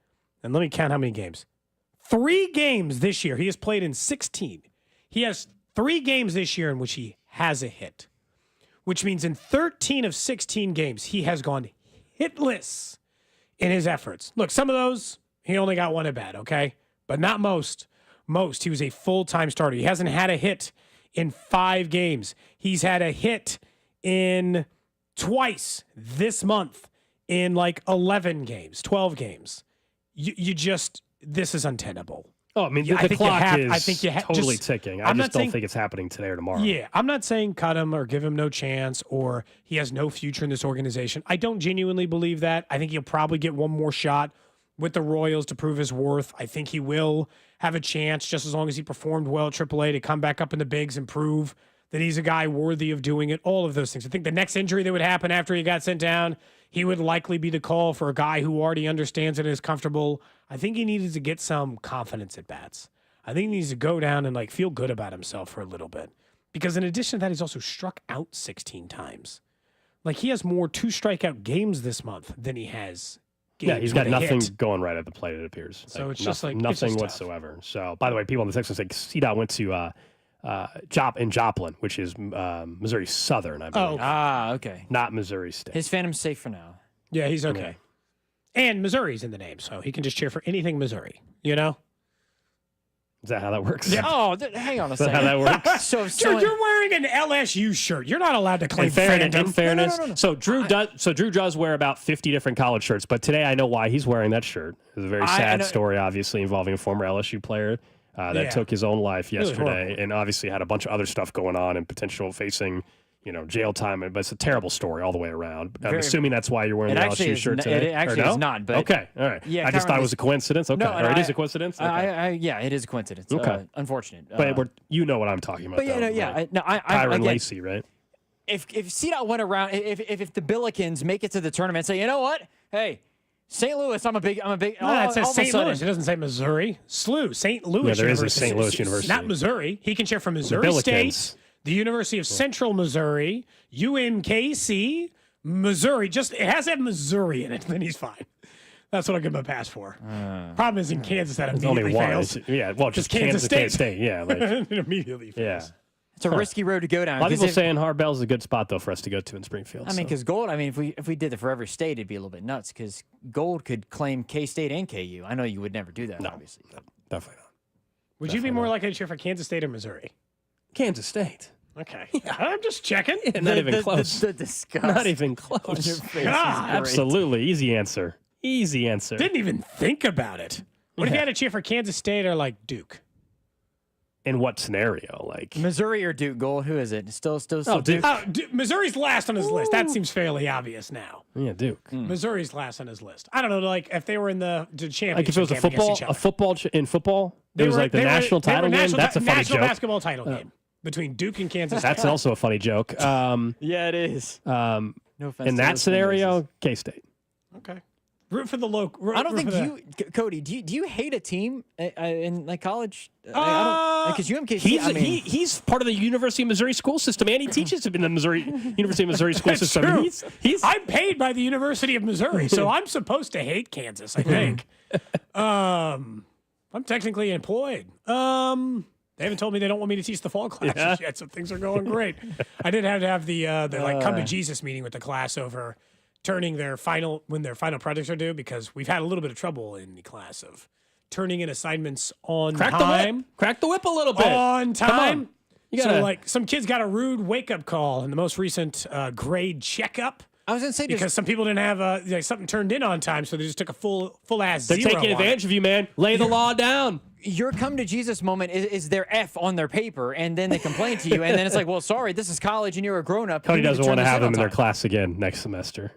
and let me count how many games. 3 games this year. He has played in 16. He has 3 games this year in which he has a hit, which means in 13 of 16 games, he has gone hitless in his efforts. Look, some of those, he only got 1 at bat, okay? But not most. Most, he was a full-time starter. He hasn't had a hit in 5 games. He's had a hit in twice this month in like 11 games, 12 games. You just, this is untenable. Oh, I mean, the clock is totally ticking. I just don't think it's happening today or tomorrow. Yeah, I'm not saying cut him or give him no chance or he has no future in this organization. I don't genuinely believe that. I think he'll probably get one more shot with the Royals to prove his worth. I think he will have a chance just as long as he performed well at AAA to come back up in the bigs and prove that he's a guy worthy of doing it, all of those things. I think the next injury that would happen after he got sent down, he would likely be the call for a guy who already understands it and is comfortable. I think he needed to get some confidence at bats. I think he needs to go down and like feel good about himself for a little bit. Because in addition to that, he's also struck out 16 times. Like he has more 2 strikeout games this month than he has games. Yeah, he's got with a nothing hit. going right at the plate, it appears. So it's just like nothing it's just whatsoever. So, by the way, people on the text say CDOT went to Joplin, which is Missouri Southern, I believe. Okay. Not Missouri State. His Phantom's safe for now. Yeah, he's okay. And Missouri's in the name, so he can just cheer for anything Missouri, you know? Is that how that works? Yeah. Oh, hang on a Is that second. how that works? So You're wearing an LSU shirt. You're not allowed to claim In fairness, Phantom. so Drew does wear about 50 different college shirts, but today I know why he's wearing that shirt. It's a very sad story, obviously, involving a former LSU player that took his own life yesterday, and obviously had a bunch of other stuff going on and potential facing, jail time. But it's a terrible story all the way around. I'm assuming that's why you're wearing the LSU shirt today. It actually is not. But okay, all right. Yeah, I just thought it was a coincidence. Okay, No, it is a coincidence. Okay. Yeah, it is a coincidence. Okay. Unfortunate. But you know what I'm talking about. But yeah, though, right? Tyron Lacey, right? If CDOT went around, if the Billikens make it to the tournament, and say, you know what, hey. St. Louis, I'm a big. No, it says St. Louis. It doesn't say Missouri. SLU, St. Louis. Yeah, there is University. a St. Louis University. Not Missouri. He can cheer for Missouri State, the University of Central Missouri, UMKC, Missouri. Just it has to have Missouri in it, then he's fine. That's what I'll give him a pass for. Problem is in Kansas that immediately fails. Just Kansas State. Yeah, like, it immediately fails. Yeah. It's a risky road to go down. A lot of people saying Harbell's a good spot, though, for us to go to in Springfield. I mean, because Gold, if we did it for every state, it'd be a little bit nuts because Gold could claim K-State and KU. I know you would never do that, obviously. No, definitely not. Would you be more likely to cheer for Kansas State or Missouri? Kansas State. Okay. I'm just checking. Yeah, not even close. The disgust. Not even close. Absolutely. Easy answer. Easy answer. Didn't even think about it. What if you had to cheer for Kansas State or like Duke? In what scenario? Like Missouri or Duke? Gold? Who is it? Still Duke. Missouri's last on his list. That seems fairly obvious now. Yeah, Duke. Missouri's last on his list. I don't know, like if they were in the championship. Like if it was in football, it was like the national title game. That's a funny national joke. basketball title game between Duke and Kansas State. That's also a funny joke. Yeah, it is. No offense in to that those scenario, K-State. Okay. Root for the local. I don't think Cody. Do you hate a team in like college? Because UMKC. He's part of the University of Missouri school system, and he teaches in the University of Missouri school system. True. I'm paid by the University of Missouri, so I'm supposed to hate Kansas. I think. I'm technically employed. They haven't told me they don't want me to teach the fall classes yet, so things are going great. I did have to have the come to Jesus meeting with the class over turning when their final projects are due, because we've had a little bit of trouble in the class of turning in assignments on time. Crack the whip a little bit. On time. So like some kids got a rude wake-up call in the most recent grade checkup. I was going to say because some people didn't have something turned in on time, so they just took a full ass They're zero. taking advantage of you, man. Lay the law down. your come to Jesus moment is their F on their paper, and then they complain to you, and then it's like, well, sorry, this is college, and you're a grown up. Cody doesn't want to have them in their class again next semester.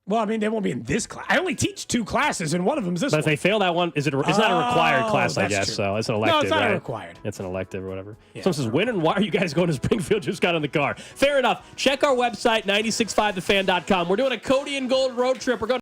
Well, I mean, they won't be in this class. I only teach 2 classes, and one of them is this But one. if they fail that one, it's not a required class, I guess. true. So it's an elective, No, it's not right? required. It's an elective or whatever. Someone says, when and why are you guys going to Springfield? Just got in the car. Fair enough. Check our website, 965thefan.com. We're doing a Cody and Gold road trip. We're going